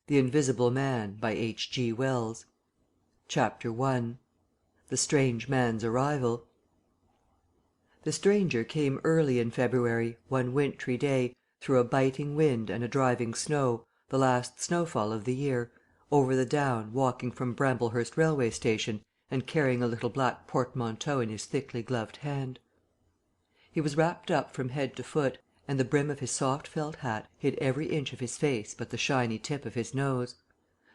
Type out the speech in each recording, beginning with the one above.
The Invisible Man by H.G. Wells. Chapter 1 The Strange Man's Arrival. The stranger came early in February, one wintry day, through a biting wind and a driving snow, the last snowfall of the year, over the down, walking from Bramblehurst railway station and carrying a little black portmanteau in his thickly gloved hand. He was wrapped up from head to foot, and the brim of his soft felt hat hid every inch of his face but the shiny tip of his nose.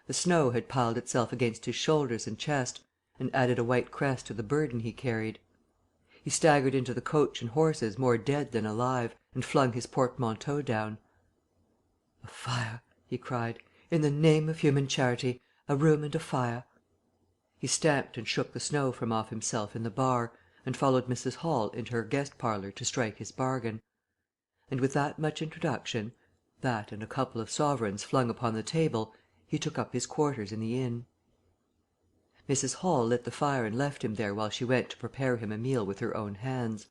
The snow had piled itself against his shoulders and chest, and added a white crest to the burden he carried. He staggered into the coach and horses more dead than alive, and flung his portmanteau down. "A fire!" he cried. "In the name of human charity, a room and a fire!" He stamped and shook the snow from off himself in the bar, and followed Mrs. Hall into her guest parlour to strike his bargain. And with that much introduction, that and a couple of sovereigns flung upon the table, he took up his quarters in the inn. Mrs. Hall lit the fire and left him there while she went to prepare him a meal with her own hands.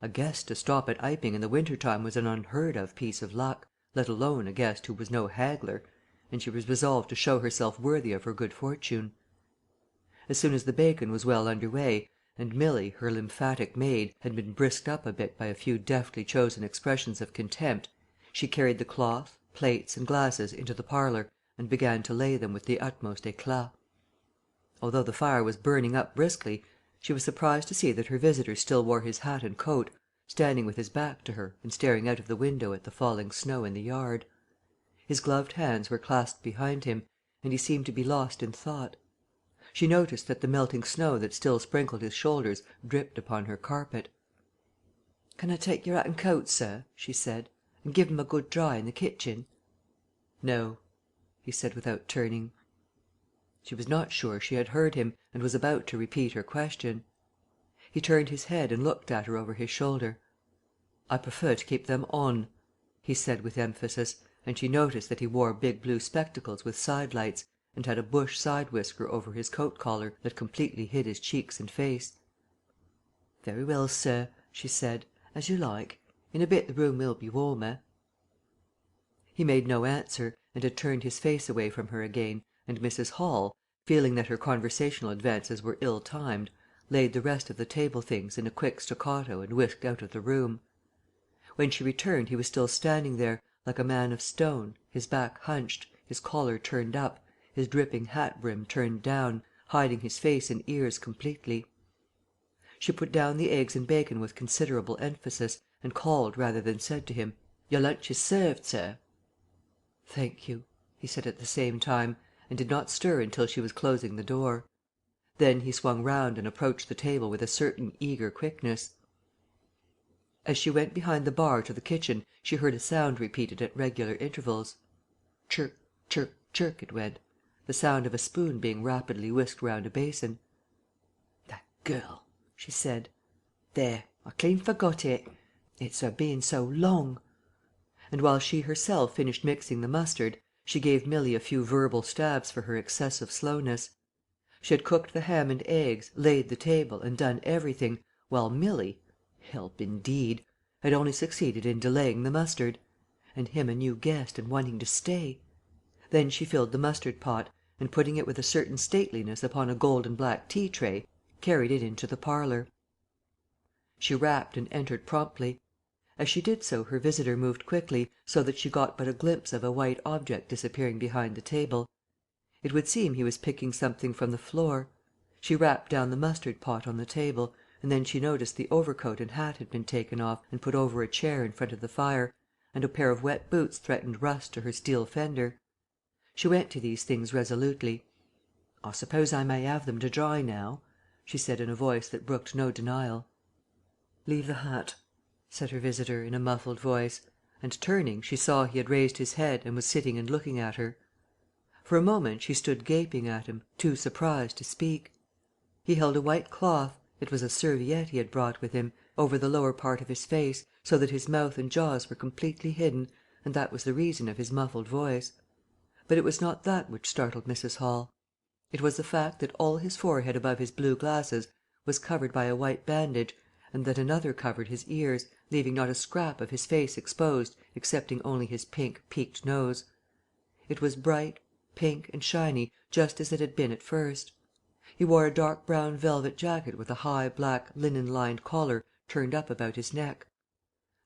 A guest to stop at Iping in the winter time was an unheard of piece of luck, let alone a guest who was no haggler, and she was resolved to show herself worthy of her good fortune. As soon as the bacon was well under way, and Milly, her lymphatic maid, had been brisked up a bit by a few deftly chosen expressions of contempt, she carried the cloth, plates, and glasses into the parlour and began to lay them with the utmost éclat. Although the fire was burning up briskly, she was surprised to see that her visitor still wore his hat and coat, standing with his back to her and staring out of the window at the falling snow in the yard. His gloved hands were clasped behind him, and he seemed to be lost in thought. She noticed that the melting snow that still sprinkled his shoulders dripped upon her carpet. "Can I take your hat and coat, sir?" she said, "and give 'em a good dry in the kitchen?" "No," he said without turning. She was not sure she had heard him, and was about to repeat her question. He turned his head and looked at her over his shoulder. "I prefer to keep them on," he said with emphasis, and she noticed that he wore big blue spectacles with side lights, and had a bush side whisker over his coat collar that completely hid his cheeks and face. "Very well, sir," she said, "as you like. In a bit the room will be warmer." He made no answer, and had turned his face away from her again, and Mrs. Hall, feeling that her conversational advances were ill timed, laid the rest of the table things in a quick staccato and whisked out of the room. When she returned he was still standing there, like a man of stone, his back hunched, his collar turned up, his dripping hat brim turned down, hiding his face and ears completely. She put down the eggs and bacon with considerable emphasis, and called rather than said to him, "Your lunch is served, sir." "Thank you," he said at the same time, and did not stir until she was closing the door. Then he swung round and approached the table with a certain eager quickness. As she went behind the bar to the kitchen she heard a sound repeated at regular intervals. Chirk, chirk, chirk it went, the sound of a spoon being rapidly whisked round a basin. "That girl," she said. "There, I clean forgot it. It's her being so long." And while she herself finished mixing the mustard, she gave Milly a few verbal stabs for her excessive slowness. She had cooked the ham and eggs, laid the table, and done everything, while Milly help indeed had only succeeded in delaying the mustard. And him a new guest and wanting to stay. Then she filled the mustard pot, and putting it with a certain stateliness upon a gold and black tea tray, carried it into the parlour. She rapped and entered promptly. As she did so her visitor moved quickly, so that she got but a glimpse of a white object disappearing behind the table. It would seem he was picking something from the floor. She rapped down the mustard pot on the table, and then she noticed the overcoat and hat had been taken off and put over a chair in front of the fire, and a pair of wet boots threatened rust to her steel fender. She went to these things resolutely. "I suppose I may have them to dry now?" she said in a voice that brooked no denial. "Leave the hat," said her visitor in a muffled voice, and turning she saw he had raised his head and was sitting and looking at her. For a moment she stood gaping at him, too surprised to speak. He held a white cloth, it was a serviette he had brought with him, over the lower part of his face, so that his mouth and jaws were completely hidden, and that was the reason of his muffled voice. But it was not that which startled Mrs. Hall. It was the fact that all his forehead above his blue glasses was covered by a white bandage, and that another covered his ears, leaving not a scrap of his face exposed excepting only his pink, peaked nose. It was bright, pink and shiny just as it had been at first. He wore a dark brown velvet jacket with a high black linen-lined collar turned up about his neck.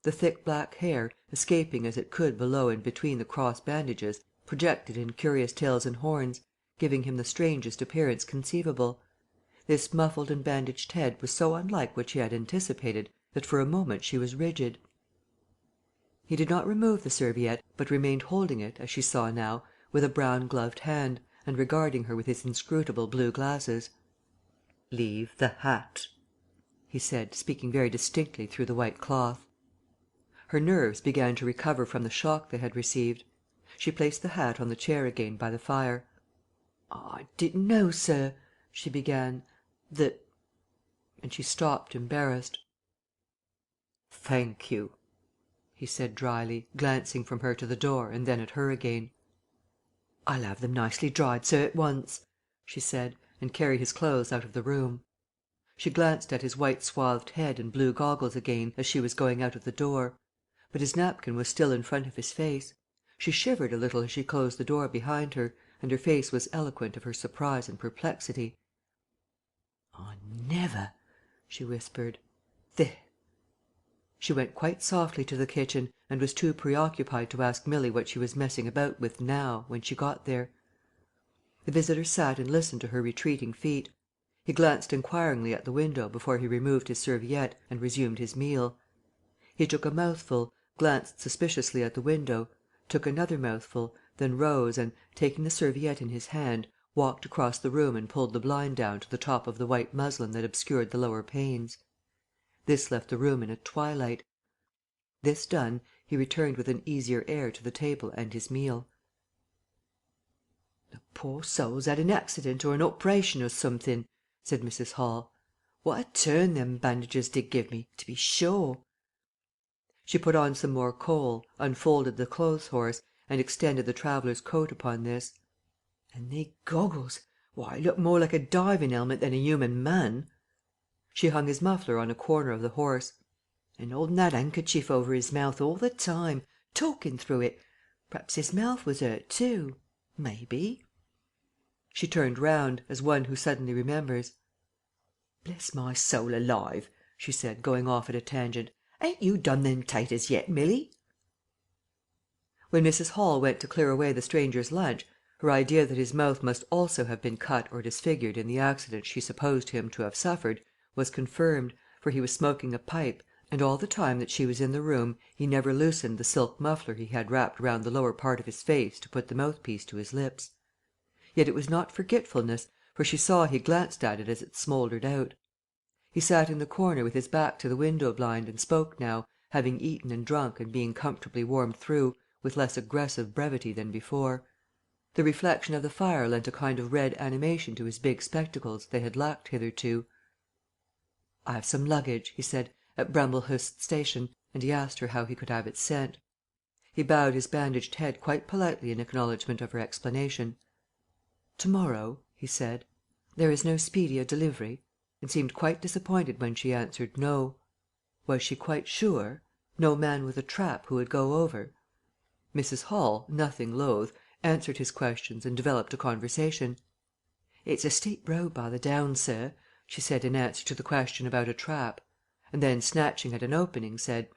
The thick black hair, escaping as it could below and between the cross bandages, projected in curious tails and horns, giving him the strangest appearance conceivable. This muffled and bandaged head was so unlike what she had anticipated that for a moment she was rigid. He did not remove the serviette, but remained holding it, as she saw now, with a brown gloved hand, and regarding her with his inscrutable blue glasses. "Leave the hat," he said, speaking very distinctly through the white cloth. Her nerves began to recover from the shock they had received. She placed the hat on the chair again by the fire. "I didn't know, sir," she began, "that—" and she stopped, embarrassed. "Thank you," he said drily, glancing from her to the door and then at her again. "I'll have them nicely dried, sir, at once," she said, and carried his clothes out of the room. She glanced at his white swathed head and blue goggles again as she was going out of the door. But his napkin was still in front of his face. She shivered a little as she closed the door behind her, and her face was eloquent of her surprise and perplexity. "I never," she whispered. "There." She went quite softly to the kitchen, and was too preoccupied to ask Milly what she was messing about with now, when she got there. The visitor sat and listened to her retreating feet. He glanced inquiringly at the window before he removed his serviette and resumed his meal. He took a mouthful, glanced suspiciously at the window, took another mouthful, then rose and, taking the serviette in his hand, walked across the room and pulled the blind down to the top of the white muslin that obscured the lower panes. This left the room in a twilight. This done, he returned with an easier air to the table and his meal. "The poor soul's had an accident or an operation or something," said Mrs. Hall. "What a turn them bandages did give me, to be sure!" She put on some more coal, unfolded the clothes horse, and extended the traveller's coat upon this. "And they goggles! Why, it looked more like a diving helmet than a human man." She hung his muffler on a corner of the horse. "And holding that handkerchief over his mouth all the time, talking through it. Perhaps his mouth was hurt too. Maybe." She turned round, as one who suddenly remembers. "Bless my soul alive," she said, going off at a tangent. "Ain't you done them taters yet, Milly?" When Mrs. Hall went to clear away the stranger's lunch, her idea that his mouth must also have been cut or disfigured in the accident she supposed him to have suffered was confirmed, for he was smoking a pipe, and all the time that she was in the room he never loosened the silk muffler he had wrapped round the lower part of his face to put the mouthpiece to his lips. Yet it was not forgetfulness, for she saw he glanced at it as it smouldered out. He sat in the corner with his back to the window blind and spoke now, having eaten and drunk and being comfortably warmed through, with less aggressive brevity than before. The reflection of the fire lent a kind of red animation to his big spectacles they had lacked hitherto. "I have some luggage," he said, "at Bramblehurst station," and he asked her how he could have it sent. He bowed his bandaged head quite politely in acknowledgment of her explanation. "To morrow," he said. "There is no speedier delivery?" and seemed quite disappointed when she answered no. Was she quite sure? No man with a trap who would go over? Mrs. Hall, nothing loath, answered his questions and developed a conversation. "It's a steep road by the Downs, sir," she said in answer to the question about a trap, and then, snatching at an opening, said,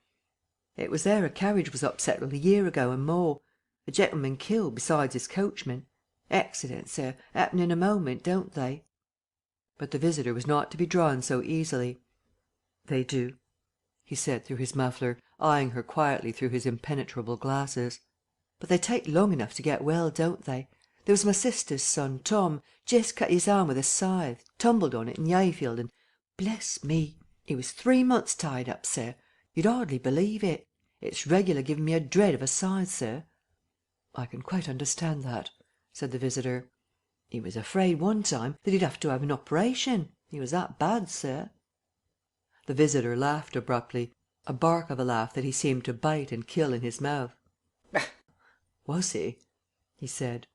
"It was there a carriage was upset a year ago and more. A gentleman killed besides his coachman. Accidents, sir, happen in a moment, don't they?" But the visitor was not to be drawn so easily. "They do," he said through his muffler, eyeing her quietly through his impenetrable glasses. "But they take long enough to get well, don't they? There was my sister's son, Tom, jest cut his arm with a scythe, tumbled on it in the hayfield, and, bless me, he was 3 months tied up, sir. You'd hardly believe it. It's regular giving me a dread of a scythe, sir." "I can quite understand that," said the visitor. "He was afraid one time that he'd have to have an operation. He was that bad, sir." The visitor laughed abruptly, a bark of a laugh that he seemed to bite and kill in his mouth. "Was he?" he said.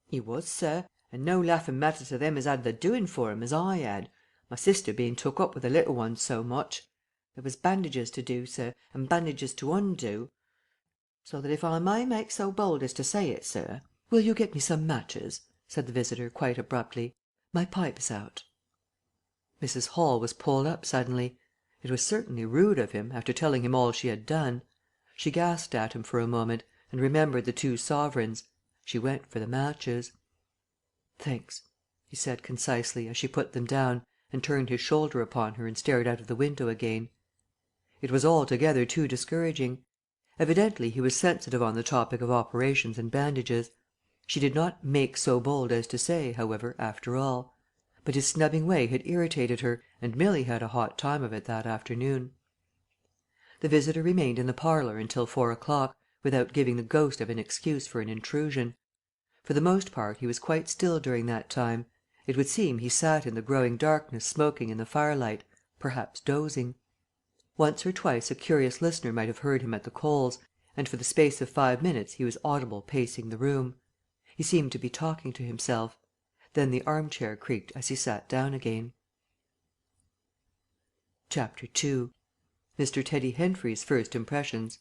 "He was, sir, and no laughing matter to them as had the doing for him, as I had, my sister being took up with the little ones so much. There was bandages to do, sir, and bandages to undo, so that if I may make so bold as to say it, sir, "Will you get me some matches?" said the visitor, quite abruptly. "My pipe is out." Mrs. Hall was pulled up suddenly. It was certainly rude of him, after telling him all she had done. She gasped at him for a moment, and remembered the 2 sovereigns. She went for the matches. "Thanks," he said concisely, as she put them down, and turned his shoulder upon her and stared out of the window again. It was altogether too discouraging. Evidently he was sensitive on the topic of operations and bandages. She did not make so bold as to say, however, after all. But his snubbing way had irritated her, and Milly had a hot time of it that afternoon. The visitor remained in the parlour until 4 o'clock, without giving the ghost of an excuse for an intrusion. For the most part he was quite still during that time. It would seem he sat in the growing darkness smoking in the firelight, perhaps dozing. Once or twice a curious listener might have heard him at the coals, and for the space of 5 minutes he was audible pacing the room. He seemed to be talking to himself. Then the armchair creaked as he sat down again. Chapter 2 Mr. Teddy Henfrey's First Impressions.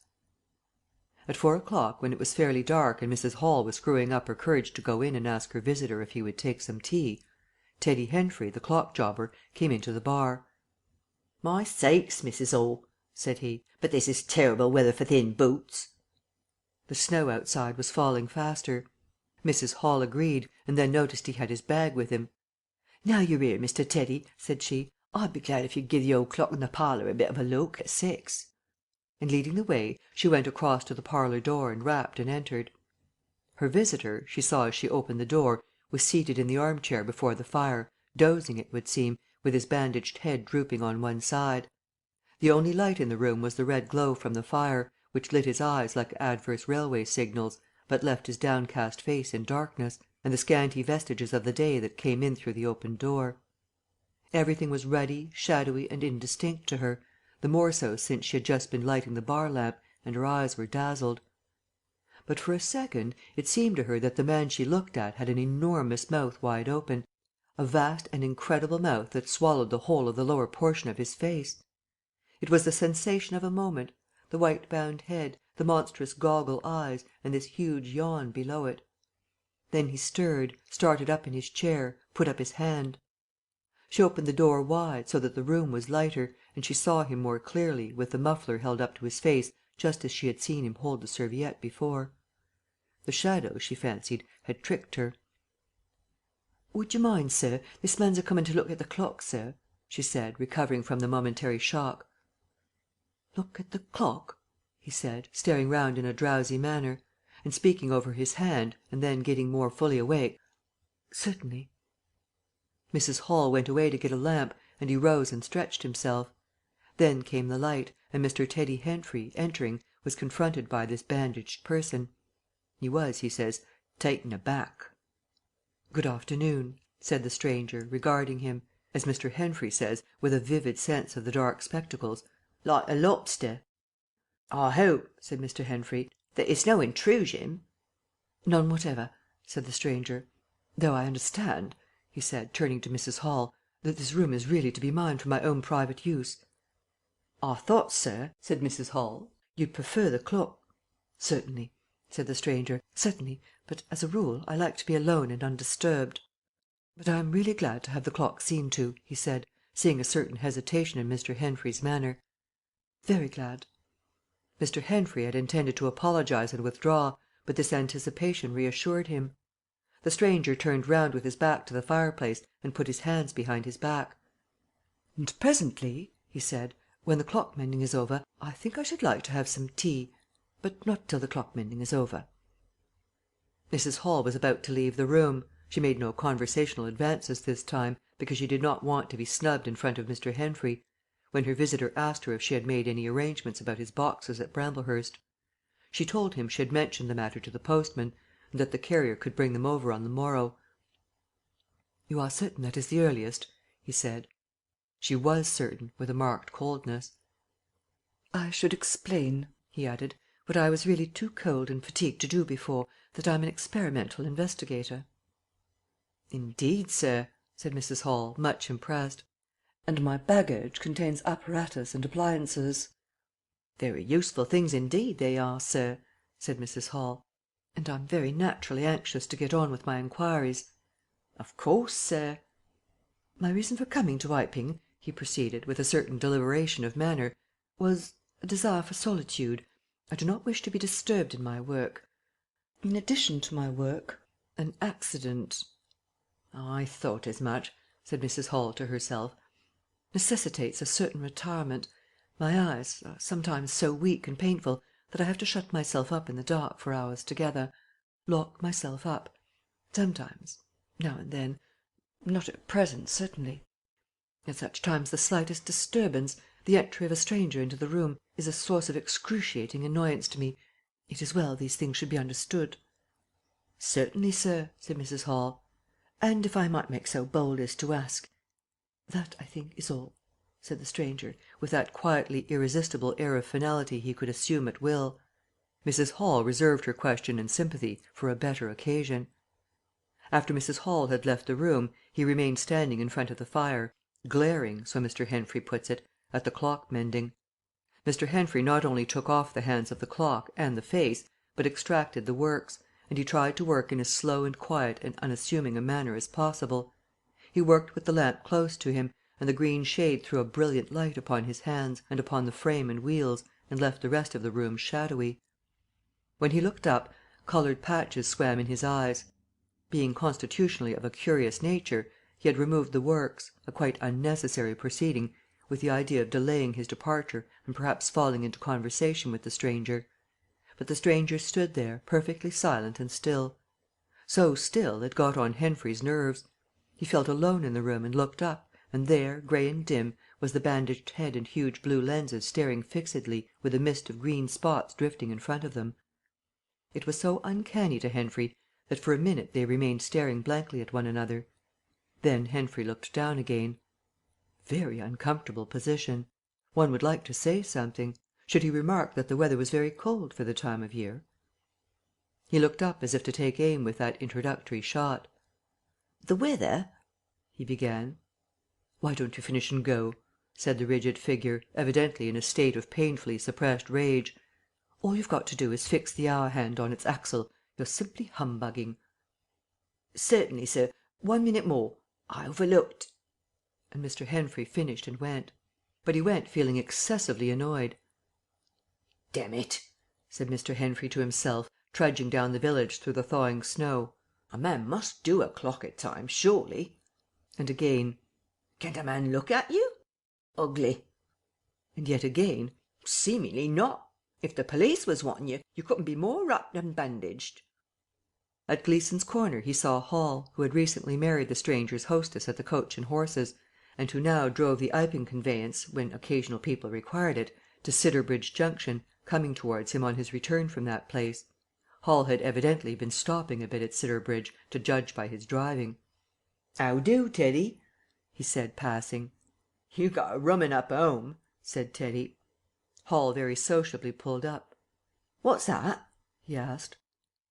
At 4 o'clock, when it was fairly dark and Mrs. Hall was screwing up her courage to go in and ask her visitor if he would take some tea, Teddy Henfrey, the clock jobber, came into the bar. "My sakes, Mrs. Hall," said he, "but this is terrible weather for thin boots." The snow outside was falling faster. Mrs. Hall agreed, and then noticed he had his bag with him. "Now you're here, Mr. Teddy," said she, "I'd be glad if you'd give the old clock in the parlour a bit of a look at 6." And leading the way, she went across to the parlour door and rapped and entered. Her visitor, she saw as she opened the door, was seated in the armchair before the fire, dozing, it would seem, with his bandaged head drooping on one side. The only light in the room was the red glow from the fire, which lit his eyes like adverse railway signals, but left his downcast face in darkness, and the scanty vestiges of the day that came in through the open door. Everything was ruddy, shadowy, and indistinct to her, the more so since she had just been lighting the bar lamp, and her eyes were dazzled. But for a second it seemed to her that the man she looked at had an enormous mouth wide open, a vast and incredible mouth that swallowed the whole of the lower portion of his face. It was the sensation of a moment, the white bound head, the monstrous goggle eyes, and this huge yawn below it. Then he stirred, started up in his chair, put up his hand. She opened the door wide, so that the room was lighter, and she saw him more clearly, with the muffler held up to his face just as she had seen him hold the serviette before. The shadow, she fancied, had tricked her. "Would you mind, sir, this man's a coming to look at the clock, sir," she said, recovering from the momentary shock. "Look at the clock?" he said, staring round in a drowsy manner, and speaking over his hand, and then getting more fully awake. "Certainly." Mrs. Hall went away to get a lamp, and he rose and stretched himself. Then came the light, and Mr. Teddy Henfrey, entering, was confronted by this bandaged person. He was, he says, "taken aback." "Good afternoon," said the stranger, regarding him, as Mr. Henfrey says, with a vivid sense of the dark spectacles, "Like a lobster. I hope," said Mr. Henfrey, "that it's no intrusion." "None whatever," said the stranger. "Though I understand," he said, turning to Mrs. Hall, "that this room is really to be mine for my own private use." "I thought, sir," said Mrs. Hall, "you'd prefer the clock." "Certainly," said the stranger, "certainly, but as a rule I like to be alone and undisturbed. But I am really glad to have the clock seen to," he said, seeing a certain hesitation in Mr. Henfrey's manner. "Very glad." Mr. Henfrey had intended to apologize and withdraw, but this anticipation reassured him. The stranger turned round with his back to the fireplace and put his hands behind his back. "And presently," he said, "when the clock mending is over, I think I should like to have some tea, but not till the clock mending is over." Mrs. Hall was about to leave the room. She made no conversational advances this time, because she did not want to be snubbed in front of Mr. Henfrey, when her visitor asked her if she had made any arrangements about his boxes at Bramblehurst. She told him she had mentioned the matter to the postman, and that the carrier could bring them over on the morrow. "You are certain that is the earliest?" he said. She was certain, with a marked coldness. "I should explain," he added, "what I was really too cold and fatigued to do before, that I'm an experimental investigator." "Indeed, sir," said Mrs. Hall, much impressed. "And my baggage contains apparatus and appliances." "Very useful things indeed they are, sir," said Mrs. Hall. and I'm very naturally anxious to get on with my inquiries." "Of course, sir." "My reason for coming to Iping," he proceeded, with a certain deliberation of manner, "was a desire for solitude. I do not wish to be disturbed in my work. In addition to my work, an accident—" "I thought as much," said Mrs. Hall to herself. "necessitates a certain retirement. My eyes are sometimes so weak and painful that I have to shut myself up in the dark for hours together, lock myself up. Sometimes, now and then, not at present, certainly. At such times the slightest disturbance, the entry of a stranger into the room, is a source of excruciating annoyance to me. It is well these things should be understood." "Certainly, sir," said Mrs. Hall. "And if I might make so bold as to ask—" "That, I think, is all," said the stranger, with that quietly irresistible air of finality he could assume at will. Mrs. Hall reserved her question and sympathy for a better occasion. After Mrs. Hall had left the room, he remained standing in front of the fire, glaring, so Mr. Henfrey puts it, at the clock mending. Mr. Henfrey not only took off the hands of the clock and the face, but extracted the works, and he tried to work in as slow and quiet and unassuming a manner as possible. He worked with the lamp close to him, and the green shade threw a brilliant light upon his hands and upon the frame and wheels, and left the rest of the room shadowy. When he looked up, coloured patches swam in his eyes. Being constitutionally of a curious nature, he had removed the works, a quite unnecessary proceeding, with the idea of delaying his departure and perhaps falling into conversation with the stranger. But the stranger stood there, perfectly silent and still. So still, it got on Henfrey's nerves. He felt alone in the room and looked up, and there, grey and dim, was the bandaged head and huge blue lenses staring fixedly, with a mist of green spots drifting in front of them. It was so uncanny to Henfrey that for a minute they remained staring blankly at one another. Then Henfrey looked down again. Very uncomfortable position. One would like to say something. Should he remark that the weather was very cold for the time of year? He looked up as if to take aim with that introductory shot. "The weather?" he began. "Why don't you finish and go?" said the rigid figure, evidently in a state of painfully suppressed rage. "All you've got to do is fix the hour hand on its axle. You're simply humbugging." "Certainly, sir. 1 minute more. I overlooked—" And Mr. Henfrey finished and went. But he went feeling excessively annoyed. "Damn it," said Mr. Henfrey to himself, trudging down the village through the thawing snow. "A man must do a clock at times, surely." And again, "Can't a man look at you? Ugly." and yet again, "Seemingly not. If the police was wanting you, you couldn't be more wrapped and bandaged." At Gleeson's Corner he saw Hall, who had recently married the stranger's hostess at the Coach and Horses, and who now drove the Iping conveyance, when occasional people required it, to Sidderbridge Junction, coming towards him on his return from that place. Hall had evidently been stopping a bit at Sidderbridge, to judge by his driving. "How do, Teddy?" he said, passing. "You got a rum 'un up home," said Teddy. Hall very sociably pulled up. "What's that?" he asked.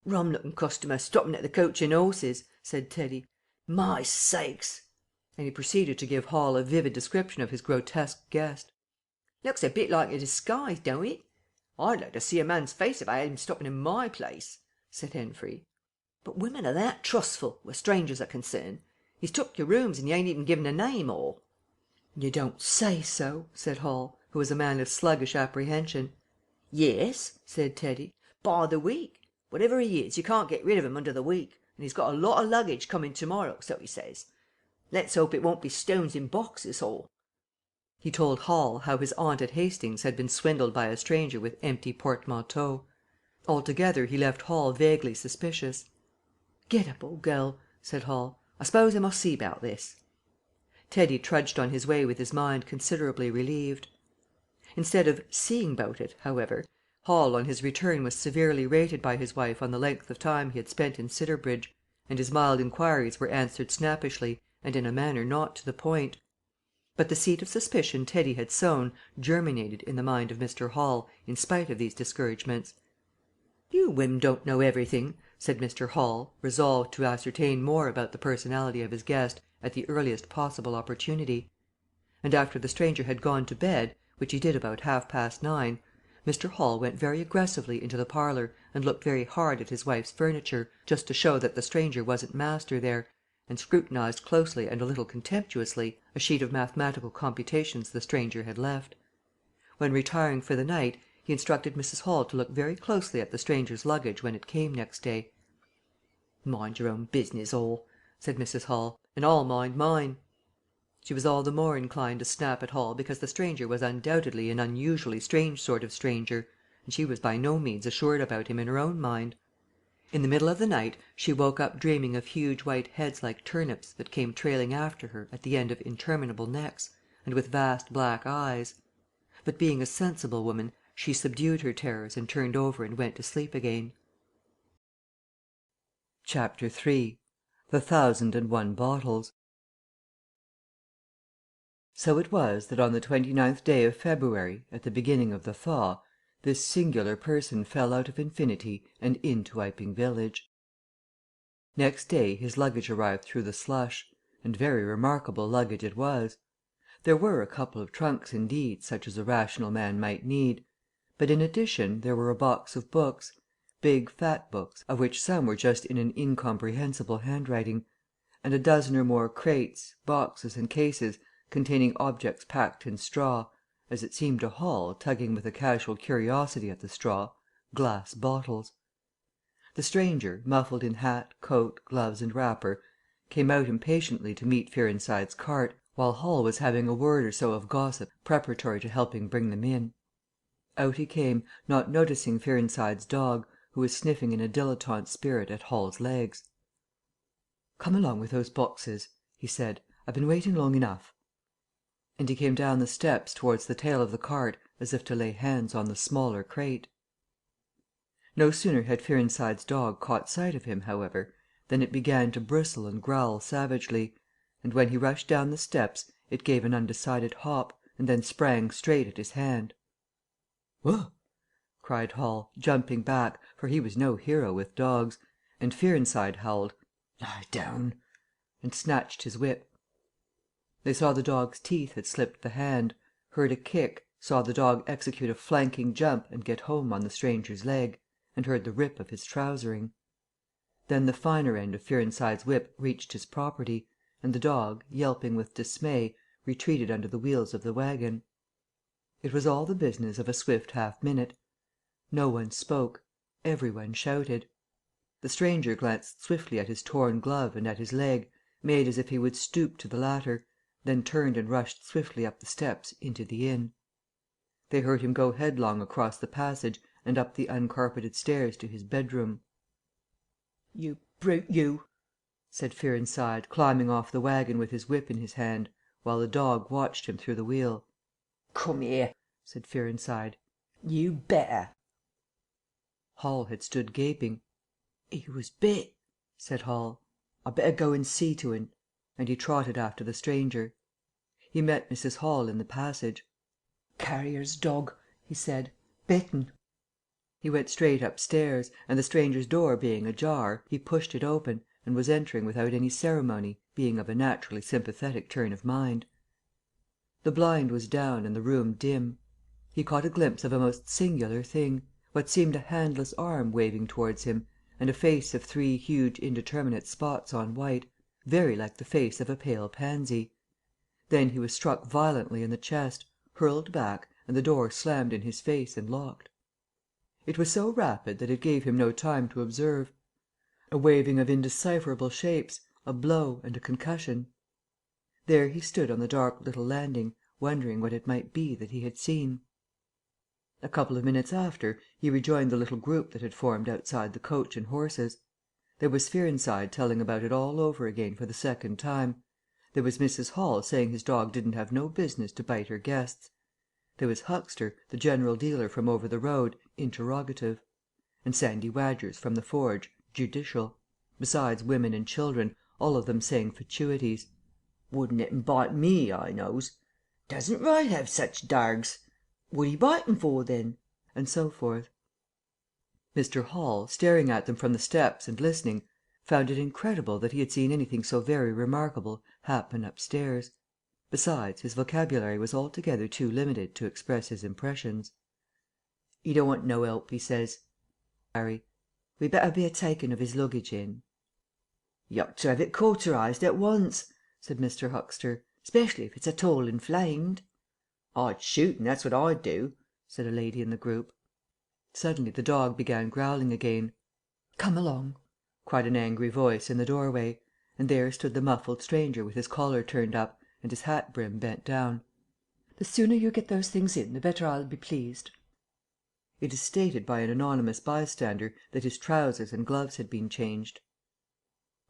"Rum looking customer stopping at the Coach and Horses," said Teddy. "My sakes!" And he proceeded to give Hall a vivid description of his grotesque guest. "Looks a bit like a disguise, don't it? I'd like to see a man's face if I had him stopping in my place," said Henfrey. "But women are that trustful, where strangers are concerned. He's took your rooms and you ain't even given a name or—" "You don't say so," said Hall, who was a man of sluggish apprehension. "Yes," said Teddy. "By the week. Whatever he is, you can't get rid of him under the week, and he's got a lot of luggage coming to morrow, so he says. Let's hope it won't be stones in boxes or—" He told Hall how his aunt at Hastings had been swindled by a stranger with empty portmanteaux. Altogether he left Hall vaguely suspicious. "Get up, old girl," said Hall. "I suppose I must see about this." Teddy trudged on his way with his mind considerably relieved. Instead of "seeing about it," however, Hall on his return was severely rated by his wife on the length of time he had spent in Sidderbridge, and his mild inquiries were answered snappishly and in a manner not to the point. But the seed of suspicion Teddy had sown germinated in the mind of Mr. Hall in spite of these discouragements. "You women don't know everything," said Mr. Hall, resolved to ascertain more about the personality of his guest at the earliest possible opportunity. And after the stranger had gone to bed, which he did about 9:30, Mr. Hall went very aggressively into the parlour and looked very hard at his wife's furniture, just to show that the stranger wasn't master there, and scrutinized closely and a little contemptuously a sheet of mathematical computations the stranger had left. When retiring for the night, he instructed Mrs. Hall to look very closely at the stranger's luggage when it came next day. "Mind your own business, Hall," said Mrs. Hall, "and I'll mind mine." She was all the more inclined to snap at Hall because the stranger was undoubtedly an unusually strange sort of stranger, and she was by no means assured about him in her own mind. In the middle of the night she woke up dreaming of huge white heads like turnips that came trailing after her at the end of interminable necks, and with vast black eyes. But being a sensible woman, she subdued her terrors and turned over and went to sleep again. Chapter 3. The 1,001 Bottles. So it was that on the 29th day of February, at the beginning of the thaw, this singular person fell out of infinity and into Iping village. Next day his luggage arrived through the slush, and very remarkable luggage it was. There were a couple of trunks indeed, such as a rational man might need, but in addition there were a box of books, big fat books, of which some were just in an incomprehensible handwriting, and a dozen or more crates, boxes and cases containing objects packed in straw, as it seemed to Hall, tugging with a casual curiosity at the straw, glass bottles. The stranger, muffled in hat, coat, gloves and wrapper, came out impatiently to meet Fearenside's cart, while Hall was having a word or so of gossip preparatory to helping bring them in. Out he came, not noticing Fearenside's dog, who was sniffing in a dilettante spirit at Hall's legs. "Come along with those boxes," he said. "I've been waiting long enough." And he came down the steps towards the tail of the cart as if to lay hands on the smaller crate. No sooner had Fearenside's dog caught sight of him, however, than it began to bristle and growl savagely, and when he rushed down the steps it gave an undecided hop, and then sprang straight at his hand. "Whoa!" cried Hall, jumping back, for he was no hero with dogs, and Fearenside howled, "Lie down," and snatched his whip. They saw the dog's teeth had slipped the hand, heard a kick, saw the dog execute a flanking jump and get home on the stranger's leg, and heard the rip of his trousering. Then the finer end of Fearenside's whip reached his property, and the dog, yelping with dismay, retreated under the wheels of the wagon. It was all the business of a swift half-minute. No one spoke. Every one shouted. The stranger glanced swiftly at his torn glove and at his leg, made as if he would stoop to the latter, then turned and rushed swiftly up the steps into the inn. They heard him go headlong across the passage and up the uncarpeted stairs to his bedroom. "You brute, you!" said Fearenside, climbing off the wagon with his whip in his hand, while the dog watched him through the wheel. "Come here," said Fearenside. "You better." Hall had stood gaping. "He was bit," said Hall. "I'd better go and see to un," and he trotted after the stranger. He met Mrs. Hall in the passage. "Carrier's dog," he said. "Bitten." He went straight upstairs, and the stranger's door being ajar, he pushed it open, and was entering without any ceremony, being of a naturally sympathetic turn of mind. The blind was down and the room dim. He caught a glimpse of a most singular thing, what seemed a handless arm waving towards him, and a face of 3 huge indeterminate spots on white, very like the face of a pale pansy. Then he was struck violently in the chest, hurled back, and the door slammed in his face and locked. It was so rapid that it gave him no time to observe. A waving of indecipherable shapes, a blow and a concussion. There he stood on the dark little landing, wondering what it might be that he had seen. A couple of minutes after, he rejoined the little group that had formed outside the coach and horses. There was Fearenside telling about it all over again for the second time. There was Mrs. Hall saying his dog didn't have no business to bite her guests. There was Huxter, the general dealer from over the road, interrogative. And Sandy Wadgers from the forge, judicial. Besides women and children, all of them saying fatuities. "Wouldn't it bite me, I knows. Doesn't right have such dargs. What he biting for, then?" And so forth. Mr. Hall, staring at them from the steps and listening, found it incredible that he had seen anything so very remarkable happen upstairs. Besides, his vocabulary was altogether too limited to express his impressions. 'He don't want no help,' he says. Harry, we'd better be a taking of his luggage in." "You ought to have it cauterized at once," said Mr. Huxter, "'specially if it's at all inflamed." "I'd shoot, and that's what I'd do," said a lady in the group. Suddenly the dog began growling again. "Come along," cried an angry voice in the doorway, and there stood the muffled stranger with his collar turned up and his hat brim bent down. "The sooner you get those things in, the better I'll be pleased." It is stated by an anonymous bystander that his trousers and gloves had been changed.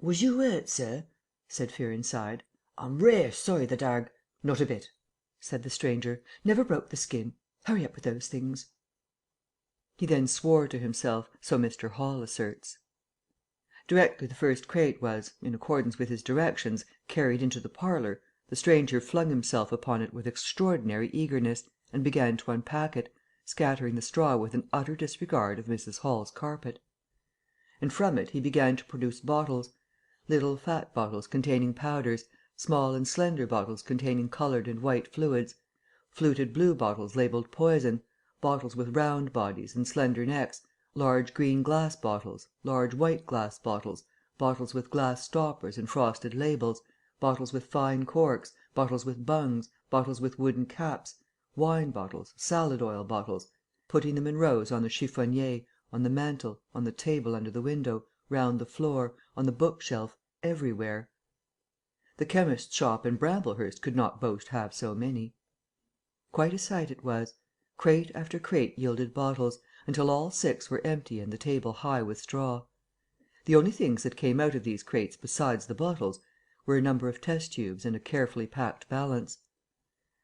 "Was you hurt, sir?" said Fearnside. "I'm rare sorry the darg—" "Not a bit," said the stranger. "Never broke the skin. Hurry up with those things." He then swore to himself, so Mr. Hall asserts. Directly the first crate was, in accordance with his directions, carried into the parlour, the stranger flung himself upon it with extraordinary eagerness, and began to unpack it, scattering the straw with an utter disregard of Mrs. Hall's carpet. And from it he began to produce bottles, little fat bottles containing powders, small and slender bottles containing coloured and white fluids, fluted blue bottles labelled poison, bottles with round bodies and slender necks, large green glass bottles, large white glass bottles, bottles with glass stoppers and frosted labels, bottles with fine corks, bottles with bungs, bottles with wooden caps, wine bottles, salad oil bottles, putting them in rows on the chiffonnier, on the mantel, on the table under the window, round the floor, on the bookshelf, everywhere. The chemist's shop in Bramblehurst could not boast half so many. Quite a sight it was. Crate after crate yielded bottles, until all 6 were empty and the table high with straw. The only things that came out of these crates besides the bottles were a number of test tubes and a carefully packed balance.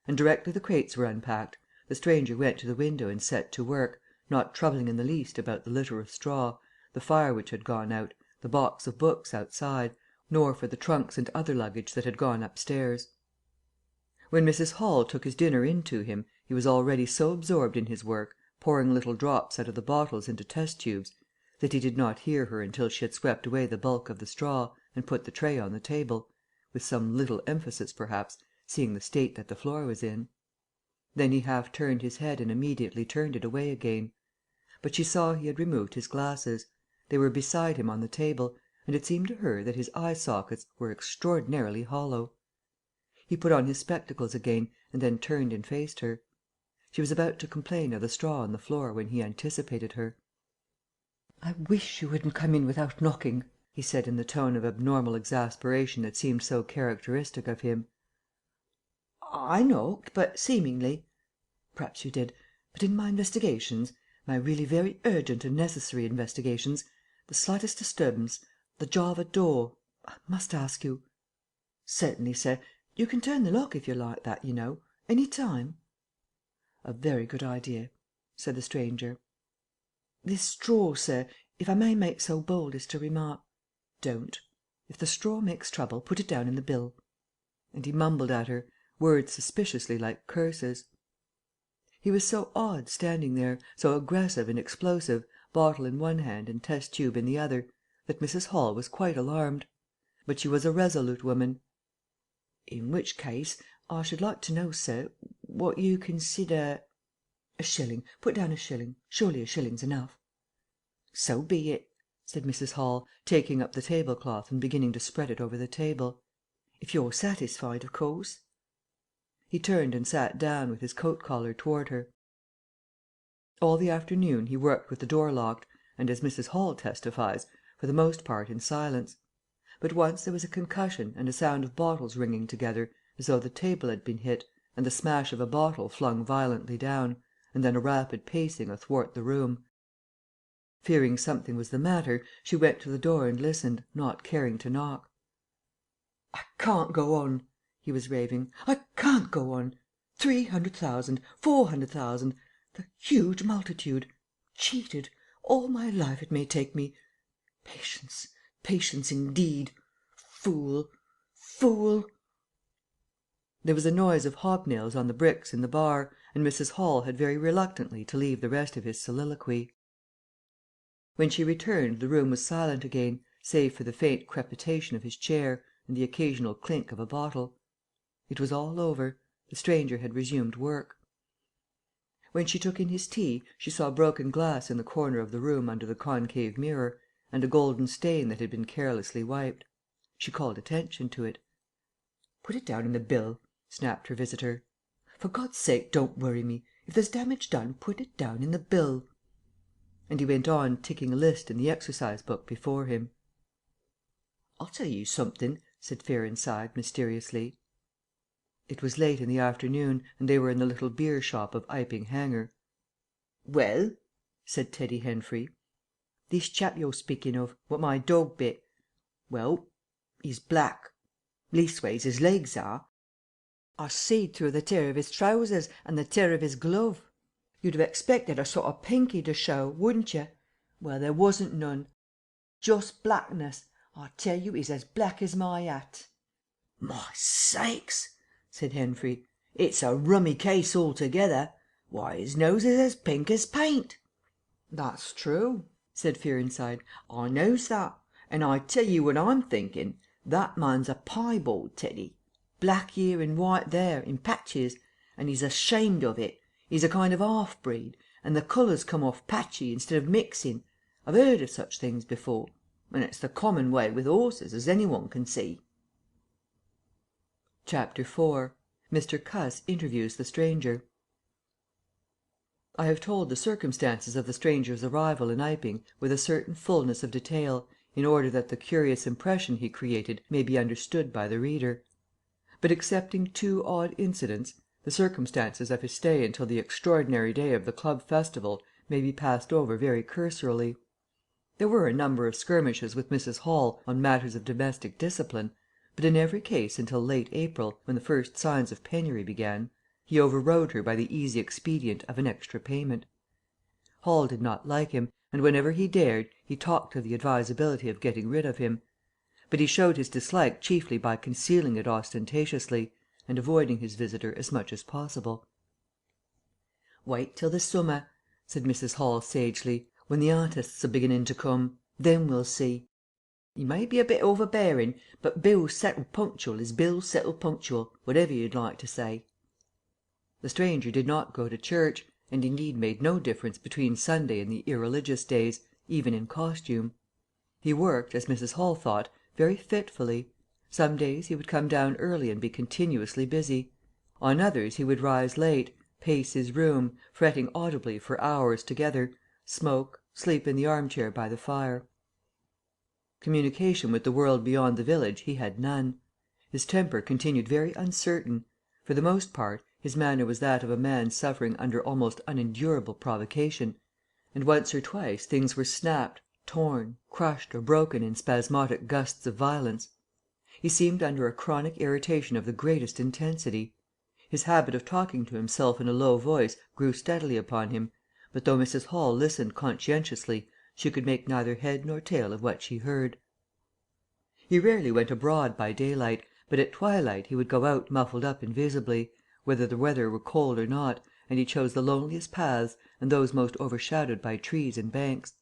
And directly the crates were unpacked, the stranger went to the window and set to work, not troubling in the least about the litter of straw, the fire which had gone out, the box of books outside, nor for the trunks and other luggage that had gone upstairs. When Mrs. Hall took his dinner in to him, he was already so absorbed in his work, pouring little drops out of the bottles into test tubes, that he did not hear her until she had swept away the bulk of the straw and put the tray on the table, with some little emphasis perhaps, seeing the state that the floor was in. Then he half turned his head and immediately turned it away again. But she saw he had removed his glasses. They were beside him on the table, and it seemed to her that his eye sockets were extraordinarily hollow. He put on his spectacles again, and then turned and faced her. She was about to complain of the straw on the floor when he anticipated her. "I wish you wouldn't come in without knocking," he said in the tone of abnormal exasperation that seemed so characteristic of him. "I knocked, but seemingly—" "Perhaps you did. But in my investigations, my really very urgent and necessary investigations, the slightest disturbance, the jar of a door, I must ask you—" "Certainly, sir. You can turn the lock if you like that, you know. Any time." "A very good idea," said the stranger. "This straw, sir, if I may make so bold as to remark—" "Don't. If the straw makes trouble, put it down in the bill." And he mumbled at her, words suspiciously like curses. He was so odd standing there, so aggressive and explosive, bottle in one hand and test tube in the other, that Mrs. Hall was quite alarmed. But she was a resolute woman. "In which case, I should like to know, sir, what you consider—" "A shilling. Put down a shilling. Surely a shilling's enough." "So be it," said Mrs. Hall, taking up the tablecloth and beginning to spread it over the table. "If you're satisfied, of course." He turned and sat down with his coat collar toward her. All the afternoon he worked with the door locked, and, as Mrs. Hall testifies, for the most part in silence. But once there was a concussion and a sound of bottles ringing together, as though the table had been hit, and the smash of a bottle flung violently down, and then a rapid pacing athwart the room. Fearing something was the matter, she went to the door and listened, not caring to knock. "I can't go on," he was raving. "I can't go on. 300,000, 400,000, the huge multitude. Cheated. All my life it may take me. Patience, patience indeed. Fool, fool." There was a noise of hobnails on the bricks in the bar, and Mrs. Hall had very reluctantly to leave the rest of his soliloquy. When she returned the room was silent again, save for the faint crepitation of his chair and the occasional clink of a bottle. It was all over. The stranger had resumed work. When she took in his tea she saw broken glass in the corner of the room under the concave mirror, and a golden stain that had been carelessly wiped. She called attention to it. "Put it down in the bill," snapped her visitor. "For God's sake don't worry me. If there's damage done, put it down in the bill." And he went on ticking a list in the exercise book before him. "I'll tell you something," said Fearenside, mysteriously. It was late in the afternoon, and they were in the little beer shop of Iping Hanger. "Well?" said Teddy Henfrey. "This chap you're speaking of, what my dog bit. Well, he's black. Leastways, his legs are. I seed through the tear of his trousers and the tear of his glove. You'd have expected a sort of pinky to show, wouldn't you? Well, there wasn't none. Just blackness. I tell you, he's as black as my hat." "My sakes!" said Henfrey. "It's a rummy case altogether. Why, his nose is as pink as paint." "That's true," said Fearenside. "I knows that. And I tell you what I'm thinking. That man's a piebald, Teddy. Black here and white there, in patches, and he's ashamed of it. He's a kind of half breed, and the colours come off patchy instead of mixing. I've heard of such things before, and it's the common way with horses, as any one can see." Chapter 4. Mr. Cuss interviews the stranger. I have told the circumstances of the stranger's arrival in Iping with a certain fulness of detail, in order that the curious impression he created may be understood by the reader. But excepting two odd incidents, the circumstances of his stay until the extraordinary day of the club festival may be passed over very cursorily. There were a number of skirmishes with Mrs. Hall on matters of domestic discipline, but in every case until late April, when the first signs of penury began, he overrode her by the easy expedient of an extra payment. Hall did not like him, and whenever he dared he talked of the advisability of getting rid of him; but he showed his dislike chiefly by concealing it ostentatiously, and avoiding his visitor as much as possible. "Wait till the summer," said Mrs. Hall sagely, "when the artists are beginning to come. Then we'll see. He may be a bit overbearing, but bills settled punctual is bills settled punctual, whatever you'd like to say." The stranger did not go to church, and indeed made no difference between Sunday and the irreligious days, even in costume. He worked, as Mrs. Hall thought, very fitfully. Some days he would come down early and be continuously busy. On others he would rise late, pace his room, fretting audibly for hours together, smoke, sleep in the armchair by the fire. Communication with the world beyond the village he had none. His temper continued very uncertain. For the most part, his manner was that of a man suffering under almost unendurable provocation, and once or twice things were snapped, torn, crushed, or broken in spasmodic gusts of violence. He seemed under a chronic irritation of the greatest intensity. His habit of talking to himself in a low voice grew steadily upon him, but though Mrs. Hall listened conscientiously, she could make neither head nor tail of what she heard. He rarely went abroad by daylight, but at twilight he would go out muffled up invisibly, whether the weather were cold or not, and he chose the loneliest paths and those most overshadowed by trees and banks.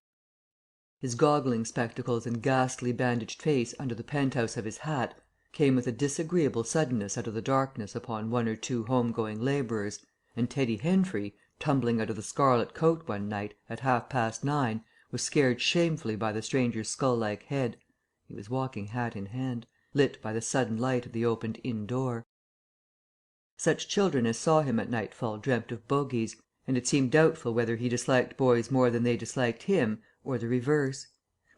His goggling spectacles and ghastly bandaged face under the penthouse of his hat came with a disagreeable suddenness out of the darkness upon one or two home-going labourers, and Teddy Henfrey, tumbling out of the Scarlet Coat one night at 9:30, was scared shamefully by the stranger's skull-like head (he was walking hat in hand) lit by the sudden light of the opened inn door. Such children as saw him at nightfall dreamt of bogies, and it seemed doubtful whether he disliked boys more than they disliked him, or the reverse;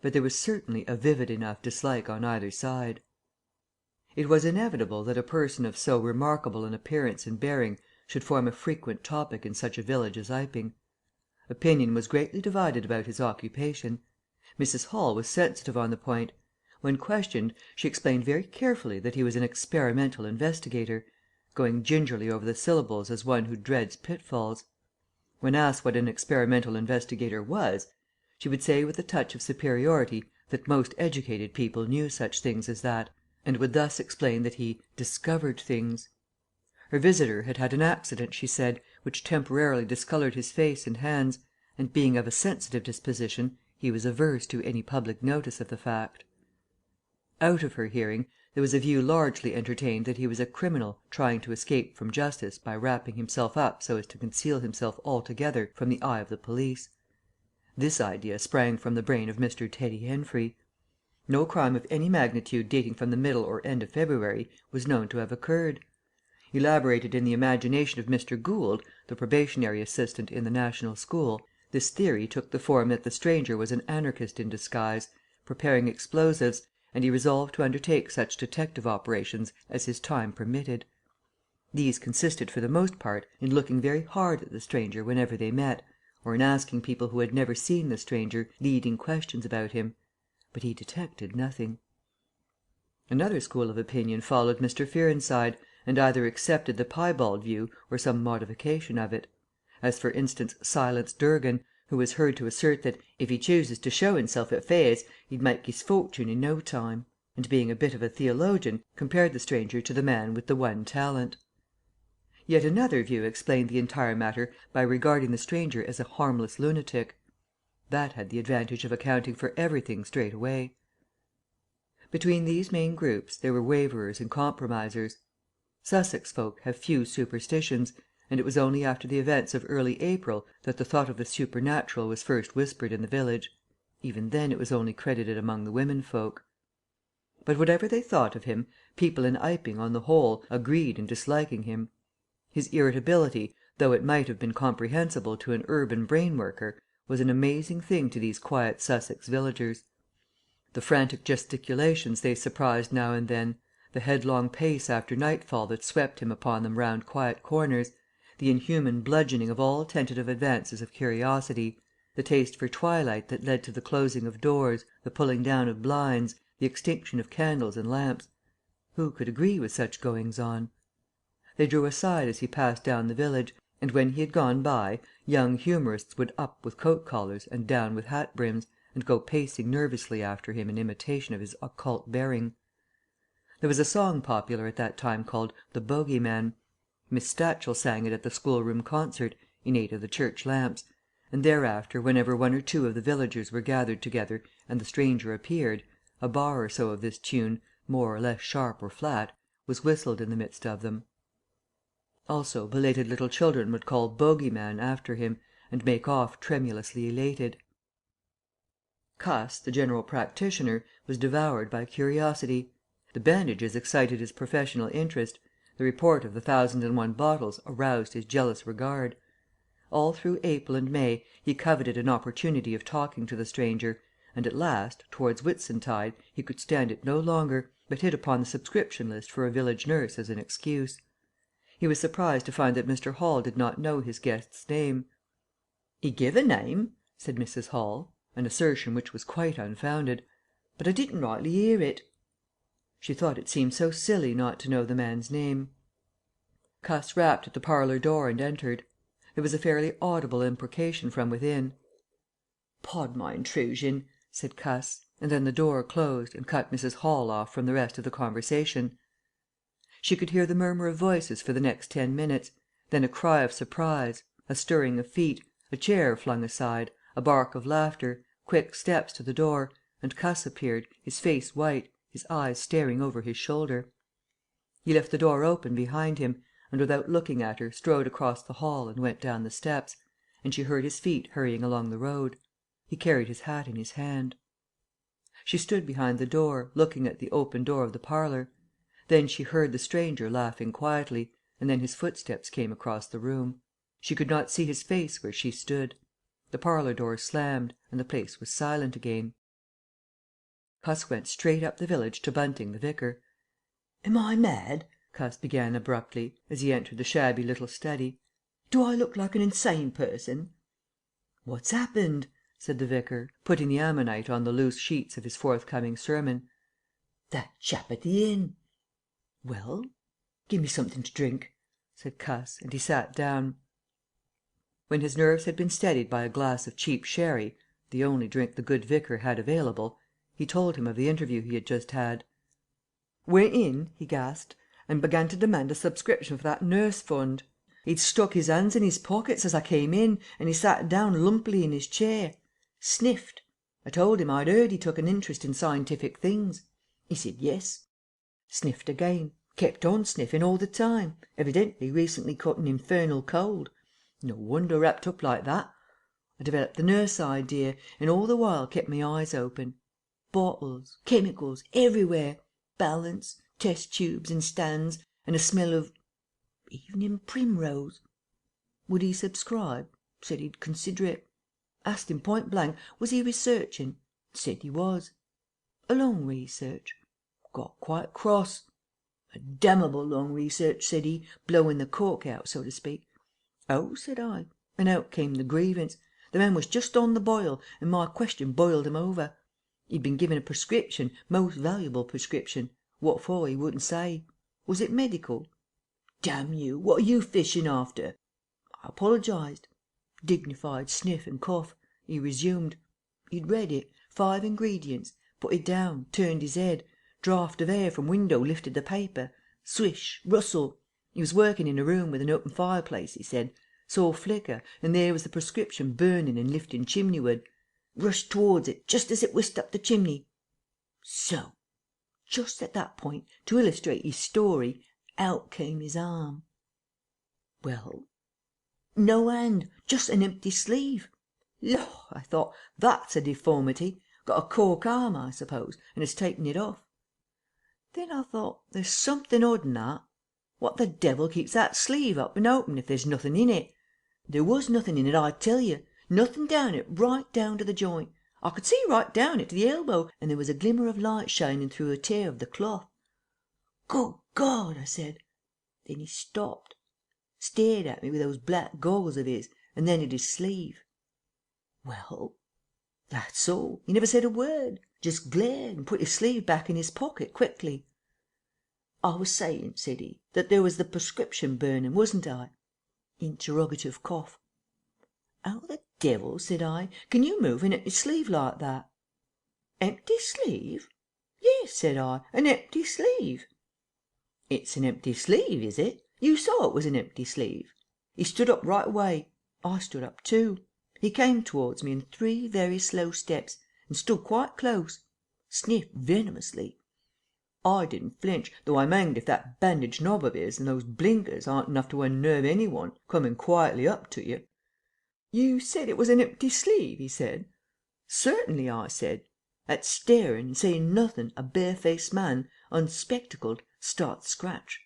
but there was certainly a vivid enough dislike on either side. It was inevitable that a person of so remarkable an appearance and bearing should form a frequent topic in such a village as Iping. Opinion was greatly divided about his occupation. Mrs. Hall was sensitive on the point. When questioned, she explained very carefully that he was an experimental investigator, going gingerly over the syllables as one who dreads pitfalls. When asked what an experimental investigator was, she would say with a touch of superiority that most educated people knew such things as that, and would thus explain that he "discovered things." Her visitor had had an accident, she said, which temporarily discoloured his face and hands, and being of a sensitive disposition, he was averse to any public notice of the fact. Out of her hearing, There was a view largely entertained that he was a criminal trying to escape from justice by wrapping himself up so as to conceal himself altogether from the eye of the police. This idea sprang from the brain of Mr. Teddy Henfrey. No crime of any magnitude dating from the middle or end of February was known to have occurred. Elaborated in the imagination of Mr. Gould, the probationary assistant in the National School, this theory took the form that the stranger was an anarchist in disguise, preparing explosives, and he resolved to undertake such detective operations as his time permitted. These consisted for the most part in looking very hard at the stranger whenever they met, or in asking people who had never seen the stranger leading questions about him. But he detected nothing. Another school of opinion followed Mr. Fearenside, and either accepted the piebald view or some modification of it; as for instance Silence Durgan, who was heard to assert that "if he chooses to show himself at fairs, he'd make his fortune in no time," and being a bit of a theologian, compared the stranger to the man with the one talent. Yet another view explained the entire matter by regarding the stranger as a harmless lunatic. That had the advantage of accounting for everything straight away. Between these main groups there were waverers and compromisers. Sussex folk have few superstitions, and it was only after the events of early April that the thought of the supernatural was first whispered in the village. Even then it was only credited among the women folk. But whatever they thought of him, people in Iping, on the whole, agreed in disliking him. His irritability, though it might have been comprehensible to an urban brain worker, was an amazing thing to these quiet Sussex villagers. The frantic gesticulations they surprised now and then, the headlong pace after nightfall that swept him upon them round quiet corners, the inhuman bludgeoning of all tentative advances of curiosity, the taste for twilight that led to the closing of doors, the pulling down of blinds, the extinction of candles and lamps. Who could agree with such goings on? They drew aside as he passed down the village, and when he had gone by, young humourists would up with coat collars and down with hat brims, and go pacing nervously after him in imitation of his occult bearing. There was a song popular at that time called "The Bogey Man." Miss Stachel sang it at the schoolroom concert, in aid of the church lamps, and thereafter whenever one or two of the villagers were gathered together and the stranger appeared, a bar or so of this tune, more or less sharp or flat, was whistled in the midst of them. Also belated little children would call "Bogey Man" after him, and make off tremulously elated. Cuss, the general practitioner, was devoured by curiosity. The bandages excited his professional interest, the report of the 1001 bottles aroused his jealous regard. All through April and May he coveted an opportunity of talking to the stranger, and at last, towards Whitsuntide, he could stand it no longer, but hit upon the subscription list for a village nurse as an excuse. He was surprised to find that Mr. Hall did not know his guest's name. "He give a name," said Mrs. Hall, an assertion which was quite unfounded, "but I didn't rightly hear it." She thought it seemed so silly not to know the man's name. Cuss rapped at the parlour door and entered. There was a fairly audible imprecation from within. "Pardon my intrusion," said Cuss, and then the door closed and cut Mrs. Hall off from the rest of the conversation. She could hear the murmur of voices for the next 10 minutes, then a cry of surprise, a stirring of feet, a chair flung aside, a bark of laughter, quick steps to the door, and Cuss appeared, his face white, his eyes staring over his shoulder. He left the door open behind him, and without looking at her strode across the hall and went down the steps, and she heard his feet hurrying along the road. He carried his hat in his hand. She stood behind the door, looking at the open door of the parlour. Then she heard the stranger laughing quietly, and then his footsteps came across the room. She could not see his face where she stood. The parlour door slammed, and the place was silent again. Cuss went straight up the village to Bunting the vicar. "Am I mad?" Cuss began abruptly, as he entered the shabby little study. "Do I look like an insane person?" "What's happened?" said the vicar, putting the ammonite on the loose sheets of his forthcoming sermon. "That chap at the inn." "Well?" "Give me something to drink," said Cuss, and he sat down. When his nerves had been steadied by a glass of cheap sherry, the only drink the good vicar had available, he told him of the interview he had just had. "Went in," he gasped, "and began to demand a subscription for that nurse fund. He'd stuck his hands in his pockets as I came in, and he sat down lumpily in his chair. Sniffed. I told him I'd heard he took an interest in scientific things. He said yes. Sniffed again. Kept on sniffing all the time. Evidently recently caught an infernal cold. No wonder wrapped up like that. I developed the nurse idea, and all the while kept my eyes open. Bottles, chemicals, everywhere. Balance, test tubes and stands, and a smell of evening primrose. Would he subscribe? Said he'd consider it. Asked him point blank, was he researching? Said he was. A long research. Got quite cross. A damnable long research, said he, blowing the cork out, so to speak. Oh, said I, and out came the grievance. The man was just on the boil, and my question boiled him over. He'd been given a prescription, most valuable prescription. What for he wouldn't say. Was it medical? Damn you, what are you fishing after? I apologised. Dignified sniff and cough. He resumed. He'd read it. 5 ingredients. Put it down. Turned his head. Draught of air from window lifted the paper. Swish. Rustle. He was working in a room with an open fireplace, he said. Saw flicker, and there was the prescription burning and lifting chimneyward. Rushed towards it just as it whisked up the chimney. So, just at that point, to illustrate his story, out came his arm. Well? No hand, just an empty sleeve. Lord, I thought, that's a deformity. Got a cork arm, I suppose, and has taken it off. Then I thought, there's something odd in that. What the devil keeps that sleeve up and open if there's nothing in it? There was nothing in it, I tell you. Nothing down it, right down to the joint. I could see right down it to the elbow, and there was a glimmer of light shining through a tear of the cloth. Good God, I said. Then he stopped. Stared at me with those black goggles of his, and then at his sleeve. Well, that's all. He never said a word. Just glared and put his sleeve back in his pocket quickly. I was saying, said he, that there was the prescription burning, wasn't I? Interrogative cough. How the devil, said I, can you move an empty sleeve like that? Empty sleeve? Yes, said I, an empty sleeve. It's an empty sleeve, is it? You saw it was an empty sleeve. He stood up right away. I stood up too. He came towards me in 3 very slow steps and stood quite close. Sniffed venomously. I didn't flinch, though I'm hanged if that bandaged knob of his and those blinkers aren't enough to unnerve anyone coming quietly up to you. You said it was an empty sleeve, he said. Certainly, I said. At staring and saying nothing, a barefaced man, unspectacled, starts scratch.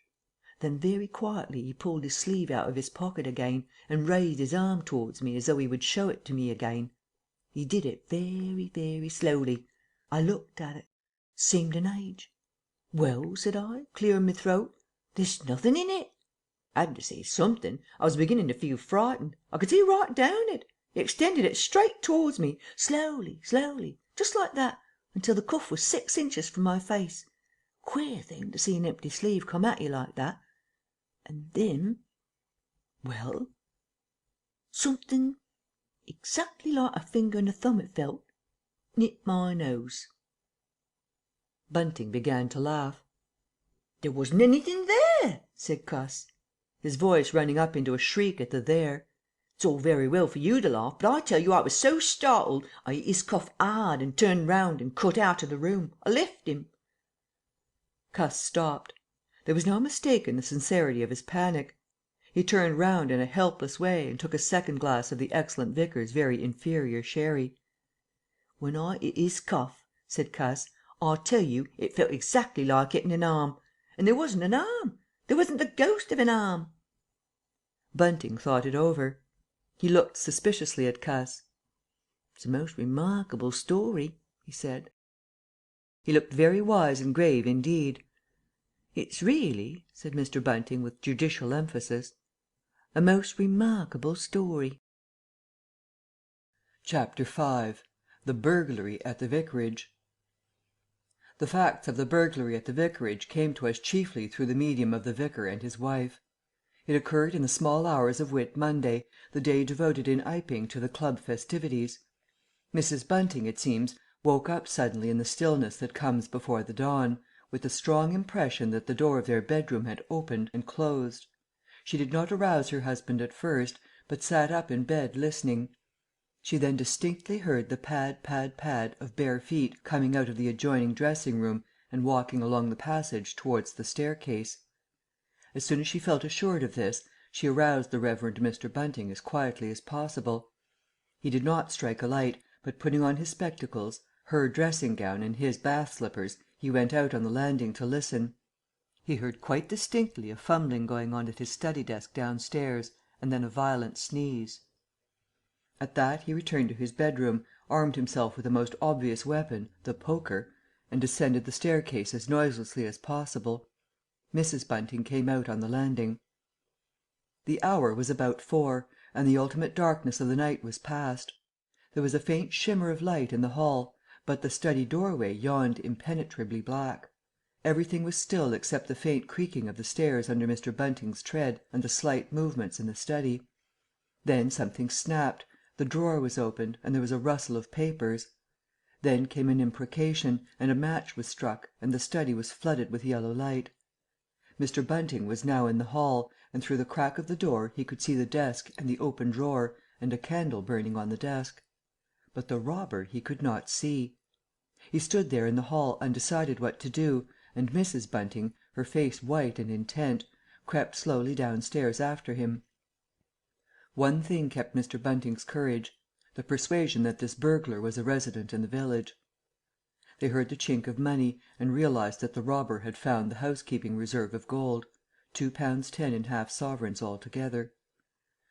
Then very quietly he pulled his sleeve out of his pocket again and raised his arm towards me as though he would show it to me again. He did it very, very slowly. I looked at it. Seemed an age. Well, said I, clearing my throat, there's nothing in it. I had to say something. I was beginning to feel frightened. I could see right down it. He extended it straight towards me, slowly, slowly, just like that, until the cuff was 6 inches from my face. Queer thing to see an empty sleeve come at you like that. And then, well, something exactly like a finger and a thumb it felt, nipped my nose. Bunting began to laugh. There wasn't anything there, said Cuss, his voice running up into a shriek at the there. It's all very well for you to laugh, but I tell you I was so startled I hit his cuff hard and turned round and cut out of the room. I left him. Cuss stopped. There was no mistaking the sincerity of his panic. He turned round in a helpless way and took a second glass of the excellent Vicar's very inferior sherry. When I hit his cuff, said Cuss, I tell you it felt exactly like hitting an arm. And there wasn't an arm. There wasn't the ghost of an arm. Bunting thought it over. He looked suspiciously at Cuss. It's a most remarkable story, he said. He looked very wise and grave indeed. It's really, said Mr. Bunting with judicial emphasis, a most remarkable story. Chapter 5 The Burglary at the Vicarage. The facts of the burglary at the Vicarage came to us chiefly through the medium of the Vicar and his wife. It occurred in the small hours of Whit Monday, the day devoted in Iping to the club festivities. Mrs. Bunting, it seems, woke up suddenly in the stillness that comes before the dawn, with the strong impression that the door of their bedroom had opened and closed. She did not arouse her husband at first, but sat up in bed listening. She then distinctly heard the pad, pad, pad of bare feet coming out of the adjoining dressing room and walking along the passage towards the staircase. As soon as she felt assured of this, she aroused the Reverend Mr. Bunting as quietly as possible. He did not strike a light, but putting on his spectacles, her dressing gown and his bath slippers, he went out on the landing to listen. He heard quite distinctly a fumbling going on at his study desk downstairs, and then a violent sneeze. At that he returned to his bedroom, armed himself with a most obvious weapon, the poker, and descended the staircase as noiselessly as possible. Mrs. Bunting came out on the landing. The hour was about 4, and the ultimate darkness of the night was past. There was a faint shimmer of light in the hall, but the study doorway yawned impenetrably black. Everything was still except the faint creaking of the stairs under Mr. Bunting's tread and the slight movements in the study. Then something snapped, the drawer was opened, and there was a rustle of papers. Then came an imprecation, and a match was struck, and the study was flooded with yellow light. Mr. Bunting was now in the hall, and through the crack of the door he could see the desk and the open drawer and a candle burning on the desk. But the robber he could not see. He stood there in the hall undecided what to do, and Mrs. Bunting, her face white and intent, crept slowly downstairs after him. One thing kept Mr. Bunting's courage: the persuasion that this burglar was a resident in the village. They heard the chink of money, and realized that the robber had found the housekeeping reserve of gold, £2 10 in half sovereigns altogether.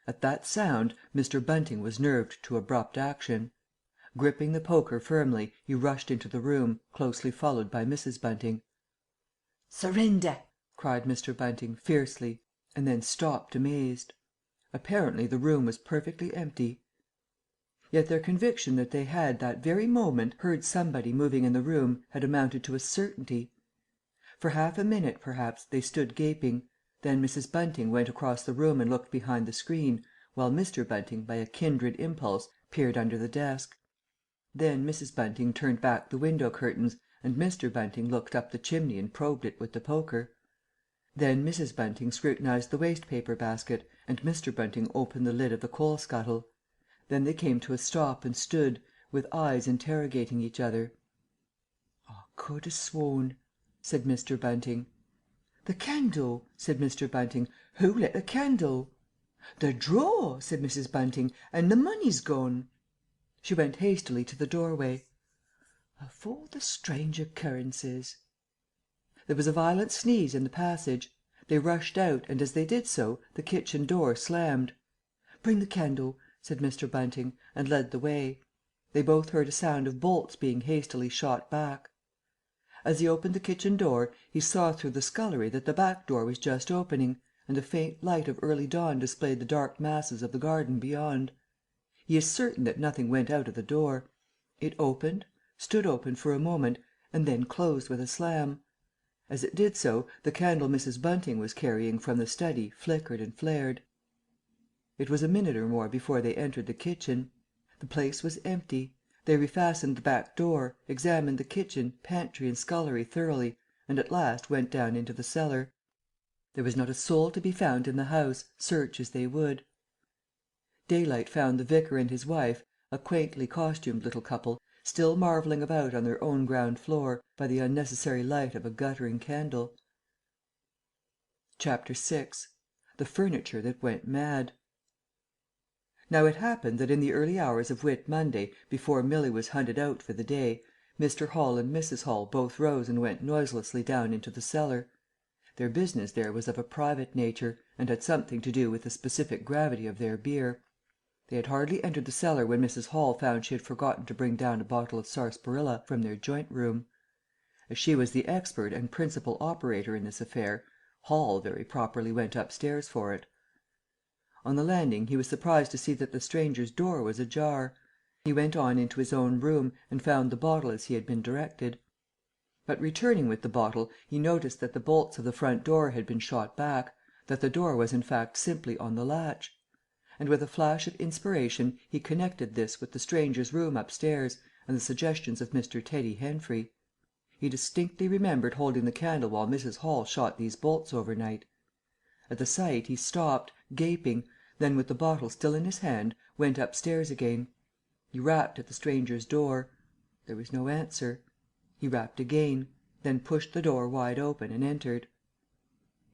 At that sound Mr. Bunting was nerved to abrupt action. Gripping the poker firmly, he rushed into the room, closely followed by Mrs. Bunting. "Surrender!" cried Mr. Bunting, fiercely, and then stopped amazed. Apparently the room was perfectly empty. Yet their conviction that they had that very moment heard somebody moving in the room had amounted to a certainty. For half a minute, perhaps, they stood gaping, then Mrs. Bunting went across the room and looked behind the screen, while Mr. Bunting, by a kindred impulse, peered under the desk. Then Mrs. Bunting turned back the window curtains, and Mr. Bunting looked up the chimney and probed it with the poker. Then Mrs. Bunting scrutinized the waste paper basket, and Mr. Bunting opened the lid of the coal scuttle. Then they came to a stop and stood, with eyes interrogating each other. "I could ha' sworn," said Mr. Bunting. "The candle," said Mr. Bunting. "Who lit the candle?" "The drawer," said Mrs. Bunting, "and the money's gone." She went hastily to the doorway. "Of all the strange occurrences!" There was a violent sneeze in the passage. They rushed out, and as they did so, the kitchen door slammed. "Bring the candle," said Mr. Bunting, and led the way. They both heard a sound of bolts being hastily shot back. As he opened the kitchen door, he saw through the scullery that the back door was just opening, and a faint light of early dawn displayed the dark masses of the garden beyond. He is certain that nothing went out of the door. It opened, stood open for a moment, and then closed with a slam. As it did so, the candle Mrs. Bunting was carrying from the study flickered and flared. It was a minute or more before they entered the kitchen. The place was empty. They refastened the back door, examined the kitchen, pantry and scullery thoroughly, and at last went down into the cellar. There was not a soul to be found in the house, search as they would. Daylight found the vicar and his wife, a quaintly costumed little couple, still marvelling about on their own ground floor, by the unnecessary light of a guttering candle. Chapter 6. The Furniture that Went Mad. Now it happened that in the early hours of Whit Monday, before Milly was hunted out for the day, Mr. Hall and Mrs. Hall both rose and went noiselessly down into the cellar. Their business there was of a private nature, and had something to do with the specific gravity of their beer. They had hardly entered the cellar when Mrs. Hall found she had forgotten to bring down a bottle of sarsaparilla from their joint room. As she was the expert and principal operator in this affair, Hall very properly went upstairs for it. On the landing he was surprised to see that the stranger's door was ajar. He went on into his own room and found the bottle as he had been directed. But returning with the bottle, he noticed that the bolts of the front door had been shot back, that the door was in fact simply on the latch. And with a flash of inspiration he connected this with the stranger's room upstairs and the suggestions of Mr. Teddy Henfrey. He distinctly remembered holding the candle while Mrs. Hall shot these bolts overnight. At the sight he stopped, gaping, then with the bottle still in his hand, went upstairs again. He rapped at the stranger's door. There was no answer. He rapped again. then pushed the door wide open and entered.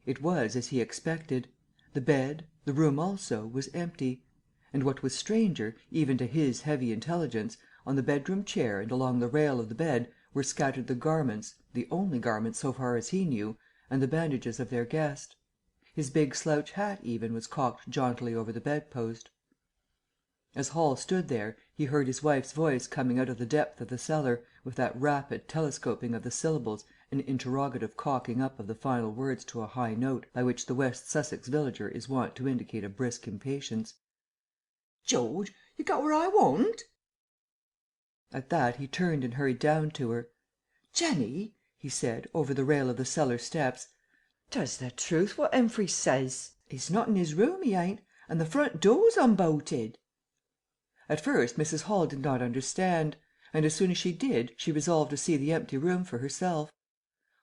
It was as he expected. The bed, the room also, was empty; and what was stranger, even to his heavy intelligence, on the bedroom chair and along the rail of the bed were scattered the garments, the only garments so far as he knew, and the bandages of their guest. His big slouch hat even was cocked jauntily over the bedpost. As Hall stood there, he heard his wife's voice coming out of the depth of the cellar, with that rapid telescoping of the syllables and interrogative cocking up of the final words to a high note by which the West Sussex villager is wont to indicate a brisk impatience. "George, you got what I want?" At that he turned and hurried down to her. "Jenny," he said, over the rail of the cellar steps, "'tis the truth what Henfrey says. he's not in his room, he ain't, And the front door's unbolted." At first Mrs. Hall did not understand, and as soon as she did she resolved to see the empty room for herself.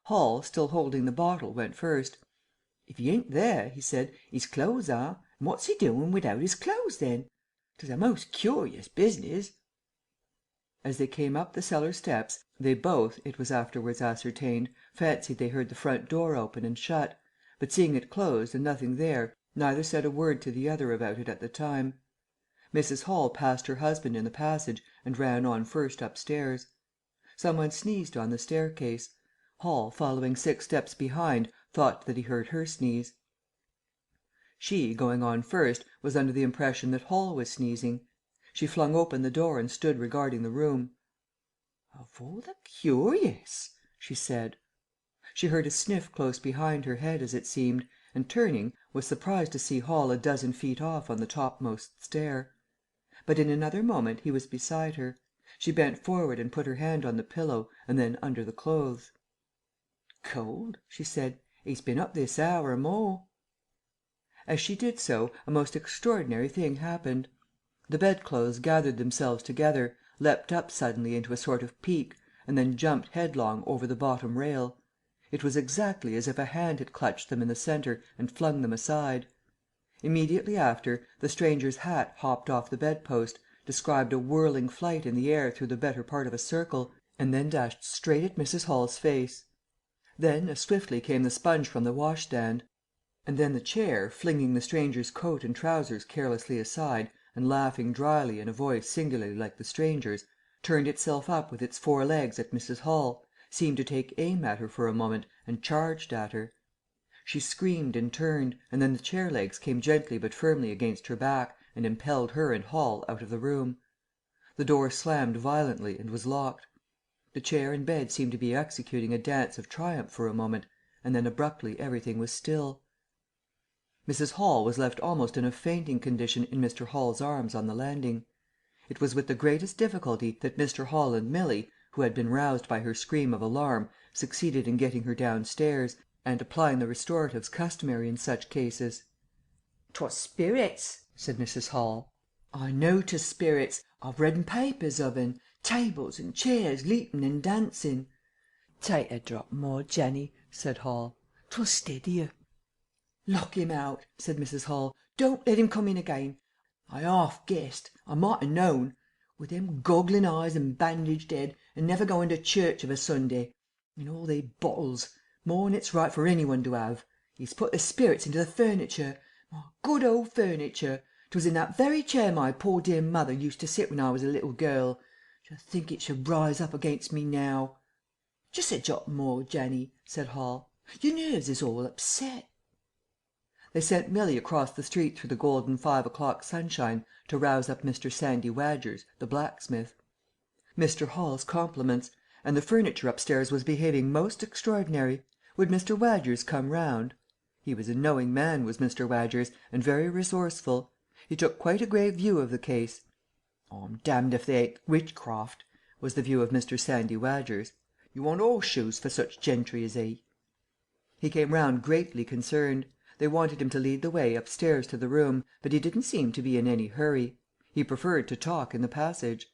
Hall, still holding the bottle, went first. "If he ain't there," he said, "his clothes are, and what's he doing without his clothes then? 'Tis a most curious business." As they came up the cellar steps, they both, it was afterwards ascertained, fancied they heard the front door open and shut, but seeing it closed and nothing there, neither said a word to the other about it at the time. Mrs. Hall passed her husband in the passage and ran on first upstairs. Some one sneezed on the staircase. Hall, following 6 steps behind, thought that he heard her sneeze. She, going on first, was under the impression that Hall was sneezing. She flung open the door and stood regarding the room. "Of all the curious!" she said. She heard a sniff close behind her head, as it seemed, and turning, was surprised to see Hall a dozen feet off on the topmost stair. But in another moment he was beside her. She bent forward and put her hand on the pillow and then under the clothes. "Cold," she said. "He's been up this hour or more." As she did so, a most extraordinary thing happened. The bedclothes gathered themselves together, leapt up suddenly into a sort of peak, and then jumped headlong over the bottom rail. It was exactly as if a hand had clutched them in the centre and flung them aside. Immediately after, the stranger's hat hopped off the bedpost, described a whirling flight in the air through the better part of a circle, and then dashed straight at Mrs. Hall's face. Then as swiftly came the sponge from the washstand. And then the chair, flinging the stranger's coat and trousers carelessly aside, and laughing dryly in a voice singularly like the stranger's, turned itself up with its 4 legs at Mrs. Hall, seemed to take aim at her for a moment, and charged at her. She screamed and turned, and then the chair legs came gently but firmly against her back, and impelled her and Hall out of the room. The door slammed violently and was locked. The chair and bed seemed to be executing a dance of triumph for a moment, and then abruptly everything was still. Mrs. Hall was left almost in a fainting condition in Mr. Hall's arms on the landing. It was with the greatest difficulty that Mr. Hall and Milly, who had been roused by her scream of alarm, succeeded in getting her downstairs, and applying the restoratives customary in such cases. "'Twas spirits," said Mrs. Hall. "I know 'tis spirits. I've read in papers of 'en. Tables and chairs leaping and dancing." "Take a drop more, Jenny," said Hall. "'Twill steady you." "Lock him out," said Mrs. Hall. "Don't let him come in again. I half guessed. I might ha' known. With them goggling eyes and bandaged head, and never going to church of a Sunday. And all they bottles. More'n it's right for any one to have. He's put the spirits into the furniture. My good old furniture. 'Twas in that very chair my poor dear mother used to sit when I was a little girl. To think it should rise up against me now." "Just a drop more, Jenny," said Hall. "Your nerves is all upset." They sent Milly across the street through the golden 5 o'clock sunshine to rouse up Mr. Sandy Wadgers, the blacksmith. Mr. Hall's compliments, and the furniture upstairs was behaving most extraordinary. Would Mr. Wadgers come round? He was a knowing man, was Mr. Wadgers, and very resourceful. He took quite a grave view of the case. "I'm damned if they ain't witchcraft," was the view of Mr. Sandy Wadgers. "You want horseshoes for such gentry as he." He came round greatly concerned. They wanted him to lead the way upstairs to the room, but he didn't seem to be in any hurry. He preferred to talk in the passage.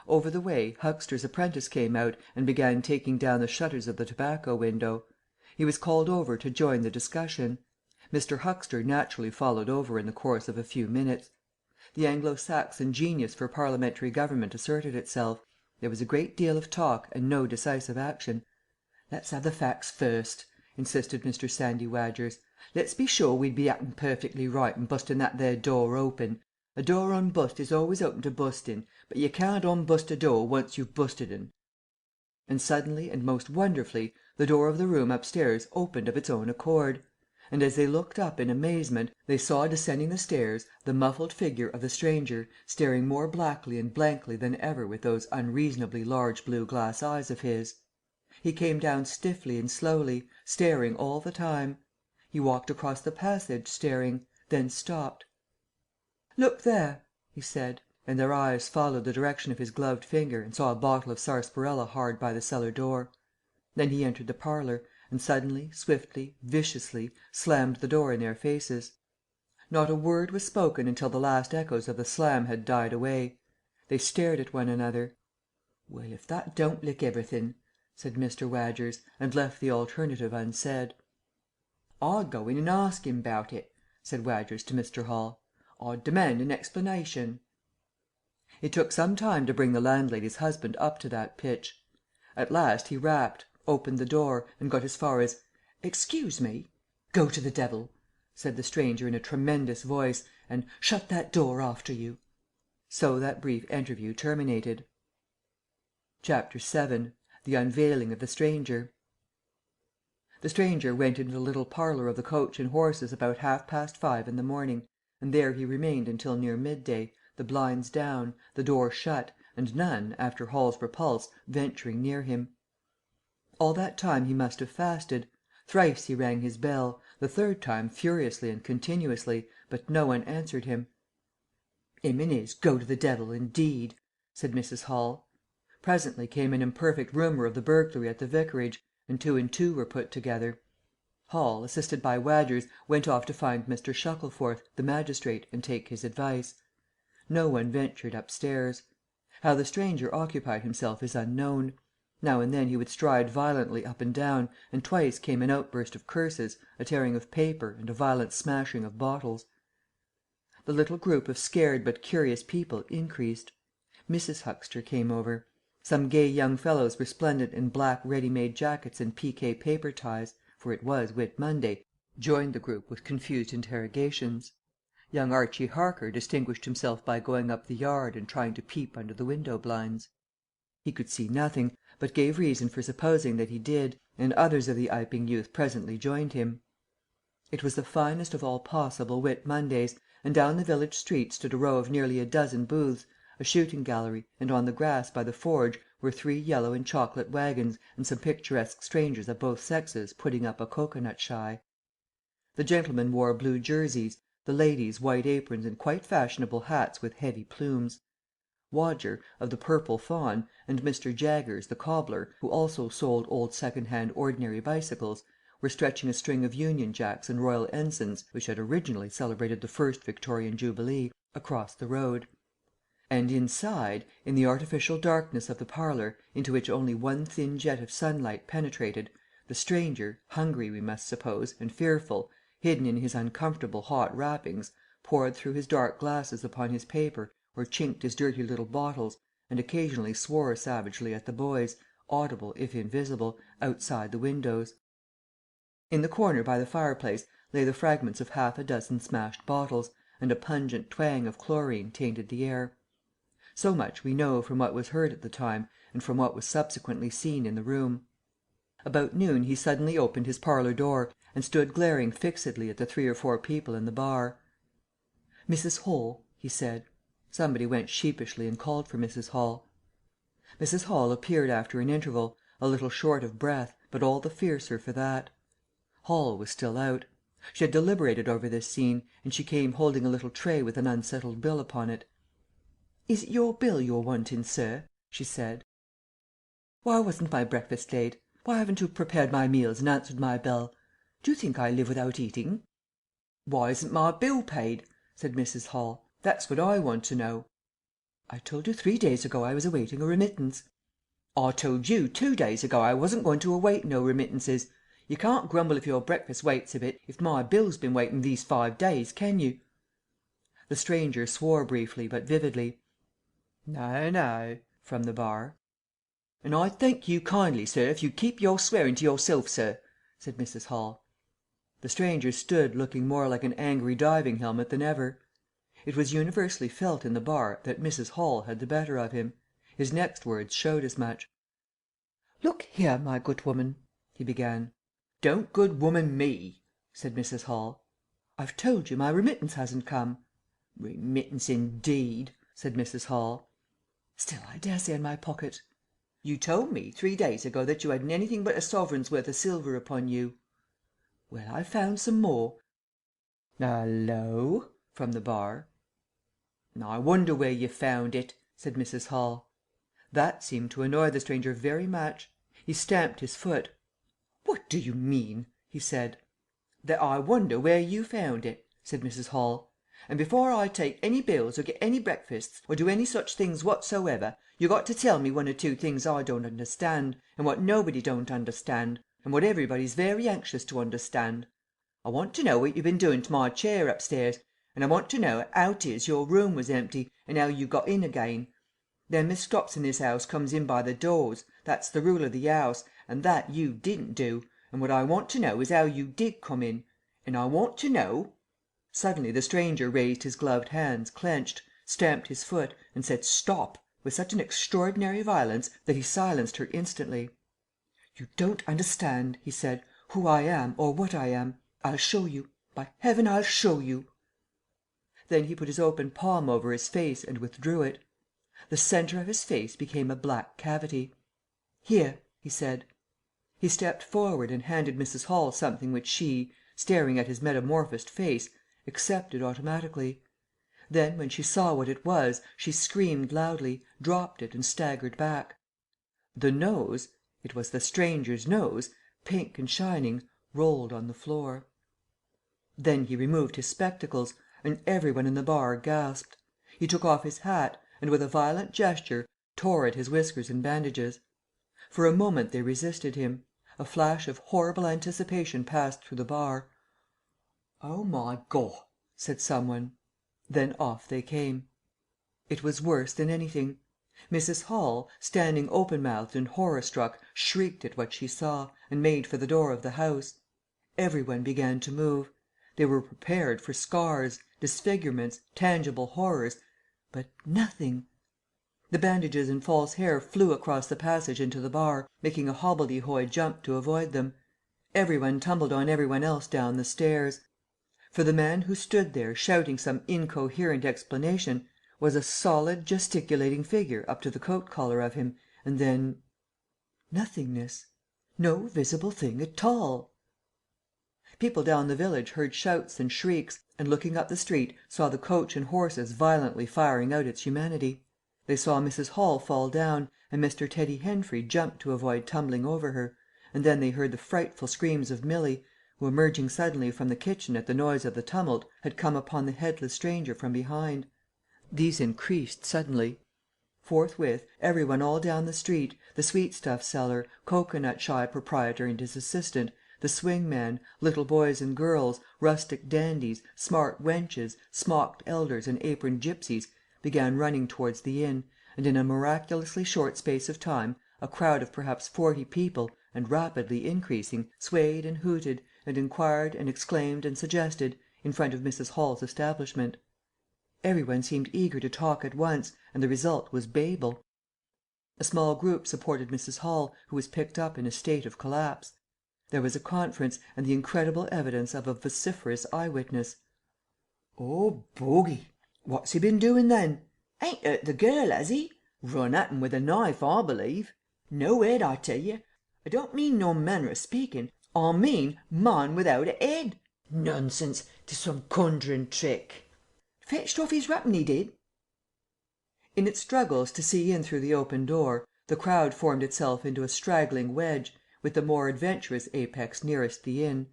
Over the way Huxter's apprentice came out and began taking down the shutters of the tobacco window. He was called over to join the discussion. Mr. Huxter naturally followed over in the course of a few minutes. The Anglo-Saxon genius for parliamentary government asserted itself. There was a great deal of talk and no decisive action. "Let's have the facts first," insisted Mr. Sandy Wadgers. "Let's be sure we'd be acting perfectly right in busting that there door open. A door unbust is always open to busting, but you can't unbust a door once you've busted un." And suddenly and most wonderfully the door of the room upstairs opened of its own accord, and as they looked up in amazement they saw descending the stairs the muffled figure of the stranger staring more blackly and blankly than ever with those unreasonably large blue glass eyes of his. He came down stiffly and slowly, staring all the time. He walked across the passage staring, then stopped. "Look there," he said, and their eyes followed the direction of his gloved finger and saw a bottle of sarsaparilla hard by the cellar door. Then he entered the parlour, and suddenly, swiftly, viciously, slammed the door in their faces. Not a word was spoken until the last echoes of the slam had died away. They stared at one another. "Well, if that don't lick everythin'," said Mr. Wadgers, and left the alternative unsaid. "I'd go in and ask him 'bout it," said Wadgers to Mr. Hall. "I'd demand an explanation." It took some time to bring the landlady's husband up to that pitch. At last he rapped, opened the door, and got as far as "Excuse me." "Go to the devil," said the stranger in a tremendous voice, "and shut that door after you." So that brief interview terminated. Chapter 7 The Unveiling of the Stranger. The stranger went into the little parlour of the Coach and Horses about 5:30 in the morning, and there he remained until near midday, the blinds down, the door shut, and none, after Hall's repulse, venturing near him. All that time he must have fasted. Thrice he rang his bell, the third time furiously and continuously, but no one answered him. "'Im and 'is go to the devil, indeed," said Mrs. Hall. Presently came an imperfect rumour of the burglary at the vicarage, and 2 and 2 were put together. Hall, assisted by Wadgers, went off to find Mr. Shuttleforth, the magistrate, and take his advice. No one ventured upstairs. How the stranger occupied himself is unknown. Now and then he would stride violently up and down, and twice came an outburst of curses, a tearing of paper, and a violent smashing of bottles. The little group of scared but curious people increased. Mrs. Huxter came over. Some gay young fellows resplendent in black ready-made jackets and piqué paper ties, for it was Whit Monday, joined the group with confused interrogations. Young Archie Harker distinguished himself by going up the yard and trying to peep under the window blinds. He could see nothing, but gave reason for supposing that he did, and others of the Iping youth presently joined him. It was the finest of all possible Whit Mondays, and down the village street stood a row of nearly a dozen booths, a shooting gallery, and on the grass by the forge were 3 yellow and chocolate wagons and some picturesque strangers of both sexes putting up a cocoanut shy. The gentlemen wore blue jerseys, the ladies white aprons and quite fashionable hats with heavy plumes. Wodger, of the Purple Fawn, and Mr. Jaggers, the cobbler, who also sold old second-hand ordinary bicycles, were stretching a string of Union Jacks and Royal Ensigns, which had originally celebrated the first Victorian Jubilee, across the road. And inside, in the artificial darkness of the parlour, into which only one thin jet of sunlight penetrated, the stranger, hungry we must suppose, and fearful, hidden in his uncomfortable hot wrappings, poured through his dark glasses upon his paper or chinked his dirty little bottles, and occasionally swore savagely at the boys, audible if invisible, outside the windows. In the corner by the fireplace lay the fragments of half a dozen smashed bottles, and a pungent twang of chlorine tainted the air. So much we know from what was heard at the time, and from what was subsequently seen in the room. About noon he suddenly opened his parlour door, and stood glaring fixedly at the 3 or 4 people in the bar. "Mrs. Hall," he said. Somebody went sheepishly and called for Mrs. Hall. Mrs. Hall appeared after an interval, a little short of breath, but all the fiercer for that. Hall was still out. She had deliberated over this scene, and she came holding a little tray with an unsettled bill upon it. "Is it your bill you're wanting, sir?" she said. "Why wasn't my breakfast laid? Why haven't you prepared my meals and answered my bell? Do you think I live without eating?" "Why isn't my bill paid?" said Mrs. Hall. "That's what I want to know." "I told you 3 days ago I was awaiting a remittance." "I told you 2 days ago I wasn't going to await no remittances. You can't grumble if your breakfast waits a bit if my bill's been waiting these 5 days, can you?" The stranger swore briefly but vividly. "No, no," from the bar. "And I thank you kindly, sir, if you'd keep your swearing to yourself, sir," said Mrs. Hall. The stranger stood looking more like an angry diving helmet than ever. It was universally felt in the bar that Mrs. Hall had the better of him. His next words showed as much. "Look here, my good woman," he began. "Don't good woman me," said Mrs. Hall. "I've told you my remittance hasn't come." "Remittance indeed," said Mrs. Hall. "Still, I daresay in my pocket." "You told me 3 days ago that you hadn't anything but a sovereign's worth of silver upon you." "Well, I've found some more." "Hallo!" from the bar. "I wonder where you found it," said Mrs. Hall. That seemed to annoy the stranger very much. He stamped his foot. "What do you mean?" he said. "That I wonder where you found it," said Mrs. Hall. "And before I take any bills or get any breakfasts, or do any such things whatsoever, you got to tell me one or two things I don't understand, and what nobody don't understand, and what everybody's very anxious to understand. I want to know what you've been doing to my chair upstairs, and I want to know how 'tis your room was empty, and how you got in again. Them as stops in this house comes in by the doors, that's the rule of the house, and that you didn't do, and what I want to know is how you did come in, and I want to know—" Suddenly the stranger raised his gloved hands, clenched, stamped his foot, and said "Stop!" with such an extraordinary violence that he silenced her instantly. "You don't understand," he said, "who I am or what I am. I'll show you. By heaven, I'll show you." Then he put his open palm over his face and withdrew it. The centre of his face became a black cavity. "Here," he said. He stepped forward and handed Mrs. Hall something which she, staring at his metamorphosed face, accepted automatically. Then, when she saw what it was, she screamed loudly, dropped it and staggered back. The nose (it was the stranger's nose), pink and shining, rolled on the floor. Then he removed his spectacles, and every one in the bar gasped. He took off his hat, and with a violent gesture tore at his whiskers and bandages. For a moment they resisted him. A flash of horrible anticipation passed through the bar. "Oh, my God!" said some one. Then off they came. It was worse than anything. Mrs. Hall, standing open-mouthed and horror-struck, shrieked at what she saw, and made for the door of the house. Every one began to move. They were prepared for scars, disfigurements, tangible horrors, but nothing. The bandages and false hair flew across the passage into the bar, making a hobbledehoy jump to avoid them. Every one tumbled on every one else down the stairs. For the man who stood there shouting some incoherent explanation was a solid gesticulating figure up to the coat collar of him, and then nothingness. No visible thing at all. People down the village heard shouts and shrieks, and looking up the street saw the coach and horses violently firing out its humanity. They saw Mrs. Hall fall down, and Mr. Teddy Henfrey jump to avoid tumbling over her, and then they heard the frightful screams of Milly, who, emerging suddenly from the kitchen at the noise of the tumult, had come upon the headless stranger from behind. These increased suddenly. Forthwith, every one all down the street, the sweetstuff seller, cocoanut shy proprietor and his assistant, the swing man, little boys and girls, rustic dandies, smart wenches, smocked elders and aproned gypsies, began running towards the inn, and in a miraculously short space of time a crowd of perhaps 40 people, and rapidly increasing, swayed and hooted, and inquired and exclaimed and suggested, in front of Mrs. Hall's establishment. Every one seemed eager to talk at once, and the result was Babel. A small group supported Mrs. Hall, who was picked up in a state of collapse. There was a conference, and the incredible evidence of a vociferous eye-witness. "Oh, bogey! What's he been doing then? Ain't hurt the girl, has he? Run at 'em with a knife, I believe. No head, I tell you. I don't mean no manner of speaking. I mean man without a head. Nonsense! 'Tis some conjuring trick. Fetched off his wrapping, he did." In its struggles to see in through the open door, the crowd formed itself into a straggling wedge, with the more adventurous apex nearest the inn.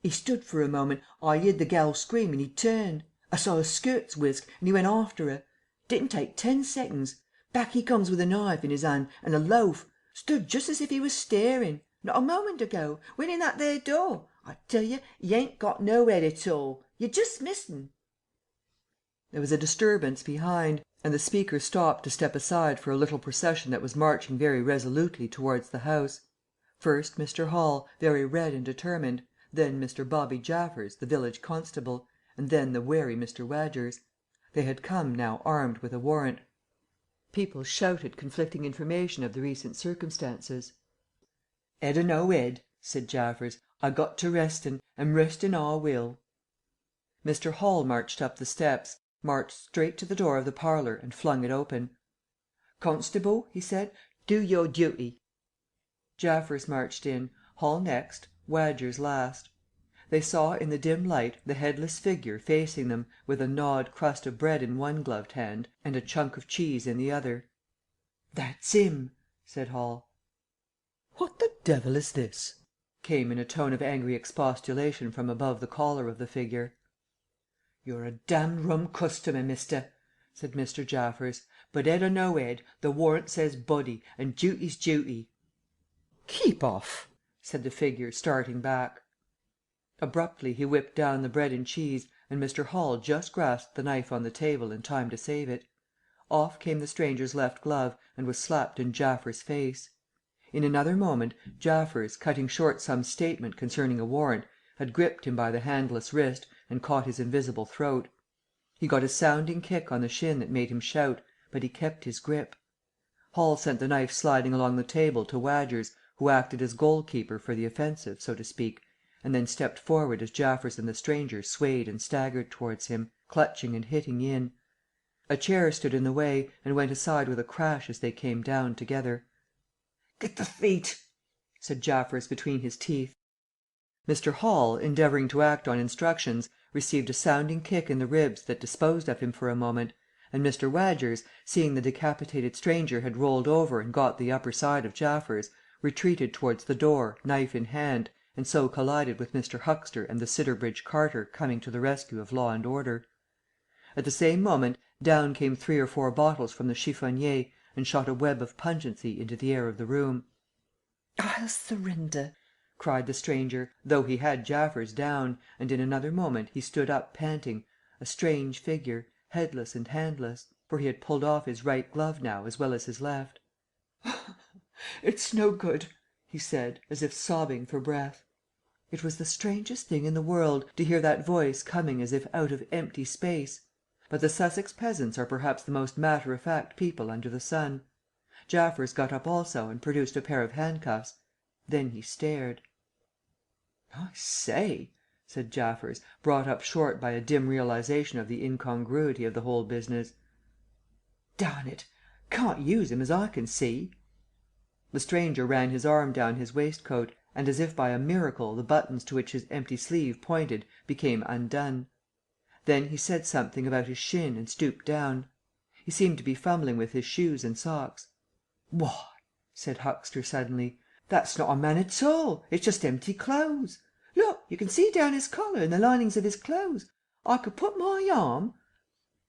"He stood for a moment. I heard the gal scream, and he turned. I saw her skirts whisk, and he went after her. Didn't take 10 seconds. Back he comes with a knife in his hand and a loaf. Stood just as if he was staring. Not a moment ago. Went in that there door. I tell you, he ain't got no head at all. You just missed 'un." There was a disturbance behind. and the speaker stopped to step aside for a little procession that was marching very resolutely towards the house. First Mr. Hall, very red and determined, then Mr. Bobby Jaffers, the village constable, and then the wary Mr. Wadgers. They had come now armed with a warrant. People shouted conflicting information of the recent circumstances. "'Ead or no 'ead," said Jaffers, "I got to restin', and restin' I will." Mr. Hall marched up the steps, marched straight to the door of the parlour and flung it open. "Constable," he said, "do your duty." Jaffers marched in, Hall next, Wadgers last. They saw in the dim light the headless figure facing them with a gnawed crust of bread in one gloved hand and a chunk of cheese in the other. "That's 'im," said Hall. "What the devil is this?" came in a tone of angry expostulation from above the collar of the figure. "You're a damned rum customer, mister," said Mr. Jaffers, "but 'ead or no 'ead, the warrant says body, and duty's duty." "Keep off," said the figure, starting back. Abruptly he whipped down the bread and cheese, and Mr. Hall just grasped the knife on the table in time to save it. Off came the stranger's left glove and was slapped in Jaffers' face. In another moment, Jaffers, cutting short some statement concerning a warrant, had gripped him by the handless wrist and caught his invisible throat. He got a sounding kick on the shin that made him shout, but he kept his grip. Hall sent the knife sliding along the table to Wadgers, who acted as goalkeeper for the offensive, so to speak, and then stepped forward as Jaffers and the stranger swayed and staggered towards him, clutching and hitting in. A chair stood in the way and went aside with a crash as they came down together. "Get the feet," said Jaffers between his teeth. Mr. Hall, endeavouring to act on instructions, received a sounding kick in the ribs that disposed of him for a moment, and Mr. Wadgers, seeing the decapitated stranger had rolled over and got the upper side of Jaffers, retreated towards the door, knife in hand, and so collided with Mr. Huxter and the Sidderbridge carter coming to the rescue of law and order. At the same moment down came 3 or 4 bottles from the chiffonnier and shot a web of pungency into the air of the room. "I'll surrender," cried the stranger, though he had Jaffers down, and in another moment he stood up panting, a strange figure, headless and handless, for he had pulled off his right glove now as well as his left. "It's no good," he said, as if sobbing for breath. It was the strangest thing in the world, to hear that voice coming as if out of empty space. But the Sussex peasants are perhaps the most matter-of-fact people under the sun. Jaffers got up also and produced a pair of handcuffs. Then he stared. "I say," said Jaffers, brought up short by a dim realization of the incongruity of the whole business. "Darn it, can't use him as I can see." The stranger ran his arm down his waistcoat, and as if by a miracle the buttons to which his empty sleeve pointed became undone. Then he said something about his shin and stooped down. He seemed to be fumbling with his shoes and socks. "Why," said Huxter suddenly, "that's not a man at all, it's just empty clothes. Look, you can see down his collar and the linings of his clothes. I could put my arm—"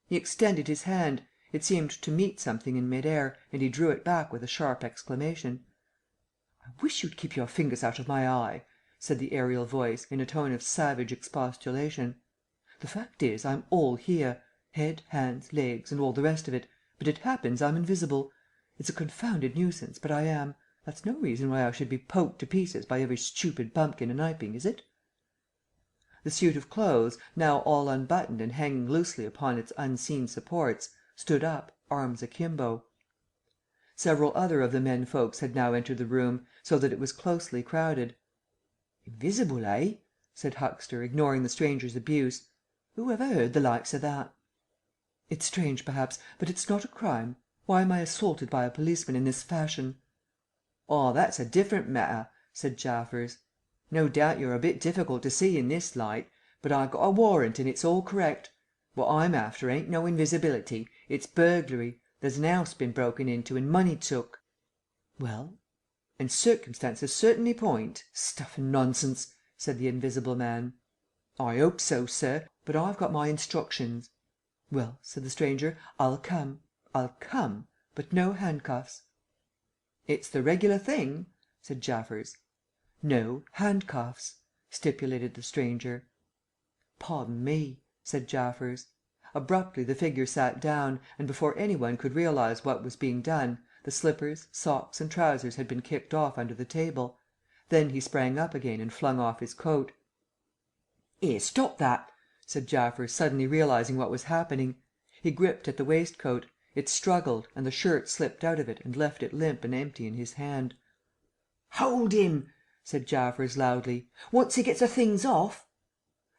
He extended his hand. It seemed to meet something in mid air, and he drew it back with a sharp exclamation. "I wish you'd keep your fingers out of my eye," said the aerial voice, in a tone of savage expostulation. "The fact is, I'm all here, head, hands, legs, and all the rest of it, but it happens I'm invisible. It's a confounded nuisance, but I am. That's no reason why I should be poked to pieces by every stupid bumpkin in Iping, is it?" The suit of clothes, now all unbuttoned and hanging loosely upon its unseen supports, stood up, arms akimbo. Several other of the men folks had now entered the room, so that it was closely crowded. "Invisible, eh?" said Huxter, ignoring the stranger's abuse. "Who ever heard the likes of that?" "It's strange, perhaps, but it's not a crime. Why am I assaulted by a policeman in this fashion?" "Oh, that's a different matter," said Jaffers. "No doubt you're a bit difficult to see in this light, but I got a warrant and it's all correct. What I'm after ain't no invisibility, it's burglary. There's an 'ouse been broken into and money took." "Well?" "And circumstances certainly point—" "Stuff and nonsense," said the invisible man. "I 'ope so, sir, but I've got my instructions." "Well," said the stranger, I'll come, but no handcuffs." "It's the regular thing?" said Jaffers. "No handcuffs," stipulated the stranger. "Pardon me," said Jaffers. Abruptly the figure sat down, and before any one could realize what was being done, the slippers, socks and trousers had been kicked off under the table. Then he sprang up again and flung off his coat. "Here, stop that!" said Jaffers, suddenly realizing what was happening. He gripped at the waistcoat. It struggled, and the shirt slipped out of it and left it limp and empty in his hand. "Hold him!" said Jaffers, loudly. "Once he gets the things off—"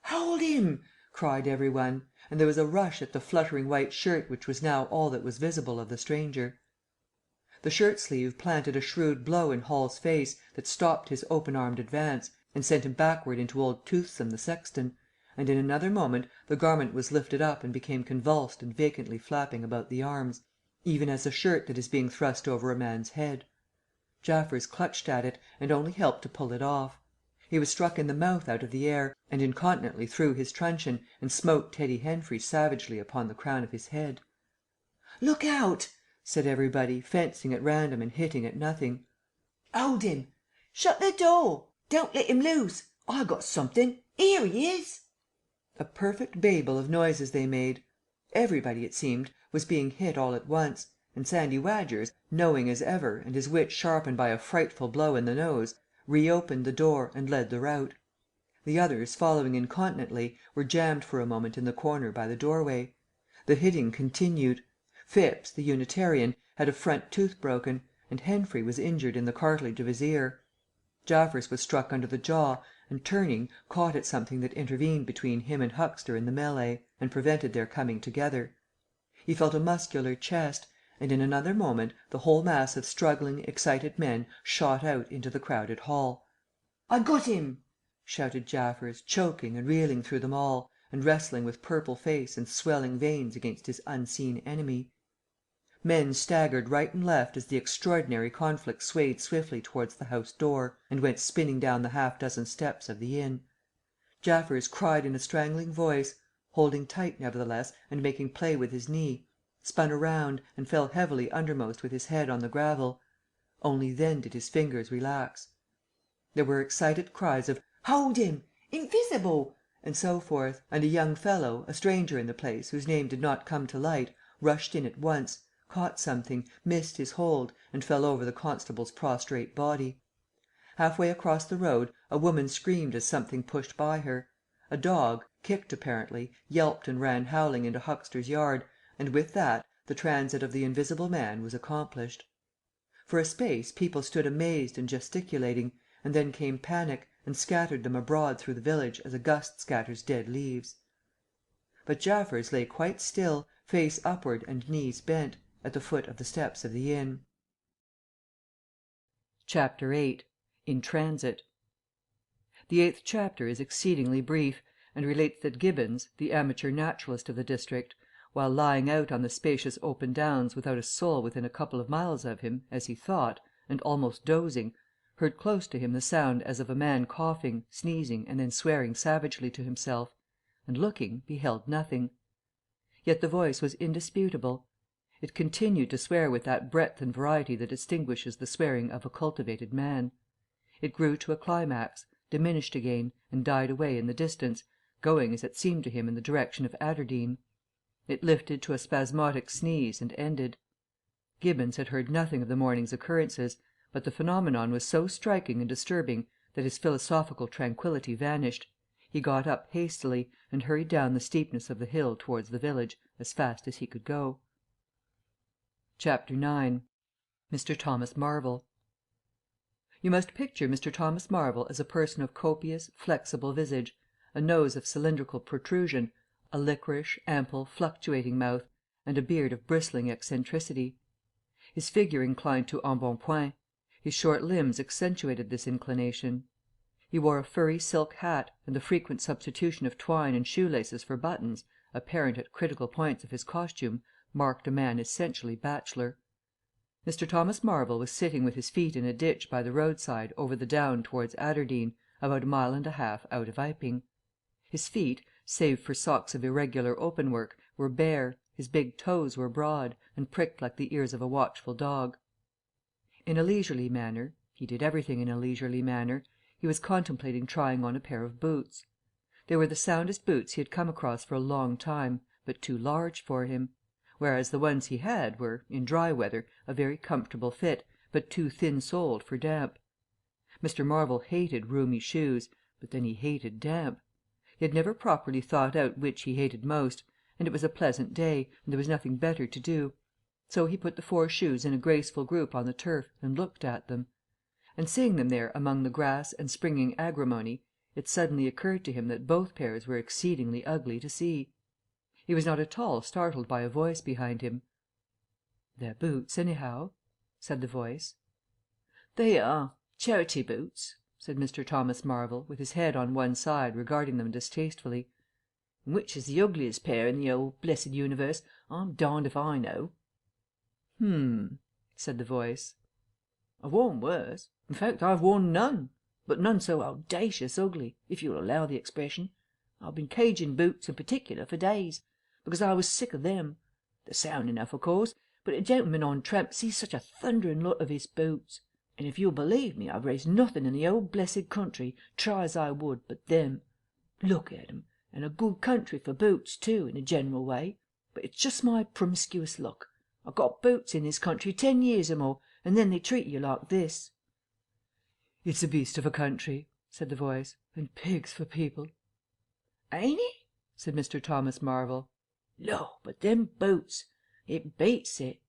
"Hold him!" cried every one, and there was a rush at the fluttering white shirt which was now all that was visible of the stranger. The shirt sleeve planted a shrewd blow in Hall's face that stopped his open-armed advance and sent him backward into old Toothsome the sexton, and in another moment the garment was lifted up and became convulsed and vacantly flapping about the arms, even as a shirt that is being thrust over a man's head. Jaffers clutched at it, and only helped to pull it off. He was struck in the mouth out of the air, and incontinently threw his truncheon, and smote Teddy Henfrey savagely upon the crown of his head. "Look out!" said everybody, fencing at random and hitting at nothing. "Hold him! Shut the door! Don't let him loose! I got something! Here he is!" A perfect babel of noises they made. Everybody, it seemed, was being hit all at once, and Sandy Wadgers, knowing as ever and his wit sharpened by a frightful blow in the nose, reopened the door and led the rout. The others, following incontinently, were jammed for a moment in the corner by the doorway. The hitting continued. Phipps, the Unitarian, had a front tooth broken, and Henfrey was injured in the cartilage of his ear. Jaffers was struck under the jaw, and turning, caught at something that intervened between him and Huxter in the mêlée, and prevented their coming together. He felt a muscular chest, and in another moment the whole mass of struggling, excited men shot out into the crowded hall. "I got him!" shouted Jaffers, choking and reeling through them all, and wrestling with purple face and swelling veins against his unseen enemy. Men staggered right and left as the extraordinary conflict swayed swiftly towards the house door, and went spinning down the half-dozen steps of the inn. Jaffers cried in a strangling voice, holding tight nevertheless and making play with his knee, spun around, and fell heavily undermost with his head on the gravel. Only then did his fingers relax. There were excited cries of "Hold him!" "Invisible!" and so forth, and a young fellow, a stranger in the place, whose name did not come to light, rushed in at once, caught something, missed his hold, and fell over the constable's prostrate body. Half-way across the road a woman screamed as something pushed by her. A dog, kicked apparently, yelped and ran howling into Huxter's yard, and with that the transit of the invisible man was accomplished. For a space people stood amazed and gesticulating, and then came panic, and scattered them abroad through the village as a gust scatters dead leaves. But Jaffers lay quite still, face upward and knees bent, at the foot of the steps of the inn. Chapter 8. In Transit. The 8th chapter is exceedingly brief, and relates that Gibbons, the amateur naturalist of the district, while lying out on the spacious open downs without a soul within a couple of miles of him, as he thought, and almost dozing, heard close to him the sound as of a man coughing, sneezing, and then swearing savagely to himself, and looking, beheld nothing. Yet the voice was indisputable. It continued to swear with that breadth and variety that distinguishes the swearing of a cultivated man. It grew to a climax, diminished again, and died away in the distance, going as it seemed to him in the direction of Adderdean. It lifted to a spasmodic sneeze and ended. Gibbons had heard nothing of the morning's occurrences, but the phenomenon was so striking and disturbing that his philosophical tranquillity vanished. He got up hastily, and hurried down the steepness of the hill towards the village as fast as he could go. Chapter 9. Mr. Thomas Marvel. You must picture Mr. Thomas Marvel as a person of copious, flexible visage, a nose of cylindrical protrusion, a liquorish, ample, fluctuating mouth, and a beard of bristling eccentricity. His figure inclined to embonpoint. His short limbs accentuated this inclination. He wore a furry silk hat, and the frequent substitution of twine and shoelaces for buttons, apparent at critical points of his costume, marked a man essentially bachelor. Mr. Thomas Marvel was sitting with his feet in a ditch by the roadside over the down towards Adderdean, about a mile and a half out of Iping. His feet, save for socks of irregular openwork, were bare, his big toes were broad, and pricked like the ears of a watchful dog. In a leisurely manner he did everything in a leisurely manner he was contemplating trying on a pair of boots. They were the soundest boots he had come across for a long time, but too large for him, whereas the ones he had were, in dry weather, a very comfortable fit, but too thin-soled for damp. Mr. Marvel hated roomy shoes, but then he hated damp. He had never properly thought out which he hated most, and it was a pleasant day, and there was nothing better to do. So he put the 4 shoes in a graceful group on the turf and looked at them. And seeing them there among the grass and springing agrimony, it suddenly occurred to him that both pairs were exceedingly ugly to see. He was not at all startled by a voice behind him. "They're boots, anyhow," said the voice. "They are charity boots," said Mr. Thomas Marvel, with his head on one side, regarding them distastefully. "And which is the ugliest pair in the old blessed universe, I'm darned if I know." Said the voice. "I've worn worse. In fact, I've worn none, but none so audacious ugly, if you'll allow the expression. I've been caging boots in particular for days, because I was sick of them. They're sound enough, of course, but a gentleman on tramp sees such a thundering lot of his boots. And if you'll believe me, I've raised nothing in the old blessed country, try as I would, but them. Look at 'em, and a good country for boots, too, in a general way. But it's just my promiscuous luck. I've got boots in this country 10 years or more, and then they treat you like this." "It's a beast of a country," said the voice, "and pigs for people." "Ain't it?" said Mr. Thomas Marvel. "Lor, but them boots, it beats it."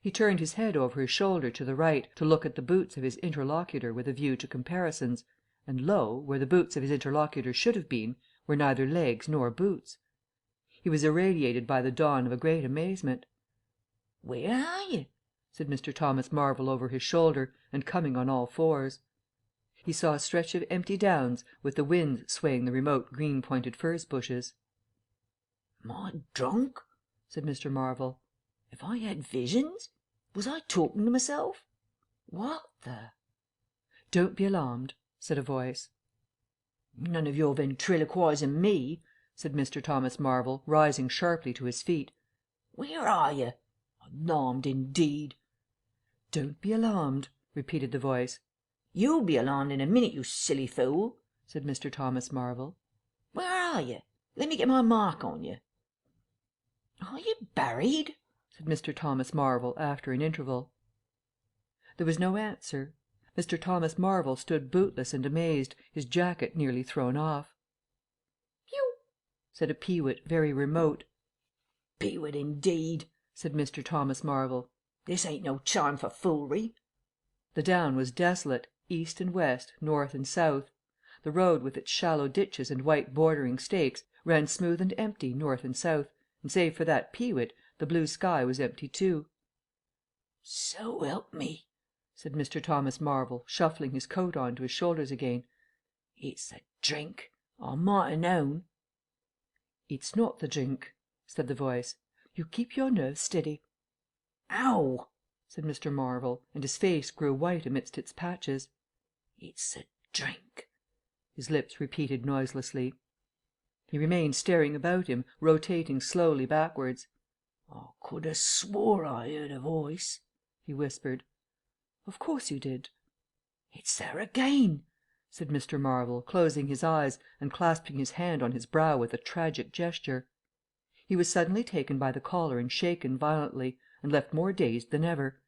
He turned his head over his shoulder to the right to look at the boots of his interlocutor with a view to comparisons, and lo, where the boots of his interlocutor should have been, were neither legs nor boots. He was irradiated by the dawn of a great amazement. "Where are you?" said Mr. Thomas Marvel over his shoulder, and coming on all fours. He saw a stretch of empty downs, with the wind swaying the remote green-pointed furze bushes. "Am I drunk?" said Mr. Marvel. "Have I had visions? Was I talking to myself? What the—" "Don't be alarmed," said a voice. "None of your ventriloquising me," said Mr. Thomas Marvel, rising sharply to his feet. "Where are you? Alarmed, indeed." "Don't be alarmed," repeated the voice. "You'll be alarmed in a minute, you silly fool," said Mr. Thomas Marvel. "Where are you? Let me get my mark on you." "Are you buried?" said Mr. Thomas Marvel after an interval. There was no answer. Mr. Thomas Marvel stood bootless and amazed, his jacket nearly thrown off. "Phew!" said a peewit very remote. "Peewit, indeed," said Mr. Thomas Marvel. "This ain't no time for foolery." The down was desolate, east and west, north and south. The road with its shallow ditches and white bordering stakes ran smooth and empty north and south, and save for that peewit, the blue sky was empty too. "So help me," said Mr. Thomas Marvel, shuffling his coat on to his shoulders again. "It's the drink. I might ha' known." "It's not the drink," said the voice. "You keep your nerves steady." "Ow!" said Mr. Marvel, and his face grew white amidst its patches. "It's the drink," his lips repeated noiselessly. He remained staring about him, rotating slowly backwards. "I could ha' swore I heard a voice," he whispered. "Of course you did." "It's there again," said Mr. Marvel, closing his eyes and clasping his hand on his brow with a tragic gesture. He was suddenly taken by the collar and shaken violently, and left more dazed than ever.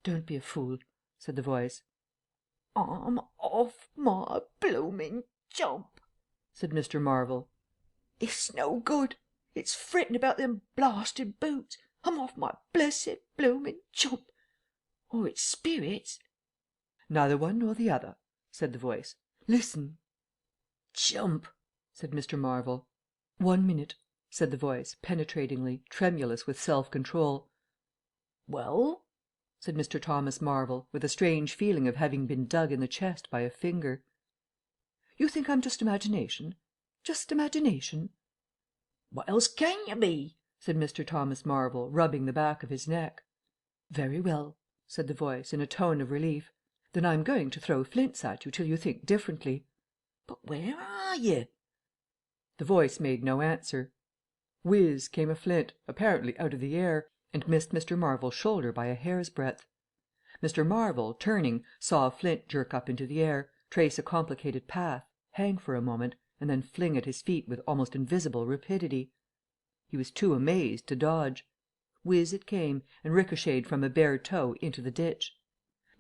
"Don't be a fool," said the voice. "I'm off my blooming jump," said Mr. Marvel. "It's no good. It's fretting about them blasted boots. I'm off my blessed blooming jump. Or it's spirits." "Neither one nor the other," said the voice. "Listen." "Jump," said Mr. Marvel. "1 minute," said the voice, penetratingly, tremulous with self-control. "Well?" said Mr. Thomas Marvel, with a strange feeling of having been dug in the chest by a finger. "You think I'm just imagination? Just imagination?" "What else can you be?" said Mr. Thomas Marvel, rubbing the back of his neck. "Very well," said the voice, in a tone of relief. "Then I'm going to throw flints at you till you think differently." "But where are you?" The voice made no answer. Whiz came a flint, apparently out of the air, and missed Mr. Marvel's shoulder by a hair's breadth. Mr. Marvel, turning, saw a flint jerk up into the air, trace a complicated path, hang for a moment, and then fling at his feet with almost invisible rapidity. He was too amazed to dodge. Whiz it came, and ricocheted from a bare toe into the ditch.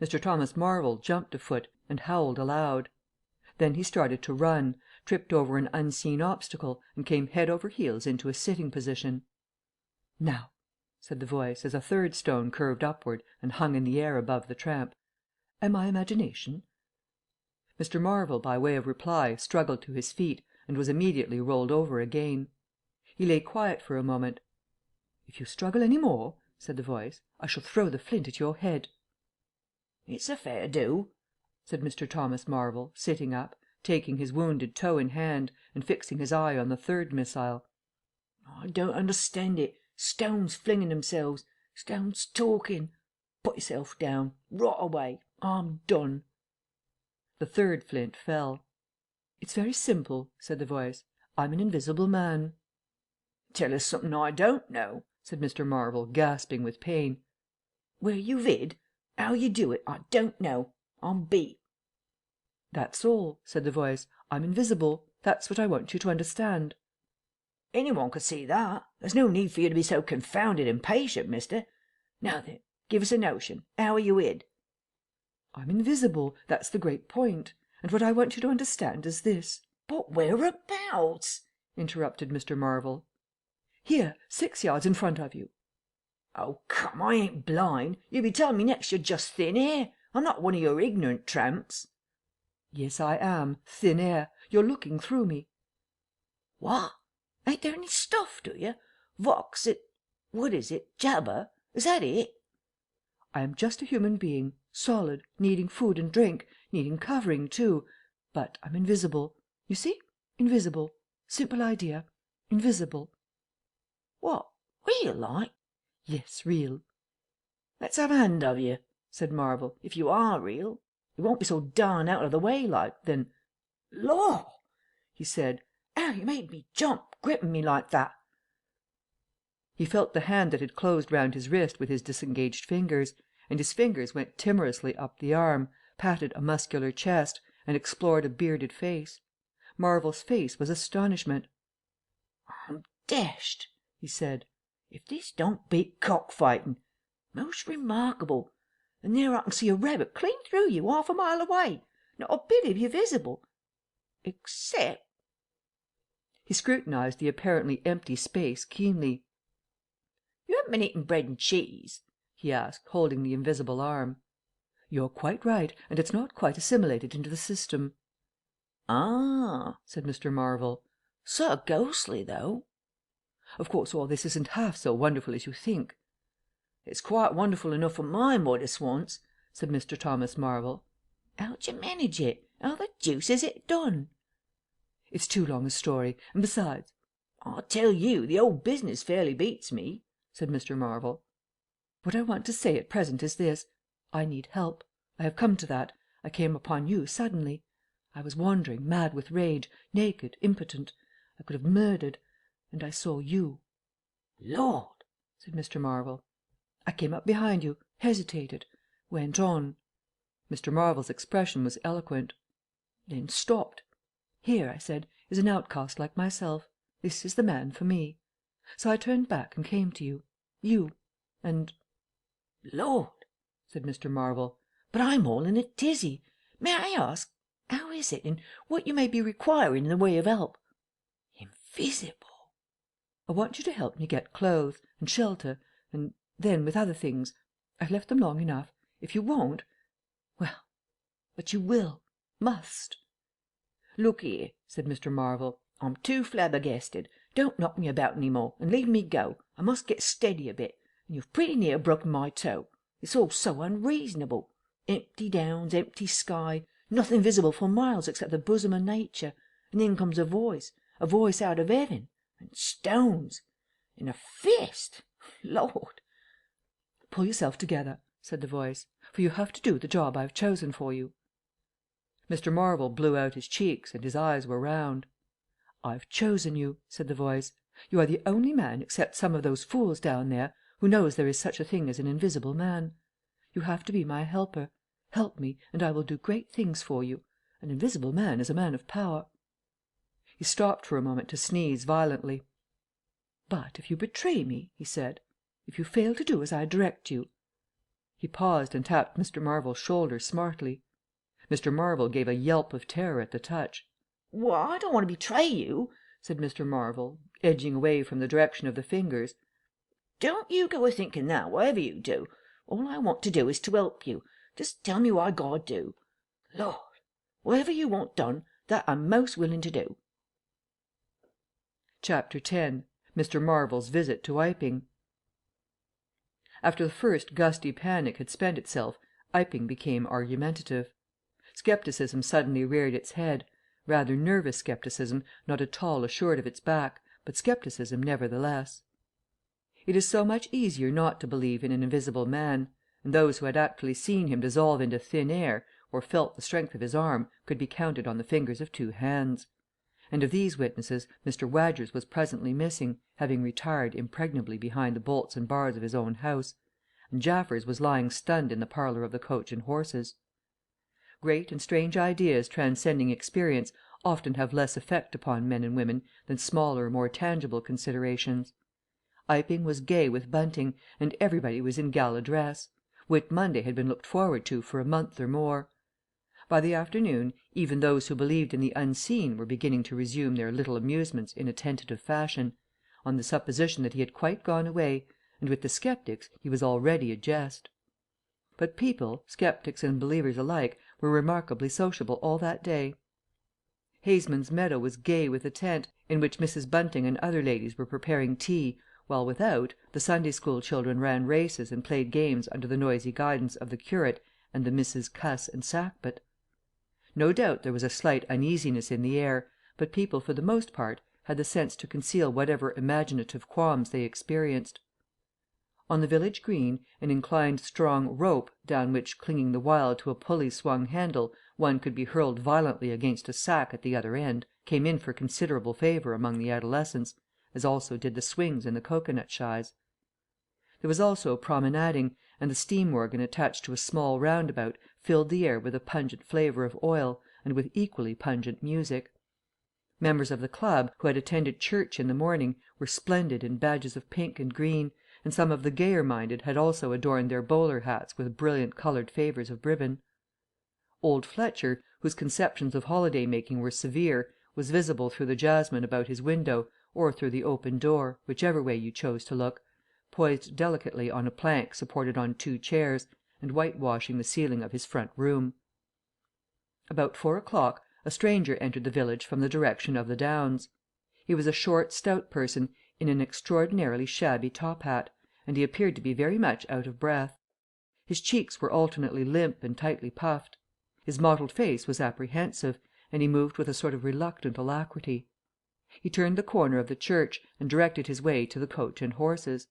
Mr. Thomas Marvel jumped a foot and howled aloud. Then he started to run, tripped over an unseen obstacle, and came head over heels into a sitting position. "Now," said the voice, as a third stone curved upward and hung in the air above the tramp. "Am I imagination?" Mr. Marvel, by way of reply, struggled to his feet, and was immediately rolled over again. He lay quiet for a moment. "If you struggle any more," said the voice, "I shall throw the flint at your head." "It's a fair do," said Mr. Thomas Marvel, sitting up, taking his wounded toe in hand, and fixing his eye on the third missile. "I don't understand it. Stones flinging themselves. Stones talking. Put yourself down. Rot away. I'm done." The third flint fell. "It's very simple," said the voice. "I'm an invisible man." "Tell us something I don't know," said Mr. Marvel, gasping with pain. "Where you vid? How you do it? I don't know. I'm beat." "That's all," said the voice. "I'm invisible. That's what I want you to understand." "Anyone could see that. There's no need for you to be so confounded impatient, mister. Now then, give us a notion. How are you hid?" "I'm invisible. That's the great point. And what I want you to understand is this." "But whereabouts?" interrupted Mr. Marvel. "Here, 6 yards in front of you." "Oh, come, I ain't blind. You'll be telling me next you're just thin air. I'm not one of your ignorant tramps." "Yes, I am. Thin air. You're looking through me." "What? Ain't there any stuff, do you? Vox it, what is it, jabber? Is that it?" "I am just a human being, solid, needing food and drink, needing covering too. But I'm invisible. You see? Invisible. Simple idea. Invisible." "What, real like?" "Yes, real." "Let's have a hand of you," said Marvel, "if you are real. You won't be so darn out of the way like, then. Law!" he said. "How you made me jump, gripping me like that." He felt the hand that had closed round his wrist with his disengaged fingers, and his fingers went timorously up the arm, patted a muscular chest, and explored a bearded face. Marvel's face was astonishment. "I'm dashed," he said, "if this don't beat cockfighting. Most remarkable. And there I can see a rabbit clean through you, half a mile away. Not a bit of you visible. Except—" He scrutinized the apparently empty space keenly. "You haven't been eating bread and cheese?" he asked, holding the invisible arm. "You're quite right, and it's not quite assimilated into the system." "Ah," said Mr. Marvel. "sort of ghostly, though." "Of course all this isn't half so wonderful as you think." "It's quite wonderful enough for my modest wants," said Mr. Thomas Marvel. "How'd you manage it? How the deuce is it done?" "It's too long a story, and besides—" "I tell you, the whole business fairly beats me," said Mr. Marvel. "What I want to say at present is this. I need help. I have come to that. I came upon you suddenly. I was wandering, mad with rage, naked, impotent. I could have murdered. And I saw you." "Lord!" said Mr. Marvel. "I came up behind you, hesitated, went on." Mr. Marvel's expression was eloquent. "Then stopped. 'Here,' I said, 'is an outcast like myself. This is the man for me.' So I turned back and came to you. You. And—" "Lord!" said Mr. Marvel. "But I'm all in a tizzy. May I ask, how is it, and what you may be requiring in the way of help? Invisible!" "I want you to help me get clothes and shelter and then with other things. I've left them long enough. If you won't, well, but you will, must." "Look here," said Mr. Marvel. "I'm too flabbergasted. Don't knock me about any more, and leave me go. I must get steady a bit, and you've pretty near broken my toe. It's all so unreasonable. Empty downs, empty sky, nothing visible for miles except the bosom of nature, and then comes a voice out of heaven, and stones, and a fist. Lord!" "Pull yourself together," said the voice, "for you have to do the job I've chosen for you." Mr. Marvel blew out his cheeks, and his eyes were round. "I've chosen you," said the voice. "You are the only man, except some of those fools down there, who knows there is such a thing as an invisible man. You have to be my helper. Help me, and I will do great things for you. An invisible man is a man of power." He stopped for a moment to sneeze violently. But if you betray me," he said, "if you fail to do as I direct you—" He paused and tapped Mr. Marvel's shoulder smartly. Mr. Marvel gave a yelp of terror at the touch. "Why, I don't want to betray you," said Mr. Marvel, edging away from the direction of the fingers. "Don't you go a thinking that, whatever you do. All I want to do is to help you. Just tell me what I got to do. Lord, whatever you want done, that I'm most willing to do." Chapter 10. Mr. Marvel's Visit to Iping. After the first gusty panic had spent itself, Iping became argumentative. Scepticism suddenly reared its head, rather nervous scepticism, not at all assured of its back, but scepticism nevertheless. It is so much easier not to believe in an invisible man, and those who had actually seen him dissolve into thin air, or felt the strength of his arm, could be counted on the fingers of 2 hands. And of these witnesses Mr. Wadgers was presently missing, having retired impregnably behind the bolts and bars of his own house, and Jaffers was lying stunned in the parlour of the Coach and Horses. Great and strange ideas transcending experience often have less effect upon men and women than smaller, more tangible considerations. Iping was gay with bunting, and everybody was in gala dress. Whit Monday had been looked forward to for a month or more. By the afternoon even those who believed in the unseen were beginning to resume their little amusements in a tentative fashion, on the supposition that he had quite gone away, and with the sceptics he was already a jest. But people, sceptics and believers alike, were remarkably sociable all that day. Haysman's Meadow was gay with a tent, in which Mrs. Bunting and other ladies were preparing tea, while without, the Sunday school children ran races and played games under the noisy guidance of the curate and the Misses Cuss and Sackbut. No doubt there was a slight uneasiness in the air, but people for the most part had the sense to conceal whatever imaginative qualms they experienced. On the village green, an inclined strong rope, down which, clinging the while to a pulley-swung handle, one could be hurled violently against a sack at the other end, came in for considerable favour among the adolescents, as also did the swings and the cocoanut shies. There was also promenading, and the steam organ attached to a small roundabout filled the air with a pungent flavour of oil, and with equally pungent music. Members of the club, who had attended church in the morning, were splendid in badges of pink and green, and some of the gayer minded had also adorned their bowler hats with brilliant coloured favours of ribbon. Old Fletcher, whose conceptions of holiday making were severe, was visible through the jasmine about his window, or through the open door, whichever way you chose to look, poised delicately on a plank supported on 2 chairs, and whitewashing the ceiling of his front room. About 4 o'clock a stranger entered the village from the direction of the Downs. He was a short, stout person in an extraordinarily shabby top hat, and he appeared to be very much out of breath. His cheeks were alternately limp and tightly puffed. His mottled face was apprehensive, and he moved with a sort of reluctant alacrity. He turned the corner of the church, and directed his way to the Coach and Horses.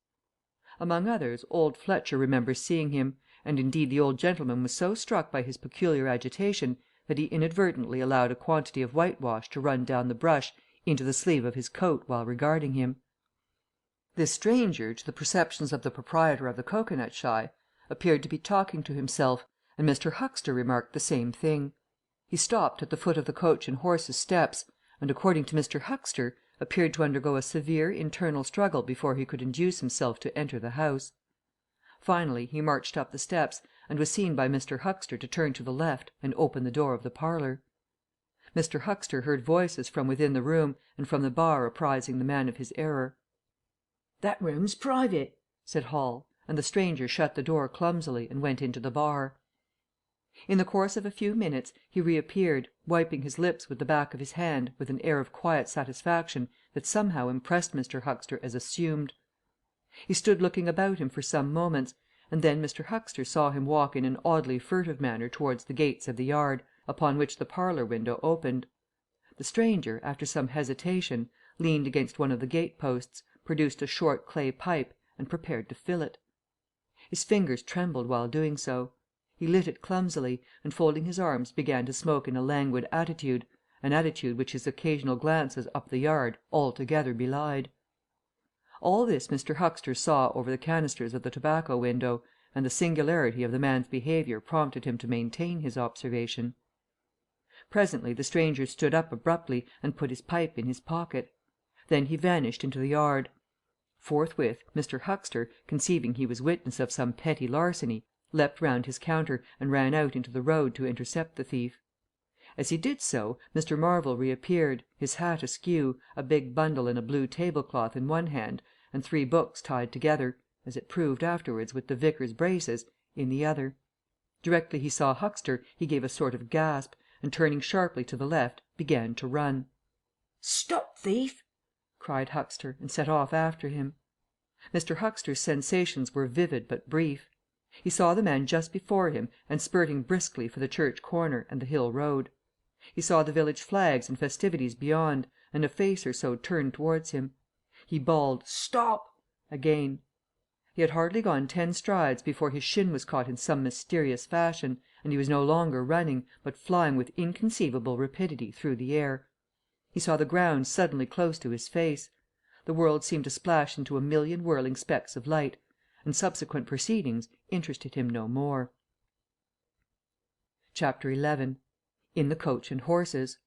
Among others, old Fletcher remembers seeing him, and indeed the old gentleman was so struck by his peculiar agitation that he inadvertently allowed a quantity of whitewash to run down the brush into the sleeve of his coat while regarding him. This stranger, to the perceptions of the proprietor of the cocoanut shy, appeared to be talking to himself, and Mr. Huxter remarked the same thing. He stopped at the foot of the Coach and Horses steps, and, according to Mr. Huxter, appeared to undergo a severe internal struggle before he could induce himself to enter the house. Finally he marched up the steps, and was seen by Mr. Huxter to turn to the left and open the door of the parlour. Mr. Huxter heard voices from within the room and from the bar apprising the man of his error. "That room's private," said Hall, and the stranger shut the door clumsily and went into the bar. In the course of a few minutes he reappeared, wiping his lips with the back of his hand with an air of quiet satisfaction that somehow impressed Mr. Huxter as assumed. He stood looking about him for some moments, and then Mr. Huxter saw him walk in an oddly furtive manner towards the gates of the yard, upon which the parlour window opened. The stranger, after some hesitation, leaned against one of the gate posts, produced a short clay pipe, and prepared to fill it. His fingers trembled while doing so. He lit it clumsily, and folding his arms began to smoke in a languid attitude, an attitude which his occasional glances up the yard altogether belied. All this Mr. Huxter saw over the canisters of the tobacco window, and the singularity of the man's behaviour prompted him to maintain his observation. Presently the stranger stood up abruptly and put his pipe in his pocket. Then he vanished into the yard. Forthwith Mr. Huxter, conceiving he was witness of some petty larceny, leapt round his counter and ran out into the road to intercept the thief. As he did so, Mr. Marvel reappeared, his hat askew, a big bundle in a blue tablecloth in one hand, and 3 books tied together, as it proved afterwards with the vicar's braces, in the other. Directly he saw Huxter he gave a sort of gasp, and turning sharply to the left, began to run. "Stop, thief!" cried Huxter, and set off after him. Mr. Huxter's sensations were vivid but brief. He saw the man just before him and spurting briskly for the church corner and the hill road. He saw the village flags and festivities beyond, and a face or so turned towards him. He bawled "Stop!" again. He had hardly gone 10 strides before his shin was caught in some mysterious fashion, and he was no longer running, but flying with inconceivable rapidity through the air. He saw the ground suddenly close to his face. The world seemed to splash into a million whirling specks of light, and subsequent proceedings interested him no more. Chapter 11. In the Coach and Horses.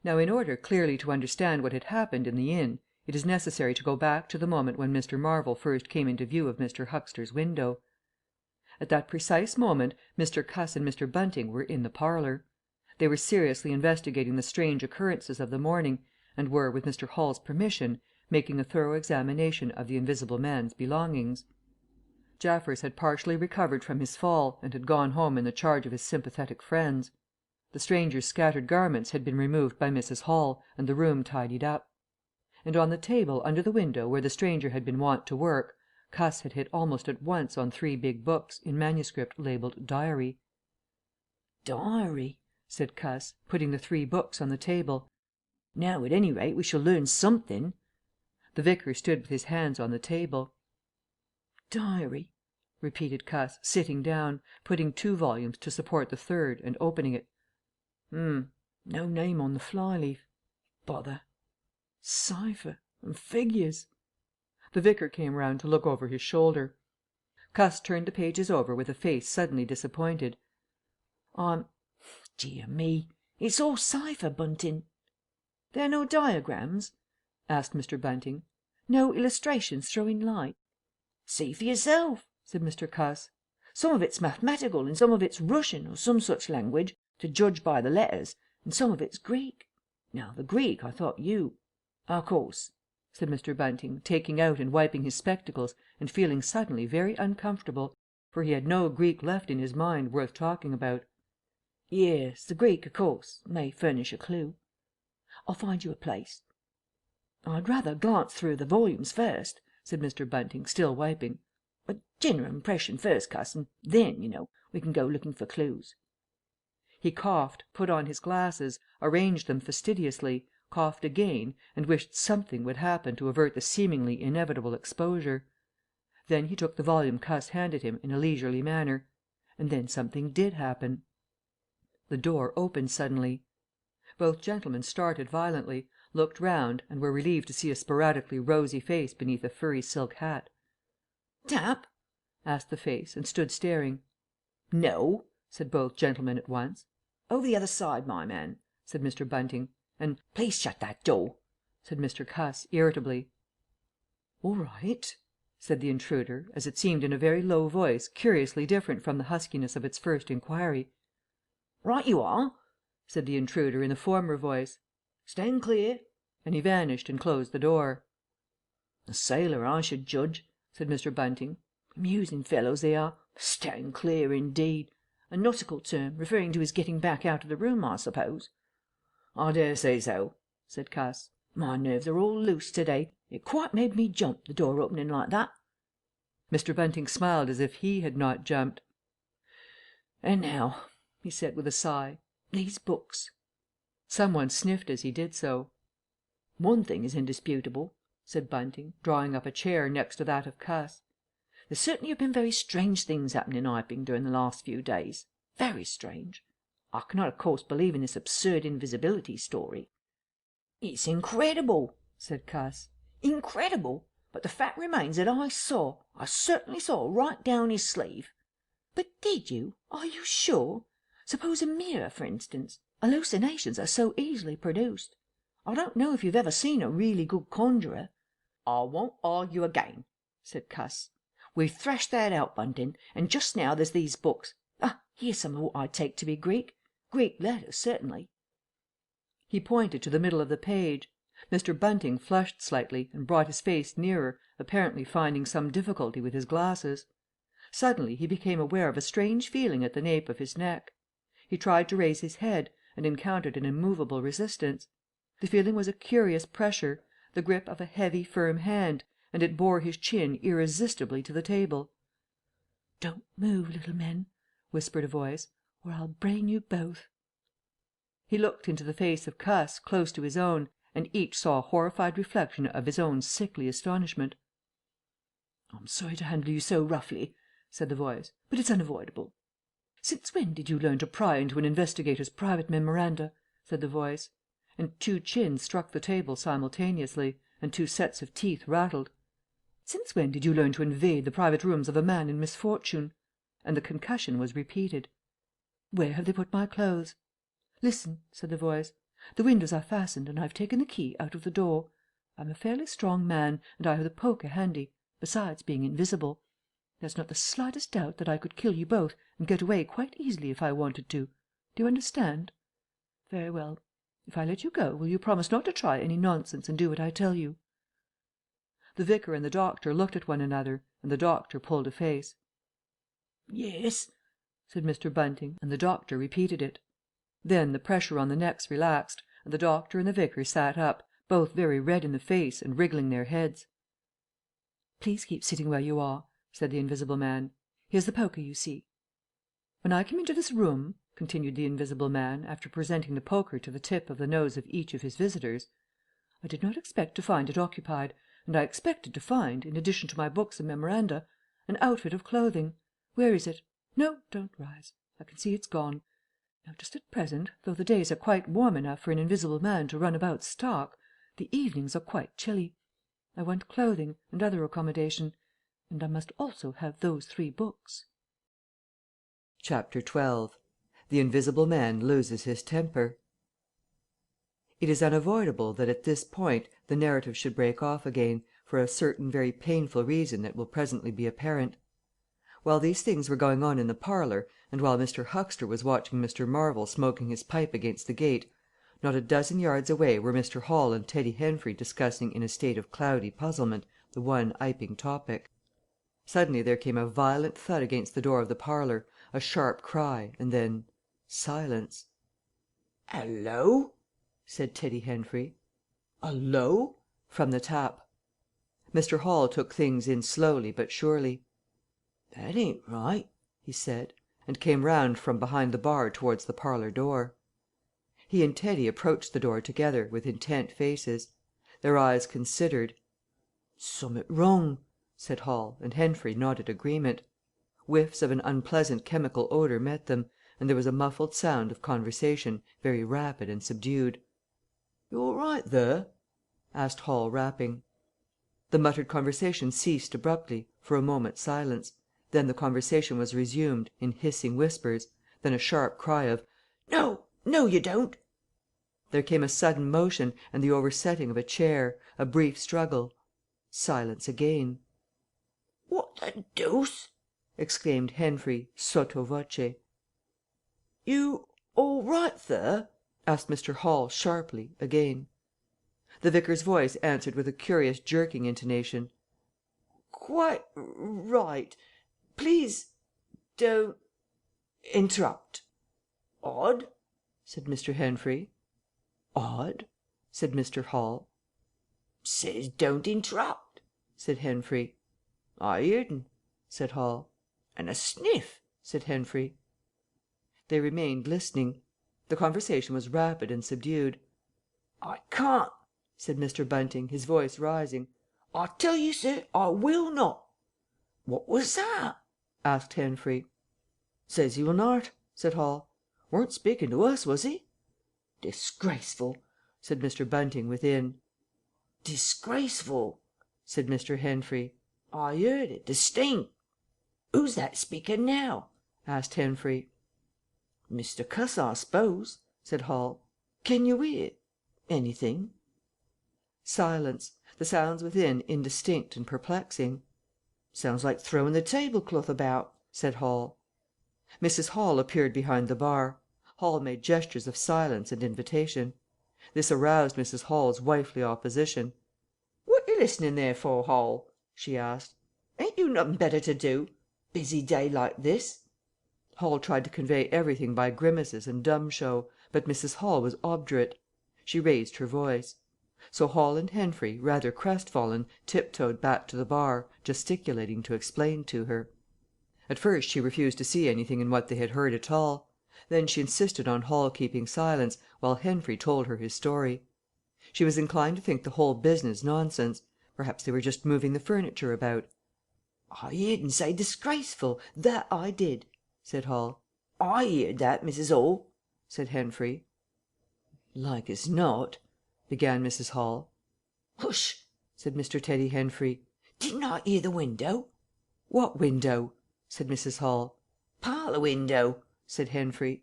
Now, in order clearly to understand what had happened in the inn, it is necessary to go back to the moment when Mr. Marvel first came into view of Mr. Huxter's window. At that precise moment Mr. Cuss and Mr. Bunting were in the parlour. They were seriously investigating the strange occurrences of the morning, and were, with Mr. Hall's permission, making a thorough examination of the invisible man's belongings. Jaffers had partially recovered from his fall, and had gone home in the charge of his sympathetic friends. The stranger's scattered garments had been removed by Mrs. Hall, and the room tidied up. And on the table under the window where the stranger had been wont to work, Cuss had hit almost at once on 3 big books in manuscript labelled Diary. "Diary," said Cuss, putting the 3 books on the table. "Now, at any rate, we shall learn something." The vicar stood with his hands on the table. "Diary," repeated Cuss, sitting down, putting 2 volumes to support the 3rd, and opening it. No name on the flyleaf. Bother. Cipher and figures." The vicar came round to look over his shoulder. Cuss turned the pages over with a face suddenly disappointed. Dear me, it's all cipher, Bunting." "There are no diagrams?" asked Mr. Bunting. "No illustrations throwing light?" "See for yourself," said Mr. Cuss. "Some of it's mathematical, and some of it's Russian, or some such language, to judge by the letters, and some of it's Greek. Now, the Greek I thought you—" "Of course," said Mr. Bunting, taking out and wiping his spectacles, and feeling suddenly very uncomfortable, for he had no Greek left in his mind worth talking about. "Yes, the Greek, of course, may furnish a clue. I'll find you a place." "I'd rather glance through the volumes first," said Mr. Bunting, still wiping. "A general impression first, Cuss, and then, you know, we can go looking for clues." He coughed, put on his glasses, arranged them fastidiously, coughed again, and wished something would happen to avert the seemingly inevitable exposure. Then he took the volume Cuss handed him in a leisurely manner, and then something did happen. The door opened suddenly. Both gentlemen started violently, looked round, and were relieved to see a sporadically rosy face beneath a furry silk hat. "Tap?" asked the face, and stood staring. "No," said both gentlemen at once. "Over the other side, my man," said Mr. Bunting. And "Please shut that door," said Mr. Cuss, irritably. "All right," said the intruder, as it seemed in a very low voice curiously different from the huskiness of its first inquiry. "Right you are," said the intruder in the former voice. "Stand clear," and he vanished and closed the door. "A sailor, I should judge," said Mr. Bunting. "Amusing fellows they are. Stand clear, indeed. A nautical term, referring to his getting back out of the room, I suppose." "I daresay so," said Cuss. "My nerves are all loose to day. It quite made me jump, the door opening like that." Mr. Bunting smiled as if he had not jumped. "And now," he said with a sigh, "these books." Some one sniffed as he did so. "One thing is indisputable," said Bunting, drawing up a chair next to that of Cuss. "There certainly have been very strange things happening in Iping during the last few days. Very strange. I cannot, of course, believe in this absurd invisibility story." "It's incredible," said Cuss. "Incredible. But the fact remains that I certainly saw right down his sleeve." "But did you? Are you sure? Suppose a mirror, for instance. Hallucinations are so easily produced. I don't know if you've ever seen a really good conjurer." "I won't argue again," said Cuss. "We've thrashed that out, Bunting, and just now there's these books. Ah, here's some of what I take to be Greek. Greek letters, certainly." He pointed to the middle of the page. Mr. Bunting flushed slightly and brought his face nearer, apparently finding some difficulty with his glasses. Suddenly he became aware of a strange feeling at the nape of his neck. He tried to raise his head, and encountered an immovable resistance. The feeling was a curious pressure, the grip of a heavy, firm hand, and it bore his chin irresistibly to the table. "Don't move, little men," whispered a voice, "or I'll brain you both." He looked into the face of Cuss, close to his own, and each saw a horrified reflection of his own sickly astonishment. "I'm sorry to handle you so roughly," said the voice, "but it's unavoidable." "Since when did you learn to pry into an investigator's private memoranda?" said the voice, and two chins struck the table simultaneously, and two sets of teeth rattled. "Since when did you learn to invade the private rooms of a man in misfortune?" And the concussion was repeated. "Where have they put my clothes?" "Listen," said the voice. "The windows are fastened, and I've taken the key out of the door. I'm a fairly strong man, and I have the poker handy, besides being invisible. There's not the slightest doubt that I could kill you both and get away quite easily if I wanted to. Do you understand? Very well. If I let you go, will you promise not to try any nonsense and do what I tell you?" The vicar and the doctor looked at one another, and the doctor pulled a face. "Yes," said Mr. Bunting, and the doctor repeated it. Then the pressure on the necks relaxed, and the doctor and the vicar sat up, both very red in the face and wriggling their heads. "Please keep sitting where you are," said the invisible man. "Here's the poker, you see." "When I came into this room," continued the invisible man, after presenting the poker to the tip of the nose of each of his visitors, "I did not expect to find it occupied, and I expected to find, in addition to my books and memoranda, an outfit of clothing. Where is it? No, don't rise. I can see it's gone. Now, just at present, though the days are quite warm enough for an invisible man to run about stark, the evenings are quite chilly. I want clothing and other accommodation, and I must also have those 3 books." Chapter 12. The Invisible Man loses his temper. It is unavoidable that at this point the narrative should break off again, for a certain very painful reason that will presently be apparent. While these things were going on in the parlour, and while Mr. Huxter was watching Mr. Marvel smoking his pipe against the gate, not a dozen yards away were Mr. Hall and Teddy Henfrey discussing in a state of cloudy puzzlement the one Iping topic. Suddenly there came a violent thud against the door of the parlour, a sharp cry, and then silence. "Hallo!" said Teddy Henfrey. "Hallo!" from the tap. Mr. Hall took things in slowly but surely. "That ain't right," he said, and came round from behind the bar towards the parlour door. He and Teddy approached the door together, with intent faces. Their eyes considered. "Summat wrong," said Hall, and Henfrey nodded agreement. Whiffs of an unpleasant chemical odour met them, and there was a muffled sound of conversation, very rapid and subdued. "You all right there?" asked Hall, rapping. The muttered conversation ceased abruptly, for a moment's silence. Then the conversation was resumed, in hissing whispers, then a sharp cry of "No, no, you don't!" There came a sudden motion, and the oversetting of a chair, a brief struggle. Silence again. "What the deuce!" exclaimed Henfrey, sotto voce. "You all right there?" asked Mr. Hall sharply, again. The vicar's voice answered with a curious jerking intonation. "Quite right. Please don't interrupt." "Odd," said Mr. Henfrey. "Odd," said Mr. Hall. "Says don't interrupt," said Henfrey. "I heerd un," said Hall. "And a sniff," said Henfrey. They remained listening. The conversation was rapid and subdued. "I can't," said Mr. Bunting, his voice rising. "I tell you, sir, I will not." "What was that?" asked Henfrey. "Says he will not," said Hall. "Weren't speaking to us, was he?" "Disgraceful," said Mr. Bunting within. "Disgraceful," said Mr. Henfrey. "I heard it distinct." "Who's that speaking now?" asked Henfrey. "Mr. Cuss, I s'pose," said Hall. "Can you hear anything?" Silence. the sounds within indistinct and perplexing. "Sounds like throwing the tablecloth about," said Hall. Mrs. Hall appeared behind the bar. Hall made gestures of silence and invitation. This aroused Mrs. Hall's wifely opposition. "What you listening there for, Hall?" she asked. "Ain't you nothing better to do? Busy day like this." Hall tried to convey everything by grimaces and dumb show, but Mrs. Hall was obdurate. She raised her voice. So Hall and Henfrey, rather crestfallen, tiptoed back to the bar, gesticulating to explain to her. At first she refused to see anything in what they had heard at all. Then she insisted on Hall keeping silence, while Henfrey told her his story. She was inclined to think the whole business nonsense. Perhaps they were just moving the furniture about. "I heerd un say disgraceful, that I did," said Hall. "I heerd that, Mrs. Hall," said Henfrey. "Like as not," began Mrs. Hall. "Hush!" said Mr. Teddy Henfrey. "Didn't I hear the window?" "What window?" said Mrs. Hall. "Parlour window," said Henfrey.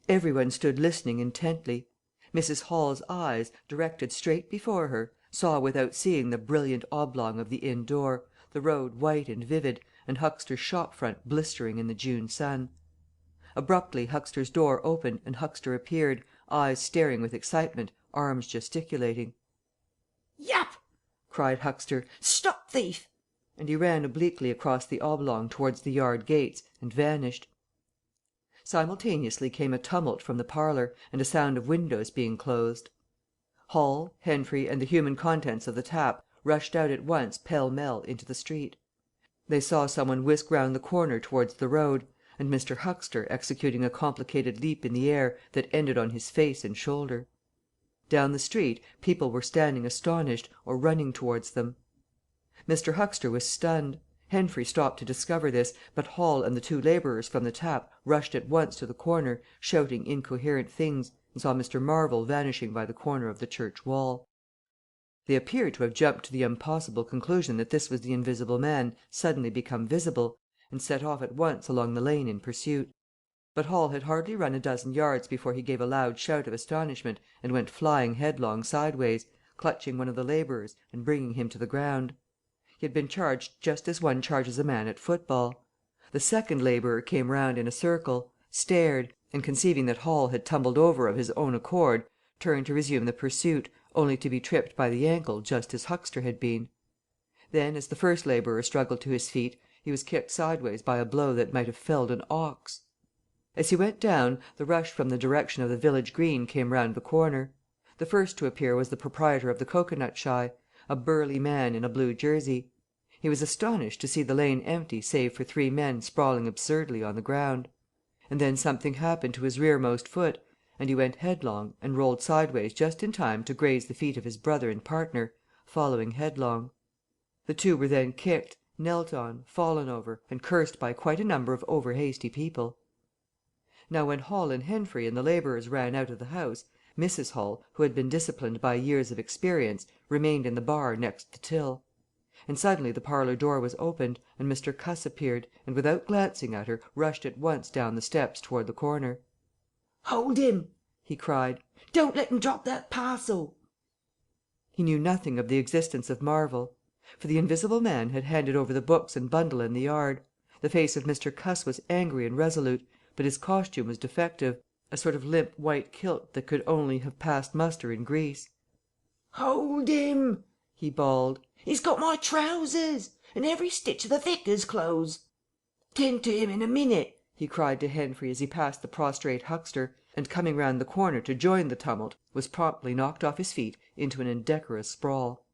Every one stood listening intently. Mrs. Hall's eyes, directed straight before her, saw without seeing the brilliant oblong of the inn door, the road white and vivid, and Huxter's shop front blistering in the June sun. Abruptly Huxter's door opened and Huxter appeared, eyes staring with excitement, arms gesticulating. "Yap!" cried Huxter. "Stop thief!" And he ran obliquely across the oblong towards the yard gates and vanished. Simultaneously came a tumult from the parlour, and a sound of windows being closed. Hall, Henfrey, and the human contents of the tap rushed out at once pell-mell into the street. They saw some one whisk round the corner towards the road, and Mr. Huxter executing a complicated leap in the air that ended on his face and shoulder. Down the street people were standing astonished, or running towards them. Mr. Huxter was stunned. Henfrey stopped to discover this, but Hall and the two labourers from the tap rushed at once to the corner, shouting incoherent things, and saw Mr. Marvel vanishing by the corner of the church wall. They appeared to have jumped to the impossible conclusion that this was the invisible man suddenly become visible, and set off at once along the lane in pursuit. But Hall had hardly run a dozen yards before he gave a loud shout of astonishment and went flying headlong sideways, clutching one of the labourers and bringing him to the ground. He had been charged just as one charges a man at football. The second labourer came round in a circle, stared, and conceiving that Hall had tumbled over of his own accord, turned to resume the pursuit, only to be tripped by the ankle just as Huxter had been. Then, as the first labourer struggled to his feet, he was kicked sideways by a blow that might have felled an ox. As he went down, the rush from the direction of the village green came round the corner. The first to appear was the proprietor of the Cocoanut Shy, a burly man in a blue jersey. He was astonished to see the lane empty save for 3 men sprawling absurdly on the ground. And then something happened to his rearmost foot, and he went headlong and rolled sideways just in time to graze the feet of his brother and partner, following headlong. The two were then kicked, knelt on, fallen over, and cursed by quite a number of over-hasty people. Now when Hall and Henfrey and the labourers ran out of the house, Mrs. Hall, who had been disciplined by years of experience, remained in the bar next the till. And suddenly the parlour door was opened, and Mr. Cuss appeared, and without glancing at her, rushed at once down the steps toward the corner. "Hold him!" he cried. "Don't let him drop that parcel!" He knew nothing of the existence of Marvel, for the invisible man had handed over the books and bundle in the yard. The face of Mr. Cuss was angry and resolute, but his costume was defective, a sort of limp white kilt that could only have passed muster in Greece. "Hold him!" he bawled. "He's got my trousers, and every stitch of the vicar's clothes. Tend to him in a minute," he cried to Henfrey as he passed the prostrate Huxter, and coming round the corner to join the tumult, was promptly knocked off his feet into an indecorous sprawl.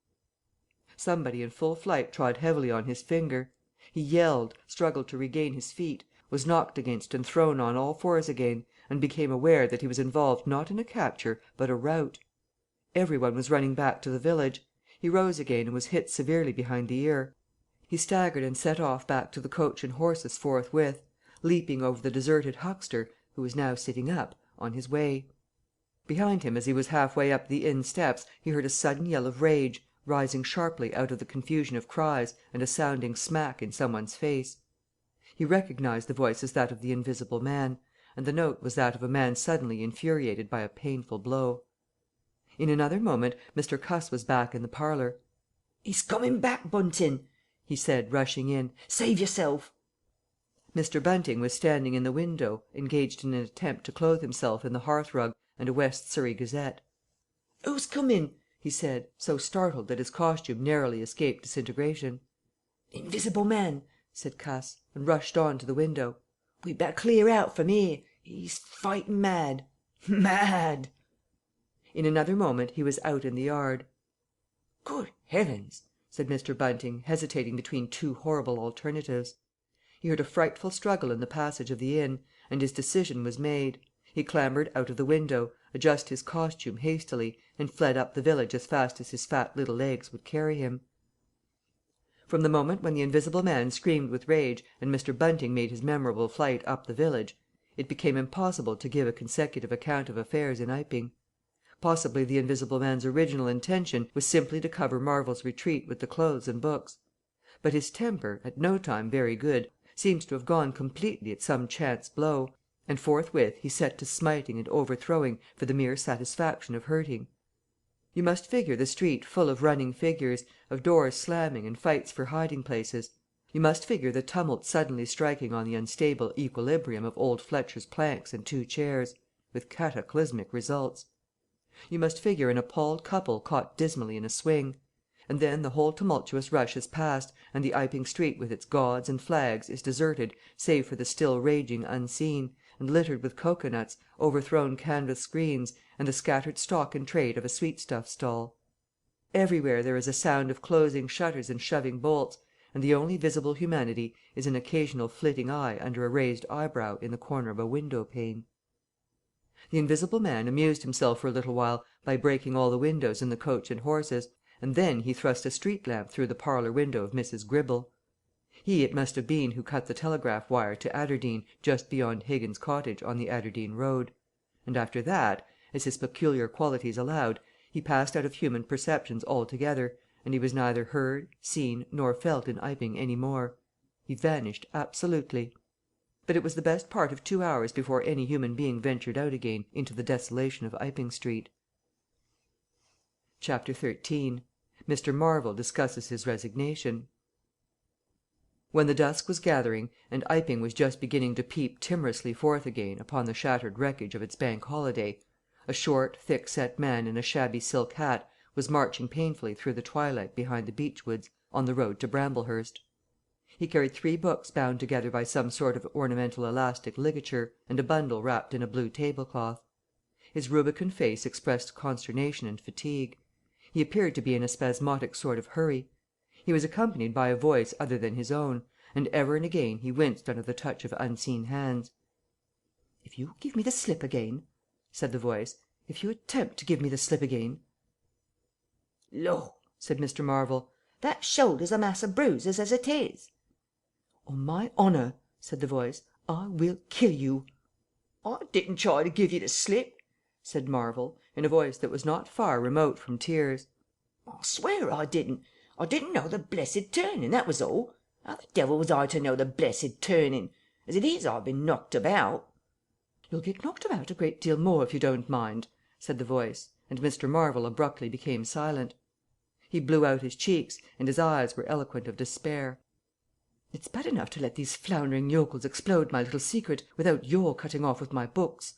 Somebody in full flight trod heavily on his finger. He yelled, struggled to regain his feet, was knocked against and thrown on all fours again, and became aware that he was involved not in a capture but a rout. Every one was running back to the village. He rose again and was hit severely behind the ear. He staggered and set off back to the coach and horses forthwith, leaping over the deserted Huxter, who was now sitting up, on his way. Behind him, as he was half-way up the inn steps, he heard a sudden yell of rage, rising sharply out of the confusion of cries and a sounding smack in some one's face. He recognized the voice as that of the invisible man, and the note was that of a man suddenly infuriated by a painful blow. In another moment Mr. Cuss was back in the parlour. "He's coming back, Bunting," he said, rushing in. "Save yourself." Mr. Bunting was standing in the window, engaged in an attempt to clothe himself in the hearthrug and a West Surrey Gazette. "Who's coming?" he said, so startled that his costume narrowly escaped disintegration. "Invisible man," said Cuss, and rushed on to the window. "We'd better clear out from here. He's fighting mad. Mad!" In another moment he was out in the yard. "Good heavens!" said Mr. Bunting, hesitating between two horrible alternatives. He heard a frightful struggle in the passage of the inn, and his decision was made. He clambered out of the window, adjusted his costume hastily, and fled up the village as fast as his fat little legs would carry him. From the moment when the invisible man screamed with rage and Mr. Bunting made his memorable flight up the village, it became impossible to give a consecutive account of affairs in Iping. Possibly the invisible man's original intention was simply to cover Marvel's retreat with the clothes and books. But his temper, at no time very good, seems to have gone completely at some chance blow, and forthwith he set to smiting and overthrowing for the mere satisfaction of hurting. You must figure the street full of running figures, of doors slamming and fights for hiding places. You must figure the tumult suddenly striking on the unstable equilibrium of old Fletcher's planks and 2 chairs, with cataclysmic results. You must figure an appalled couple caught dismally in a swing. And then the whole tumultuous rush has passed, and the Iping street with its gauds and flags is deserted save for the still raging unseen, and littered with cocoanuts, overthrown canvas screens, and the scattered stock in trade of a sweetstuff stall. Everywhere there is a sound of closing shutters and shoving bolts, and the only visible humanity is an occasional flitting eye under a raised eyebrow in the corner of a window pane. The invisible man amused himself for a little while by breaking all the windows in the Coach and Horses, and then he thrust a street lamp through the parlour window of Mrs. Gribble. He it must have been who cut the telegraph wire to Adderdean, just beyond Higgins Cottage on the Adderdean road; and after that, as his peculiar qualities allowed, he passed out of human perceptions altogether, and he was neither heard, seen, nor felt in Iping any more. He vanished absolutely. But it was the best part of 2 hours before any human being ventured out again into the desolation of Iping Street. Chapter 13. Mr. Marvel discusses his resignation. When the dusk was gathering, and Iping was just beginning to peep timorously forth again upon the shattered wreckage of its Bank Holiday, a short, thick-set man in a shabby silk hat was marching painfully through the twilight behind the beechwoods on the road to Bramblehurst. He carried 3 books bound together by some sort of ornamental elastic ligature, and a bundle wrapped in a blue tablecloth. His rubicund face expressed consternation and fatigue. He appeared to be in a spasmodic sort of hurry. He was accompanied by a voice other than his own, and ever and again he winced under the touch of unseen hands. "If you give me the slip again," said the voice, "if you attempt to give me the slip again—" "Lor!" said Mr. Marvel, "that shoulder's a mass of bruises as it is." "On my honour," said the voice, "I will kill you." "I didn't try to give you the slip," said Marvel, in a voice that was not far remote from tears. "I swear I didn't. I didn't know the blessed turning, that was all. How the devil was I to know the blessed turning? As it is, I've been knocked about." "You'll get knocked about a great deal more if you don't mind," said the voice, and Mr. Marvel abruptly became silent. He blew out his cheeks, and his eyes were eloquent of despair. "It's bad enough to let these floundering yokels explode my little secret without your cutting off with my books.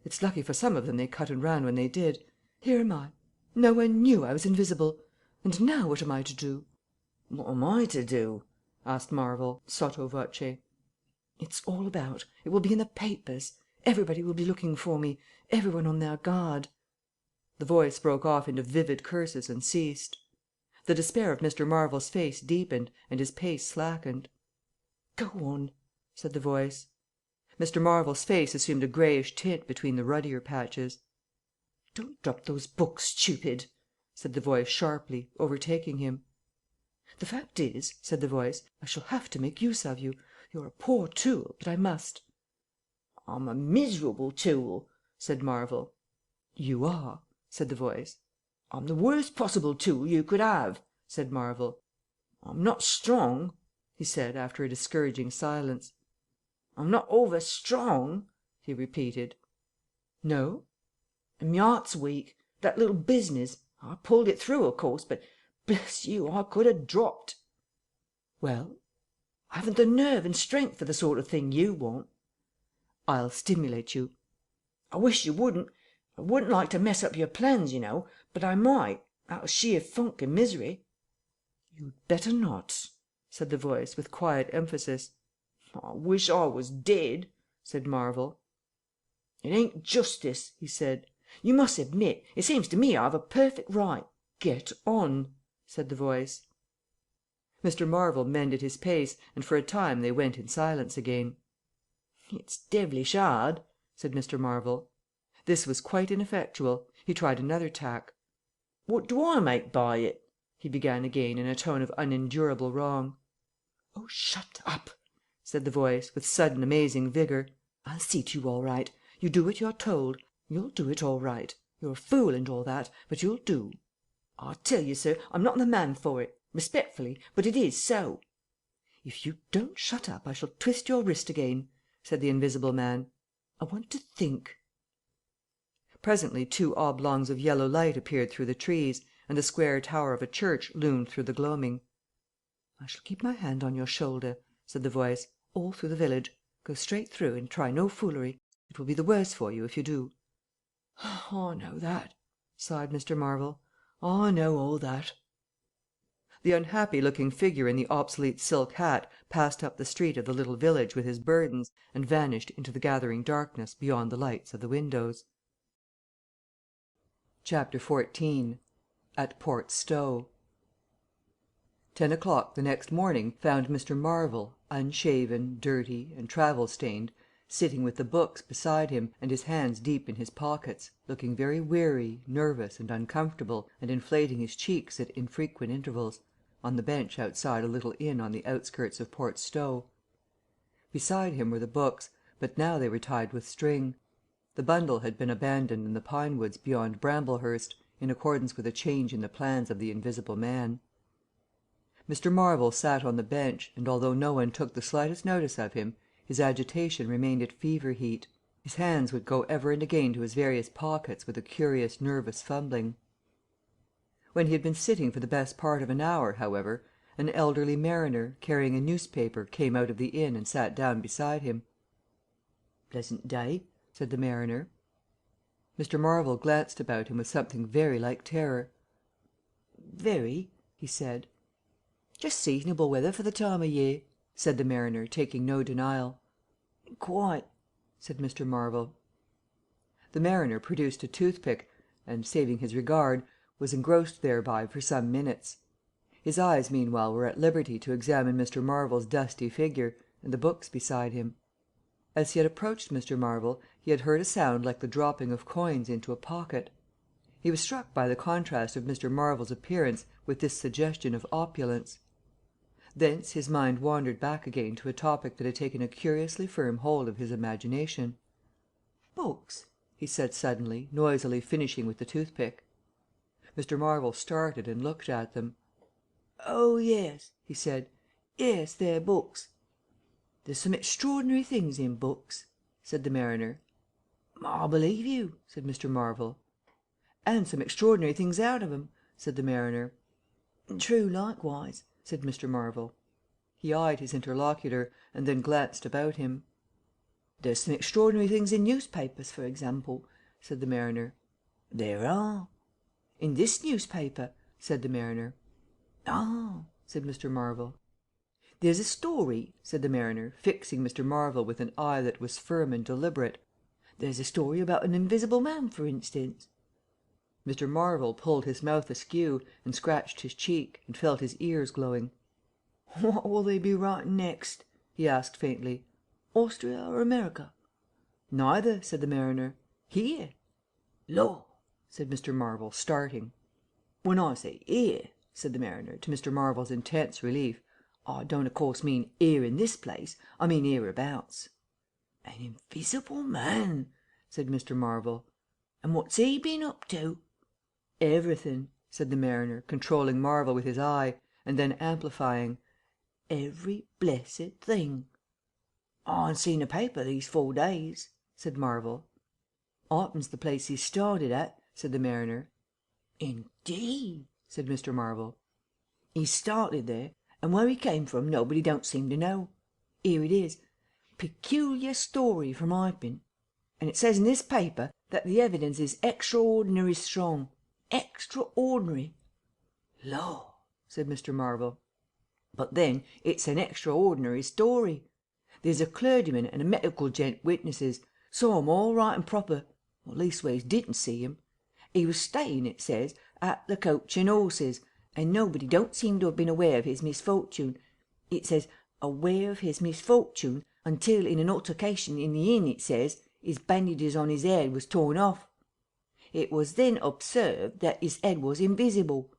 It's lucky for some of them they cut and ran when they did. Here am I. No one knew I was invisible. And now what am I to do?" "What am I to do?" asked Marvel, sotto voce. "It's all about. It will be in the papers. Everybody will be looking for me. Everyone on their guard." The voice broke off into vivid curses and ceased. The despair of Mr. Marvel's face deepened, and his pace slackened. "Go on," said the voice. Mr. Marvel's face assumed a greyish tint between the ruddier patches. "Don't drop those books, stupid," said the voice sharply, overtaking him. "The fact is," said the voice, "I shall have to make use of you. You're a poor tool, but I must." "I'm a miserable tool," said Marvel. "You are," said the voice. "I'm the worst possible tool you could have," said Marvel. "I'm not strong," he said, after a discouraging silence. "I'm not over strong," he repeated. "No?" "And my heart's weak. That little business. I pulled it through, of course, but bless you, I could have dropped." "Well?" "I haven't the nerve and strength for the sort of thing you want." "I'll stimulate you." "I wish you wouldn't. I wouldn't like to mess up your plans, you know, but I might, out of sheer funk and misery." "You'd better not," said the voice, with quiet emphasis. "I wish I was dead," said Marvel. "It ain't justice," he said. "You must admit, it seems to me I've a perfect right—" "Get on," said the voice. Mr. Marvel mended his pace, and for a time they went in silence again. "It's devilish hard," said Mr. Marvel. This was quite ineffectual. He tried another tack. "What do I make by it?" he began again in a tone of unendurable wrong. "Oh, shut up," said the voice, with sudden amazing vigour. "I'll see to you all right. You do what you're told. You'll do it all right. You're a fool and all that, but you'll do. I tell you, sir, I'm not the man for it. Respectfully, but it is so." "If you don't shut up I shall twist your wrist again," said the invisible man. "I want to think." Presently 2 oblongs of yellow light appeared through the trees, and the square tower of a church loomed through the gloaming. "I shall keep my hand on your shoulder," said the voice, "all through the village. Go straight through and try no foolery. It will be the worse for you if you do." "I know that," sighed Mr. Marvel. "I know all that." The unhappy looking figure in the obsolete silk hat passed up the street of the little village with his burdens and vanished into the gathering darkness beyond the lights of the windows. Chapter 14 At Port Stowe 10 o'clock the next morning found Mr. Marvel, unshaven, dirty, and travel stained, sitting with the books beside him, and his hands deep in his pockets, looking very weary, nervous, and uncomfortable, and inflating his cheeks at infrequent intervals, on the bench outside a little inn on the outskirts of Port Stowe. Beside him were the books, but now they were tied with string. The bundle had been abandoned in the pine woods beyond Bramblehurst, in accordance with a change in the plans of the Invisible Man. Mr. Marvel sat on the bench, and although no one took the slightest notice of him, his agitation remained at fever heat. His hands would go ever and again to his various pockets with a curious nervous fumbling. When he had been sitting for the best part of an hour, however, an elderly mariner, carrying a newspaper, came out of the inn and sat down beside him. "Pleasant day," said the mariner. Mr. Marvel glanced about him with something very like terror. "Very," he said. "Just seasonable weather for the time of year," said the mariner, taking no denial. "Quite," said Mr. Marvel. The mariner produced a toothpick, and, saving his regard, was engrossed thereby for some minutes. His eyes meanwhile were at liberty to examine Mr. Marvel's dusty figure, and the books beside him. As he had approached Mr. Marvel, he had heard a sound like the dropping of coins into a pocket. He was struck by the contrast of Mr. Marvel's appearance with this suggestion of opulence. Thence his mind wandered back again to a topic that had taken a curiously firm hold of his imagination. "Books," he said suddenly, noisily finishing with the toothpick. Mr. Marvel started and looked at them. "Oh, yes," he said. "Yes, they're books." "There's some extraordinary things in books," said the mariner. "I believe you," said Mr. Marvel. "And some extraordinary things out of 'em," said the mariner. "True likewise," said Mr. Marvel. He eyed his interlocutor, and then glanced about him. "There's some extraordinary things in newspapers, for example," said the mariner. "There are." "In this newspaper," said the mariner. "Ah," said Mr. Marvel. "There's a story," said the mariner, fixing Mr. Marvel with an eye that was firm and deliberate. "There's a story about an invisible man, for instance." Mr. Marvel pulled his mouth askew, and scratched his cheek, and felt his ears glowing. "What will they be writing next?" he asked faintly. "Austria or America?" "Neither," said the mariner. "Here." "Law!" said Mr. Marvel, starting. "When I say 'here,'" said the mariner, to Mr. Marvel's intense relief, "I don't of course mean 'here in this place. I mean hereabouts." "An invisible man," said Mr. Marvel. "And what's he been up to?" "Everything," said the mariner, controlling Marvel with his eye, and then amplifying. "Every blessed thing." "I ain't seen a paper these 4 days," said Marvel. "'Appens the place he started at," said the mariner. Indeed, said Mr. Marvel. he started there, and where he came from nobody don't seem to know. Here it is. Peculiar story from Iping. And it says in this paper that the evidence is extraordinary strong. Extraordinary. Law, said Mr. Marvel. But then it's an extraordinary story. There's a clergyman and a medical gent witnesses. Saw 'em all right and proper. Or leastways didn't see 'em. He was staying, it says, at the Coach and Horses, and nobody don't seem to have been aware of his misfortune. It says, aware of his misfortune, until in an altercation in the inn, it says, his bandages on his head was torn off. It was then observed that his head was invisible.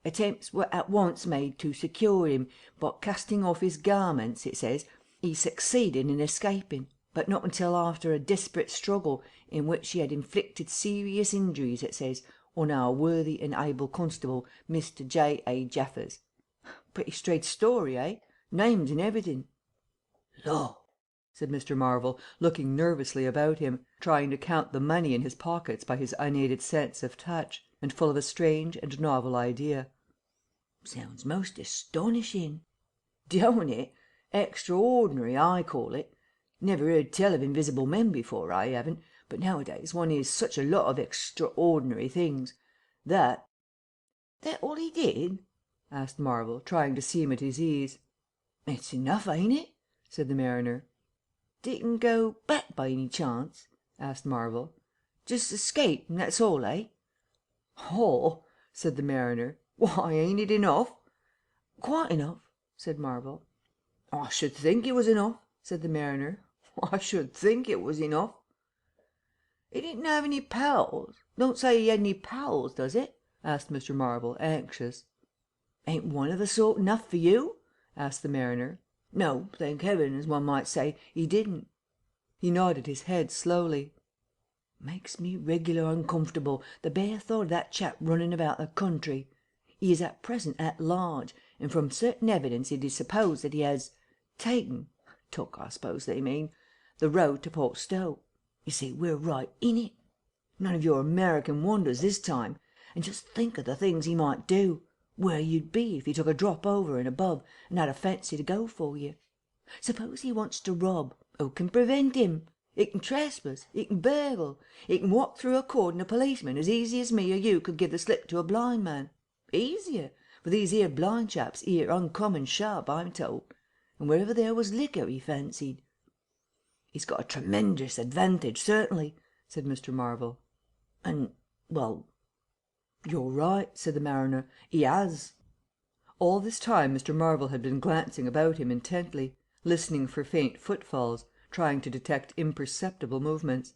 Attempts were at once made to secure him, but casting off his garments, it says, he succeeded in escaping, but not until after a desperate struggle in which he had inflicted serious injuries, it says, on our worthy and able constable, Mr. J. A. Jaffers. Pretty straight story, eh? Names and everything. Law, said Mr. Marvel, looking nervously about him, trying to count the money in his pockets by his unaided sense of touch, and full of a strange and novel idea. Sounds most astonishing. Don't it? Extraordinary, I call it. Never heard tell of invisible men before, I haven't, but nowadays one hears such a lot of extraordinary things. That all he did? asked Marvel, trying to seem at his ease. It's enough, ain't it? said the mariner. Didn't go back by any chance? asked Marvel. Just escape, and that's all, eh? All, said the mariner. Why, ain't it enough? Quite enough, said Marvel. I should think it was enough, said the mariner. I should think it was enough. He didn't have any pals. Don't say he had any pals, does it? asked Mr. Marvel, anxious. Ain't one of the sort enough for you? asked the mariner. No, thank heaven, as one might say, he didn't. He nodded his head slowly. Makes me regular uncomfortable, the bare thought of that chap running about the country. He is at present at large, and from certain evidence it is supposed that he has took, I suppose they mean, the road to Port Stowe. You see, we're right in it. None of your American wonders this time. And just think of the things he might do. Where you'd be if he took a drop over and above and had a fancy to go for you. Suppose he wants to rob. Who can prevent him? He can trespass. He can burgle. He can walk through a cordon of policemen as easy as me or you could give the slip to a blind man. Easier, for these here blind chaps here uncommon sharp, I'm told. And wherever there was liquor, he fancied. He's got a tremendous advantage, certainly, said Mr. Marvel. And, well, you're right, said the mariner. He has. All this time Mr. Marvel had been glancing about him intently, listening for faint footfalls, trying to detect imperceptible movements.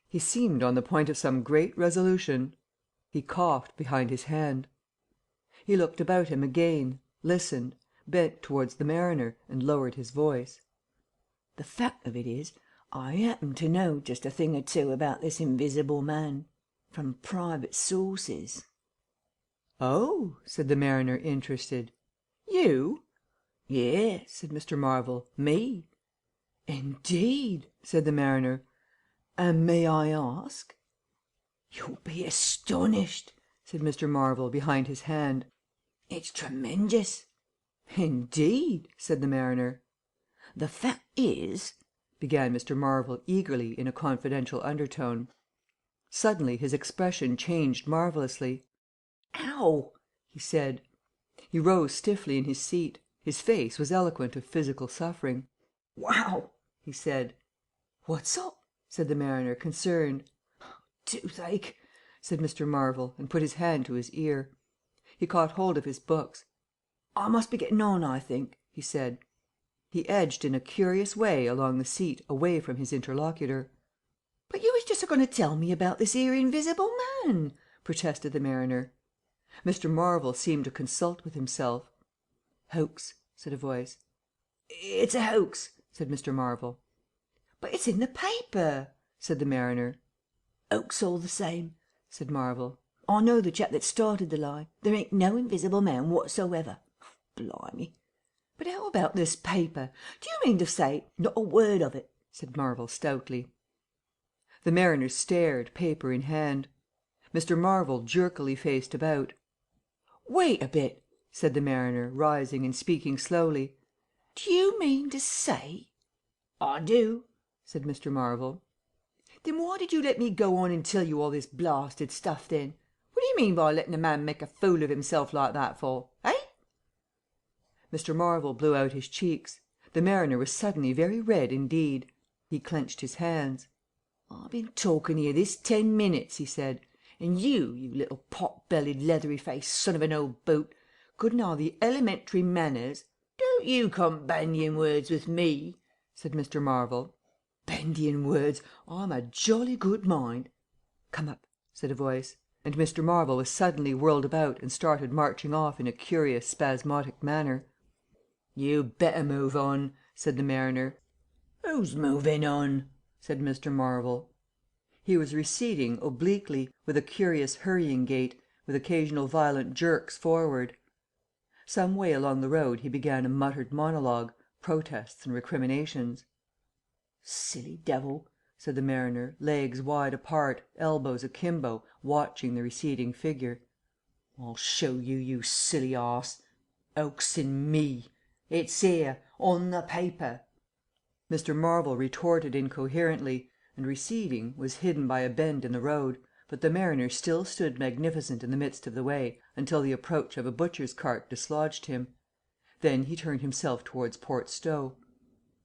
He seemed on the point of some great resolution. He coughed behind his hand. He looked about him again, listened, bent towards the mariner, and lowered his voice. The fact of it is, I happen to know just a thing or two about this invisible man, from private sources. Oh, said the mariner, interested. You? Yes, said Mr. Marvel. Me. Indeed, said the mariner. And may I ask? You'll be astonished, said Mr. Marvel behind his hand. It's tremendous. Indeed, said the mariner. The fact is, began Mr. Marvel eagerly in a confidential undertone. Suddenly his expression changed marvellously. Ow! he said. He rose stiffly in his seat. His face was eloquent of physical suffering. Wow! he said. What's up? said the mariner, concerned. Toothache, said Mr. Marvel, and put his hand to his ear. He caught hold of his books. I must be getting on, I think, he said. He edged in a curious way along the seat away from his interlocutor. But you was just a going to tell me about this here invisible man, protested the mariner. Mr. Marvel seemed to consult with himself. Hoax, said a voice. It's a hoax, said Mr. Marvel. But it's in the paper, said the mariner. Hoax all the same, said Marvel. I know the chap that started the lie. There ain't no invisible man whatsoever. Blimey. But how about this paper? Do you mean to say not a word of it? said Marvel stoutly. The mariner stared, paper in hand. Mr. Marvel jerkily faced about. "Wait a bit," said the mariner, rising and speaking slowly. "Do you mean to say—" "I do," said Mr. Marvel. "Then why did you let me go on and tell you all this blasted stuff then? What do you mean by letting a man make a fool of himself like that for, eh?" Mr. Marvel blew out his cheeks. The mariner was suddenly very red indeed. He clenched his hands. "I've been talking here this 10 minutes," he said, "and you little pot-bellied, leathery-faced son of an old boot, couldn't have the elementary manners—" "Don't you come bandying words with me," said Mr. Marvel. "Bandying words! I'm a jolly good mind." "Come up," said a voice, and Mr. Marvel was suddenly whirled about and started marching off in a curious spasmodic manner. "You'd better move on," said the mariner. "Who's moving on?" said Mr. Marvel. He was receding obliquely, with a curious hurrying gait, with occasional violent jerks forward. Some way along the road he began a muttered monologue, protests and recriminations. "Silly devil," said the mariner, legs wide apart, elbows akimbo, watching the receding figure. "I'll show you, you silly arse. Hoaxing me. It's here, on the paper." Mr. Marvel retorted incoherently, and receding, was hidden by a bend in the road, but the mariner still stood magnificent in the midst of the way until the approach of a butcher's cart dislodged him. Then he turned himself towards Port Stowe.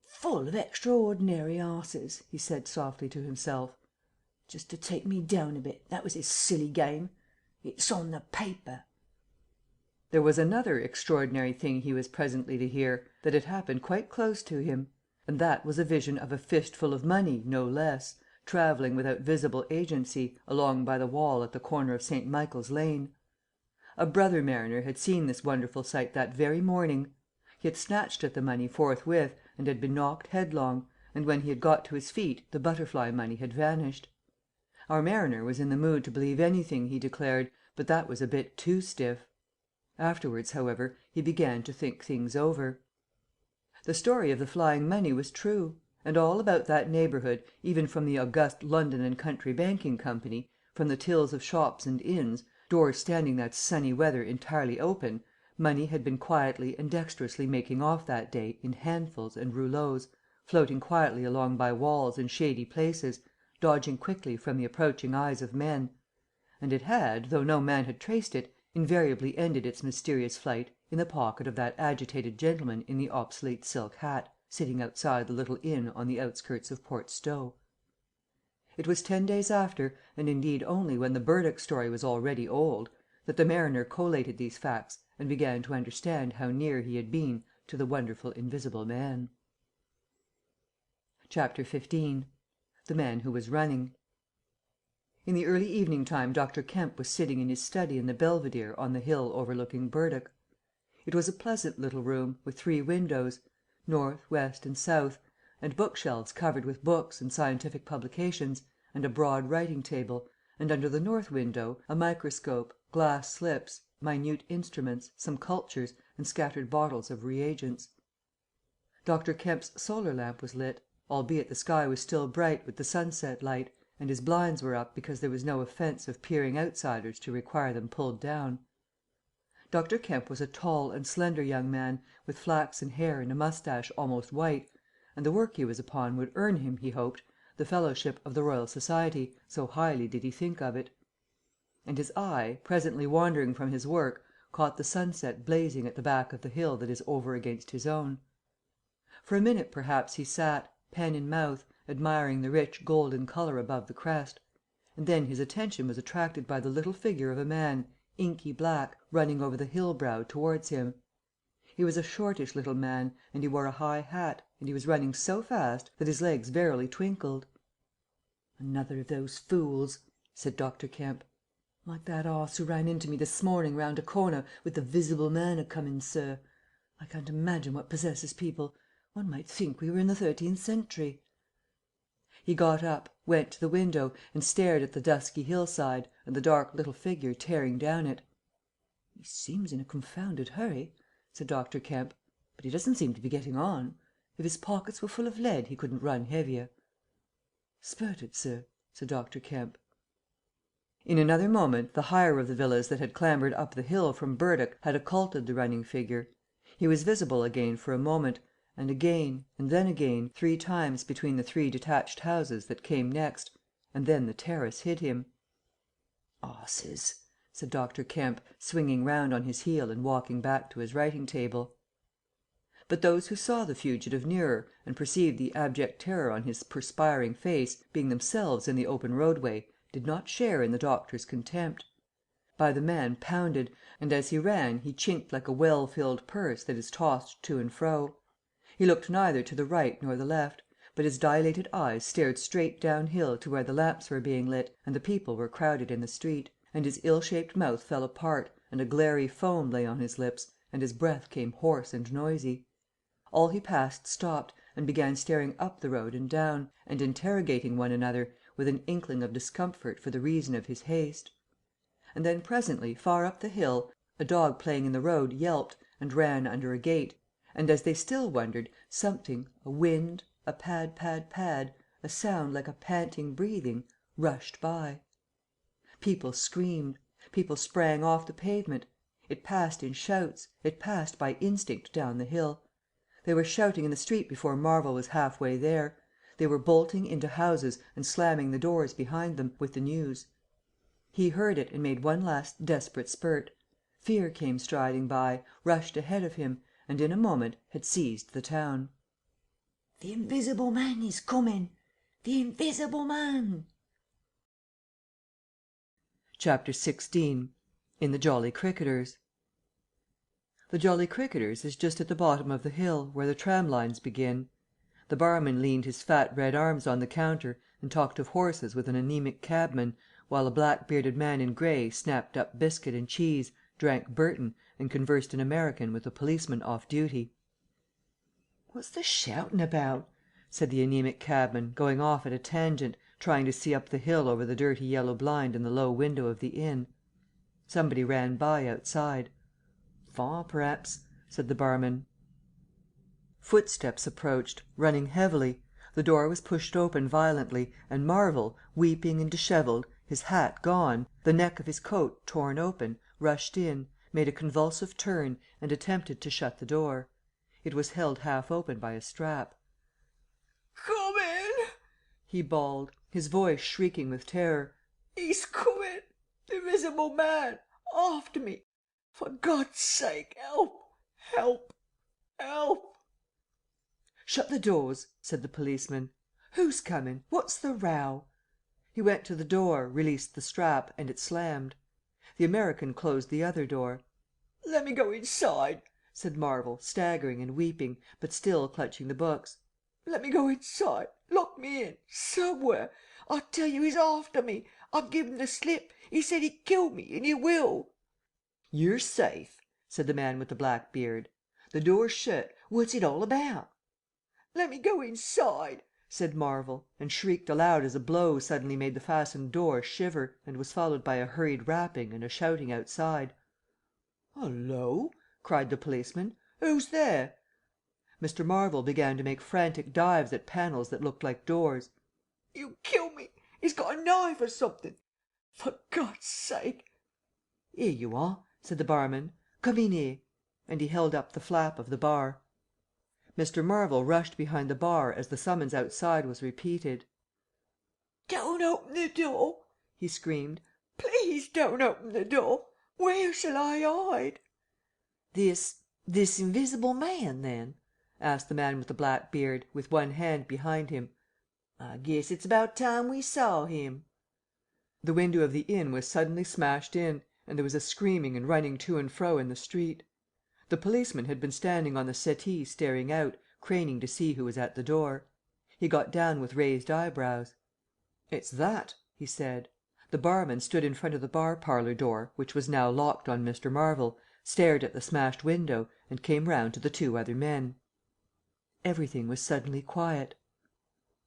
"Full of extraordinary arses," he said softly to himself. "Just to take me down a bit, that was his silly game. It's on the paper." There was another extraordinary thing he was presently to hear, that had happened quite close to him, and that was a vision of a fistful of money, no less, travelling without visible agency, along by the wall at the corner of St. Michael's Lane. A brother mariner had seen this wonderful sight that very morning. He had snatched at the money forthwith, and had been knocked headlong, and when he had got to his feet the butterfly money had vanished. Our mariner was in the mood to believe anything, he declared, but that was a bit too stiff. Afterwards, however, he began to think things over. The story of the flying money was true, and all about that neighbourhood, even from the august London and Country Banking Company, from the tills of shops and inns, doors standing that sunny weather entirely open, money had been quietly and dexterously making off that day in handfuls and rouleaux, floating quietly along by walls and shady places, dodging quickly from the approaching eyes of men; and it had, though no man had traced it, invariably ended its mysterious flight in the pocket of that agitated gentleman in the obsolete silk hat, sitting outside the little inn on the outskirts of Port Stowe. It was 10 days after, and indeed only when the Burdock story was already old, that the mariner collated these facts and began to understand how near he had been to the wonderful invisible man. Chapter 15. The Man Who Was Running. In the early evening time Dr. Kemp was sitting in his study in the Belvedere on the hill overlooking Burdock. It was a pleasant little room, with 3 windows, north, west, and south, and bookshelves covered with books and scientific publications, and a broad writing table, and under the north window a microscope, glass slips, minute instruments, some cultures, and scattered bottles of reagents. Dr. Kemp's solar lamp was lit, albeit the sky was still bright with the sunset light, and his blinds were up because there was no offence of peering outsiders to require them pulled down. Dr. Kemp was a tall and slender young man, with flaxen hair and a moustache almost white, and the work he was upon would earn him, he hoped, the fellowship of the Royal Society, so highly did he think of it. And his eye, presently wandering from his work, caught the sunset blazing at the back of the hill that is over against his own. For a minute perhaps he sat, pen in mouth, admiring the rich golden colour above the crest, and then his attention was attracted by the little figure of a man, inky black, running over the hill brow towards him. He was a shortish little man, and he wore a high hat, and he was running so fast that his legs verily twinkled. "Another of those fools," said Dr. Kemp. "Like that arse who ran into me this morning round a corner with the visible man a coming, sir. I can't imagine what possesses people. One might think we were in the 13th century." He got up, went to the window, and stared at the dusky hillside, and the dark little figure tearing down it. "He seems in a confounded hurry," said Dr. Kemp, "but he doesn't seem to be getting on. If his pockets were full of lead he couldn't run heavier." "Spurted, sir," said Dr. Kemp. In another moment the higher of the villas that had clambered up the hill from Burdock had occulted the running figure. He was visible again for a moment, and again, and then again, 3 times between the 3 detached houses that came next, and then the terrace hid him. "'Osses," said Dr. Kemp, swinging round on his heel and walking back to his writing table. But those who saw the fugitive nearer and perceived the abject terror on his perspiring face, being themselves in the open roadway, did not share in the doctor's contempt. By the man pounded, and as he ran he chinked like a well-filled purse that is tossed to and fro. He looked neither to the right nor the left, but his dilated eyes stared straight downhill to where the lamps were being lit and the people were crowded in the street, and his ill-shaped mouth fell apart, and a glary foam lay on his lips, and his breath came hoarse and noisy. All he passed stopped, and began staring up the road and down, and interrogating one another, with an inkling of discomfort for the reason of his haste. And then presently, far up the hill, a dog playing in the road yelped, and ran under a gate, and as they still wondered, something, a wind, a pad, pad, pad, a sound like a panting breathing, rushed by. People screamed. People sprang off the pavement. It passed in shouts. It passed by instinct down the hill. They were shouting in the street before Marvel was half way there. They were bolting into houses and slamming the doors behind them, with the news. He heard it and made one last desperate spurt. Fear came striding by, rushed ahead of him, and in a moment had seized the town. "The Invisible Man is coming! The Invisible Man!" Chapter 16. In the Jolly Cricketers. The Jolly Cricketers is just at the bottom of the hill, where the tram lines begin. The barman leaned his fat red arms on the counter and talked of horses with an anaemic cabman, while a black-bearded man in grey snapped up biscuit and cheese, drank Burton, and conversed in American with a policeman off duty. "What's the shouting about?" said the anaemic cabman, going off at a tangent, trying to see up the hill over the dirty yellow blind in the low window of the inn. Somebody ran by outside. "Faugh, p'r'aps," said the barman. Footsteps approached, running heavily. The door was pushed open violently, and Marvel, weeping and dishevelled, his hat gone, the neck of his coat torn open, rushed in, made a convulsive turn, and attempted to shut the door. It was held half open by a strap. "Come in!" he bawled, his voice shrieking with terror. "He's coming! The Invisible Man! After me! For God's sake, help! Help! Help!" "Shut the doors," said the policeman. "Who's coming? What's the row?" He went to the door, released the strap, and it slammed. The American closed the other door. "Let me go inside," said Marvel, staggering and weeping, but still clutching the books. "Let me go inside. Lock me in. Somewhere. I tell you he's after me. I've given the slip. He said he'd kill me, and he will." "You're safe," said the man with the black beard. "The door's shut. What's it all about?" "Let me go inside," said Marvel, and shrieked aloud as a blow suddenly made the fastened door shiver, and was followed by a hurried rapping and a shouting outside. "Hullo!" cried the policeman. "Who's there?" Mr. Marvel began to make frantic dives at panels that looked like doors. "You kill me. He's got a knife or something. For God's sake." "Here you are," said the barman. "Come in here," and he held up the flap of the bar. Mr. Marvel rushed behind the bar as the summons outside was repeated. "Don't open the door," he screamed. "Please don't open the door. Where shall I hide?" This Invisible Man, then?" asked the man with the black beard, with one hand behind him. "I guess it's about time we saw him." The window of the inn was suddenly smashed in, and there was a screaming and running to and fro in the street. The policeman had been standing on the settee staring out, craning to see who was at the door. He got down with raised eyebrows. "It's that," he said. The barman stood in front of the bar parlour door, which was now locked on Mr. Marvel, stared at the smashed window, and came round to the 2 other men. Everything was suddenly quiet.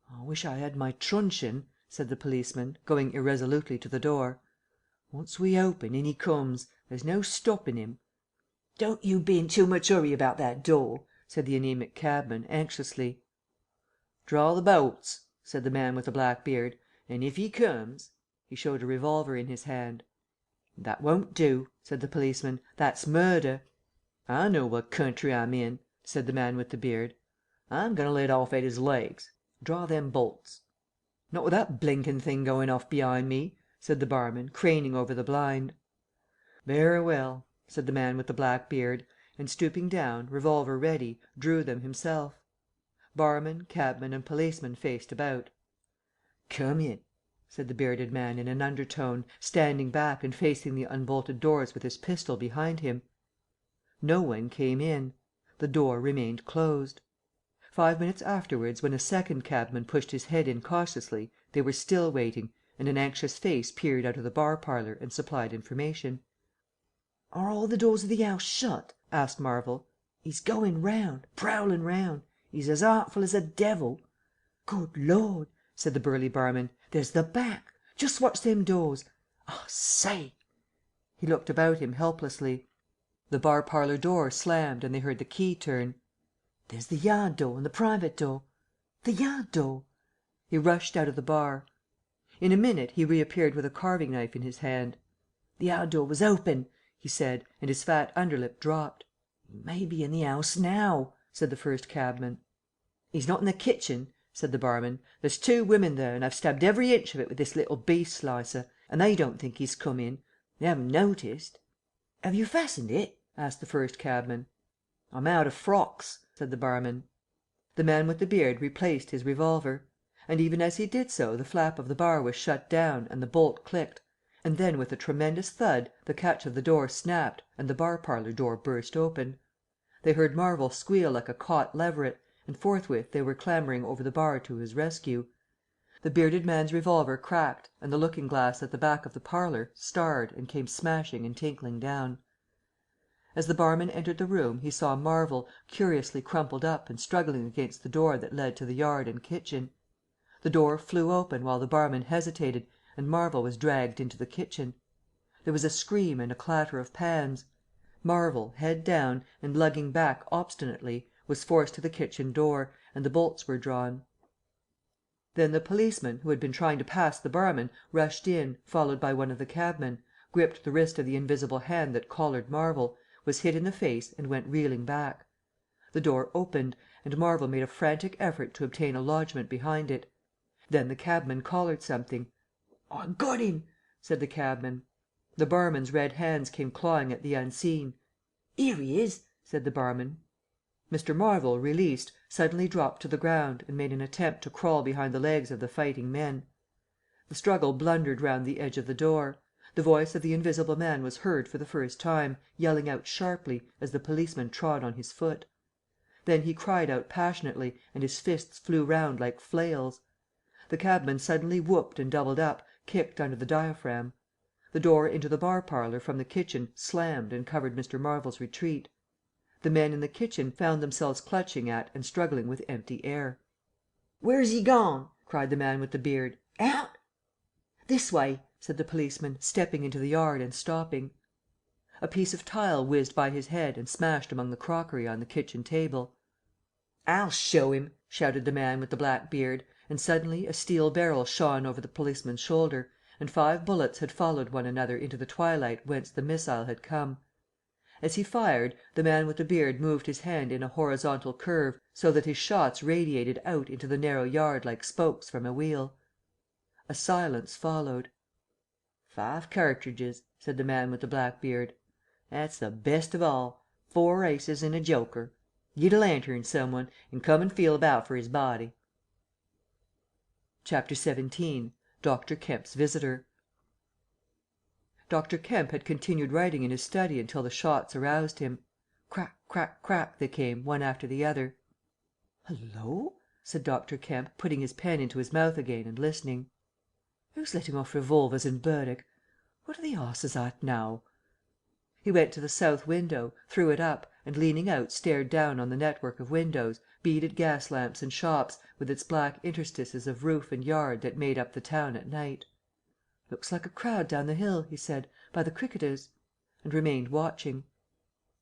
"I wish I had my truncheon," said the policeman, going irresolutely to the door. "Once we open, in he comes. There's no stopping him." "Don't you be in too much hurry about that door," said the anaemic cabman, anxiously. "Draw the bolts," said the man with the black beard, "and if he comes He showed a revolver in his hand. "That won't do," said the policeman. "That's murder." "I know what country I'm in," said the man with the beard. "I'm going to let off at his legs. Draw them bolts." "Not with that blinkin' thing going off behind me," said the barman, craning over the blind. "Very well," said the man with the black beard, and stooping down, revolver ready, drew them himself. Barman, cabman, and policeman faced about. "Come in," said the bearded man in an undertone, standing back and facing the unbolted doors with his pistol behind him. No one came in. The door remained closed. 5 minutes afterwards, when a second cabman pushed his head in cautiously, they were still waiting, and an anxious face peered out of the bar parlour and supplied information. "Are all the doors of the house shut?" asked Marvel. "He's going round, prowling round. He's as artful as a devil." "Good Lord!" said the burly barman. "There's the back. Just watch them doors. I say!" He looked about him helplessly. The bar parlour door slammed and they heard the key turn. "There's the yard door and the private door. The yard door." He rushed out of the bar. In a minute he reappeared with a carving knife in his hand. "The yard door was open," he said, and his fat underlip dropped. "He may be in the house now," said the first cabman. "He's not in the kitchen," said the barman. "There's 2 women there, and I've stabbed every inch of it with this little beef slicer, and they don't think he's come in. They haven't noticed." "Have you fastened it?" asked the first cabman. "I'm out of frocks," said the barman. The man with the beard replaced his revolver. And even as he did so the flap of the bar was shut down and the bolt clicked, and then with a tremendous thud the catch of the door snapped and the bar parlour door burst open. They heard Marvel squeal like a caught leveret, and forthwith they were clambering over the bar to his rescue. The bearded man's revolver cracked and the looking glass at the back of the parlour starred and came smashing and tinkling down. As the barman entered the room he saw Marvel, curiously crumpled up and struggling against the door that led to the yard and kitchen. The door flew open while the barman hesitated, and Marvel was dragged into the kitchen. There was a scream and a clatter of pans. Marvel, head down, and lugging back obstinately, was forced to the kitchen door, and the bolts were drawn. Then the policeman, who had been trying to pass the barman, rushed in, followed by one of the cabmen, gripped the wrist of the invisible hand that collared Marvel, was hit in the face and went reeling back. The door opened, and Marvel made a frantic effort to obtain a lodgment behind it. Then the cabman collared something. "I got him," said the cabman. The barman's red hands came clawing at the unseen. "Here he is," said the barman. Mr. Marvel, released, suddenly dropped to the ground and made an attempt to crawl behind the legs of the fighting men. The struggle blundered round the edge of the door. The voice of the invisible man was heard for the first time, yelling out sharply, as the policeman trod on his foot. Then he cried out passionately, and his fists flew round like flails. The cabman suddenly whooped and doubled up, kicked under the diaphragm. The door into the bar parlour from the kitchen slammed and covered Mr. Marvel's retreat. The men in the kitchen found themselves clutching at and struggling with empty air. "Where's he gone?" cried the man with the beard. "Out?" "This way," said the policeman, stepping into the yard and stopping. A piece of tile whizzed by his head and smashed among the crockery on the kitchen table. "I'll show him," shouted the man with the black beard, and suddenly a steel barrel shone over the policeman's shoulder, and 5 bullets had followed one another into the twilight whence the missile had come. As he fired, the man with the beard moved his hand in a horizontal curve so that his shots radiated out into the narrow yard like spokes from a wheel. A silence followed. "5 cartridges," said the man with the black beard. "That's the best of all. 4 aces and a joker. Get a lantern, some one, and come and feel about for his body." Chapter 17. Dr. Kemp's Visitor. Dr. Kemp had continued writing in his study until the shots aroused him. Crack, crack, crack they came, one after the other. "Hullo!" said Dr. Kemp, putting his pen into his mouth again and listening. "Who's letting off revolvers in Berwick? What are the 'osses at now?" He went to the south window, threw it up, and leaning out stared down on the network of windows, beaded gas lamps and shops, with its black interstices of roof and yard that made up the town at night. "Looks like a crowd down the hill," he said, "by the cricketers," and remained watching.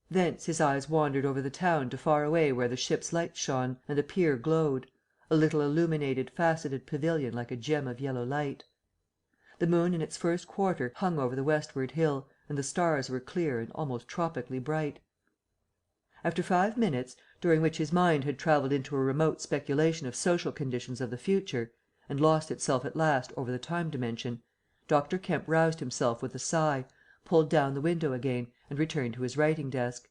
Thence his eyes wandered over the town to far away where the ship's lights shone, and the pier glowed, a little illuminated faceted pavilion like a gem of yellow light. The moon in its first quarter hung over the westward hill, and the stars were clear and almost tropically bright. After 5 minutes, during which his mind had travelled into a remote speculation of social conditions of the future, and lost itself at last over the time dimension, Dr. Kemp roused himself with a sigh, pulled down the window again, and returned to his writing desk.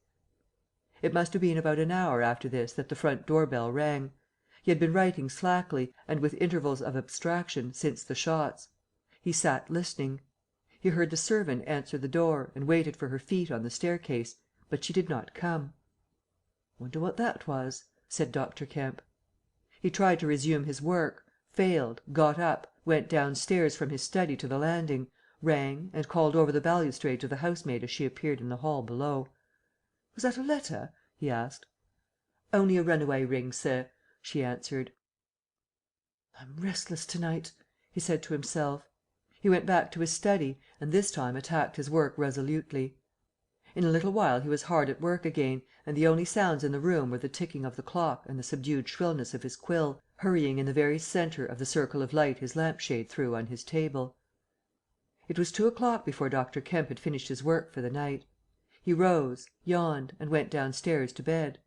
It must have been about an hour after this that the front door bell rang. He had been writing slackly, and with intervals of abstraction, since the shots. He sat listening. He heard the servant answer the door, and waited for her feet on the staircase, but she did not come. "Wonder what that was?" said Dr. Kemp. He tried to resume his work, failed, got up, went downstairs from his study to the landing, rang, and called over the balustrade to the housemaid as she appeared in the hall below. "Was that a letter?" he asked. "Only a runaway ring, sir," she answered. "I'm restless to night," he said to himself. He went back to his study, and this time attacked his work resolutely. In a little while he was hard at work again, and the only sounds in the room were the ticking of the clock and the subdued shrillness of his quill, hurrying in the very centre of the circle of light his lamp shade threw on his table. It was 2 o'clock before Dr. Kemp had finished his work for the night. He rose, yawned, and went downstairs to bed.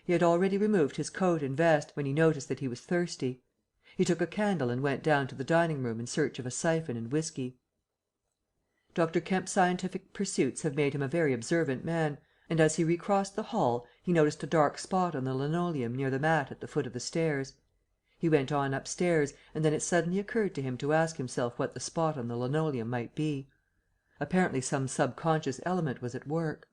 He had already removed his coat and vest, when he noticed that he was thirsty. He took a candle and went down to the dining room in search of a syphon and whiskey. Dr. Kemp's scientific pursuits have made him a very observant man, and as he recrossed the hall he noticed a dark spot on the linoleum near the mat at the foot of the stairs. He went on upstairs, and then it suddenly occurred to him to ask himself what the spot on the linoleum might be. Apparently some subconscious element was at work.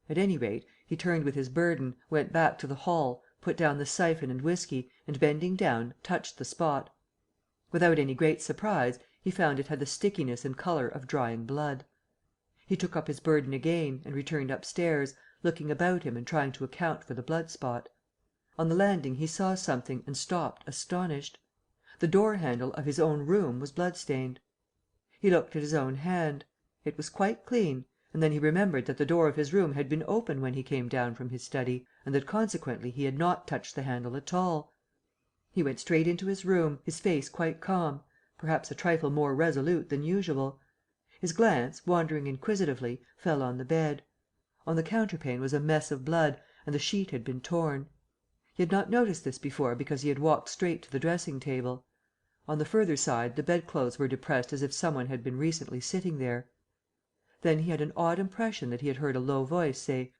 At any rate, he turned with his burden, went back to the hall, put down the syphon and whiskey, and bending down, touched the spot. Without any great surprise, he found it had the stickiness and colour of drying blood. He took up his burden again, and returned upstairs, looking about him and trying to account for the blood spot. On the landing he saw something, and stopped, astonished. The door handle of his own room was blood-stained. He looked at his own hand. It was quite clean, and then he remembered that the door of his room had been open when he came down from his study, and that consequently he had not touched the handle at all. He went straight into his room, his face quite calm, perhaps a trifle more resolute than usual. His glance, wandering inquisitively, fell on the bed. On the counterpane was a mess of blood, and the sheet had been torn. He had not noticed this before because he had walked straight to the dressing-table. On the further side the bedclothes were depressed as if some one had been recently sitting there. Then he had an odd impression that he had heard a low voice say,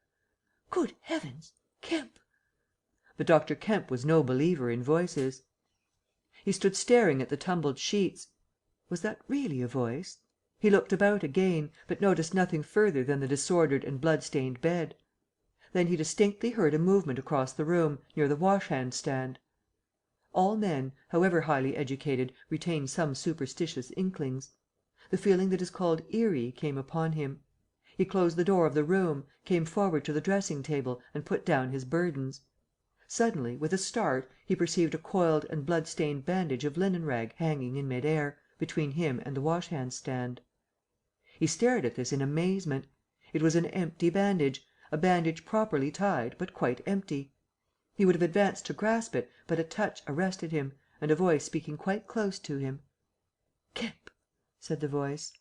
"Good heavens! Kemp!" But Dr. Kemp was no believer in voices. He stood staring at the tumbled sheets. Was that really a voice? He looked about again, but noticed nothing further than the disordered and blood-stained bed. Then he distinctly heard a movement across the room, near the wash-hand stand. All men, however highly educated, retain some superstitious inklings. The feeling that is called eerie came upon him. He closed the door of the room, came forward to the dressing-table, and put down his burdens. Suddenly, with a start, he perceived a coiled and blood-stained bandage of linen rag hanging in mid-air, between him and the wash-hand stand. He stared at this in amazement. It was an empty bandage, a bandage properly tied, but quite empty. He would have advanced to grasp it, but a touch arrested him, and a voice speaking quite close to him. "Kemp," said the voice.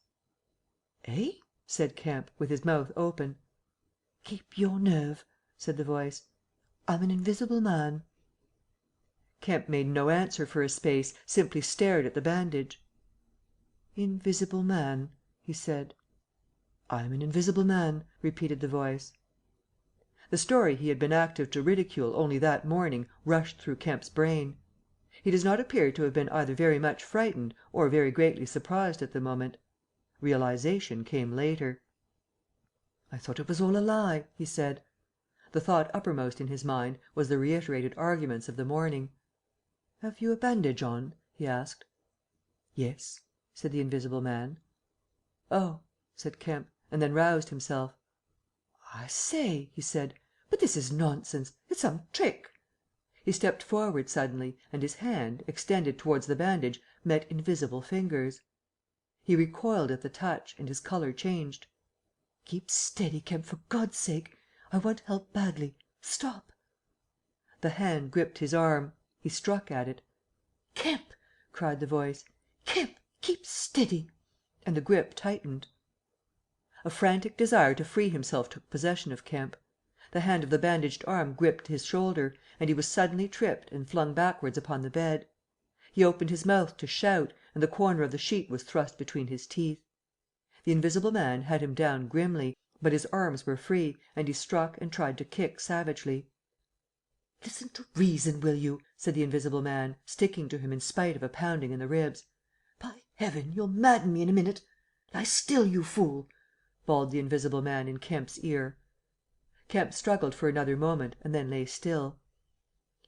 "Eh?" said Kemp, with his mouth open. "Keep your nerve," said the voice. "I'm an invisible man." Kemp made no answer for a space, simply stared at the bandage. "Invisible man," he said. "I'm an invisible man," repeated the voice. The story he had been active to ridicule only that morning rushed through Kemp's brain. He does not appear to have been either very much frightened or very greatly surprised at the moment. Realization came later. "I thought it was all a lie," he said. The thought uppermost in his mind was the reiterated arguments of the morning. "Have you a bandage on?" he asked. "Yes," said the invisible man. "Oh," said Kemp, and then roused himself. "I say," he said, "but this is nonsense. It's some trick." He stepped forward suddenly, and his hand, extended towards the bandage, met invisible fingers. He recoiled at the touch, and his colour changed. "Keep steady, Kemp, for God's sake. I want help badly. Stop." The hand gripped his arm. He struck at it. "Kemp!" cried the voice. "Kemp, keep steady." and the grip tightened. A frantic desire to free himself took possession of Kemp. The hand of the bandaged arm gripped his shoulder, and he was suddenly tripped and flung backwards upon the bed. He opened his mouth to shout, and the corner of the sheet was thrust between his teeth. The Invisible Man had him down grimly, but his arms were free, and he struck and tried to kick savagely. "Listen to reason, will you?" said the Invisible Man, sticking to him in spite of a pounding in the ribs. "By heaven, you'll madden me in a minute! Lie still, you fool!" bawled the Invisible Man in Kemp's ear. Kemp struggled for another moment and then lay still.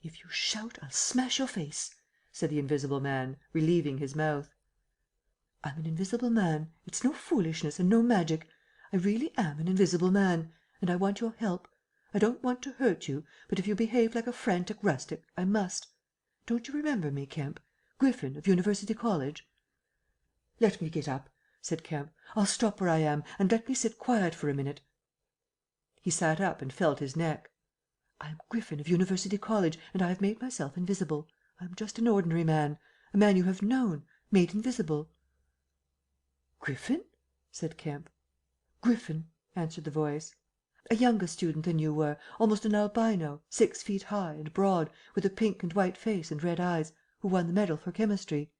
"If you shout, I'll smash your face," said the Invisible Man, relieving his mouth. "I'm an Invisible Man. It's no foolishness and no magic. I really am an Invisible Man, and I want your help. I don't want to hurt you, but if you behave like a frantic rustic, I must. Don't you remember me, Kemp? Griffin, of University College?" "Let me get up," said Kemp. "I'll stop where I am, and let me sit quiet for a minute." He sat up and felt his neck. "I am Griffin, of University College, and I have made myself invisible. I am just an ordinary man. A man you have known. Made invisible." "Griffin?" said Kemp. "Griffin," answered the voice. "A younger student than you were, almost an albino, 6 feet high and broad, with a pink and white face and red eyes, who won the medal for chemistry."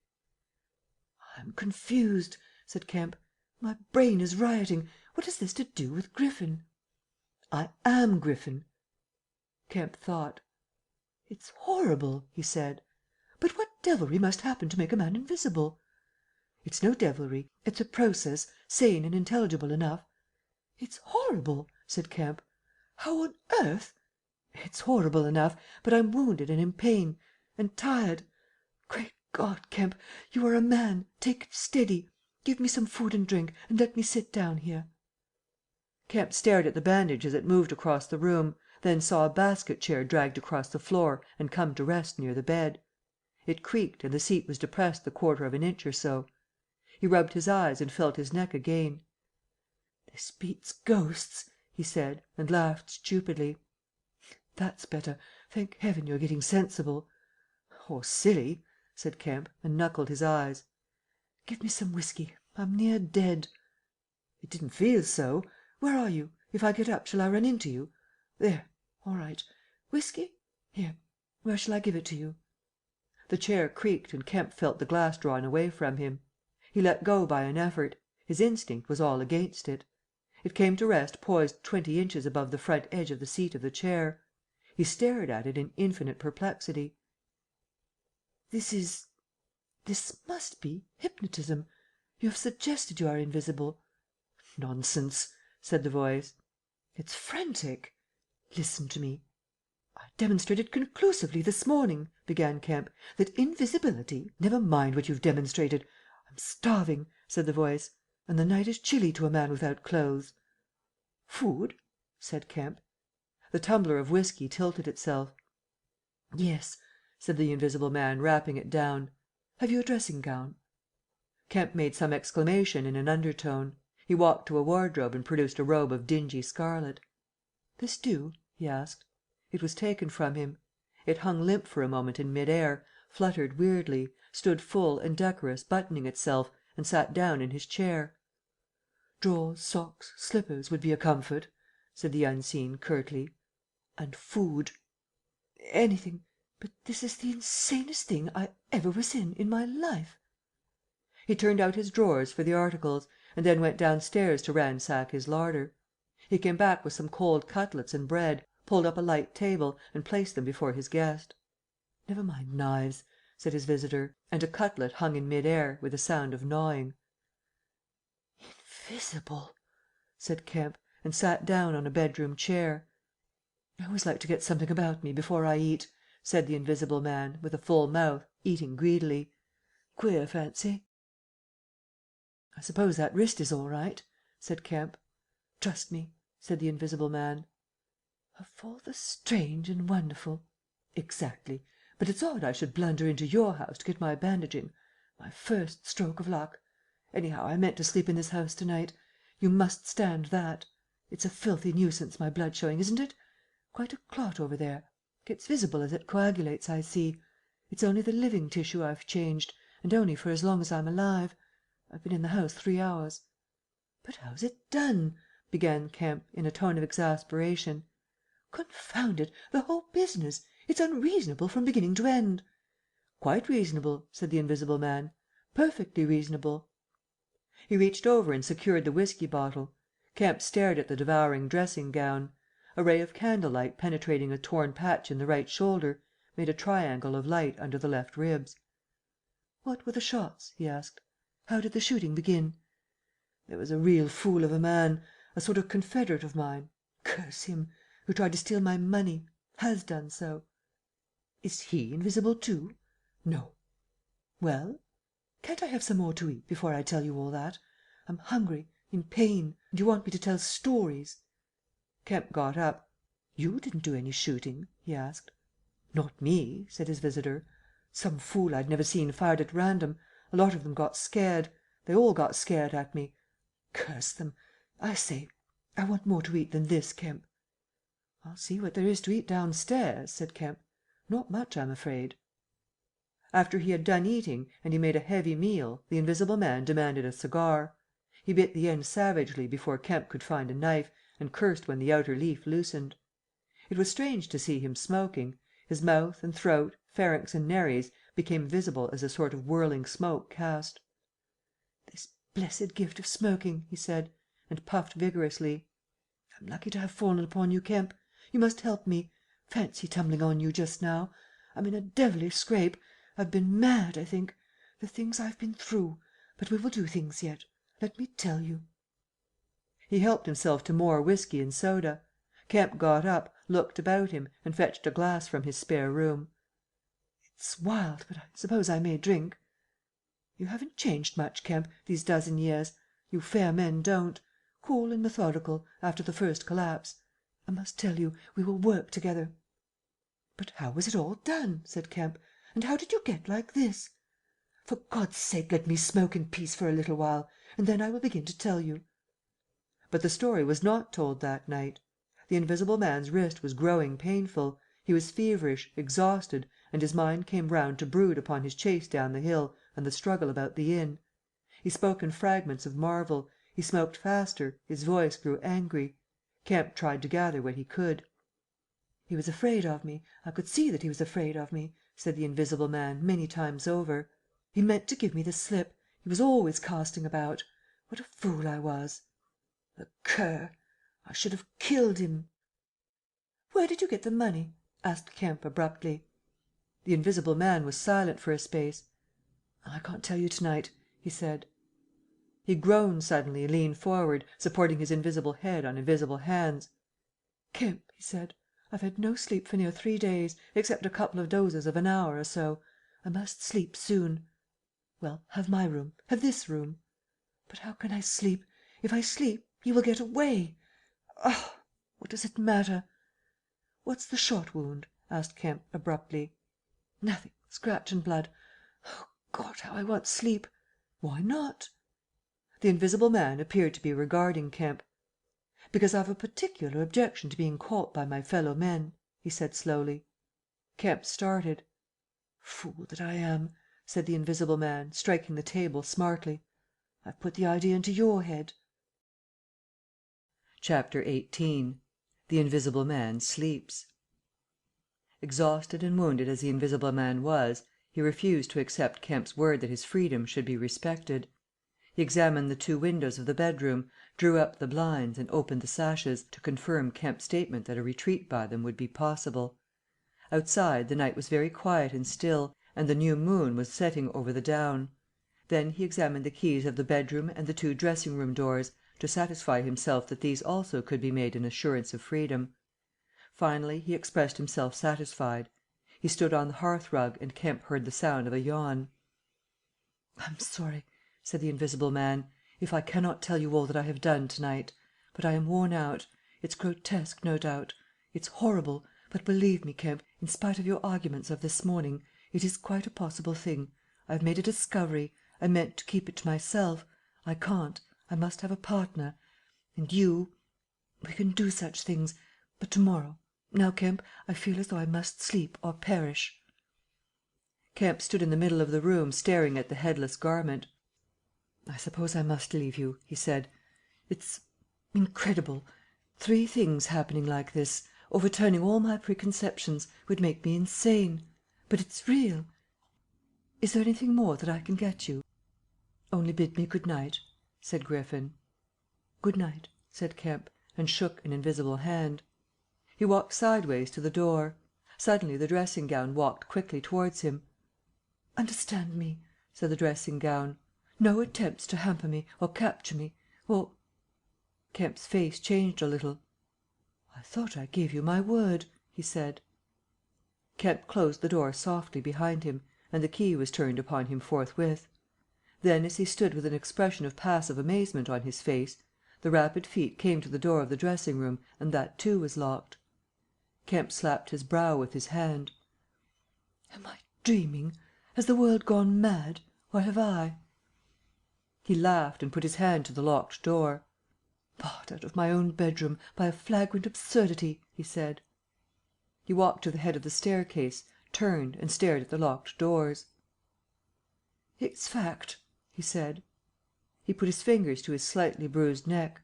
"I'm confused," said Kemp. "My brain is rioting. What has this to do with Griffin?" "I am Griffin." Kemp thought. "It's horrible," he said. "But what devilry must happen to make a man invisible?" "It's no devilry. It's a process, sane and intelligible enough." "It's horrible," said Kemp. "How on earth—" "It's horrible enough, but I'm wounded and in pain and tired. Great God, Kemp, you are a man. Take it steady. Give me some food and drink, and let me sit down here." Kemp stared at the bandage as it moved across the room, then saw a basket chair dragged across the floor and come to rest near the bed. It creaked, and the seat was depressed the quarter of an inch or so. He rubbed his eyes and felt his neck again. "This beats ghosts," he said, and laughed stupidly. "That's better. Thank heaven you're getting sensible." "Oh, silly," said Kemp, and knuckled his eyes. "Give me some whiskey. I'm near dead." "It didn't feel so. Where are you? If I get up, shall I run into you? There. All right. Whiskey? Here. Where shall I give it to you?" The chair creaked and Kemp felt the glass drawn away from him. He let go by an effort. His instinct was all against it. It came to rest poised 20 inches above the front edge of the seat of the chair. He stared at it in infinite perplexity. This must be hypnotism. You have suggested you are invisible." "Nonsense," said the voice. "It's frantic." "Listen to me." "I demonstrated conclusively this morning," began Kemp, "that invisibility—" "Never mind what you've demonstrated. I'm starving," said the voice, "and the night is chilly to a man without clothes." "Food?" said Kemp. The tumbler of whiskey tilted itself. "Yes," said the Invisible Man, rapping it down. "Have you a dressing gown?" Kemp made some exclamation in an undertone. He walked to a wardrobe and produced a robe of dingy scarlet. "This do?" he asked. It was taken from him. It hung limp for a moment in mid air, fluttered weirdly, stood full and decorous buttoning itself, and sat down in his chair. "Drawers, socks, slippers would be a comfort," said the unseen curtly. "And food." "Anything. But this is the insanest thing I ever was in my life." He turned out his drawers for the articles, and then went downstairs to ransack his larder. He came back with some cold cutlets and bread, pulled up a light table, and placed them before his guest. "Never mind knives," said his visitor, and a cutlet hung in mid air, with a sound of gnawing. "Invisible," said Kemp, and sat down on a bedroom chair. "I always like to get something about me before I eat," said the Invisible Man, with a full mouth, eating greedily. "Queer fancy." "I suppose that wrist is all right?" said Kemp. "Trust me," said the Invisible Man. "Of all the strange and wonderful—" "Exactly. But it's odd I should blunder into your house to get my bandaging. My first stroke of luck. Anyhow, I meant to sleep in this house to night. You must stand that. It's a filthy nuisance, my blood showing, isn't it? Quite a clot over there. Gets visible as it coagulates, I see. It's only the living tissue I've changed, and only for as long as I'm alive. I've been in the house 3 hours." "But how's it done?" began Kemp, in a tone of exasperation. "Confound it, the whole business! It's unreasonable from beginning to end." "Quite reasonable," said the Invisible Man. "Perfectly reasonable." He reached over and secured the whiskey bottle. Kemp stared at the devouring dressing gown. A ray of candle light penetrating a torn patch in the right shoulder made a triangle of light under the left ribs. "What were the shots?" he asked. "How did the shooting begin?" "There was a real fool of a man, a sort of confederate of mine, curse him, who tried to steal my money, has done so." "Is he invisible too?" "No." "Well? Can't I have some more to eat before I tell you all that? I'm hungry, in pain, and you want me to tell stories." Kemp got up. "You didn't do any shooting?" he asked. "Not me," said his visitor. "Some fool I'd never seen fired at random. A lot of them got scared. They all got scared at me. Curse them! I say, I want more to eat than this, Kemp." "I'll see what there is to eat downstairs," said Kemp. "Not much, I'm afraid." After he had done eating, and he made a heavy meal, the Invisible Man demanded a cigar. He bit the end savagely before Kemp could find a knife, and cursed when the outer leaf loosened. It was strange to see him smoking. His mouth and throat, pharynx and nares became visible as a sort of whirling smoke cast. "This blessed gift of smoking," he said, and puffed vigorously. "I'm lucky to have fallen upon you, Kemp. You must help me. Fancy tumbling on you just now. I'm in a devilish scrape. I've been mad, I think. The things I've been through. But we will do things yet. Let me tell you." He helped himself to more whiskey and soda. Kemp got up, looked about him, and fetched a glass from his spare room. "It's wild, but I suppose I may drink." "You haven't changed much, Kemp, these dozen years. You fair men don't. Cool and methodical, after the first collapse. I must tell you, we will work together." "But how was it all done?" said Kemp. "And how did you get like this?" "For God's sake, let me smoke in peace for a little while, and then I will begin to tell you." But the story was not told that night. The Invisible Man's wrist was growing painful, he was feverish, exhausted, and his mind came round to brood upon his chase down the hill and the struggle about the inn. He spoke in fragments of marvel, he smoked faster, his voice grew angry. Kemp tried to gather what he could. "He was afraid of me. I could see that he was afraid of me," said the Invisible Man many times over. "He meant to give me the slip. He was always casting about. What a fool I was! The cur! I should have killed him." "Where did you get the money?" asked Kemp abruptly. The Invisible Man was silent for a space. "I can't tell you to night," he said. He groaned suddenly and leaned forward, supporting his invisible head on invisible hands. "Kemp," he said, "I've had no sleep for near 3 days, except a couple of dozes of an hour or so. I must sleep soon. Well, have my room. Have this room. But how can I sleep? If I sleep, he will get away. Oh, what does it matter?" "What's the shot wound?" asked Kemp abruptly. "Nothing. Scratch and blood. Oh, God, how I want sleep!" "Why not?" The Invisible Man appeared to be regarding Kemp. "Because I've a particular objection to being caught by my fellow men," he said slowly. Kemp started. "Fool that I am," said the Invisible Man, striking the table smartly. "I've put the idea into your head." Chapter 18. The Invisible Man sleeps. Exhausted and wounded as the Invisible Man was, he refused to accept Kemp's word that his freedom should be respected. He examined the 2 windows of the bedroom, drew up the blinds and opened the sashes, to confirm Kemp's statement that a retreat by them would be possible. Outside, the night was very quiet and still, and the new moon was setting over the down. Then he examined the keys of the bedroom and the 2 dressing-room doors, to satisfy himself that these also could be made an assurance of freedom. Finally he expressed himself satisfied. He stood on the hearth-rug and Kemp heard the sound of a yawn. "I'm sorry," said the Invisible Man, "if I cannot tell you all that I have done to night. But I am worn out. It's grotesque, no doubt. It's horrible, but believe me, Kemp, in spite of your arguments of this morning, it is quite a possible thing. I have made a discovery. I meant to keep it to myself. I can't. I must have a partner. And you. We can do such things. But to morrow. Now, Kemp, I feel as though I must sleep or perish." Kemp stood in the middle of the room staring at the headless garment. "I suppose I must leave you," he said. "It's incredible. 3 things happening like this, overturning all my preconceptions, would make me insane. But it's real. Is there anything more that I can get you?" "Only bid me good night," said Griffin. "Good night," said Kemp, and shook an invisible hand. He walked sideways to the door. Suddenly the dressing gown walked quickly towards him. "Understand me," said the dressing gown. "No attempts to hamper me, or capture me, or—" Kemp's face changed a little. "I thought I gave you my word," he said. Kemp closed the door softly behind him, and the key was turned upon him forthwith. Then, as he stood with an expression of passive amazement on his face, the rapid feet came to the door of the dressing room, and that too was locked. Kemp slapped his brow with his hand. "Am I dreaming? Has the world gone mad? Or have I?" He laughed and put his hand to the locked door. "Barred out of my own bedroom, by a flagrant absurdity," he said. He walked to the head of the staircase, turned, and stared at the locked doors. "It's fact," he said. He put his fingers to his slightly bruised neck.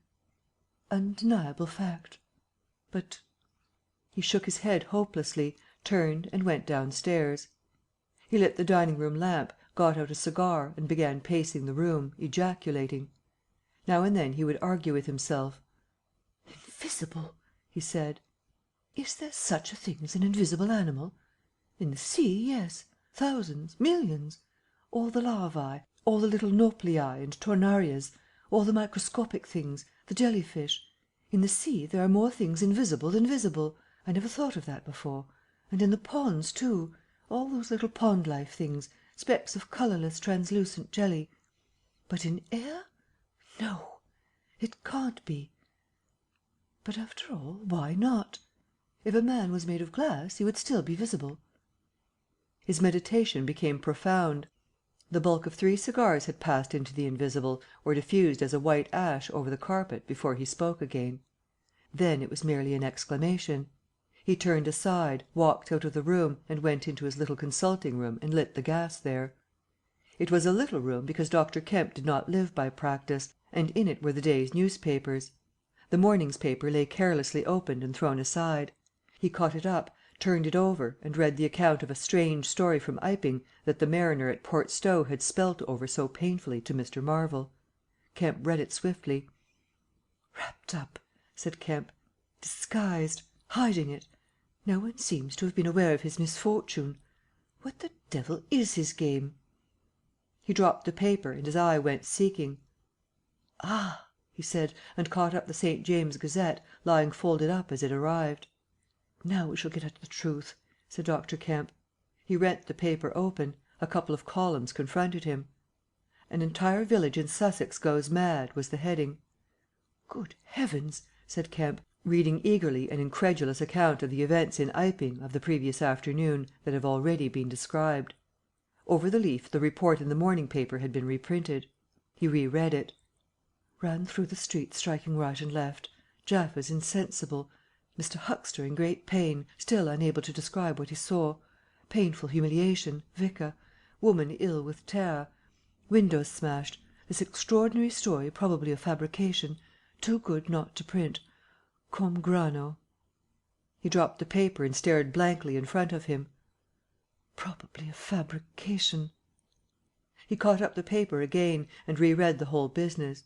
"Undeniable fact. But—" He shook his head hopelessly, turned, and went downstairs. He lit the dining room lamp, got out a cigar, and began pacing the room, ejaculating. Now and then he would argue with himself. "Invisible!" he said. "Is there such a thing as an invisible animal? In the sea, yes. Thousands, millions. All the larvae, all the little nauplii and tornarias, all the microscopic things, the jellyfish. In the sea there are more things invisible than visible. I never thought of that before. And in the ponds, too. All those little pond-life things, specks of colourless, translucent jelly. But in air? No. It can't be. But, after all, why not? If a man was made of glass, he would still be visible." His meditation became profound. The bulk of 3 cigars had passed into the invisible, or diffused as a white ash over the carpet, before he spoke again. Then it was merely an exclamation. He turned aside, walked out of the room, and went into his little consulting room and lit the gas there. It was a little room because Dr. Kemp did not live by practice, and in it were the day's newspapers. The morning's paper lay carelessly opened and thrown aside. He caught it up, turned it over, and read the account of a strange story from Iping that the mariner at Port Stowe had spelt over so painfully to Mr. Marvel. Kemp read it swiftly. "Wrapped up," said Kemp. "Disguised. Hiding it. No one seems to have been aware of his misfortune. What the devil is his game?" He dropped the paper, and his eye went seeking. "Ah!" he said, and caught up the St. James' Gazette, lying folded up as it arrived. "Now we shall get at the truth," said Dr. Kemp. He rent the paper open. A couple of columns confronted him. "An entire village in Sussex goes mad," was the heading. "Good heavens!" said Kemp, reading eagerly an incredulous account of the events in Iping of the previous afternoon that have already been described. Over the leaf the report in the morning paper had been reprinted. He re-read it. "Ran through the street striking right and left. Jaffas insensible. Mr. Huxter in great pain, still unable to describe what he saw. Painful humiliation. Vicar. Woman ill with terror. Windows smashed. This extraordinary story probably a fabrication. Too good not to print. Cum grano." He dropped the paper and stared blankly in front of him. "Probably a fabrication." He caught up the paper again, and re-read the whole business.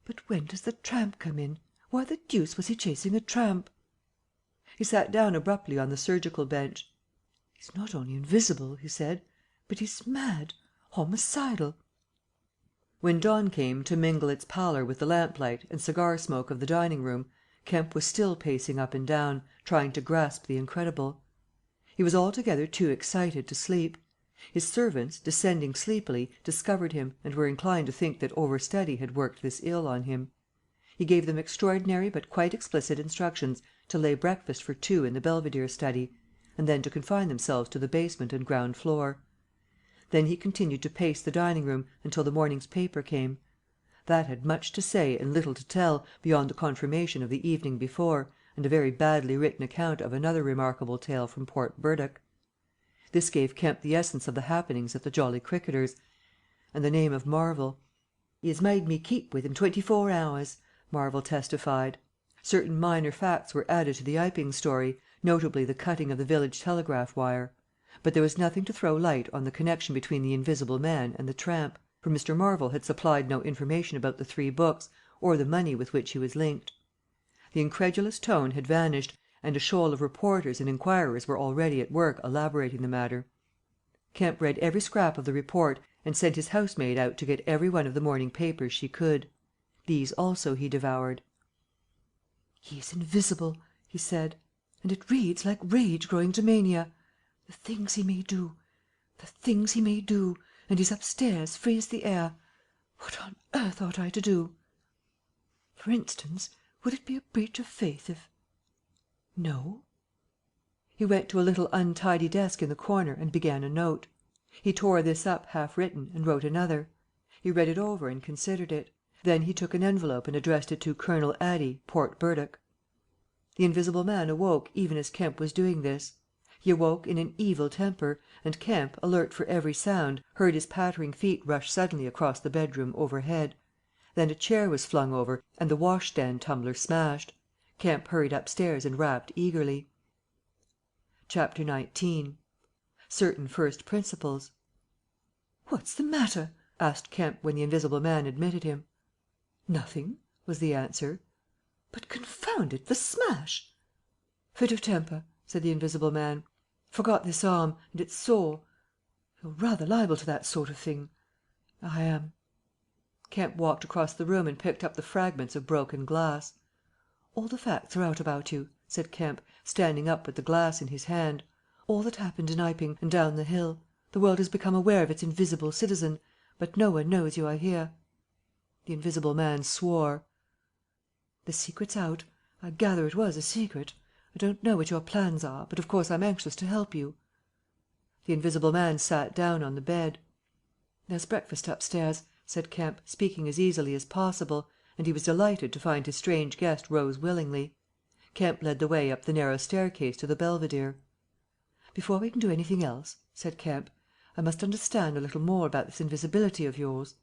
"But when does the tramp come in? Why the deuce was he chasing a tramp?" He sat down abruptly on the surgical bench. "He's not only invisible," he said, "but he's mad, homicidal." When dawn came to mingle its pallor with the lamplight and cigar smoke of the dining room, Kemp was still pacing up and down, trying to grasp the incredible. He was altogether too excited to sleep. His servants, descending sleepily, discovered him, and were inclined to think that overstudy had worked this ill on him. He gave them extraordinary but quite explicit instructions to lay breakfast for 2 in the Belvedere study, and then to confine themselves to the basement and ground floor. Then he continued to pace the dining room until the morning's paper came. That had much to say and little to tell, beyond the confirmation of the evening before, and a very badly written account of another remarkable tale from Port Burdock. This gave Kemp the essence of the happenings at the Jolly Cricketers, and the name of Marvel. He has made me keep with him 24 hours," Marvel testified. Certain minor facts were added to the Iping story, notably the cutting of the village telegraph wire. But there was nothing to throw light on the connection between the Invisible Man and the tramp, for Mr. Marvel had supplied no information about the 3 books or the money with which he was linked. The incredulous tone had vanished, and a shoal of reporters and inquirers were already at work elaborating the matter. Kemp read every scrap of the report and sent his housemaid out to get every one of the morning papers she could. These also he devoured. "He is invisible," he said, "and it reads like rage growing to mania. The things he may do, the things he may do, and he's upstairs free as the air. What on earth ought I to do? For instance, would it be a breach of faith if... No?" He went to a little untidy desk in the corner and began a note. He tore this up half written and wrote another. He read it over and considered it. Then he took an envelope and addressed it to Colonel Addy, Port Burdock. The Invisible Man awoke even as Kemp was doing this. He awoke in an evil temper, and Kemp, alert for every sound, heard his pattering feet rush suddenly across the bedroom overhead. Then a chair was flung over and the washstand tumbler smashed. Kemp hurried upstairs and rapped eagerly. Chapter 19. Certain First Principles. "What's the matter?" asked Kemp when the Invisible Man admitted him. "Nothing," was the answer. "But confound it, the smash!" "Fit of temper," said the Invisible Man. "Forgot this arm, and it's sore. You're rather liable to that sort of thing." "I am." Kemp walked across the room and picked up the fragments of broken glass. "All the facts are out about you," said Kemp, standing up with the glass in his hand. "All that happened in Iping and down the hill. The world has become aware of its invisible citizen, but no one knows you are here." The Invisible Man swore. "The secret's out. I gather it was a secret. I don't know what your plans are, but of course I'm anxious to help you." The Invisible Man sat down on the bed. "There's breakfast upstairs," said Kemp, speaking as easily as possible, and he was delighted to find his strange guest rose willingly. Kemp led the way up the narrow staircase to the belvedere. "Before we can do anything else," said Kemp, "I must understand a little more about this invisibility of yours."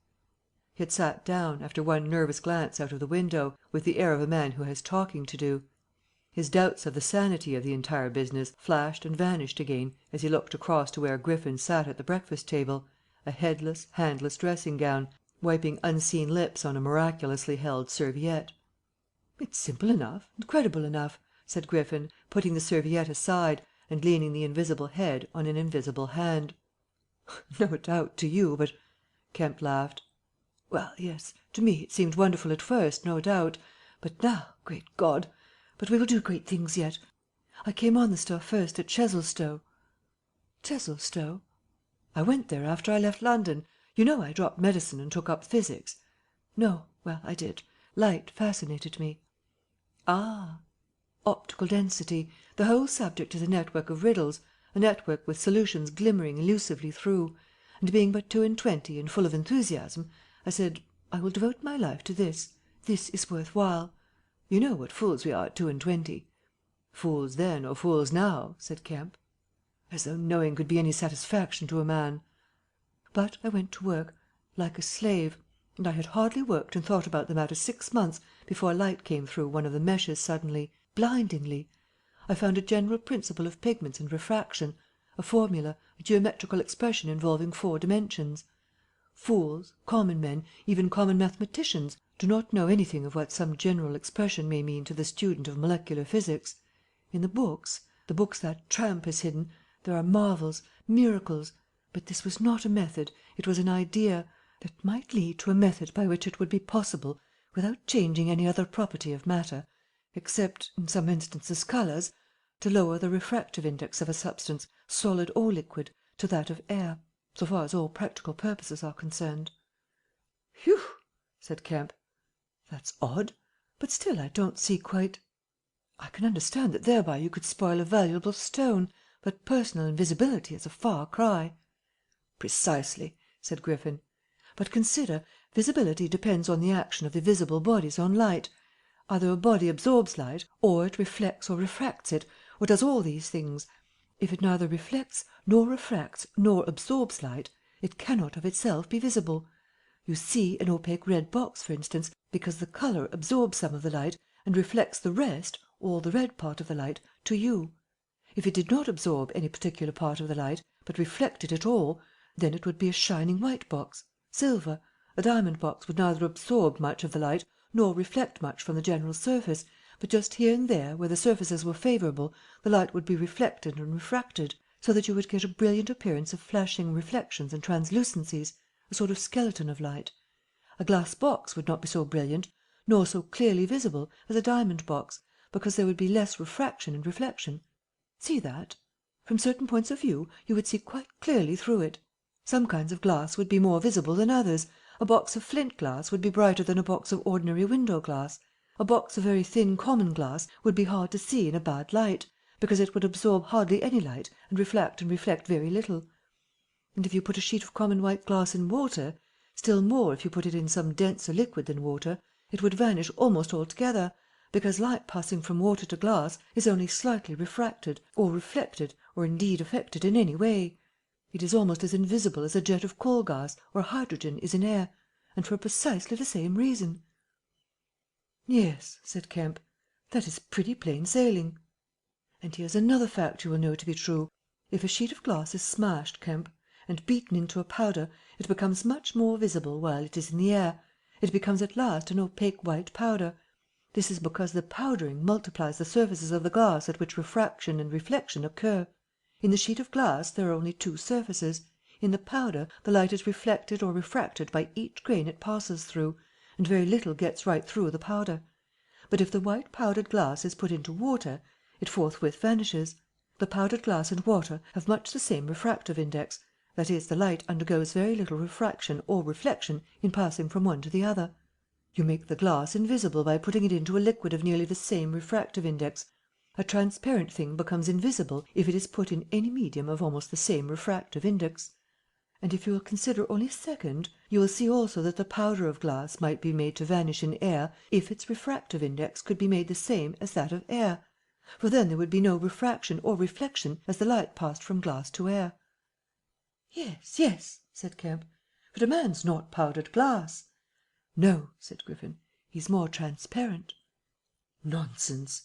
He had sat down, after one nervous glance out of the window, with the air of a man who has talking to do. His doubts of the sanity of the entire business flashed and vanished again as he looked across to where Griffin sat at the breakfast table, a headless, handless dressing gown, wiping unseen lips on a miraculously held serviette. "It's simple enough and credible enough," said Griffin, putting the serviette aside and leaning the invisible head on an invisible hand. "No doubt to you, but..." Kemp laughed. "Well, yes, to me it seemed wonderful at first, no doubt. But now, great God! But we will do great things yet. I came on the stuff first at Chesilstowe." "Chesilstowe?" "I went there after I left London. You know I dropped medicine and took up physics?" "No. Well, I did. Light fascinated me." "Ah!" "Optical density. The whole subject is a network of riddles, a network with solutions glimmering elusively through, and being but 22 and full of enthusiasm, I said, I will devote my life to this. This is worth while. You know what fools we are at 22." "Fools then or fools now," said Kemp. "As though knowing could be any satisfaction to a man." "But I went to work, like a slave, and I had hardly worked and thought about the matter 6 months before light came through one of the meshes suddenly, blindingly. I found a general principle of pigments and refraction, a formula, a geometrical expression involving 4 dimensions. Fools, common men, even common mathematicians, do not know anything of what some general expression may mean to the student of molecular physics. In the books that tramp has hidden, there are marvels, miracles, but this was not a method, it was an idea, that might lead to a method by which it would be possible, without changing any other property of matter, except, in some instances, colours, to lower the refractive index of a substance, solid or liquid, to that of air, so far as all practical purposes are concerned." "Whew!" said Kemp. "That's odd, but still I don't see quite... I can understand that thereby you could spoil a valuable stone, but personal invisibility is a far cry." "Precisely," said Griffin. "But consider, visibility depends on the action of the visible bodies on light. Either a body absorbs light, or it reflects or refracts it, or does all these things. If it neither reflects, nor refracts, nor absorbs light, it cannot of itself be visible. You see an opaque red box, for instance, because the colour absorbs some of the light and reflects the rest, all the red part of the light, to you. If it did not absorb any particular part of the light, but reflected it all, then it would be a shining white box, silver. A diamond box would neither absorb much of the light nor reflect much from the general surface, but just here and there, where the surfaces were favourable, the light would be reflected and refracted, so that you would get a brilliant appearance of flashing reflections and translucencies, a sort of skeleton of light. A glass box would not be so brilliant, nor so clearly visible, as a diamond box, because there would be less refraction and reflection. See that? From certain points of view you would see quite clearly through it. Some kinds of glass would be more visible than others. A box of flint glass would be brighter than a box of ordinary window glass. A box of very thin common glass would be hard to see in a bad light, because it would absorb hardly any light and reflect very little. And if you put a sheet of common white glass in water, still more if you put it in some denser liquid than water, it would vanish almost altogether, because light passing from water to glass is only slightly refracted, or reflected, or indeed affected in any way. It is almost as invisible as a jet of coal gas or hydrogen is in air, and for precisely the same reason." "Yes," said Kemp, "that is pretty plain sailing. And here's another fact you will know to be true. If a sheet of glass is smashed, Kemp, and beaten into a powder, it becomes much more visible while it is in the air. It becomes at last an opaque white powder. This is because the powdering multiplies the surfaces of the glass at which refraction and reflection occur. In the sheet of glass there are only two surfaces. In the powder the light is reflected or refracted by each grain it passes through, and very little gets right through the powder. But if the white powdered glass is put into water, it forthwith vanishes. The powdered glass and water have much the same refractive index, that is, the light undergoes very little refraction or reflection in passing from one to the other. You make the glass invisible by putting it into a liquid of nearly the same refractive index. A transparent thing becomes invisible if it is put in any medium of almost the same refractive index. And if you will consider only a second, you will see also that the powder of glass might be made to vanish in air if its refractive index could be made the same as that of air, for then there would be no refraction or reflection as the light passed from glass to air." "Yes, yes," said Kemp, "but a man's not powdered glass." "No," said Griffin, "he's more transparent." "Nonsense."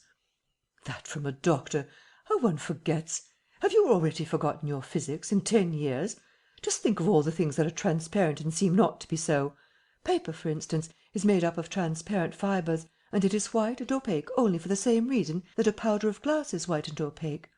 "That from a doctor! How one forgets! Have you already forgotten your physics in 10 years? Just think of all the things that are transparent and seem not to be so. Paper, for instance, is made up of transparent fibres, and it is white and opaque only for the same reason that a powder of glass is white and opaque.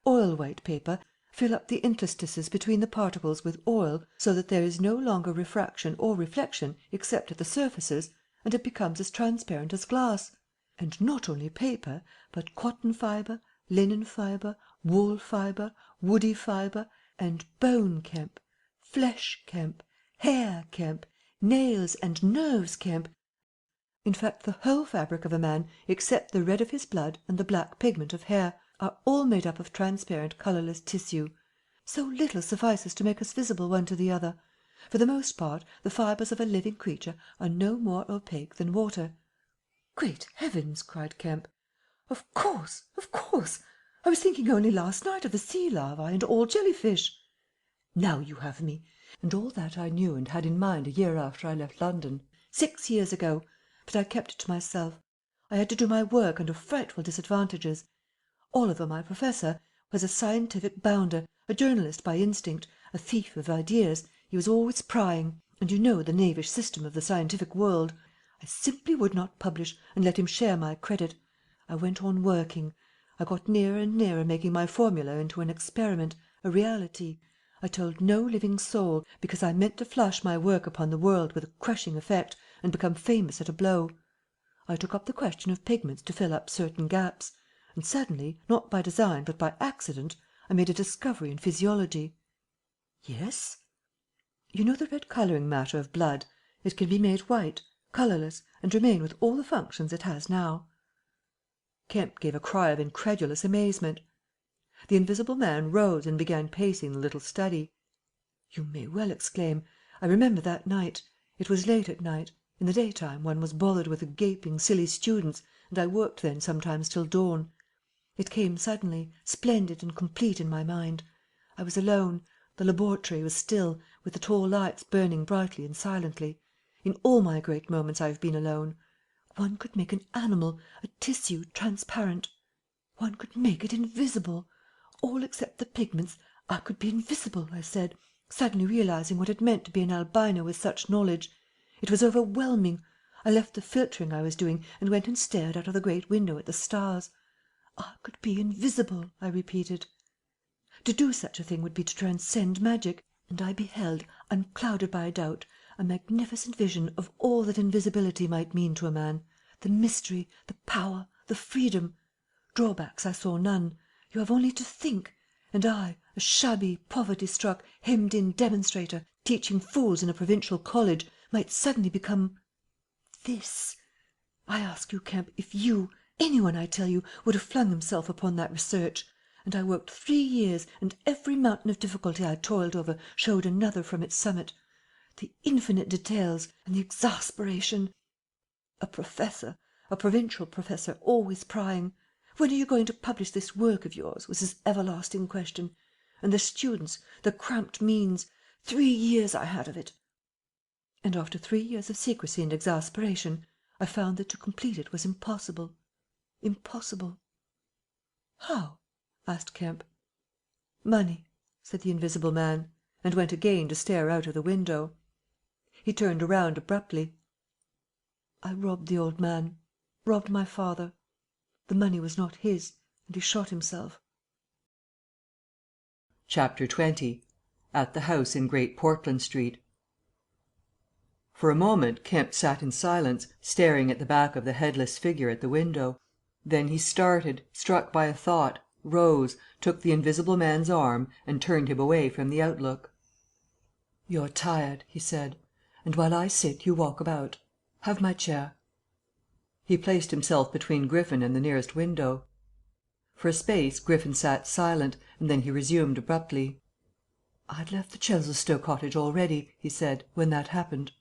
Oil-white paper fill up the interstices between the particles with oil, so that there is no longer refraction or reflection except at the surfaces, and it becomes as transparent as glass. And not only paper, but cotton fibre, linen fibre, wool fibre, woody fibre, and bone, Kemp, flesh, Kemp, hair, Kemp, nails and nerves, Kemp. In fact, the whole fabric of a man, except the red of his blood and the black pigment of hair, are all made up of transparent colourless tissue. So little suffices to make us visible one to the other. For the most part, the fibres of a living creature are no more opaque than water." "Great heavens!" cried Kemp. Of course, of course. I was thinking only last night of the sea larvae and all jellyfish." "Now you have me. And all that I knew and had in mind a year after I left London. 6 years ago. But I kept it to myself. I had to do my work under frightful disadvantages. Oliver, my professor, was a scientific bounder, a journalist by instinct, a thief of ideas. He was always prying, and you know the knavish system of the scientific world. I simply would not publish, and let him share my credit. I went on working. I got nearer and nearer making my formula into an experiment, a reality. I told no living soul, because I meant to flush my work upon the world with a crushing effect, and become famous at a blow. I took up the question of pigments to fill up certain gaps, and suddenly, not by design but by accident, I made a discovery in physiology." "Yes?" "You know the red colouring matter of blood? It can be made white, colourless, and remain with all the functions it has now." Kemp gave a cry of incredulous amazement. The Invisible Man rose and began pacing the little study. "You may well exclaim. I remember that night. It was late at night. In the daytime one was bothered with the gaping, silly students, and I worked then sometimes till dawn. It came suddenly, splendid and complete in my mind. I was alone. The laboratory was still, with the tall lights burning brightly and silently. In all my great moments I have been alone. One could make an animal, a tissue, transparent. One could make it invisible. All except the pigments. I could be invisible," I said, suddenly realizing what it meant to be an albino with such knowledge. It was overwhelming. I left the filtering I was doing and went and stared out of the great window at the stars. "I could be invisible," I repeated. To do such a thing would be to transcend magic, and I beheld, unclouded by a doubt, a magnificent vision of all that invisibility might mean to a man, the mystery, the power, the freedom. Drawbacks I saw none. You have only to think, and I, a shabby, poverty-struck, hemmed-in demonstrator, teaching fools in a provincial college, might suddenly become this. I ask you, Kemp, if you, anyone, I tell you, would have flung himself upon that research. And I worked 3 years, and every mountain of difficulty I toiled over showed another from its summit. The infinite details and the exasperation. A professor, a provincial professor, always prying. "When are you going to publish this work of yours?" was his everlasting question. And the students, the cramped means. 3 years I had of it. And after 3 years of secrecy and exasperation, I found that to complete it was impossible. Impossible. "How?" asked Kemp. "Money," said the invisible man, and went again to stare out of the window. He turned around abruptly. "I robbed the old man, robbed my father. The money was not his, and he shot himself." Chapter 20. At the house in Great Portland Street. For a moment Kemp sat in silence, staring at the back of the headless figure at the window. Then he started, struck by a thought, rose, took the invisible man's arm, and turned him away from the outlook. "You're tired," he said, "and while I sit you walk about. Have my chair." He placed himself between Griffin and the nearest window. For a space Griffin sat silent, and then he resumed abruptly. "I'd left the Chesilstowe cottage already," he said, "when that happened.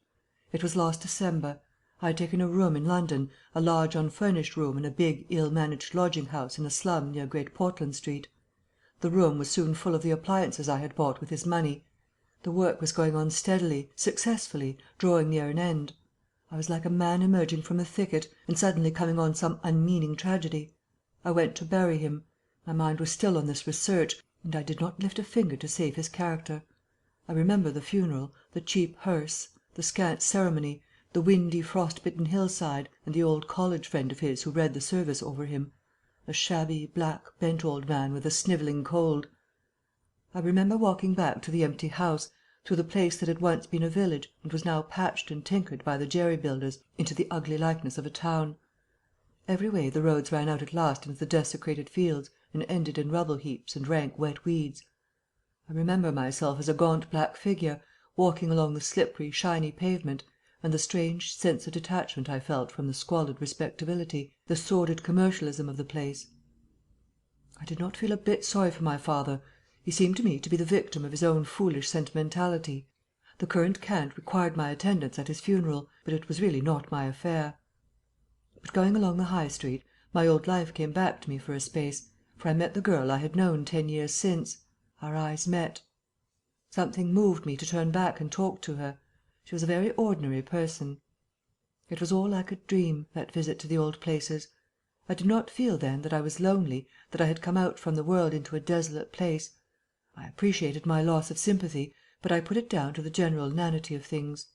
It was last December. I had taken a room in London, a large unfurnished room in a big, ill-managed lodging-house in a slum near Great Portland Street. The room was soon full of the appliances I had bought with his money. The work was going on steadily, successfully, drawing near an end. I was like a man emerging from a thicket, and suddenly coming on some unmeaning tragedy. I went to bury him. My mind was still on this research, and I did not lift a finger to save his character. I remember the funeral, the cheap hearse, the scant ceremony, the windy, frost-bitten hillside, and the old college friend of his who read the service over him, a shabby, black, bent old man with a snivelling cold. I remember walking back to the empty house, through the place that had once been a village and was now patched and tinkered by the jerry builders into the ugly likeness of a town. Every way the roads ran out at last into the desecrated fields and ended in rubble heaps and rank wet weeds. I remember myself as a gaunt black figure, walking along the slippery, shiny pavement, and the strange sense of detachment I felt from the squalid respectability, the sordid commercialism of the place. I did not feel a bit sorry for my father. He seemed to me to be the victim of his own foolish sentimentality. The current cant required my attendance at his funeral, but it was really not my affair. But going along the High Street, my old life came back to me for a space, for I met the girl I had known 10 years since. Our eyes met. Something moved me to turn back and talk to her. She was a very ordinary person. It was all like a dream, that visit to the old places. I did not feel then that I was lonely, that I had come out from the world into a desolate place. I appreciated my loss of sympathy, but I put it down to the general inanity of things.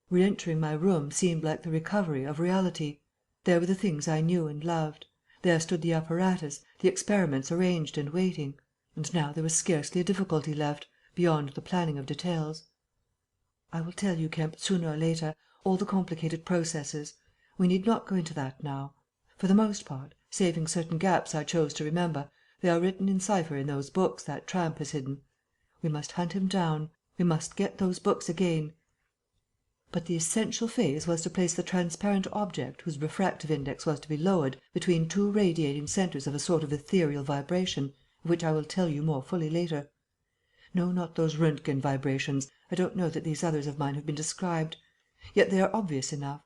Re-entering my room seemed like the recovery of reality. There were the things I knew and loved. There stood the apparatus, the experiments arranged and waiting. And now there was scarcely a difficulty left, beyond the planning of details. I will tell you, Kemp, sooner or later, all the complicated processes. We need not go into that now. For the most part, saving certain gaps I chose to remember, they are written in cipher in those books that tramp has hidden. We must hunt him down. We must get those books again. But the essential phase was to place the transparent object whose refractive index was to be lowered between 2 radiating centres of a sort of ethereal vibration, of which I will tell you more fully later. No, not those Röntgen vibrations. I don't know that these others of mine have been described. Yet they are obvious enough.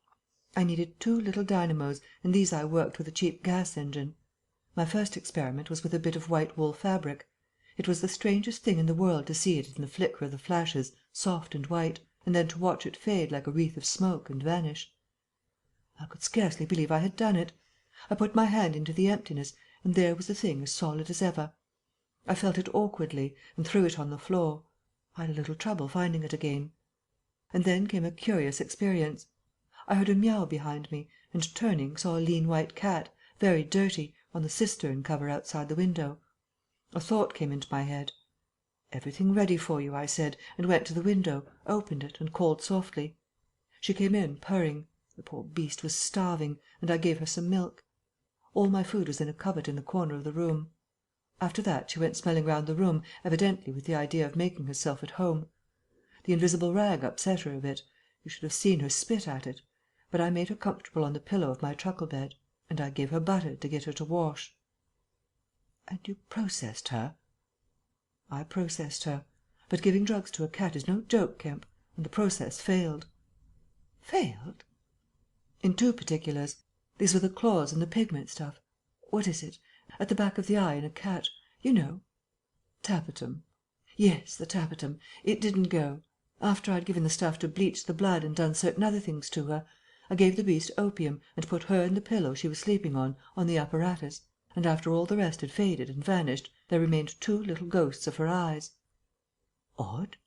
I needed 2 little dynamos, and these I worked with a cheap gas engine. My first experiment was with a bit of white wool fabric. It was the strangest thing in the world to see it in the flicker of the flashes, soft and white, and then to watch it fade like a wreath of smoke and vanish. I could scarcely believe I had done it. I put my hand into the emptiness, and there was the thing as solid as ever. I felt it awkwardly, and threw it on the floor. I had a little trouble finding it again. And then came a curious experience. I heard a meow behind me, and turning saw a lean white cat, very dirty, on the cistern cover outside the window. A thought came into my head. "Everything ready for you," I said, and went to the window, opened it, and called softly. She came in purring. The poor beast was starving, and I gave her some milk. All my food was in a cupboard in the corner of the room. After that she went smelling round the room, evidently with the idea of making herself at home. The invisible rag upset her a bit. You should have seen her spit at it. But I made her comfortable on the pillow of my truckle bed, and I gave her butter to get her to wash." "And you processed her?" "I processed her. But giving drugs to a cat is no joke, Kemp, and the process failed." "Failed?" "In two particulars. These were the claws and the pigment stuff. What is it? At the back of the eye in a cat. You know." "Tapetum." "Yes, the tapetum. It didn't go. After I'd given the stuff to bleach the blood and done certain other things to her, I gave the beast opium and put her and the pillow she was sleeping on the apparatus, and after all the rest had faded and vanished, there remained 2 little ghosts of her eyes." "Odd."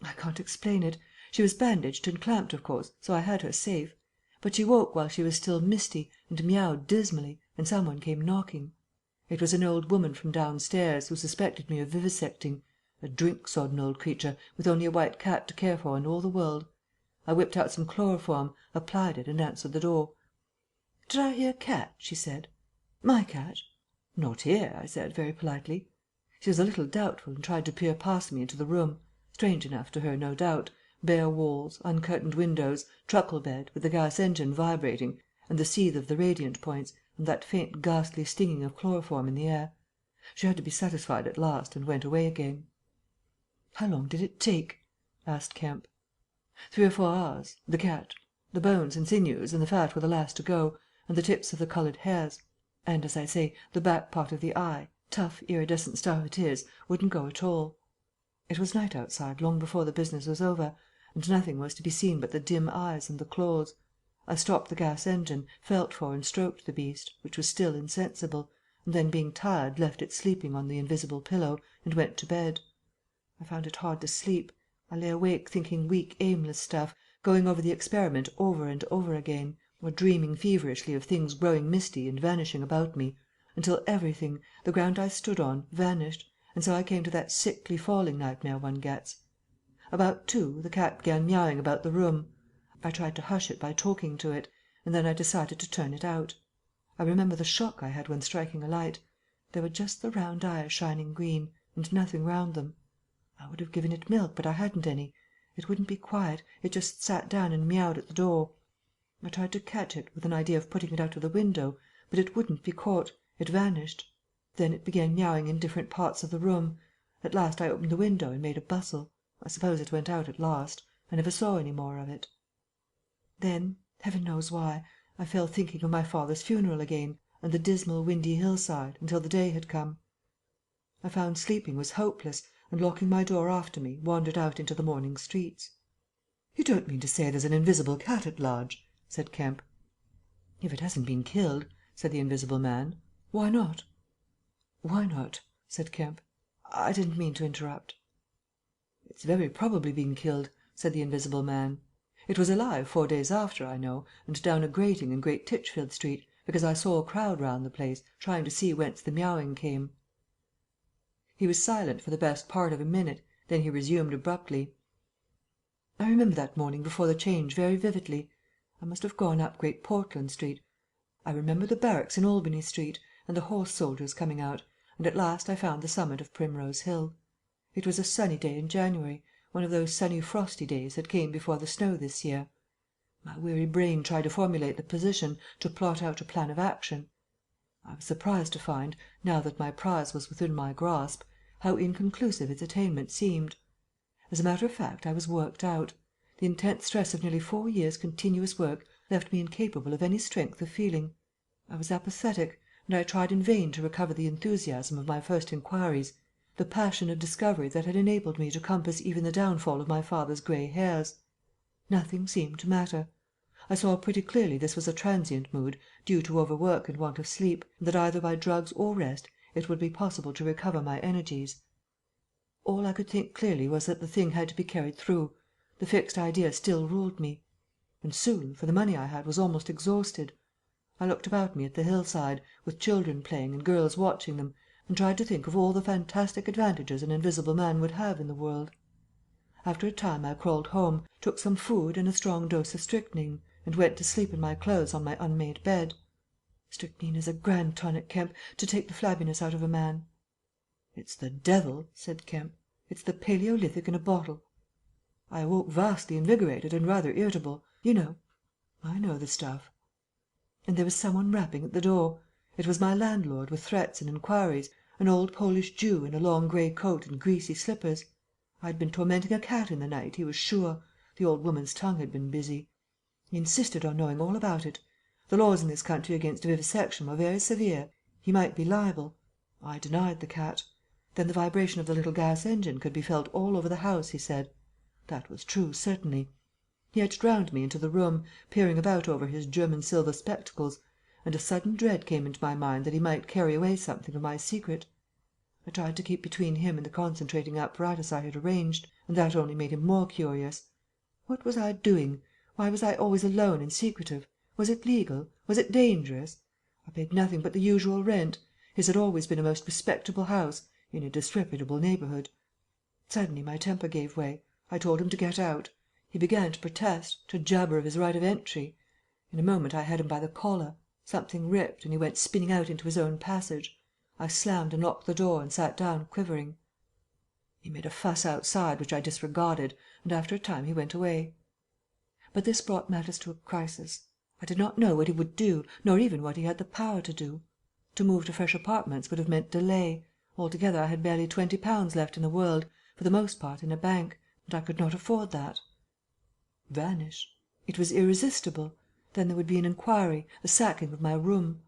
"I can't explain it. She was bandaged and clamped, of course, so I had her safe. But she woke while she was still misty, and meowed dismally, and someone came knocking. It was an old woman from downstairs, who suspected me of vivisecting, a drink-sodden old creature, with only a white cat to care for in all the world. I whipped out some chloroform, applied it, and answered the door. 'Did I hear cat?' she said. 'My cat?' 'Not here,' I said, very politely. She was a little doubtful, and tried to peer past me into the room, strange enough to her, no doubt, bare walls, uncurtained windows, truckle bed, with the gas engine vibrating, and the seethe of the radiant points, and that faint ghastly stinging of chloroform in the air. She had to be satisfied at last, and went away again." "How long did it take?" asked Kemp. 3 or 4 hours. The cat. The bones and sinews and the fat were the last to go, and the tips of the coloured hairs. And, as I say, the back part of the eye, tough, iridescent stuff it is, wouldn't go at all. It was night outside long before the business was over, and nothing was to be seen but the dim eyes and the claws. I stopped the gas engine, felt for and stroked the beast, which was still insensible, and then, being tired, left it sleeping on the invisible pillow, and went to bed. I found it hard to sleep. I lay awake thinking weak, aimless stuff, going over the experiment over and over again, or dreaming feverishly of things growing misty and vanishing about me, until everything, the ground I stood on, vanished, and so I came to that sickly falling nightmare one gets. About 2, the cat began meowing about the room. I tried to hush it by talking to it, and then I decided to turn it out. I remember the shock I had when striking a light. There were just the round eyes shining green, and nothing round them. I would have given it milk, but I hadn't any. It wouldn't be quiet. It just sat down and meowed at the door. I tried to catch it, with an idea of putting it out of the window, but it wouldn't be caught. It vanished. Then it began meowing in different parts of the room. At last I opened the window and made a bustle. I suppose it went out at last. I never saw any more of it. Then, heaven knows why, I fell thinking of my father's funeral again, and the dismal windy hillside, until the day had come. I found sleeping was hopeless, and locking my door after me, wandered out into the morning streets." "You don't mean to say there's an invisible cat at large?" said Kemp. "If it hasn't been killed," said the invisible man. "Why not?" "Why not?" said Kemp. "I didn't mean to interrupt." "It's very probably been killed," said the invisible man. "It was alive 4 days after, I know, and down a grating in Great Titchfield Street, because I saw a crowd round the place, trying to see whence the meowing came." He was silent for the best part of a minute, then he resumed abruptly. "I remember that morning before the change very vividly. I must have gone up Great Portland Street. I remember the barracks in Albany Street, and the horse soldiers coming out, and at last I found the summit of Primrose Hill. It was a sunny day in January, one of those sunny frosty days that came before the snow this year. My weary brain tried to formulate the position, to plot out a plan of action. I was surprised to find, now that my prize was within my grasp, how inconclusive its attainment seemed. As a matter of fact, I was worked out. The intense stress of nearly 4 years' continuous work left me incapable of any strength of feeling. I was apathetic, and I tried in vain to recover the enthusiasm of my first inquiries. the passion of discovery that had enabled me to compass even the downfall of my father's grey hairs. Nothing seemed to matter. I saw pretty clearly this was a transient mood due to overwork and want of sleep, and that either by drugs or rest it would be possible to recover my energies. All I could think clearly was that the thing had to be carried through. The fixed idea still ruled me. And soon, for the money I had was almost exhausted. I looked about me at the hillside, with children playing and girls watching them, and tried to think of all the fantastic advantages an invisible man would have in the world. After a time I crawled home, took some food and a strong dose of strychnine, and went to sleep in my clothes on my unmade bed. Strychnine is a grand tonic, Kemp, to take the flabbiness out of a man. "It's the devil," said Kemp. "It's the Paleolithic in a bottle." I awoke vastly invigorated and rather irritable. You know. I know the stuff. And there was someone rapping at the door. It was my landlord, with threats and inquiries, an old Polish Jew in a long grey coat and greasy slippers. I had been tormenting a cat in the night, he was sure. The old woman's tongue had been busy. He insisted on knowing all about it. The laws in this country against vivisection were very severe. He might be liable. I denied the cat. Then the vibration of the little gas engine could be felt all over the house, he said. That was true, certainly. He edged round me into the room, peering about over his German silver spectacles, and a sudden dread came into my mind that he might carry away something of my secret. I tried to keep between him and the concentrating apparatus I had arranged, and that only made him more curious. What was I doing? Why was I always alone and secretive? Was it legal? Was it dangerous? I paid nothing but the usual rent. His had always been a most respectable house, in a disreputable neighbourhood. Suddenly my temper gave way. I told him to get out. He began to protest, to jabber of his right of entry. In a moment I had him by the collar. Something ripped, and he went spinning out into his own passage. I slammed and locked the door and sat down quivering. He made a fuss outside, which I disregarded, and after a time he went away. But this brought matters to a crisis. I did not know what he would do, nor even what he had the power to do. To move to fresh apartments would have meant delay. Altogether I had barely £20 left in the world, for the most part in a bank, and I could not afford that. Vanish. It was irresistible. Then there would be an inquiry, the sacking of my room.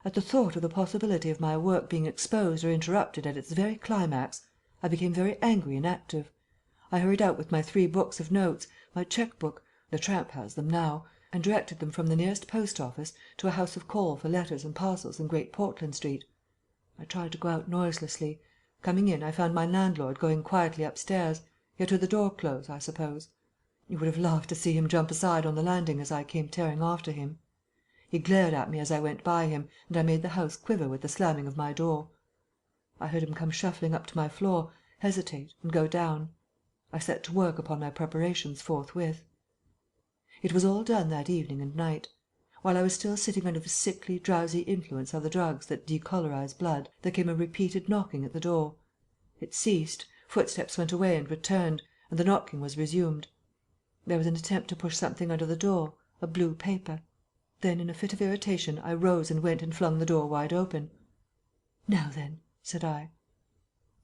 At the thought of the possibility of my work being exposed or interrupted at its very climax, I became very angry and active. I hurried out with my 3 books of notes, my cheque book the tramp has them now and directed them from the nearest post office to a house of call for letters and parcels in Great Portland Street. I tried to go out noiselessly. Coming in, I found my landlord going quietly upstairs. He had heard the door close, I suppose. You would have laughed to see him jump aside on the landing as I came tearing after him. He glared at me as I went by him, and I made the house quiver with the slamming of my door. I heard him come shuffling up to my floor, hesitate, and go down. I set to work upon my preparations forthwith. It was all done that evening and night. While I was still sitting under the sickly, drowsy influence of the drugs that decolorize blood, there came a repeated knocking at the door. It ceased, footsteps went away and returned, and the knocking was resumed. There was an attempt to push something under the door, a blue paper. Then, in a fit of irritation, I rose and went and flung the door wide open. "Now then," said I.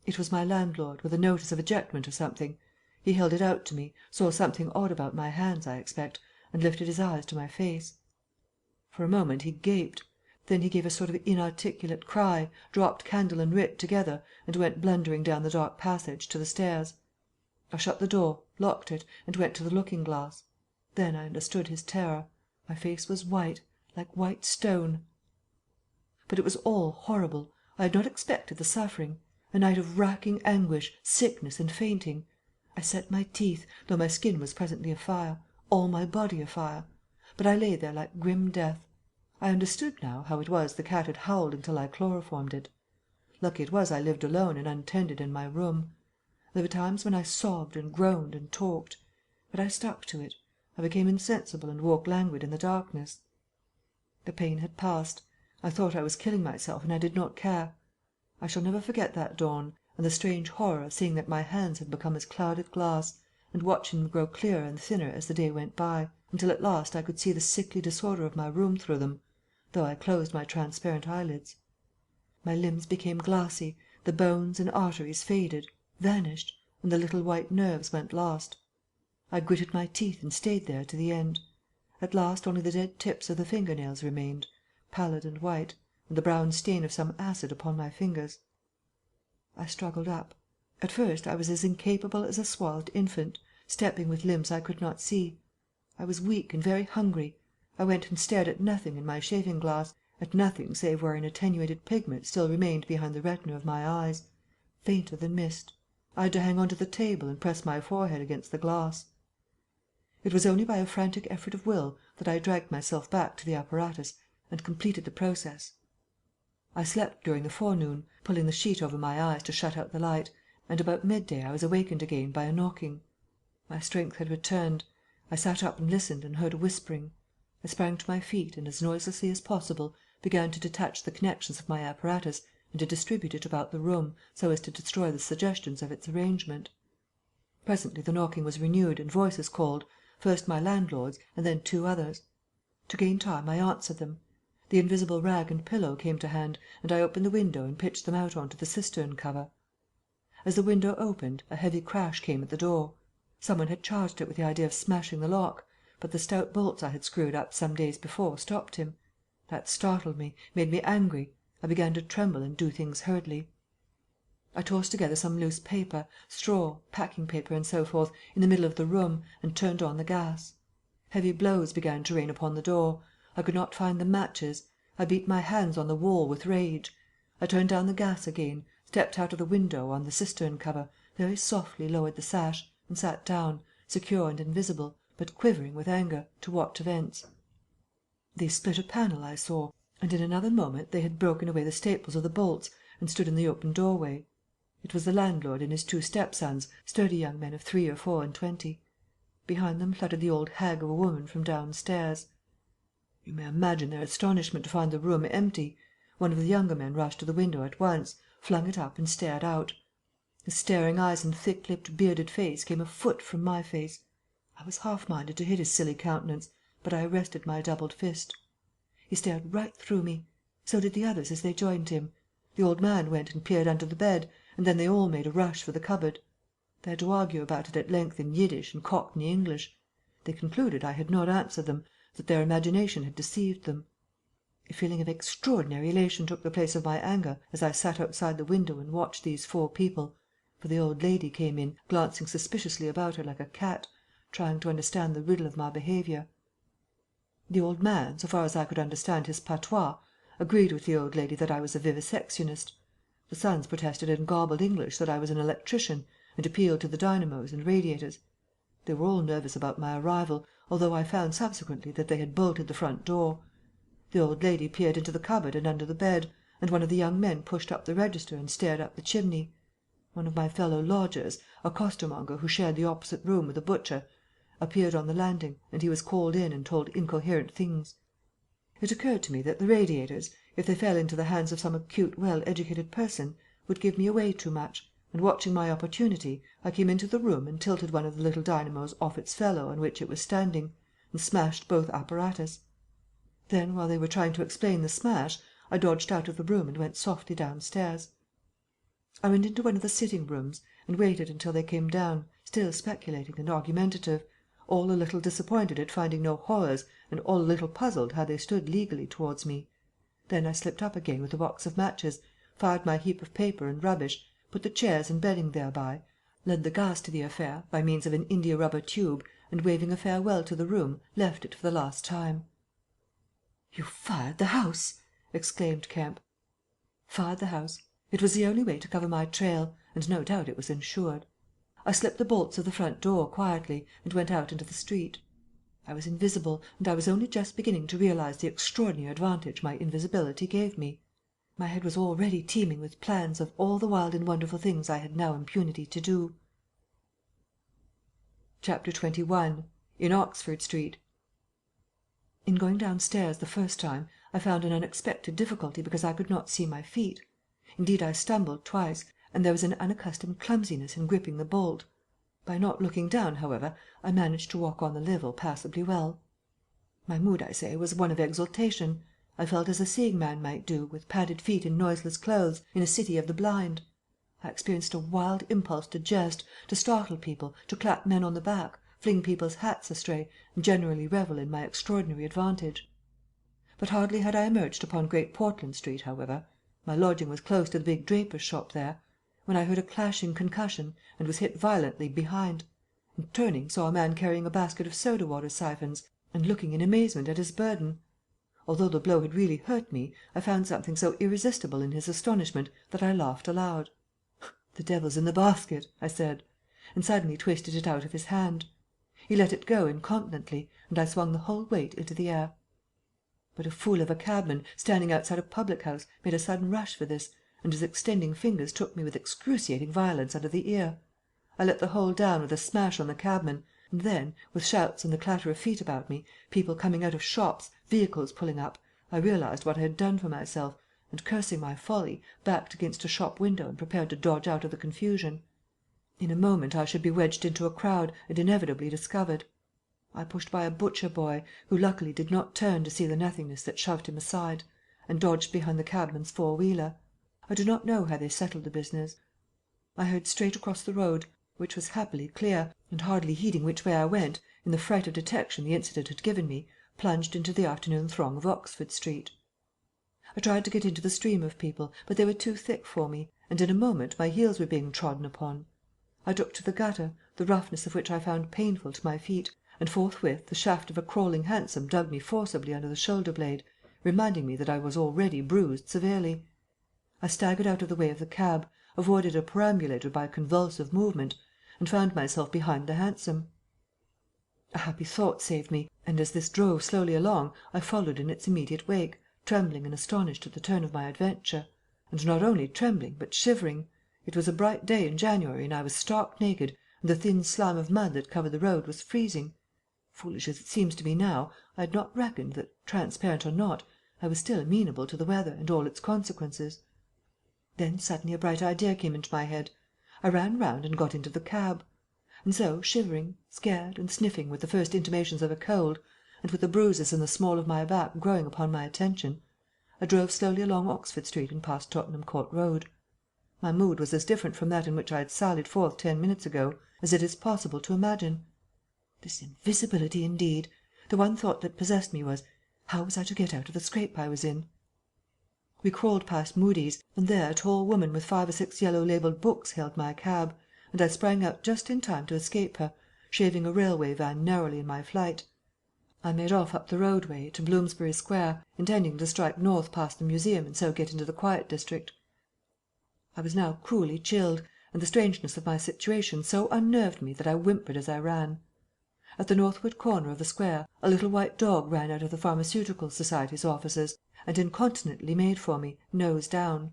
It was my landlord, with a notice of ejectment or something. He held it out to me, saw something odd about my hands, I expect, and lifted his eyes to my face. For a moment he gaped. Then he gave a sort of inarticulate cry, dropped candle and writ together, and went blundering down the dark passage to the stairs. I shut the door, locked it, and went to the looking-glass. Then I understood his terror. My face was white, like white stone. But it was all horrible. I had not expected the suffering. A night of racking anguish, sickness, and fainting. I set my teeth, though my skin was presently afire, all my body afire. But I lay there like grim death. I understood now how it was the cat had howled until I chloroformed it. Lucky it was I lived alone and untended in my room. There were times when I sobbed and groaned and talked. But I stuck to it. I became insensible and woke languid in the darkness. The pain had passed. I thought I was killing myself, and I did not care. I shall never forget that dawn, and the strange horror of seeing that my hands had become as clouded glass, and watching them grow clearer and thinner as the day went by, until at last I could see the sickly disorder of my room through them, though I closed my transparent eyelids. My limbs became glassy, the bones and arteries faded, vanished, and the little white nerves went lost. I gritted my teeth and stayed there to the end. At last only the dead tips of the finger-nails remained, pallid and white, and the brown stain of some acid upon my fingers. I struggled up. At first I was as incapable as a swathed infant, stepping with limbs I could not see. I was weak and very hungry. I went and stared at nothing in my shaving glass, at nothing save where an attenuated pigment still remained behind the retina of my eyes, fainter than mist. I had to hang on to the table and press my forehead against the glass. It was only by a frantic effort of will that I dragged myself back to the apparatus and completed the process. I slept during the forenoon, pulling the sheet over my eyes to shut out the light, and about midday I was awakened again by a knocking. My strength had returned. I sat up and listened and heard a whispering. I sprang to my feet and, as noiselessly as possible, began to detach the connections of my apparatus and to distribute it about the room so as to destroy the suggestions of its arrangement. Presently the knocking was renewed and voices called, first my landlord's and then two others. To gain time I answered them. The invisible rag and pillow came to hand, and I opened the window and pitched them out on to the cistern cover. As the window opened, a heavy crash came at the door. Someone had charged it with the idea of smashing the lock, but the stout bolts I had screwed up some days before stopped him. That startled me, made me angry. I began to tremble and do things hurriedly. I tossed together some loose paper, straw, packing paper and so forth, in the middle of the room, and turned on the gas. Heavy blows began to rain upon the door. I could not find the matches. I beat my hands on the wall with rage. I turned down the gas again, stepped out of the window on the cistern cover, very softly lowered the sash, and sat down, secure and invisible, but quivering with anger, to watch events. They split a panel, I saw, and in another moment they had broken away the staples of the bolts and stood in the open doorway. It was the landlord and his two stepsons, sturdy young men of 3 or 4 and 20. Behind them fluttered the old hag of a woman from downstairs. You may imagine their astonishment to find the room empty. One of the younger men rushed to the window at once, flung it up and stared out. His staring eyes and thick-lipped, bearded face came a foot from my face. I was half-minded to hit his silly countenance, but I arrested my doubled fist. He stared right through me. So did the others as they joined him. The old man went and peered under the bed, and then they all made a rush for the cupboard. They had to argue about it at length in Yiddish and Cockney English. They concluded I had not answered them, that their imagination had deceived them. A feeling of extraordinary elation took the place of my anger as I sat outside the window and watched these 4 people, for the old lady came in, glancing suspiciously about her like a cat, trying to understand the riddle of my behaviour. The old man, so far as I could understand his patois, agreed with the old lady that I was a vivisectionist. The sons protested in garbled English that I was an electrician, and appealed to the dynamos and radiators. They were all nervous about my arrival, although I found subsequently that they had bolted the front door. The old lady peered into the cupboard and under the bed, and one of the young men pushed up the register and stared up the chimney. One of my fellow lodgers, a costermonger who shared the opposite room with the butcher, appeared on the landing, and he was called in and told incoherent things. It occurred to me that the radiators, if they fell into the hands of some acute, well-educated person, would give me away too much, and watching my opportunity, I came into the room and tilted one of the little dynamos off its fellow on which it was standing, and smashed both apparatus. Then, while they were trying to explain the smash, I dodged out of the room and went softly downstairs. I went into one of the sitting-rooms and waited until they came down, still speculating and argumentative, all a little disappointed at finding no horrors and all a little puzzled how they stood legally towards me. Then I slipped up again with a box of matches, fired my heap of paper and rubbish, put the chairs and bedding thereby, led the gas to the affair by means of an india-rubber tube, and waving a farewell to the room, left it for the last time. "You fired the house!" exclaimed Kemp. "Fired the house. It was the only way to cover my trail, and no doubt it was ensured. I slipped the bolts of the front door quietly and went out into the street. I was invisible, and I was only just beginning to realize the extraordinary advantage my invisibility gave me. My head was already teeming with plans of all the wild and wonderful things I had now impunity to do. Chapter 21. In Oxford Street. In going downstairs the first time, I found an unexpected difficulty because I could not see my feet. Indeed, I stumbled twice, and there was an unaccustomed clumsiness in gripping the bolt. By not looking down, however, I managed to walk on the level passably well. My mood, I say, was one of exultation. I felt as a seeing man might do, with padded feet and noiseless clothes, in a city of the blind. I experienced a wild impulse to jest, to startle people, to clap men on the back, fling people's hats astray, and generally revel in my extraordinary advantage. But hardly had I emerged upon Great Portland Street, however, my lodging was close to the big draper's shop there, when I heard a clashing concussion and was hit violently behind, and turning saw a man carrying a basket of soda water siphons and looking in amazement at his burden. Although the blow had really hurt me, I found something so irresistible in his astonishment that I laughed aloud. "The devil's in the basket," I said, and suddenly twisted it out of his hand. He let it go incontinently, and I swung the whole weight into the air. But a fool of a cabman, standing outside a public-house, made a sudden rush for this, and his extending fingers took me with excruciating violence under the ear. I let the whole down with a smash on the cabman, and then, with shouts and the clatter of feet about me, people coming out of shops, vehicles pulling up, I realized what I had done for myself, and, cursing my folly, backed against a shop window and prepared to dodge out of the confusion. In a moment I should be wedged into a crowd and inevitably discovered. I pushed by a butcher boy, who luckily did not turn to see the nothingness that shoved him aside, and dodged behind the cabman's four-wheeler. I do not know how they settled the business. I hurried straight across the road, which was happily clear, and hardly heeding which way I went, in the fright of detection the incident had given me, plunged into the afternoon throng of Oxford Street. I tried to get into the stream of people, but they were too thick for me, and in a moment my heels were being trodden upon. I took to the gutter, the roughness of which I found painful to my feet, and forthwith the shaft of a crawling hansom dug me forcibly under the shoulder-blade, reminding me that I was already bruised severely. I staggered out of the way of the cab, avoided a perambulator by a convulsive movement, and found myself behind the hansom. A happy thought saved me, and as this drove slowly along I followed in its immediate wake, trembling and astonished at the turn of my adventure, and not only trembling but shivering. It was a bright day in January, and I was stark naked, and the thin slime of mud that covered the road was freezing. Foolish as it seems to me now, I had not reckoned that, transparent or not, I was still amenable to the weather and all its consequences. Then suddenly a bright idea came into my head. I ran round and got into the cab. And so, shivering, scared, and sniffing with the first intimations of a cold, and with the bruises in the small of my back growing upon my attention, I drove slowly along Oxford Street and past Tottenham Court Road. My mood was as different from that in which I had sallied forth 10 minutes ago as it is possible to imagine. This invisibility, indeed! The one thought that possessed me was, how was I to get out of the scrape I was in? We crawled past Mudie's, and there a tall woman with 5 or 6 yellow-labelled books hailed my cab, and I sprang out just in time to escape her, shaving a railway van narrowly in my flight. I made off up the roadway to Bloomsbury Square, intending to strike north past the museum and so get into the quiet district. I was now cruelly chilled, and the strangeness of my situation so unnerved me that I whimpered as I ran. At the northward corner of the square a little white dog ran out of the Pharmaceutical Society's offices, and incontinently made for me, nose down.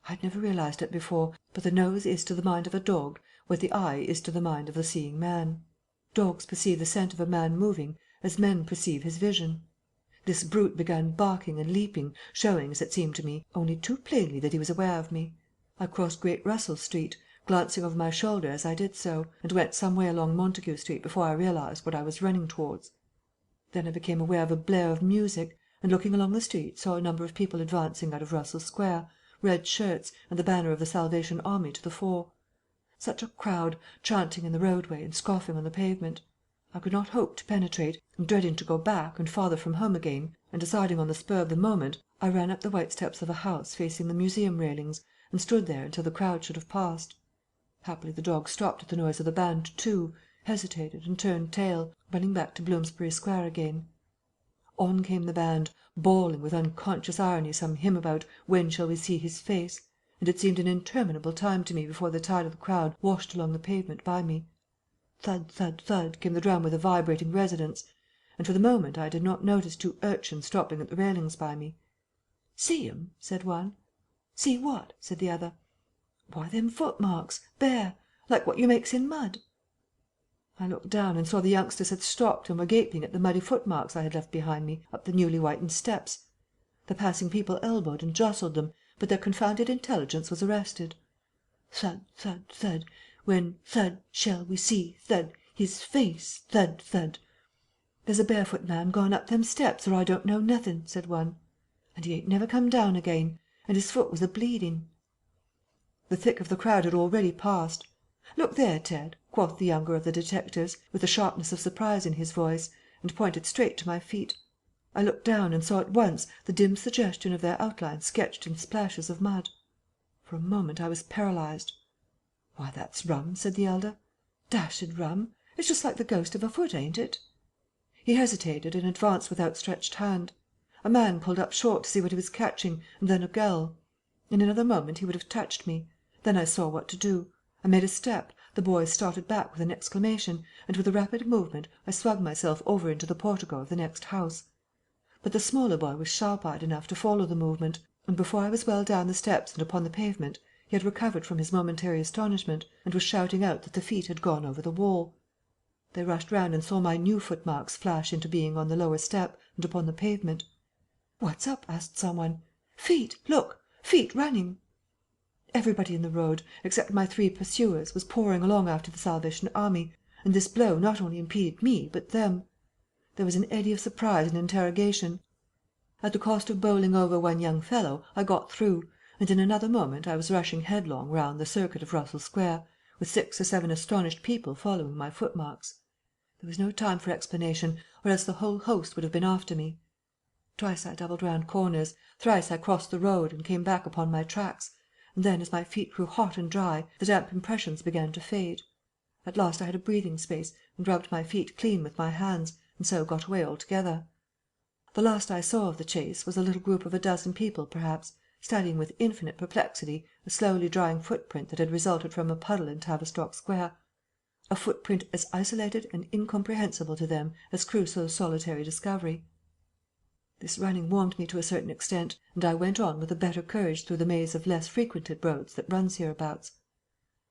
I had never realized it before, but the nose is to the mind of a dog what the eye is to the mind of the seeing man. Dogs perceive the scent of a man moving as men perceive his vision. This brute began barking and leaping, showing, as it seemed to me, only too plainly that he was aware of me. I crossed Great Russell Street, glancing over my shoulder as I did so, and went some way along Montague Street before I realized what I was running towards. Then I became aware of a blare of music, and looking along the street saw a number of people advancing out of Russell Square, red shirts and the banner of the Salvation Army to the fore. Such a crowd, chanting in the roadway and scoffing on the pavement! I could not hope to penetrate, and dreading to go back and farther from home again, and deciding on the spur of the moment, I ran up the white steps of a house facing the museum railings, and stood there until the crowd should have passed. Happily the dog stopped at the noise of the band too, hesitated and turned tail, running back to Bloomsbury Square again. On came the band, bawling with unconscious irony some hymn about "When shall we see his face?" and it seemed an interminable time to me before the tide of the crowd washed along the pavement by me. Thud, thud, thud came the drum with a vibrating resonance, and for the moment I did not notice 2 urchins stopping at the railings by me. "See 'em?" said one. "See what?" said the other. "Why, them footmarks, bare, like what you makes in mud." I looked down and saw the youngsters had stopped and were gaping at the muddy footmarks I had left behind me up the newly whitened steps. The passing people elbowed and jostled them, but their confounded intelligence was arrested. Thud, thud, thud, when thud shall we see thud his face, thud, thud. "There's a barefoot man gone up them steps, or I don't know nothin'," said one. "And he ain't never come down again, and his foot was a-bleeding." The thick of the crowd had already passed. "Look there, Ted," quoth the younger of the detectives, with the sharpness of surprise in his voice, and pointed straight to my feet. I looked down and saw at once the dim suggestion of their outline sketched in splashes of mud. For a moment I was paralysed. "Why, that's rum," said the elder. "Dashed rum. It's just like the ghost of a foot, ain't it?" He hesitated and advanced with outstretched hand. A man pulled up short to see what he was catching, and then a girl. In another moment he would have touched me. Then I saw what to do. I made a step, the boy started back with an exclamation, and with a rapid movement I swung myself over into the portico of the next house. But the smaller boy was sharp-eyed enough to follow the movement, and before I was well down the steps and upon the pavement he had recovered from his momentary astonishment, and was shouting out that the feet had gone over the wall. They rushed round and saw my new footmarks flash into being on the lower step and upon the pavement. "What's up?" asked someone. "Feet! Look! Feet running!" Everybody in the road, except my 3 pursuers, was pouring along after the Salvation Army, and this blow not only impeded me but them. There was an eddy of surprise and interrogation. At the cost of bowling over one young fellow, I got through, and in another moment I was rushing headlong round the circuit of Russell Square, with 6 or 7 astonished people following my footmarks. There was no time for explanation, or else the whole host would have been after me. Twice I doubled round corners, thrice I crossed the road and came back upon my tracks, and then, as my feet grew hot and dry, the damp impressions began to fade. At last I had a breathing space and rubbed my feet clean with my hands, and so got away altogether. The last I saw of the chase was a little group of a dozen people perhaps, studying with infinite perplexity a slowly drying footprint that had resulted from a puddle in Tavistock Square, a footprint as isolated and incomprehensible to them as Crusoe's solitary discovery. This running warmed me to a certain extent, and I went on with a better courage through the maze of less frequented roads that runs hereabouts.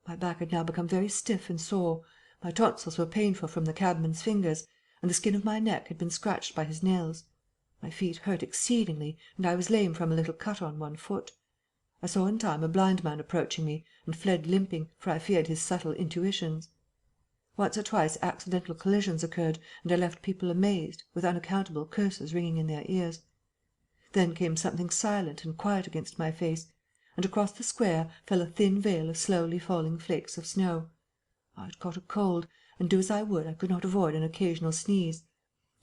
My back had now become very stiff and sore, my tonsils were painful from the cabman's fingers, and the skin of my neck had been scratched by his nails. My feet hurt exceedingly, and I was lame from a little cut on one foot. I saw in time a blind man approaching me, and fled limping, for I feared his subtle intuitions. Once or twice accidental collisions occurred, and I left people amazed, with unaccountable curses ringing in their ears. Then came something silent and quiet against my face, and across the square fell a thin veil of slowly falling flakes of snow. I had caught a cold, and do as I would I could not avoid an occasional sneeze.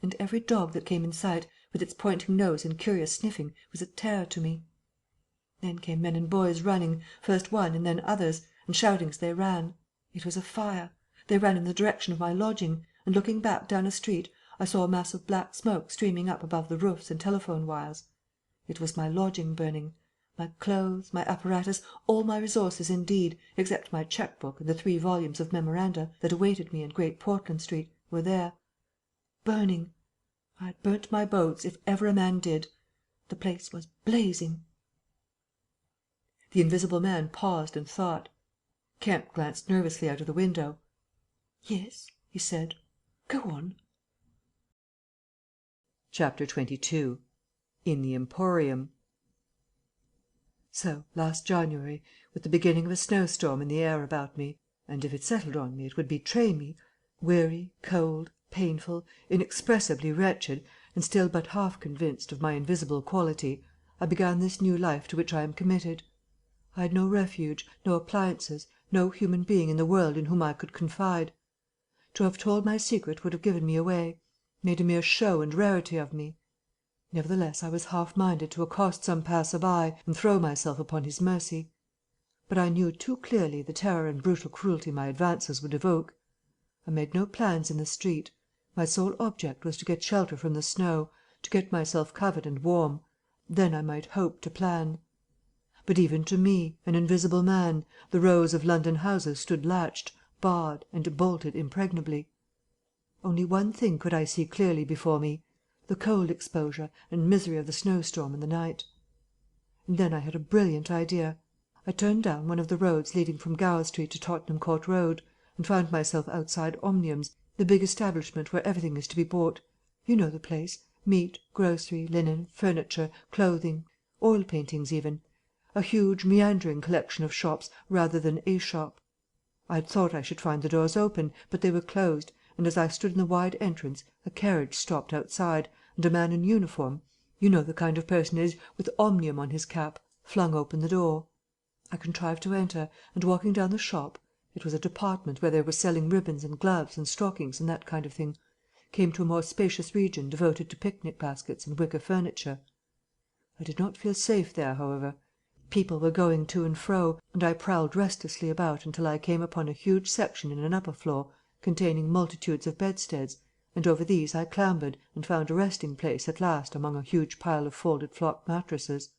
And every dog that came in sight, with its pointing nose and curious sniffing, was a terror to me. Then came men and boys running, first one and then others, and shouting as they ran. It was a fire. They ran in the direction of my lodging, and looking back down a street I saw a mass of black smoke streaming up above the roofs and telephone wires. It was my lodging burning. My clothes, my apparatus, all my resources indeed, except my cheque book and the 3 volumes of memoranda that awaited me in Great Portland Street, were there. Burning. I had burnt my boats, if ever a man did. The place was blazing. The invisible man paused and thought. Kemp glanced nervously out of the window. "Yes," he said. "Go on." Chapter 22. In the Emporium. So, last January, with the beginning of a snowstorm in the air about me, and if it settled on me it would betray me, weary, cold, painful, inexpressibly wretched, and still but half convinced of my invisible quality, I began this new life to which I am committed. I had no refuge, no appliances, no human being in the world in whom I could confide. To have told my secret would have given me away, made a mere show and rarity of me. Nevertheless I was half-minded to accost some passer-by and throw myself upon his mercy. But I knew too clearly the terror and brutal cruelty my advances would evoke. I made no plans in the street. My sole object was to get shelter from the snow, to get myself covered and warm. Then I might hope to plan. But even to me, an invisible man, the rows of London houses stood latched, barred, and bolted impregnably. Only one thing could I see clearly before me, the cold exposure and misery of the snowstorm and the night. And then I had a brilliant idea. I turned down one of the roads leading from Gower Street to Tottenham Court Road, and found myself outside Omnium's, the big establishment where everything is to be bought. You know the place: meat, grocery, linen, furniture, clothing, oil paintings even. A huge meandering collection of shops rather than a shop. I had thought I should find the doors open, but they were closed, and as I stood in the wide entrance a carriage stopped outside, and a man in uniform, you know the kind of personage with Omnium on his cap, flung open the door. I contrived to enter, and walking down the shop, it was a department where they were selling ribbons and gloves and stockings and that kind of thing, came to a more spacious region devoted to picnic baskets and wicker furniture. I did not feel safe there, however. People were going to and fro, and I prowled restlessly about until I came upon a huge section in an upper floor containing multitudes of bedsteads, and over these I clambered and found a resting place at last among a huge pile of folded flock mattresses.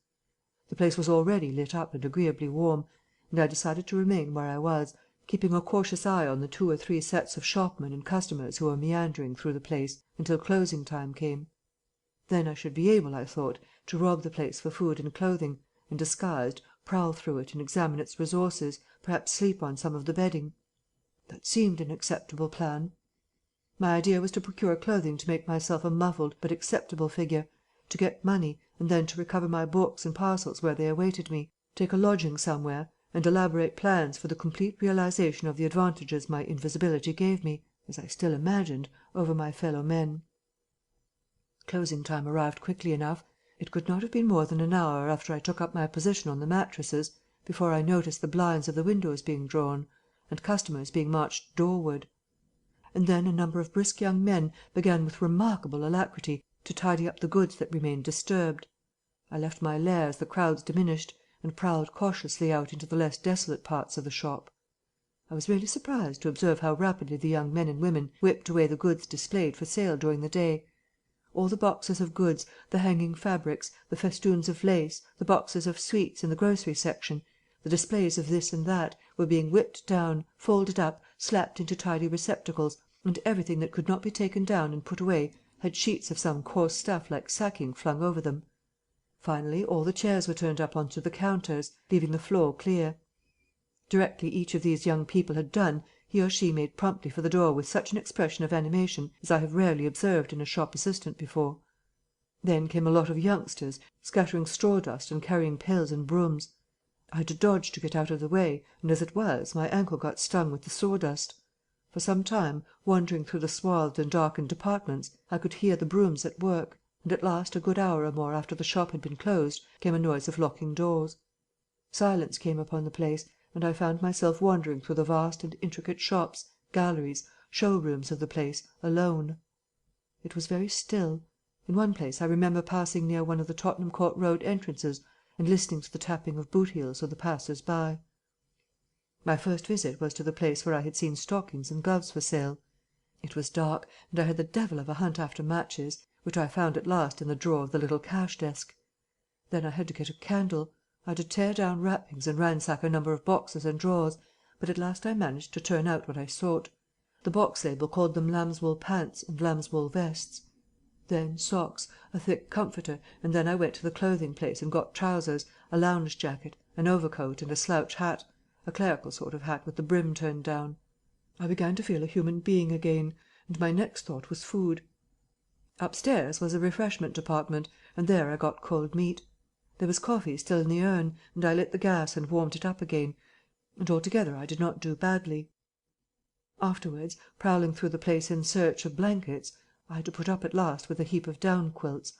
The place was already lit up and agreeably warm, and I decided to remain where I was, keeping a cautious eye on the 2 or 3 sets of shopmen and customers who were meandering through the place until closing time came. Then I should be able, I thought, to rob the place for food and clothing, and, disguised, prowl through it and examine its resources, perhaps sleep on some of the bedding. That seemed an acceptable plan. My idea was to procure clothing to make myself a muffled but acceptable figure, to get money, and then to recover my books and parcels where they awaited me, take a lodging somewhere, and elaborate plans for the complete realization of the advantages my invisibility gave me, as I still imagined, over my fellow men. Closing time arrived quickly enough. It could not have been more than an hour after I took up my position on the mattresses before I noticed the blinds of the windows being drawn, and customers being marched doorward. And then a number of brisk young men began with remarkable alacrity to tidy up the goods that remained disturbed. I left my lair as the crowds diminished, and prowled cautiously out into the less desolate parts of the shop. I was really surprised to observe how rapidly the young men and women whipped away the goods displayed for sale during the day. All the boxes of goods, the hanging fabrics, the festoons of lace, the boxes of sweets in the grocery section, the displays of this and that, were being whipped down, folded up, slapped into tidy receptacles, and everything that could not be taken down and put away had sheets of some coarse stuff like sacking flung over them. Finally, all the chairs were turned up onto the counters, leaving the floor clear. Directly each of these young people had done, he or she made promptly for the door with such an expression of animation as I have rarely observed in a shop assistant before. Then came a lot of youngsters, scattering straw dust and carrying pails and brooms. I had to dodge to get out of the way, and as it was, my ankle got stung with the sawdust. For some time, wandering through the swathed and darkened departments, I could hear the brooms at work, and at last, a good hour or more after the shop had been closed, came a noise of locking doors. Silence came upon the place, and I found myself wandering through the vast and intricate shops, galleries, show-rooms of the place, alone. It was very still. In one place I remember passing near one of the Tottenham Court Road entrances and listening to the tapping of boot-heels of the passers-by. My first visit was to the place where I had seen stockings and gloves for sale. It was dark, and I had the devil of a hunt after matches, which I found at last in the drawer of the little cash-desk. Then I had to get a candle. I had to tear down wrappings and ransack a number of boxes and drawers, but at last I managed to turn out what I sought. The box label called them lambswool pants and lambswool vests. Then socks, a thick comforter, and then I went to the clothing place and got trousers, a lounge jacket, an overcoat and a slouch hat, a clerical sort of hat with the brim turned down. I began to feel a human being again, and my next thought was food. Upstairs was a refreshment department, and there I got cold meat. There was coffee still in the urn, and I lit the gas and warmed it up again, and altogether I did not do badly. Afterwards, prowling through the place in search of blankets, I had to put up at last with a heap of down quilts.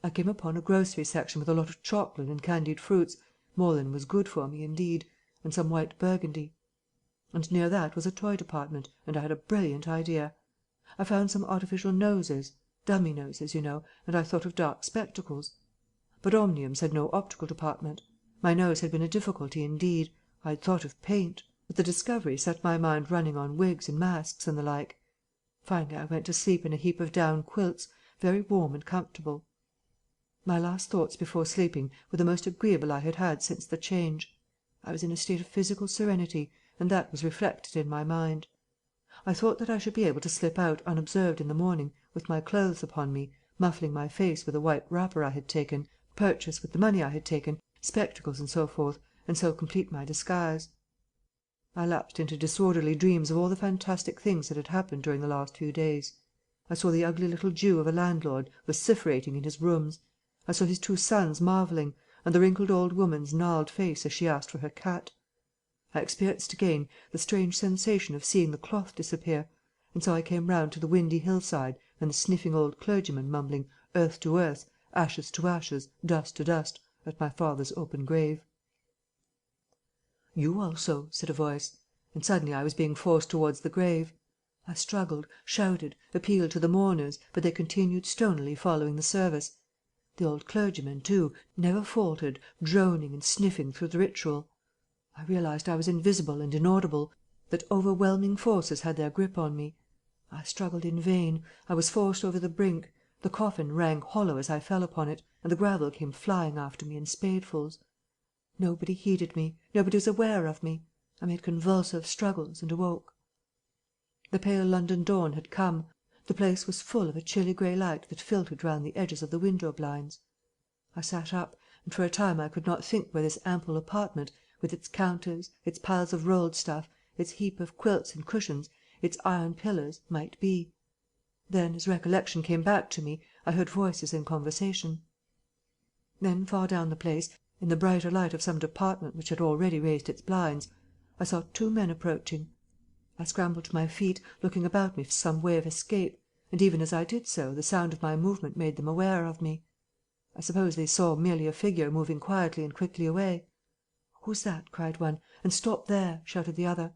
I came upon a grocery section with a lot of chocolate and candied fruits, more than was good for me indeed, and some white burgundy. And near that was a toy department, and I had a brilliant idea. I found some artificial noses, dummy noses, you know, and I thought of dark spectacles. But Omniums had no optical department. My nose had been a difficulty indeed. I had thought of paint, but the discovery set my mind running on wigs and masks and the like. Finally I went to sleep in a heap of down quilts, very warm and comfortable. My last thoughts before sleeping were the most agreeable I had had since the change. I was in a state of physical serenity, and that was reflected in my mind. I thought that I should be able to slip out unobserved in the morning, with my clothes upon me, muffling my face with a white wrapper I had taken, purchase with the money I had taken, spectacles and so forth, and so complete my disguise. I lapsed into disorderly dreams of all the fantastic things that had happened during the last few days. I saw the ugly little Jew of a landlord vociferating in his rooms. I saw his 2 sons marvelling, and the wrinkled old woman's gnarled face as she asked for her cat. I experienced again the strange sensation of seeing the cloth disappear, and so I came round to the windy hillside and the sniffing old clergyman mumbling earth to earth, ashes to ashes, dust to dust, at my father's open grave. "You also," said a voice, and suddenly I was being forced towards the grave. I struggled, shouted, appealed to the mourners, but they continued stonily following the service. The old clergyman, too, never faltered, droning and sniffing through the ritual. I realized I was invisible and inaudible, that overwhelming forces had their grip on me. I struggled in vain. I was forced over the brink. The coffin rang hollow as I fell upon it, and the gravel came flying after me in spadefuls. Nobody heeded me. Nobody was aware of me. I made convulsive struggles and awoke. The pale London dawn had come. The place was full of a chilly grey light that filtered round the edges of the window blinds. I sat up, and for a time I could not think where this ample apartment, with its counters, its piles of rolled stuff, its heap of quilts and cushions, its iron pillars, might be. Then, as recollection came back to me, I heard voices in conversation. Then, far down the place, in the brighter light of some department which had already raised its blinds, I saw two men approaching. I scrambled to my feet, looking about me for some way of escape, and even as I did so the sound of my movement made them aware of me. I suppose they saw merely a figure moving quietly and quickly away. "Who's that?" cried one, and "Stop there!" shouted the other.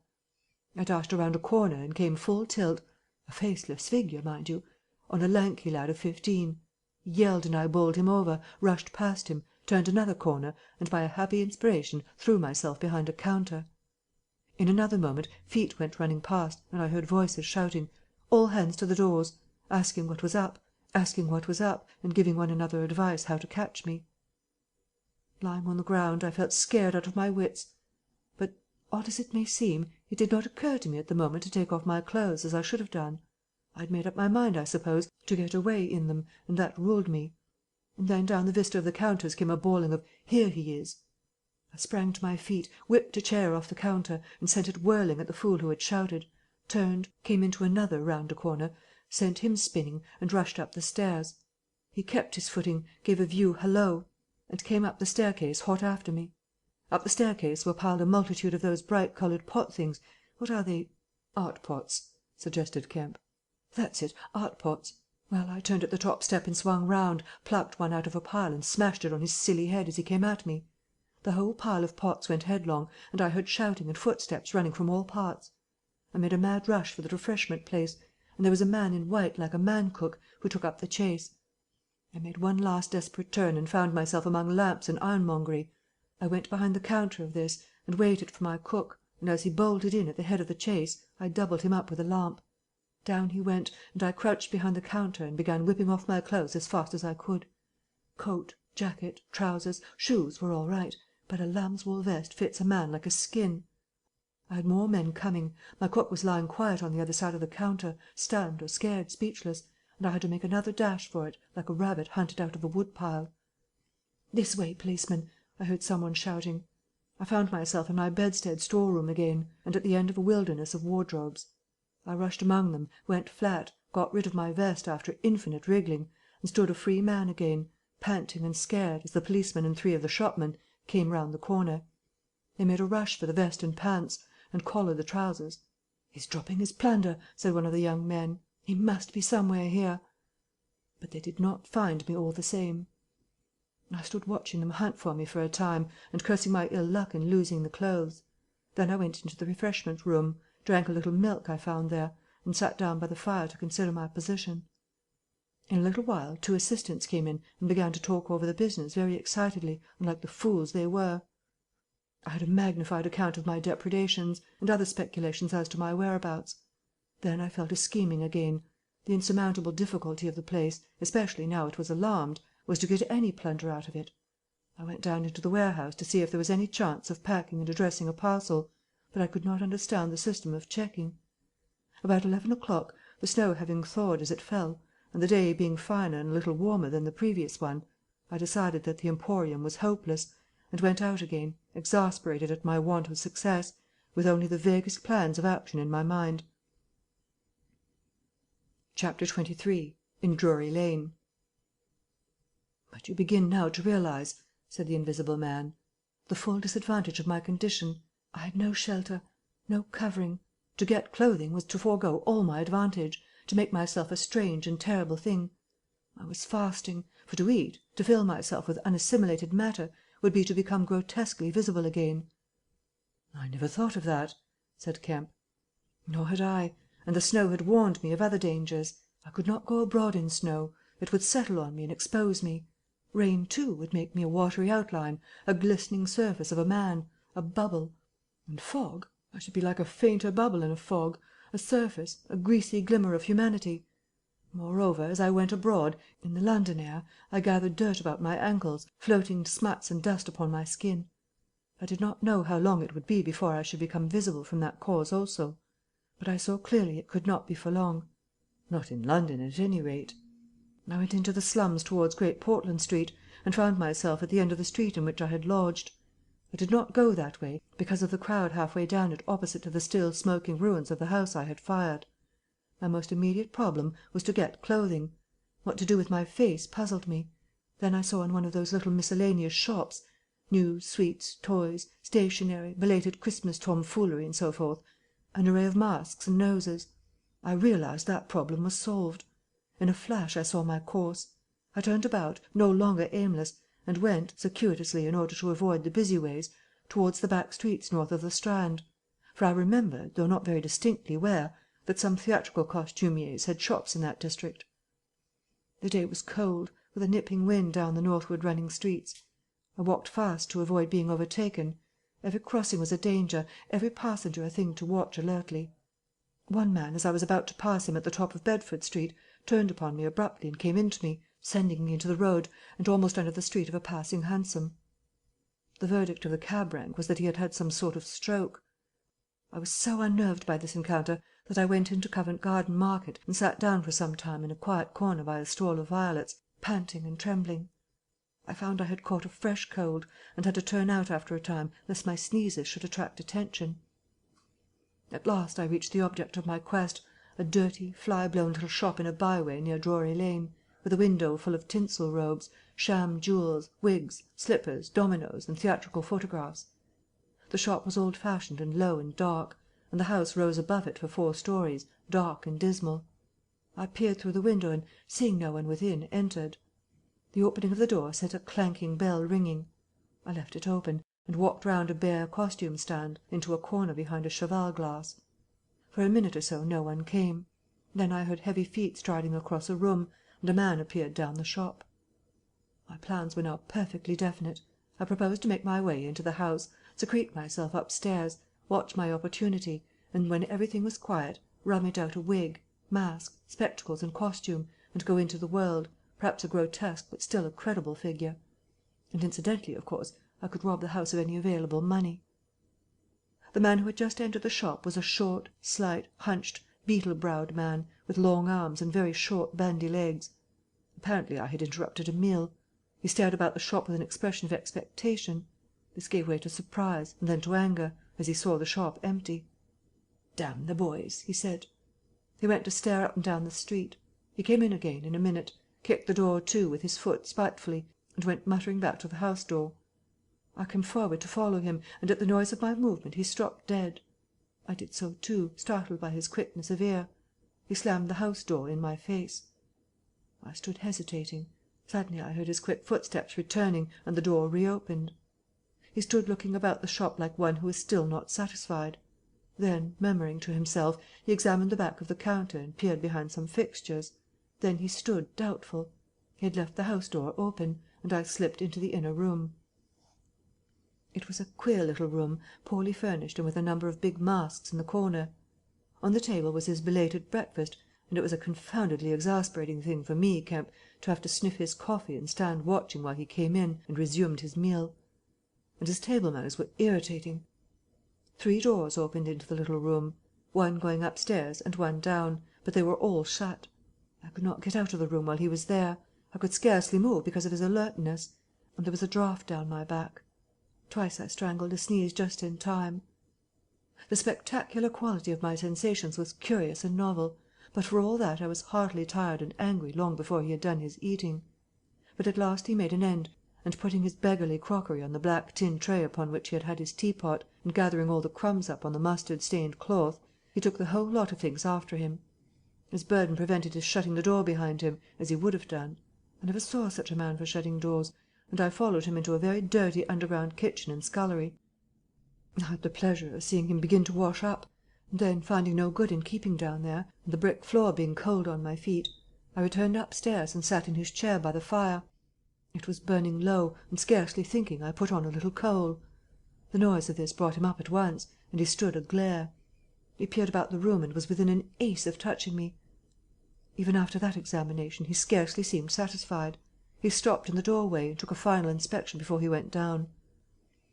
I dashed around a corner and came full tilt, a faceless figure, mind you, on a lanky lad of 15. He yelled and I bowled him over, rushed past him, turned another corner, and by a happy inspiration threw myself behind a counter. In another moment feet went running past, and I heard voices shouting, "All hands to the doors," asking what was up, and giving one another advice how to catch me. Lying on the ground, I felt scared out of my wits. But, odd as it may seem, it did not occur to me at the moment to take off my clothes as I should have done. I had made up my mind, I suppose, to get away in them, and that ruled me. And then down the vista of the counters came a bawling of "Here he is!" I sprang to my feet, whipped a chair off the counter, and sent it whirling at the fool who had shouted, turned, came into another round a corner, sent him spinning, and rushed up the stairs. He kept his footing, gave a view hallo, and came up the staircase hot after me. Up the staircase were piled a multitude of those bright-coloured pot things. What are they? "Art pots," suggested Kemp. "That's it, art pots. Well, I turned at the top step and swung round, plucked one out of a pile and smashed it on his silly head as he came at me. The whole pile of pots went headlong, and I heard shouting and footsteps running from all parts. I made a mad rush for the refreshment place, and there was a man in white like a man cook who took up the chase. I made one last desperate turn and found myself among lamps and ironmongery. I went behind the counter of this and waited for my cook, and as he bolted in at the head of the chase I doubled him up with a lamp. Down he went, and I crouched behind the counter and began whipping off my clothes as fast as I could. Coat, jacket, trousers, shoes were all right, but a lamb's-wool vest fits a man like a skin. I had more men coming. My cook was lying quiet on the other side of the counter, stunned or scared speechless, and I had to make another dash for it, like a rabbit hunted out of a wood-pile. "This way, policeman," I heard someone shouting. I found myself in my bedstead storeroom again, and at the end of a wilderness of wardrobes. I rushed among them, went flat, got rid of my vest after infinite wriggling, and stood a free man again, panting and scared, as the policeman and three of the shopmen came round the corner. They made a rush for the vest and pants, and collared the trousers. "He's dropping his plunder," said one of the young men. "He must be somewhere here." But they did not find me all the same. I stood watching them hunt for me for a time, and cursing my ill luck in losing the clothes. Then I went into the refreshment room, drank a little milk I found there, and sat down by the fire to consider my position. In a little while two assistants came in and began to talk over the business very excitedly and like the fools they were. I had a magnified account of my depredations, and other speculations as to my whereabouts. Then I fell to scheming again. The insurmountable difficulty of the place, especially now it was alarmed, was to get any plunder out of it. I went down into the warehouse to see if there was any chance of packing and addressing a parcel, but I could not understand the system of checking. About 11 o'clock, the snow having thawed as it fell, and the day being finer and a little warmer than the previous one, I decided that the Emporium was hopeless, and went out again, exasperated at my want of success, with only the vaguest plans of action in my mind. Chapter 23. In Drury Lane. "But you begin now to realize," said the invisible man, "the full disadvantage of my condition. I had no shelter, no covering. To get clothing was to forego all my advantage, to make myself a strange and terrible thing. I was fasting, for to eat, to fill myself with unassimilated matter, would be to become grotesquely visible again." "I never thought of that," said Kemp. "Nor had I, and the snow had warned me of other dangers. I could not go abroad in snow. It would settle on me and expose me. Rain, too, would make me a watery outline, a glistening surface of a man, a bubble. And fog, I should be like a fainter bubble in a fog, a surface, a greasy glimmer of humanity. Moreover, as I went abroad, in the London air, I gathered dirt about my ankles, floating smuts and dust upon my skin. I did not know how long it would be before I should become visible from that cause also, but I saw clearly it could not be for long. Not in London, at any rate. I went into the slums towards Great Portland Street, and found myself at the end of the street in which I had lodged. I did not go that way, because of the crowd half-way down it opposite to the still smoking ruins of the house I had fired. My most immediate problem was to get clothing. What to do with my face puzzled me. Then I saw in one of those little miscellaneous shops, news, sweets, toys, stationery, belated Christmas tomfoolery, and so forth, an array of masks and noses. I realized that problem was solved. In a flash I saw my course. I turned about, no longer aimless, and went, circuitously in order to avoid the busy ways, towards the back streets north of the Strand. For I remembered, though not very distinctly where, that some theatrical costumiers had shops in that district. The day was cold, with a nipping wind down the northward running streets. I walked fast to avoid being overtaken. Every crossing was a danger, every passenger a thing to watch alertly. One man, as I was about to pass him at the top of Bedford Street, turned upon me abruptly and came into me, sending me into the road and almost under the street of a passing hansom. The verdict of the cab rank was that he had had some sort of stroke. I was so unnerved by this encounter that I went into Covent Garden Market and sat down for some time in a quiet corner by a stall of violets, panting and trembling. I found I had caught a fresh cold, and had to turn out after a time lest my sneezes should attract attention. At last I reached the object of my quest, a dirty, fly-blown little shop in a byway near Drury Lane, with a window full of tinsel robes, sham jewels, wigs, slippers, dominoes, and theatrical photographs. The shop was old-fashioned and low and dark, and the house rose above it for 4 stories, dark and dismal. I peered through the window and, seeing no one within, entered. The opening of the door set a clanking bell ringing. I left it open, and walked round a bare costume stand into a corner behind a cheval glass. For a minute or so no one came. Then I heard heavy feet striding across a room, and a man appeared down the shop. My plans were now perfectly definite. I proposed to make my way into the house, secrete myself upstairs, watch my opportunity, and when everything was quiet, rummage out a wig, mask, spectacles, and costume, and go into the world, perhaps a grotesque but still a credible figure. And incidentally, of course, I could rob the house of any available money. The man who had just entered the shop was a short, slight, hunched, beetle-browed man, with long arms and very short bandy legs. Apparently I had interrupted a meal. He stared about the shop with an expression of expectation. This gave way to surprise, and then to anger, as he saw the shop empty. "Damn the boys," he said. He went to stare up and down the street. He came in again in a minute, kicked the door to with his foot spitefully, and went muttering back to the house door. I came forward to follow him, and at the noise of my movement he struck dead. I did so too, startled by his quickness of ear. He slammed the house door in my face. I stood hesitating. Suddenly I heard his quick footsteps returning, and the door reopened. He stood looking about the shop like one who is still not satisfied. Then, murmuring to himself, he examined the back of the counter and peered behind some fixtures. Then he stood doubtful. He had left the house door open, and I slipped into the inner room. It was a queer little room, poorly furnished and with a number of big masks in the corner. On the table was his belated breakfast, and it was a confoundedly exasperating thing for me, Kemp, to have to sniff his coffee and stand watching while he came in and resumed his meal. And his table manners were irritating. 3 doors opened into the little room, one going upstairs and one down, but they were all shut. I could not get out of the room while he was there. I could scarcely move because of his alertness, and there was a draught down my back. Twice I strangled a sneeze just in time. The spectacular quality of my sensations was curious and novel, but for all that I was heartily tired and angry long before he had done his eating. But at last he made an end, and putting his beggarly crockery on the black tin tray upon which he had had his teapot, and gathering all the crumbs up on the mustard-stained cloth, he took the whole lot of things after him. His burden prevented his shutting the door behind him, as he would have done. I never saw such a man for shutting doors, and I followed him into a very dirty underground kitchen and scullery. I had the pleasure of seeing him begin to wash up, and then, finding no good in keeping down there, and the brick floor being cold on my feet, I returned upstairs and sat in his chair by the fire. It was burning low, and scarcely thinking, I put on a little coal. The noise of this brought him up at once, and he stood aglare. He peered about the room and was within an ace of touching me. Even after that examination he scarcely seemed satisfied. He stopped in the doorway and took a final inspection before he went down.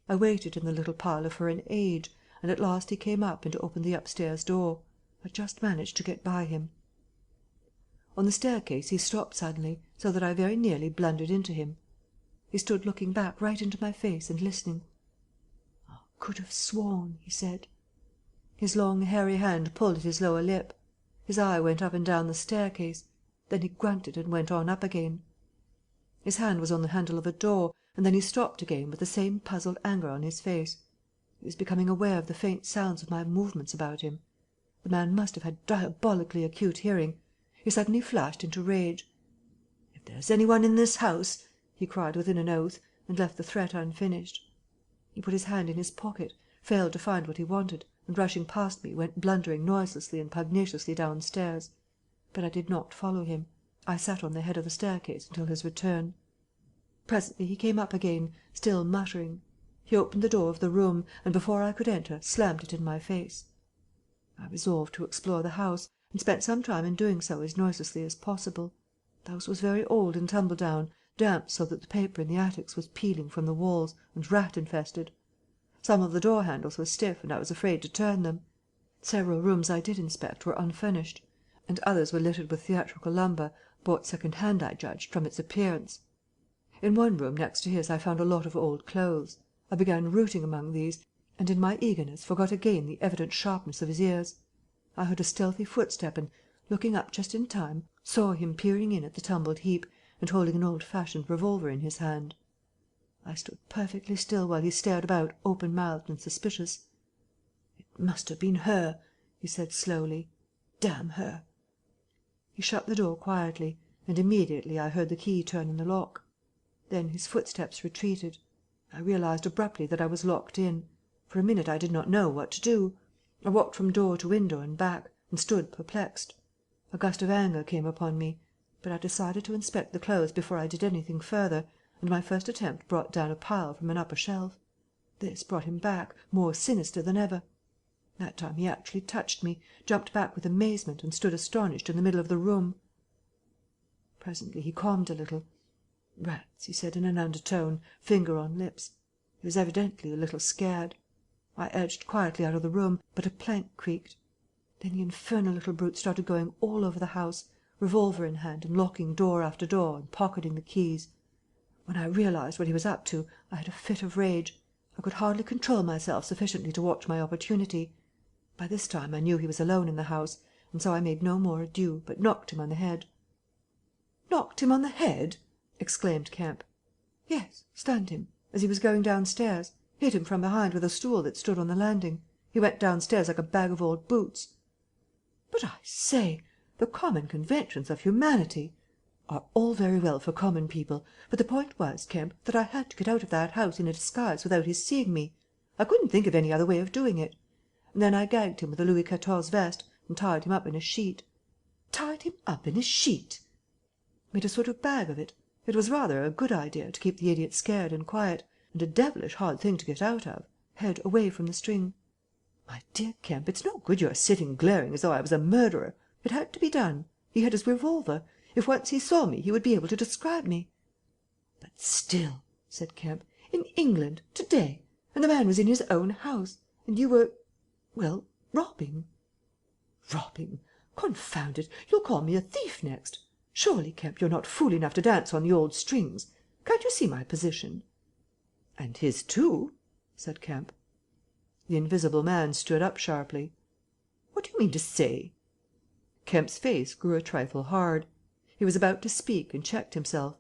I waited in the little parlour for an age, and at last he came up and opened the upstairs door. I just managed to get by him. On the staircase he stopped suddenly, so that I very nearly blundered into him. He stood looking back right into my face and listening. "I could have sworn," he said. His long hairy hand pulled at his lower lip. His eye went up and down the staircase. Then he grunted and went on up again. His hand was on the handle of a door, and then he stopped again with the same puzzled anger on his face. He was becoming aware of the faint sounds of my movements about him. The man must have had diabolically acute hearing. He suddenly flashed into rage. "If there's any one in this house," he cried within an oath, and left the threat unfinished. He put his hand in his pocket, failed to find what he wanted, and rushing past me went blundering noiselessly and pugnaciously downstairs. But I did not follow him. I sat on the head of the staircase until his return. Presently he came up again, still muttering. He opened the door of the room, and before I could enter slammed it in my face. I resolved to explore the house, and spent some time in doing so as noiselessly as possible. The house was very old and tumble-down, damp so that the paper in the attics was peeling from the walls, and rat-infested. Some of the door-handles were stiff, and I was afraid to turn them. Several rooms I did inspect were unfurnished, and others were littered with theatrical lumber, bought second-hand, I judged, from its appearance. In one room next to his I found a lot of old clothes. I began rooting among these, and in my eagerness forgot again the evident sharpness of his ears. I heard a stealthy footstep and, looking up just in time, saw him peering in at the tumbled heap and holding an old-fashioned revolver in his hand. I stood perfectly still while he stared about open-mouthed and suspicious. "It must have been her," he said slowly. "Damn her!" He shut the door quietly, and immediately I heard the key turn in the lock. Then his footsteps retreated. I realized abruptly that I was locked in. For a minute I did not know what to do. I walked from door to window and back, and stood perplexed. A gust of anger came upon me, but I decided to inspect the clothes before I did anything further, and my first attempt brought down a pile from an upper shelf. This brought him back, more sinister than ever. That time he actually touched me, jumped back with amazement, and stood astonished in the middle of the room. Presently he calmed a little. "Rats," he said in an undertone, finger on lips. He was evidently a little scared. I edged quietly out of the room, but a plank creaked. Then the infernal little brute started going all over the house, revolver in hand, and locking door after door and pocketing the keys. When I realized what he was up to, I had a fit of rage. I could hardly control myself sufficiently to watch my opportunity. By this time I knew he was alone in the house, and so I made no more ado, but knocked him on the head. "Knocked him on the head?" exclaimed Kemp. "Yes, stunned him, as he was going downstairs. Hit him from behind with a stool that stood on the landing. He went downstairs like a bag of old boots." "But I say, the common conventions of humanity—" "Are all very well for common people, but the point was, Kemp, that I had to get out of that house in a disguise without his seeing me. I couldn't think of any other way of doing it. And then I gagged him with a Louis XIV vest and tied him up in a sheet." "Tied him up in a sheet?" "Made a sort of bag of it. It was rather a good idea to keep the idiot scared and quiet, and a devilish hard thing to get out of, head away from the string. My dear Kemp, it's no good your sitting glaring as though I was a murderer. It had to be done. He had his revolver. If once he saw me he would be able to describe me." "But still," said Kemp, "in England, to day, and the man was in his own house, and you were, well, robbing." "Robbing! Confound it, you'll call me a thief next. Surely, Kemp, you're not fool enough to dance on the old strings. Can't you see my position?" "And his too," said Kemp. The invisible man stood up sharply. "What do you mean to say?" Kemp's face grew a trifle hard. He was about to speak and checked himself.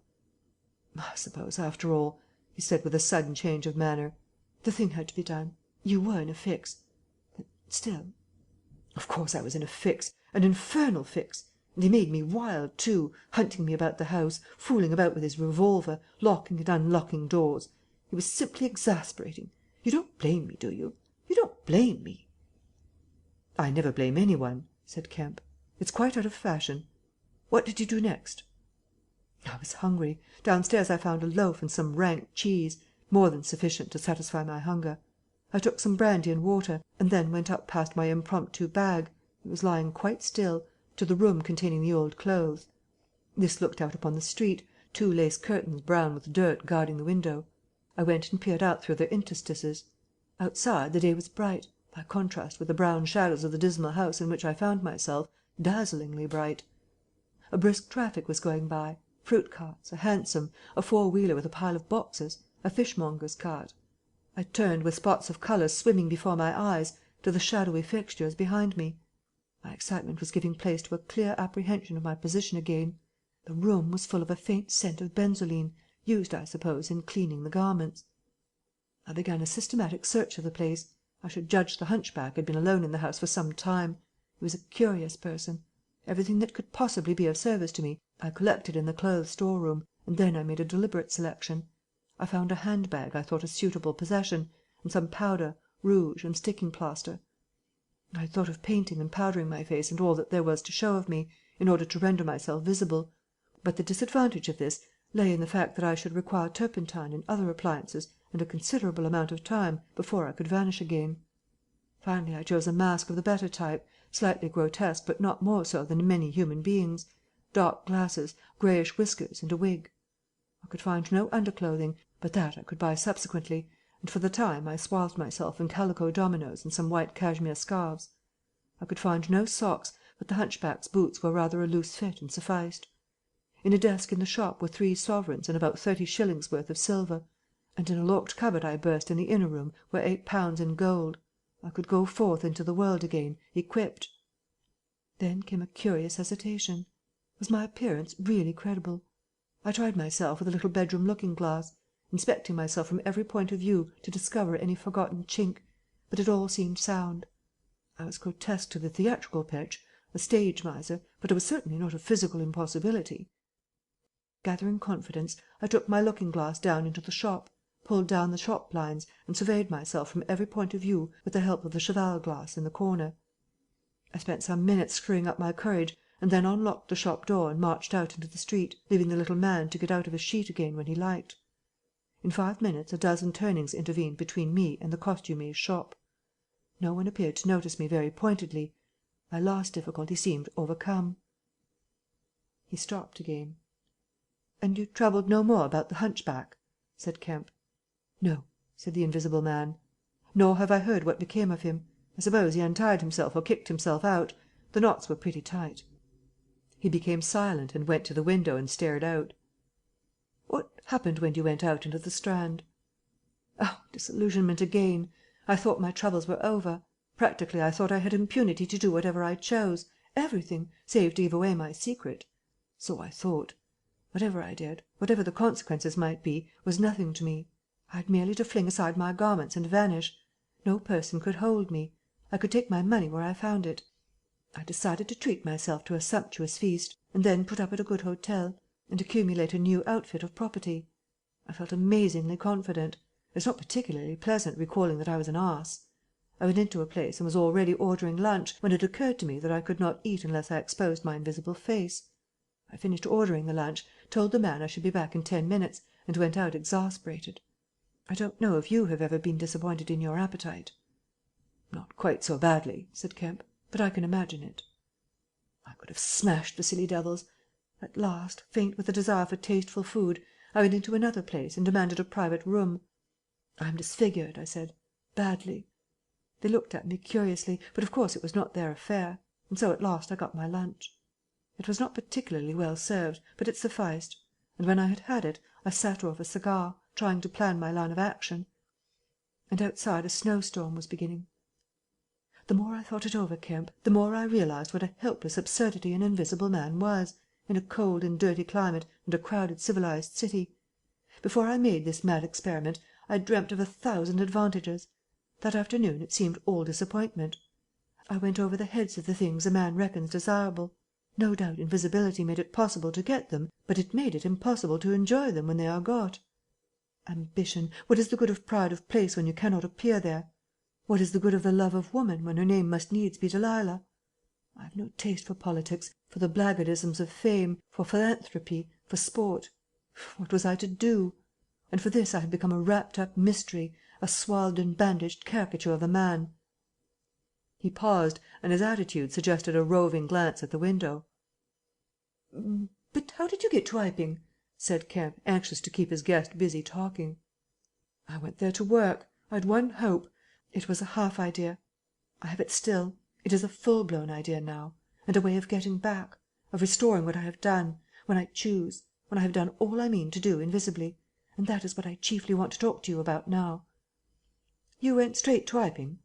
"I suppose, after all," he said with a sudden change of manner, "the thing had to be done. You were in a fix. But still. Of course I was in a fix, an infernal fix. And he made me wild, too, hunting me about the house, fooling about with his revolver, locking and unlocking doors. He was simply exasperating. You don't blame me, do you? You don't blame me?" "I never blame any one," said Kemp. "It's quite out of fashion. What did you do next?" I was hungry. Downstairs I found a loaf and some rank cheese, more than sufficient to satisfy my hunger. I took some brandy and water, and then went up past my impromptu bag it was lying quite still to the room containing the old clothes. This looked out upon the street, 2 lace curtains brown with dirt guarding the window. I went and peered out through their interstices. Outside the day was bright, by contrast with the brown shadows of the dismal house in which I found myself, dazzlingly bright. A brisk traffic was going by, fruit carts, a hansom, a 4-wheeler with a pile of boxes, a fishmonger's cart. I turned, with spots of colour swimming before my eyes, to the shadowy fixtures behind me. My excitement was giving place to a clear apprehension of my position again. The room was full of a faint scent of benzoline, used, I suppose, in cleaning the garments. I began a systematic search of the place. I should judge the hunchback had been alone in the house for some time. He was a curious person. Everything that could possibly be of service to me I collected in the clothes storeroom, and then I made a deliberate selection. I found a handbag I thought a suitable possession, and some powder, rouge, and sticking plaster. I had thought of painting and powdering my face and all that there was to show of me, in order to render myself visible; but the disadvantage of this lay in the fact that I should require turpentine and other appliances and a considerable amount of time before I could vanish again. Finally I chose a mask of the better type, slightly grotesque but not more so than many human beings, dark glasses, greyish whiskers, and a wig. I could find no underclothing, but that I could buy subsequently, and for the time I swathed myself in calico dominoes and some white cashmere scarves. I could find no socks, but the hunchback's boots were rather a loose fit and sufficed. In a desk in the shop were 3 sovereigns and about 30 shillings worth of silver, and in a locked cupboard I burst in the inner room were £8 in gold. I could go forth into the world again, equipped. Then came a curious hesitation. Was my appearance really credible? I tried myself with a little bedroom looking-glass, inspecting myself from every point of view to discover any forgotten chink, but it all seemed sound. I was grotesque to the theatrical pitch, a stage miser, but it was certainly not a physical impossibility. Gathering confidence, I took my looking-glass down into the shop, pulled down the shop blinds, and surveyed myself from every point of view with the help of the cheval glass in the corner. I spent some minutes screwing up my courage, and then unlocked the shop door and marched out into the street, leaving the little man to get out of his sheet again when he liked. In 5 minutes a dozen turnings intervened between me and the costumier's shop. No one appeared to notice me very pointedly. My last difficulty seemed overcome. He stopped again. "And you troubled no more about the hunchback?" said Kemp. "No," said the invisible man. "Nor have I heard what became of him. I suppose he untied himself or kicked himself out. The knots were pretty tight." He became silent and went to the window and stared out. "What happened when you went out into the Strand?" "Oh, disillusionment again. I thought my troubles were over. Practically I thought I had impunity to do whatever I chose, everything, save to give away my secret. So I thought. Whatever I did, whatever the consequences might be, was nothing to me. I had merely to fling aside my garments and vanish. No person could hold me. I could take my money where I found it. I decided to treat myself to a sumptuous feast, and then put up at a good hotel, and accumulate a new outfit of property. I felt amazingly confident. It's not particularly pleasant recalling that I was an ass. I went into a place and was already ordering lunch, when it occurred to me that I could not eat unless I exposed my invisible face. I finished ordering the lunch, told the man I should be back in 10 minutes, and went out exasperated. I don't know if you have ever been disappointed in your appetite." "Not quite so badly," said Kemp, "but I can imagine it." I could have smashed the silly devils. At last, faint with the desire for tasteful food, I went into another place and demanded a private room. "I am disfigured," I said, "badly." They looked at me curiously, but of course it was not their affair, and so at last I got my lunch. It was not particularly well served, but it sufficed, and when I had had it I sat off a cigar, trying to plan my line of action. And outside a snowstorm was beginning. The more I thought it over, Kemp, the more I realized what a helpless absurdity an invisible man was, in a cold and dirty climate and a crowded civilized city. Before I made this mad experiment I had dreamt of 1,000 advantages. That afternoon it seemed all disappointment. I went over the heads of the things a man reckons desirable. No doubt invisibility made it possible to get them, but it made it impossible to enjoy them when they are got. Ambition, what is the good of pride of place when you cannot appear there? What is the good of the love of woman when her name must needs be Delilah? I have no taste for politics, for the blackguardisms of fame, for philanthropy, for sport. What was I to do? And for this I had become a wrapped-up mystery, a swathed and bandaged caricature of a man." He paused, and his attitude suggested a roving glance at the window. "But how did you get to Iping?" said Kemp, anxious to keep his guest busy talking. "I went there to work. I had one hope. It was a half idea. I have it still. It is a full-blown idea now, and a way of getting back, of restoring what I have done, when I choose, when I have done all I mean to do invisibly, and that is what I chiefly want to talk to you about now." "You went straight to Iping?"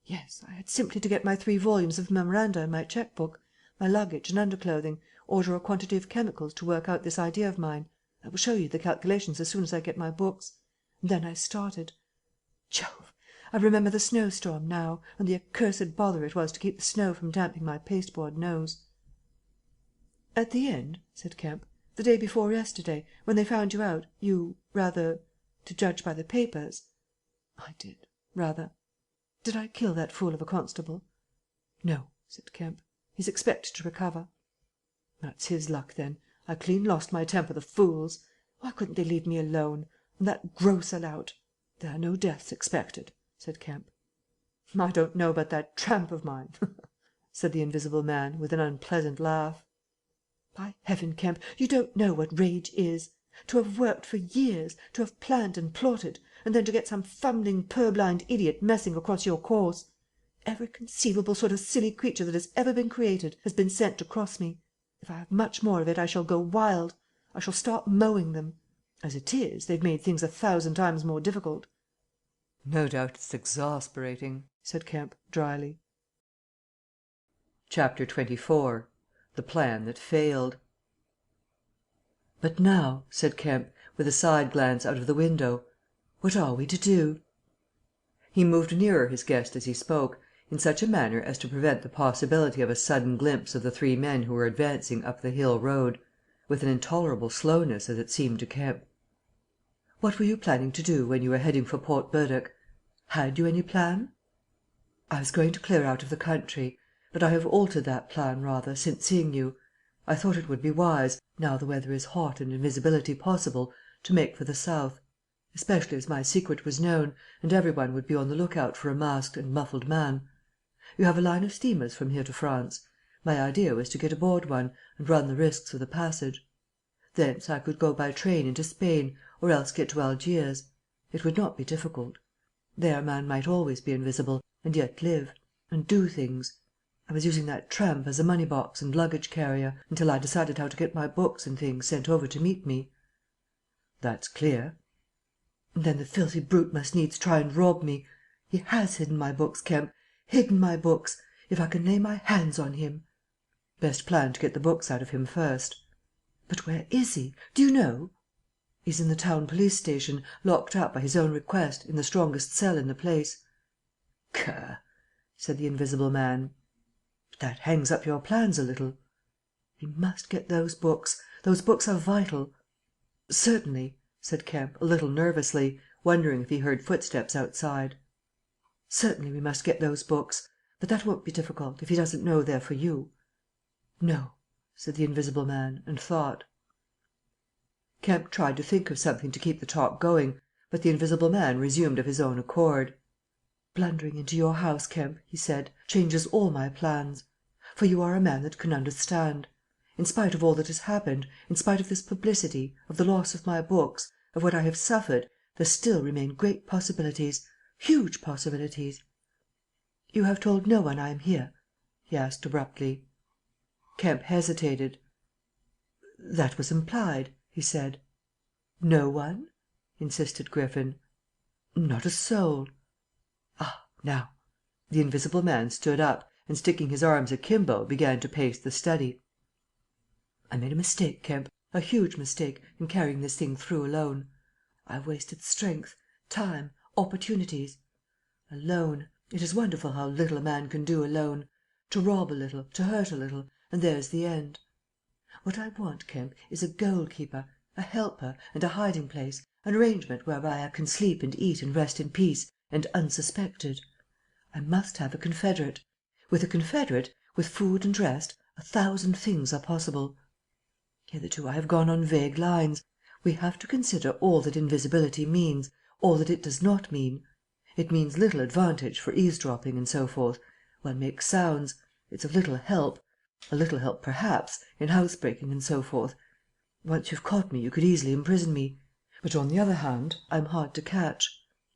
"Yes, I had simply to get my 3 volumes of memoranda and my cheque book, my luggage and underclothing, order a quantity of chemicals to work out this idea of mine. I will show you the calculations as soon as I get my books. And then I started. Jove! I remember the snowstorm now, and the accursed bother it was to keep the snow from damping my pasteboard nose." "At the end," said Kemp, "the day before yesterday, when they found you out, you rather, to judge by the papers—" "I did, rather. Did I kill that fool of a constable?" "No," said Kemp. "He's expected to recover." "That's his luck, then. I clean lost my temper, the fools. Why couldn't they leave me alone? And that grocer lout—" "There are no deaths expected," said Kemp. "I don't know about that tramp of mine," said the invisible man, with an unpleasant laugh. "By heaven, Kemp, you don't know what rage is! To have worked for years, to have planned and plotted, and then to get some fumbling purblind idiot messing across your course. Every conceivable sort of silly creature that has ever been created has been sent to cross me. If I have much more of it I shall go wild. I shall start mowing them. As it is, they've made things 1,000 times more difficult." No doubt it's exasperating," said Kemp, dryly. Chapter 24. The Plan That Failed. "But now," said Kemp, with a side glance out of the window, "what are we to do?" He moved nearer his guest as he spoke, in such a manner as to prevent the possibility of a sudden glimpse of the 3 men who were advancing up the hill road, with an intolerable slowness as it seemed to Kemp. "What were you planning to do when you were heading for Port Burdock? Had you any plan?" "I was going to clear out of the country. But I have altered that plan rather, since seeing you. I thought it would be wise, now the weather is hot and invisibility possible, to make for the south. Especially as my secret was known, and every one would be on the lookout for a masked and muffled man. You have a line of steamers from here to France. My idea was to get aboard one, and run the risks of the passage. Thence I could go by train into Spain, or else get to Algiers. It would not be difficult. There a man might always be invisible, and yet live, and do things. I was using that tramp as a money box and luggage carrier, until I decided how to get my books and things sent over to meet me." "That's clear." "And then the filthy brute must needs try and rob me. He has hidden my books, Kemp, hidden my books, if I can lay my hands on him." "Best plan to get the books out of him first." "But where is he? Do you know?" "He's in the town police station, locked up by his own request, in the strongest cell in the place." "Gah!" said the invisible man. "But that hangs up your plans a little." "We must get those books. Those books are vital." "Certainly," said Kemp, a little nervously, wondering if he heard footsteps outside. "Certainly we must get those books. But that won't be difficult, if he doesn't know they're for you." "No," said the invisible man, and thought. Kemp tried to think of something to keep the talk going, but the invisible man resumed of his own accord. "Blundering into your house, Kemp," he said, "changes all my plans. For you are a man that can understand. In spite of all that has happened, in spite of this publicity, of the loss of my books, of what I have suffered, there still remain great possibilities, huge possibilities." "You have told no one I am here?" he asked abruptly. Kemp hesitated. "That was implied," he said. "No one?" insisted Griffin. "Not a soul." "Ah, now." The invisible man stood up, and sticking his arms akimbo began to pace the study. "I made a mistake, Kemp, a huge mistake, in carrying this thing through alone. I've wasted strength, time, opportunities. Alone. It is wonderful how little a man can do alone. To rob a little, to hurt a little, and there's the end. What I want, Kemp, is a goal-keeper, a helper, and a hiding-place, an arrangement whereby I can sleep and eat and rest in peace, and unsuspected. I must have a confederate. With a confederate, with food and rest, 1,000 things are possible. Hitherto I have gone on vague lines. We have to consider all that invisibility means, all that it does not mean. It means little advantage for eavesdropping and so forth. One makes sounds. It's of little help. A little help, perhaps, in housebreaking and so forth. Once you've caught me, you could easily imprison me. But, on the other hand, I'm hard to catch.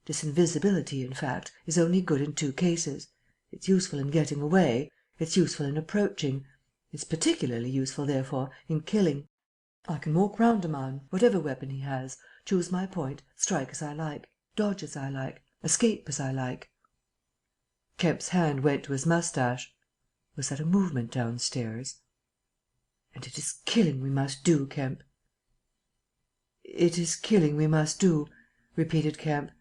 This invisibility, in fact, is only good in two cases. It's useful in getting away. It's useful in approaching. It's particularly useful, therefore, in killing. I can walk round a man, whatever weapon he has, choose my point, strike as I like, dodge as I like, escape as I like." Kemp's hand went to his moustache. Was that a movement downstairs? "And it is killing we must do, Kemp." "It is killing we must do," repeated Kemp.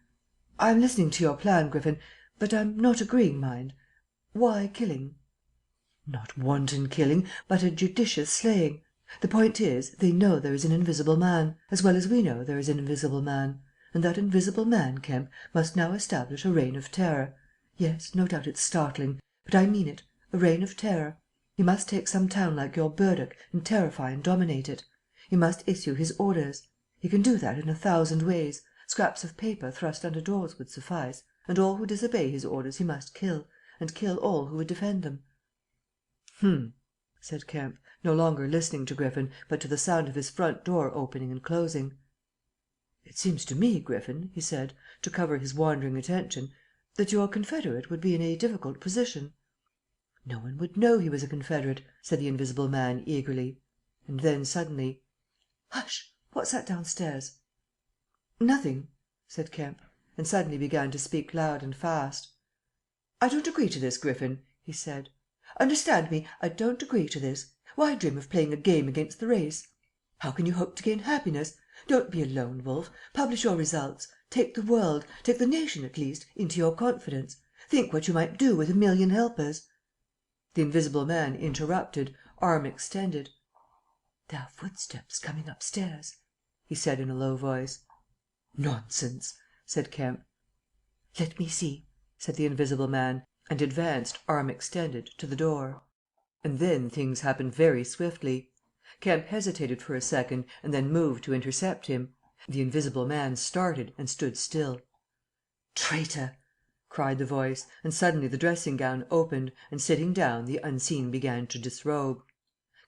"I'm listening to your plan, Griffin, but I'm not agreeing, mind. Why killing?" "Not wanton killing, but a judicious slaying. The point is, they know there is an invisible man, as well as we know there is an invisible man. And that invisible man, Kemp, must now establish a reign of terror. Yes, no doubt it's startling, but I mean it, a reign of terror. He must take some town like your Burdock and terrify and dominate it. He must issue his orders. He can do that in 1,000 ways. Scraps of paper thrust under doors would suffice, and all who disobey his orders he must kill, and kill all who would defend them." Said Kemp, no longer listening to Griffin, but to the sound of his front door opening and closing. "It seems to me, Griffin," he said, to cover his wandering attention, "that your confederate would be in a difficult position." "No one would know he was a confederate," said the invisible man eagerly. And then, suddenly, "Hush! What's that downstairs?" "Nothing," said Kemp, and suddenly began to speak loud and fast. "I don't agree to this, Griffin," he said. "Understand me, I don't agree to this. Why dream of playing a game against the race? How can you hope to gain happiness? Don't be a lone wolf. Publish your results. Take the world, take the nation at least, into your confidence. Think what you might do with 1,000,000 helpers." The invisible man interrupted, arm extended. "There are footsteps coming upstairs," he said in a low voice. "Nonsense," said Kemp. "Let me see," said the invisible man, and advanced, arm extended, to the door. And then things happened very swiftly. Kemp hesitated for a second and then moved to intercept him. The invisible man started and stood still. "Traitor!" cried the voice, and suddenly the dressing gown opened, and sitting down the unseen began to disrobe.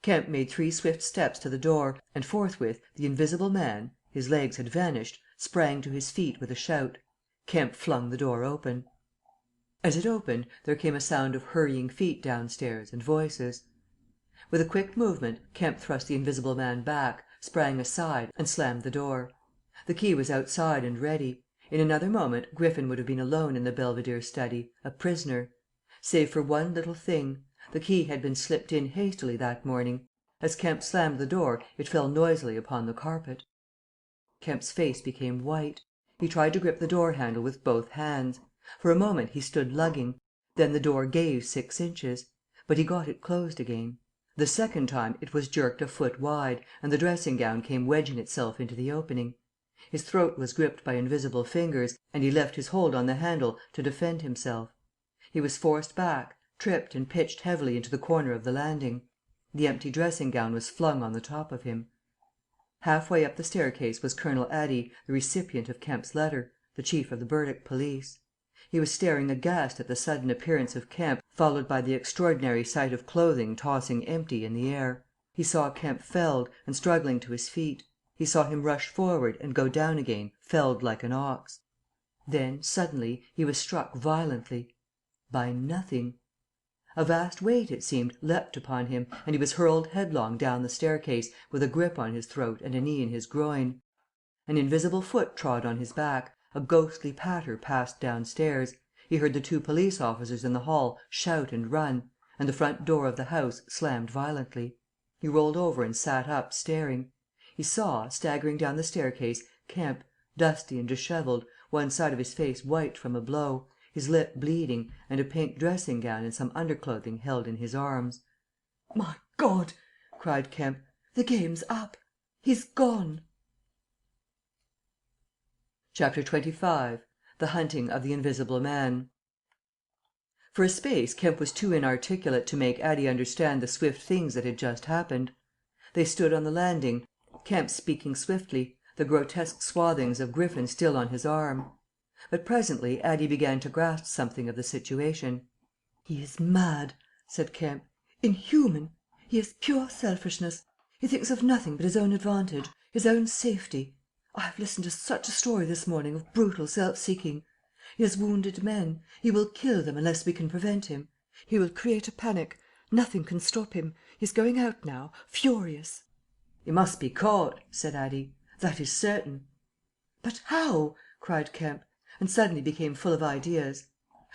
Kemp made 3 swift steps to the door, and forthwith the invisible man his legs had vanished sprang to his feet with a shout. Kemp flung the door open. As it opened there came a sound of hurrying feet downstairs and voices. With a quick movement Kemp thrust the invisible man back, sprang aside, and slammed the door. The key was outside and ready. In another moment Griffin would have been alone in the Belvedere study, a prisoner. Save for one little thing: the key had been slipped in hastily that morning. As Kemp slammed the door it fell noisily upon the carpet. Kemp's face became white. He tried to grip the door handle with both hands. For a moment he stood lugging. Then the door gave 6 inches. But he got it closed again. The second time it was jerked a foot wide, and the dressing gown came wedging itself into the opening. His throat was gripped by invisible fingers, and he left his hold on the handle to defend himself. He was forced back, tripped and pitched heavily into the corner of the landing. The empty dressing gown was flung on the top of him. Half way up the staircase was Colonel Addy, the recipient of Kemp's letter, the chief of the Burdock police. He was staring aghast at the sudden appearance of Kemp, followed by the extraordinary sight of clothing tossing empty in the air. He saw Kemp felled, and struggling to his feet. He saw him rush forward and go down again, felled like an ox. Then, suddenly, he was struck violently. By nothing. A vast weight, it seemed, leapt upon him, and he was hurled headlong down the staircase, with a grip on his throat and a knee in his groin. An invisible foot trod on his back, a ghostly patter passed downstairs, he heard the 2 police officers in the hall shout and run, and the front door of the house slammed violently. He rolled over and sat up, staring. He saw, staggering down the staircase, Kemp, dusty and dishevelled, one side of his face white from a blow, his lip bleeding, and a pink dressing gown and some underclothing held in his arms. "My God!" cried Kemp. "The game's up. He's gone." Chapter 25. The Hunting of the Invisible Man. For a space Kemp was too inarticulate to make Addie understand the swift things that had just happened. They stood on the landing, Kemp speaking swiftly, the grotesque swathings of Griffin still on his arm. But presently Addie began to grasp something of the situation. "He is mad," said Kemp. "Inhuman. He has pure selfishness. He thinks of nothing but his own advantage, his own safety. I have listened to such a story this morning of brutal self-seeking. He has wounded men. He will kill them unless we can prevent him. He will create a panic. Nothing can stop him. He is going out now, furious." "He must be caught," said Addie. "That is certain." "But how?" cried Kemp, and suddenly became full of ideas.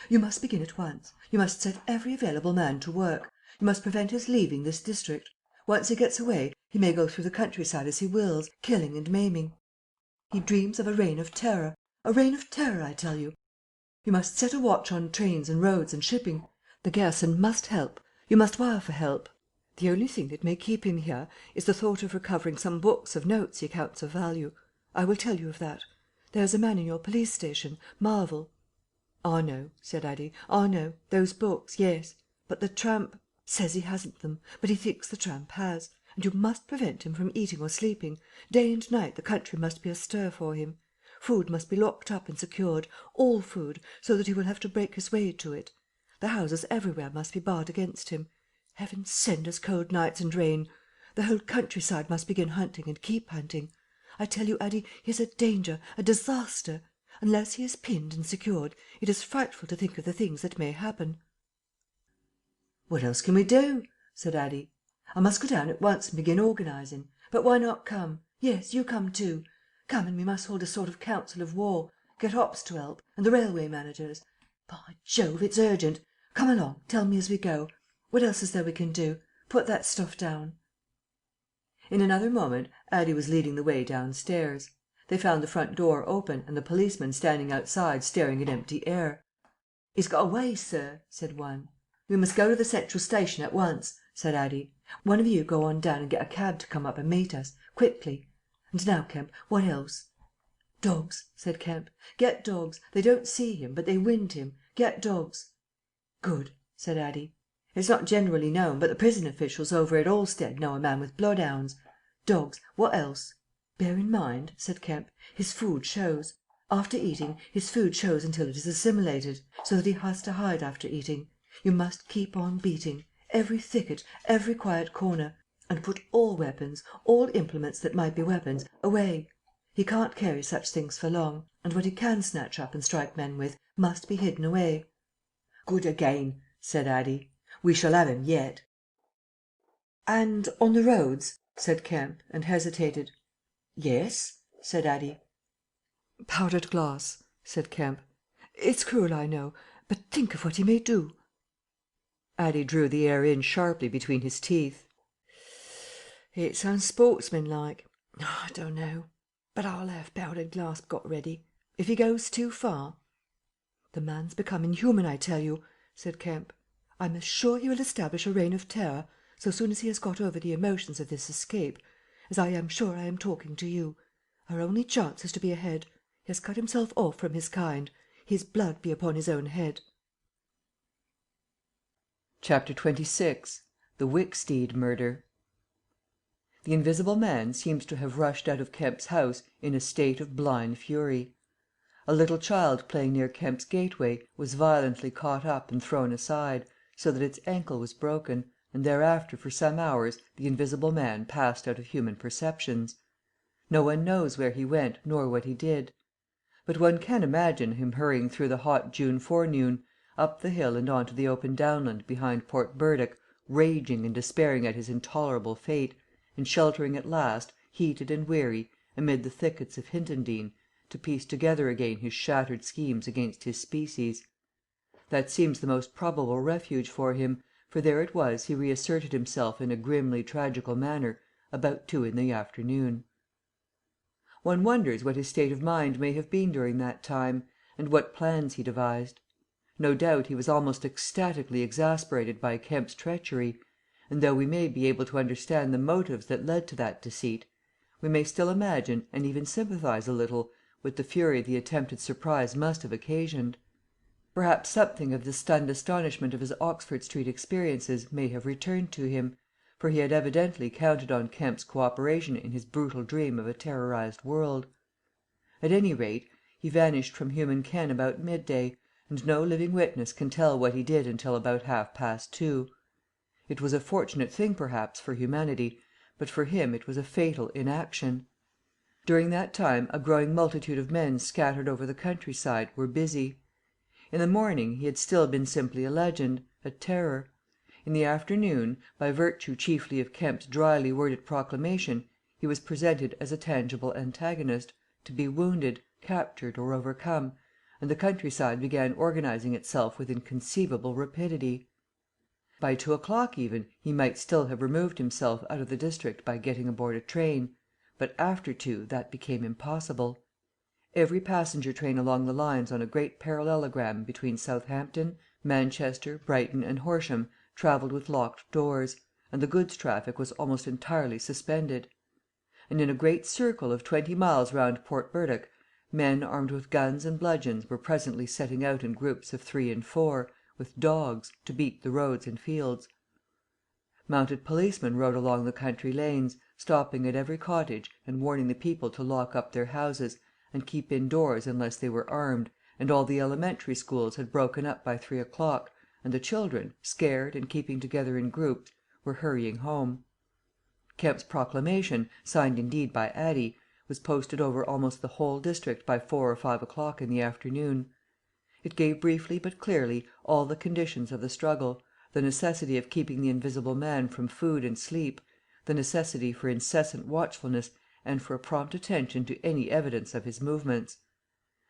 "You must begin at once. You must set every available man to work. You must prevent his leaving this district. Once he gets away, he may go through the countryside as he wills, killing and maiming. He dreams of a reign of terror. A reign of terror, I tell you. You must set a watch on trains and roads and shipping. The garrison must help. You must wire for help. The only thing that may keep him here is the thought of recovering some books of notes he counts of value. I will tell you of that. There's a man in your police station, Marvel." "I know," said Addie. "I know. Those books, yes. But the tramp—" "Says he hasn't them, but he thinks the tramp has. And you must prevent him from eating or sleeping. Day and night the country must be astir for him. Food must be locked up and secured, all food, so that he will have to break his way to it. The houses everywhere must be barred against him. Heaven send us cold nights and rain. The whole countryside must begin hunting and keep hunting. I tell you, Addie, he is a danger, a disaster. Unless he is pinned and secured, it is frightful to think of the things that may happen." "What else can we do?" said Addie. "I must go down at once and begin organizing. But why not come? Yes, you come too. Come, and we must hold a sort of council of war. Get Ops to help, and the railway managers. By Jove, it's urgent. Come along, tell me as we go. What else is there we can do? Put that stuff down." In another moment Addie was leading the way downstairs. They found the front door open and the policeman standing outside staring at empty air. "He's got away, sir," said one. "We must go to the Central Station at once," said Addie. "One of you go on down and get a cab to come up and meet us. Quickly. And now, Kemp, what else?" "Dogs," said Kemp. "Get dogs. They don't see him, but they wind him. Get dogs." "Good," said Addie. "It's not generally known, but the prison officials over at Alstead know a man with bloodhounds. Dogs. What else?" "Bear in mind," said Kemp, "his food shows. After eating, his food shows until it is assimilated, so that he has to hide after eating. You must keep on beating. Every thicket, every quiet corner. And put all weapons, all implements that might be weapons, away. He can't carry such things for long, and what he can snatch up and strike men with must be hidden away." "Good again," said Addie. "We shall have him yet." "And on the roads?" said Kemp, and hesitated. "Yes," said Addie. "Powdered glass," said Kemp. "It's cruel, I know, but think of what he may do." Addie drew the air in sharply between his teeth. "It's unsportsmanlike. I don't know. But I'll have powdered glass got ready. If he goes too far—" "The man's become inhuman, I tell you," said Kemp. "I'm as sure he will establish a reign of terror, so soon as he has got over the emotions of this escape, as I am sure I am talking to you. Our only chance is to be ahead. He has cut himself off from his kind. His blood be upon his own head." Chapter 26. The Wicksteed Murder. The Invisible Man seems to have rushed out of Kemp's house in a state of blind fury. A little child playing near Kemp's gateway was violently caught up and thrown aside, so that its ankle was broken, and thereafter for some hours the Invisible Man passed out of human perceptions. No one knows where he went nor what he did. But one can imagine him hurrying through the hot June forenoon, up the hill and on to the open downland behind Port Burdock, raging and despairing at his intolerable fate, and sheltering at last, heated and weary, amid the thickets of Hintondean, to piece together again his shattered schemes against his species. That seems the most probable refuge for him, for there it was he reasserted himself in a grimly tragical manner about 2 in the afternoon. One wonders what his state of mind may have been during that time, and what plans he devised. No doubt he was almost ecstatically exasperated by Kemp's treachery, and though we may be able to understand the motives that led to that deceit, we may still imagine and even sympathise a little with the fury the attempted surprise must have occasioned. Perhaps something of the stunned astonishment of his Oxford Street experiences may have returned to him, for he had evidently counted on Kemp's co operation in his brutal dream of a terrorized world. At any rate, he vanished from human ken about midday, and no living witness can tell what he did until about 2:30. It was a fortunate thing perhaps for humanity, but for him it was a fatal inaction. During that time a growing multitude of men scattered over the countryside were busy. In the morning he had still been simply a legend, a terror. In the afternoon, by virtue chiefly of Kemp's dryly worded proclamation, he was presented as a tangible antagonist, to be wounded, captured, or overcome, and the countryside began organizing itself with inconceivable rapidity. By 2:00 even he might still have removed himself out of the district by getting aboard a train, but after 2 that became impossible. Every passenger train along the lines on a great parallelogram between Southampton, Manchester, Brighton, and Horsham travelled with locked doors, and the goods traffic was almost entirely suspended. And in a great circle of 20 miles round Port Burdock, men armed with guns and bludgeons were presently setting out in groups of 3 and 4, with dogs, to beat the roads and fields. Mounted policemen rode along the country lanes, stopping at every cottage and warning the people to lock up their houses and keep indoors unless they were armed, and all the elementary schools had broken up by 3:00, and the children, scared and keeping together in groups, were hurrying home. Kemp's proclamation, signed indeed by Addie, was posted over almost the whole district by 4 or 5 o'clock in the afternoon. It gave briefly but clearly all the conditions of the struggle, the necessity of keeping the Invisible Man from food and sleep, the necessity for incessant watchfulness and for a prompt attention to any evidence of his movements.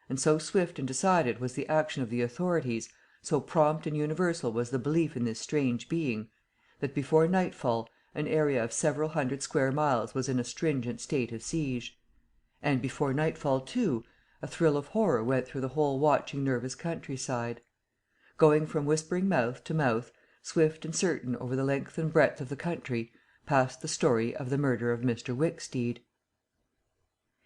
And so swift and decided was the action of the authorities, so prompt and universal was the belief in this strange being, that before nightfall an area of several hundred square miles was in a stringent state of siege. And before nightfall, too, a thrill of horror went through the whole watching nervous countryside. Going from whispering mouth to mouth, swift and certain over the length and breadth of the country, passed the story of the murder of Mr. Wicksteed.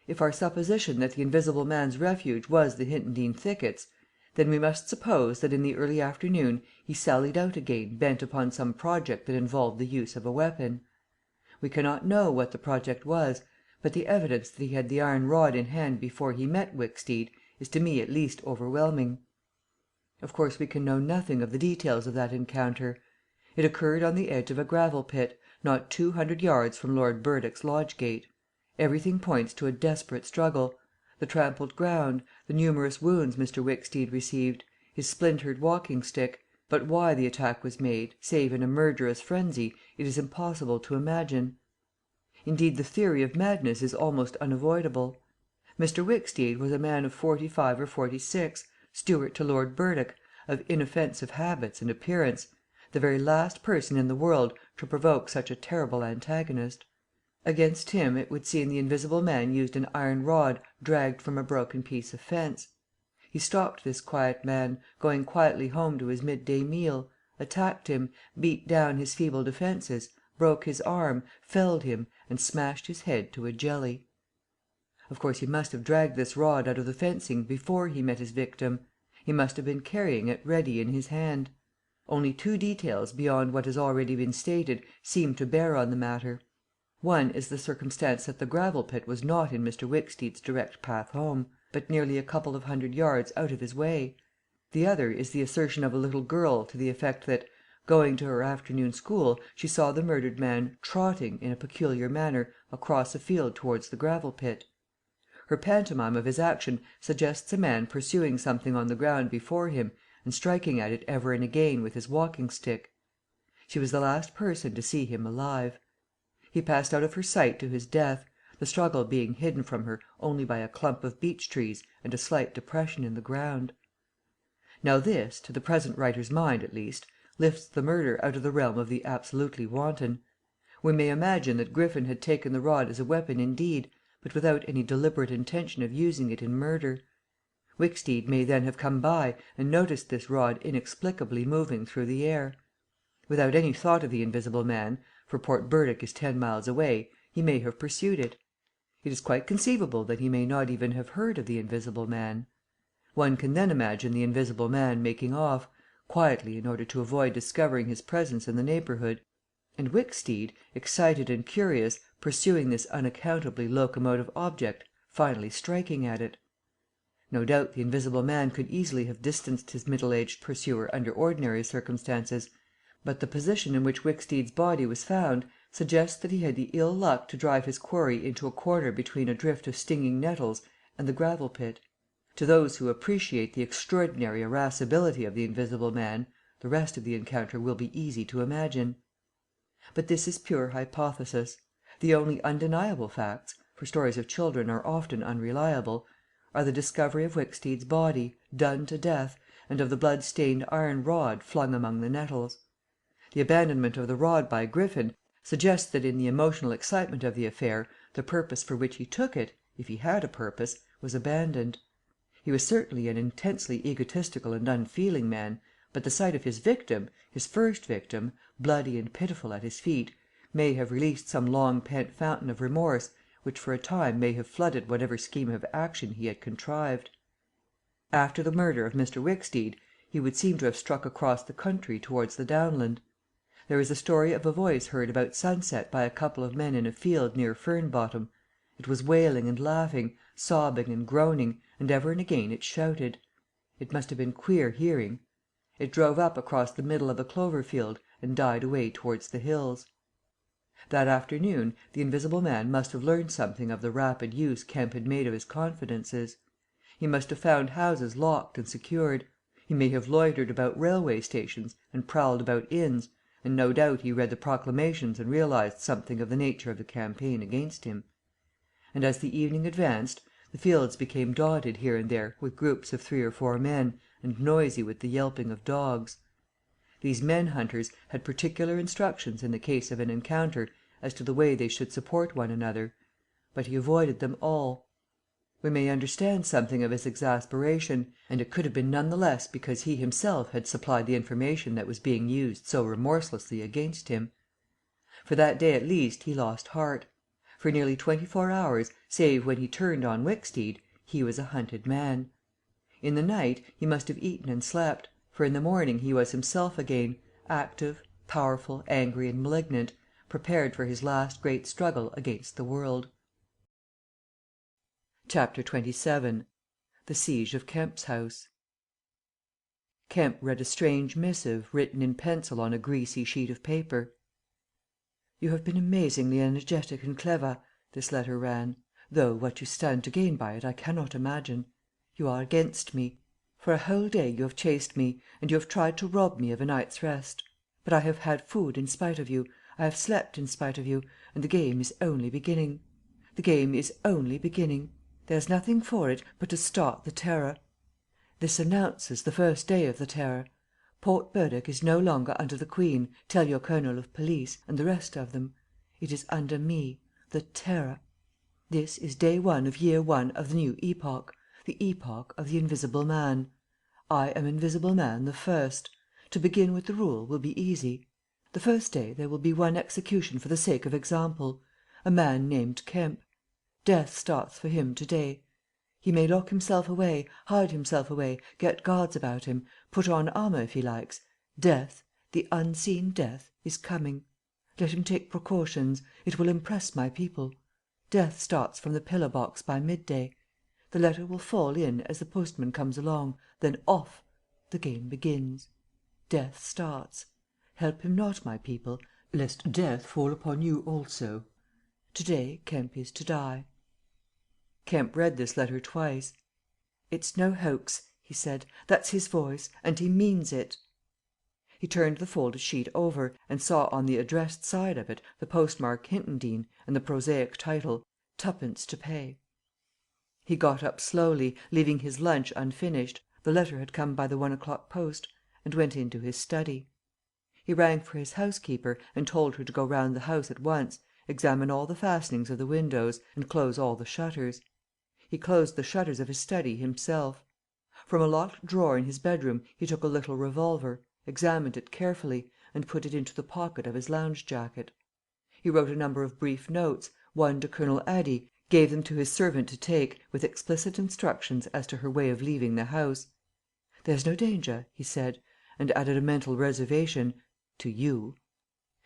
If our supposition that the Invisible Man's refuge was the Hintondean thickets, then we must suppose that in the early afternoon he sallied out again bent upon some project that involved the use of a weapon. We cannot know what the project was, but the evidence that he had the iron rod in hand before he met Wicksteed is to me at least overwhelming. Of course we can know nothing of the details of that encounter. It occurred on the edge of a gravel pit, not 200 yards from Lord Burdock's lodge gate. Everything points to a desperate struggle: the trampled ground, the numerous wounds Mr. Wicksteed received, his splintered walking stick, but why the attack was made, save in a murderous frenzy, it is impossible to imagine. Indeed, the theory of madness is almost unavoidable. Mr. Wicksteed was a man of 45 or 46, steward to Lord Burdock, of inoffensive habits and appearance, the very last person in the world to provoke such a terrible antagonist. Against him it would seem the Invisible Man used an iron rod dragged from a broken piece of fence. He stopped this quiet man, going quietly home to his midday meal, attacked him, beat down his feeble defences, broke his arm, felled him, and smashed his head to a jelly. Of course he must have dragged this rod out of the fencing before he met his victim. He must have been carrying it ready in his hand. Only 2 details beyond what has already been stated seem to bear on the matter. One is the circumstance that the gravel pit was not in Mr. Wicksteed's direct path home, but nearly a couple of hundred yards out of his way. The other is the assertion of a little girl to the effect that, going to her afternoon school, she saw the murdered man trotting in a peculiar manner across a field towards the gravel pit. Her pantomime of his action suggests a man pursuing something on the ground before him and striking at it ever and again with his walking stick. She was the last person to see him alive. He passed out of her sight to his death, the struggle being hidden from her only by a clump of beech trees and a slight depression in the ground. Now this, to the present writer's mind at least, lifts the murder out of the realm of the absolutely wanton. We may imagine that Griffin had taken the rod as a weapon indeed, but without any deliberate intention of using it in murder. Wicksteed may then have come by and noticed this rod inexplicably moving through the air. Without any thought of the Invisible Man, for Port Burdock is 10 miles away, he may have pursued it. It is quite conceivable that he may not even have heard of the Invisible Man. One can then imagine the Invisible Man making off, quietly in order to avoid discovering his presence in the neighbourhood. and Wicksteed, excited and curious, pursuing this unaccountably locomotive object, finally striking at it. No doubt the Invisible Man could easily have distanced his middle aged pursuer under ordinary circumstances, but the position in which Wicksteed's body was found suggests that he had the ill luck to drive his quarry into a corner between a drift of stinging nettles and the gravel pit. To those who appreciate the extraordinary irascibility of the Invisible Man, the rest of the encounter will be easy to imagine. But this is pure hypothesis. The only undeniable facts, for stories of children are often unreliable, are the discovery of Wicksteed's body, done to death, and of the blood-stained iron rod flung among the nettles. The abandonment of the rod by Griffin suggests that in the emotional excitement of the affair the purpose for which he took it, if he had a purpose, was abandoned. He was certainly an intensely egotistical and unfeeling man, but the sight of his victim, his first victim, bloody and pitiful at his feet, may have released some long-pent fountain of remorse which for a time may have flooded whatever scheme of action he had contrived. After the murder of Mr. Wicksteed, he would seem to have struck across the country towards the downland. There is a story of a voice heard about sunset by a couple of men in a field near Fernbottom. It was wailing and laughing, sobbing and groaning, and ever and again it shouted. It must have been queer hearing. It drove up across the middle of the clover field and died away towards the hills. That afternoon the Invisible Man must have learned something of the rapid use Kemp had made of his confidences. He must have found houses locked and secured. He may have loitered about railway stations and prowled about inns, and no doubt he read the proclamations and realized something of the nature of the campaign against him. And as the evening advanced, the fields became dotted here and there with groups of 3 or 4 men, and noisy with the yelping of dogs. These men hunters had particular instructions in the case of an encounter as to the way they should support one another, but he avoided them all. We may understand something of his exasperation, and it could have been none the less because he himself had supplied the information that was being used so remorselessly against him. For that day at least he lost heart. For nearly 24 hours, save when he turned on Wicksteed, he was a hunted man. In the night he must have eaten and slept, for in the morning he was himself again, active, powerful, angry and malignant, prepared for his last great struggle against the world. Chapter 27. The Siege of Kemp's House. Kemp read a strange missive written in pencil on a greasy sheet of paper. "You have been amazingly energetic and clever," this letter ran, "though what you stand to gain by it I cannot imagine. You are against me. For a whole day you have chased me, and you have tried to rob me of a night's rest. But I have had food in spite of you, I have slept in spite of you, and the game is only beginning. The game is only beginning. There's nothing for it but to start the terror. This announces the first day of the terror. Port Burdock is no longer under the Queen, tell your Colonel of Police, and the rest of them. It is under me, the Terror. This is day 1 of year 1 of the new epoch, the epoch of the Invisible Man. I am Invisible Man the first. To begin with the rule will be easy. The first day there will be one execution for the sake of example, a man named Kemp. Death starts for him to day. He may lock himself away, hide himself away, get guards about him, put on armour if he likes. Death, the unseen Death, is coming. Let him take precautions. It will impress my people. Death starts from the pillar box by midday. The letter will fall in as the postman comes along, then off. The game begins. Death starts. Help him not, my people, lest death fall upon you also. Today Kemp is to die." Kemp read this letter twice. "It's no hoax," he said. "That's his voice, and he means it." He turned the folded sheet over, and saw on the addressed side of it the postmark Hintondean and the prosaic title, "Twopence to pay." He got up slowly, leaving his lunch unfinished, the letter had come by the 1 o'clock post, and went into his study. He rang for his housekeeper and told her to go round the house at once, examine all the fastenings of the windows, and close all the shutters. He closed the shutters of his study himself. From a locked drawer in his bedroom he took a little revolver, examined it carefully, and put it into the pocket of his lounge jacket. He wrote a number of brief notes, one to Colonel Addy, gave them to his servant to take, with explicit instructions as to her way of leaving the house. "There's no danger," he said, and added a mental reservation, "to you."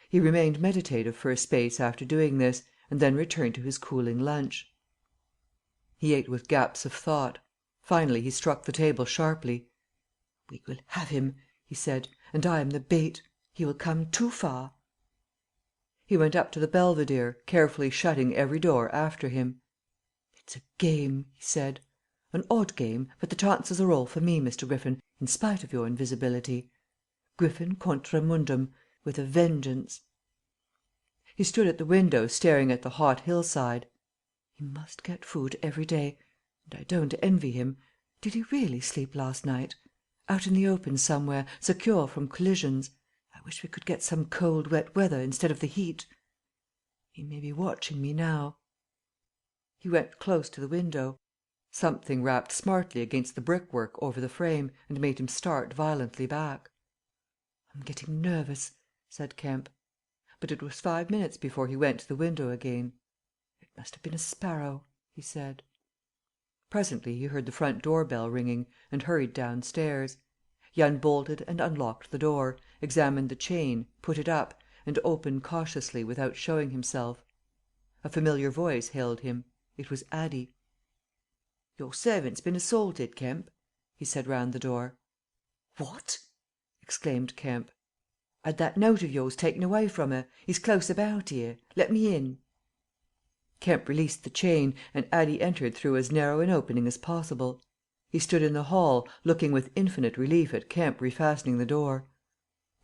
He He remained meditative for a space after doing this, and then returned to his cooling lunch. He ate with gaps of thought. Finally he struck the table sharply. "We will have him," he said, "and I am the bait. He will come too far." He went up to the belvedere, carefully shutting every door after him. "It's a game," he said. "An odd game, but the chances are all for me, Mr. Griffin, in spite of your invisibility. Griffin contra mundum, with a vengeance." He stood at the window staring at the hot hillside. He must get food every day, and I don't envy him. Did he really sleep last night? Out in the open somewhere, secure from collisions. I wish we could get some cold, wet weather instead of the heat. He may be watching me now. He went close to the window. Something rapped smartly against the brickwork over the frame, and made him start violently back. "I'm getting nervous," said Kemp. But it was 5 minutes before he went to the window again. "It must have been a sparrow," he said. Presently he heard the front door bell ringing, and hurried downstairs. He unbolted and unlocked the door, examined the chain, put it up, and opened cautiously without showing himself. A familiar voice hailed him. It was Addie. "Your servant's been assaulted, Kemp," he said round the door. "What?" exclaimed Kemp. "'Ad that note of yours taken away from her. He's close about here. Let me in." Kemp released the chain, and Addie entered through as narrow an opening as possible. He stood in the hall, looking with infinite relief at Kemp refastening the door.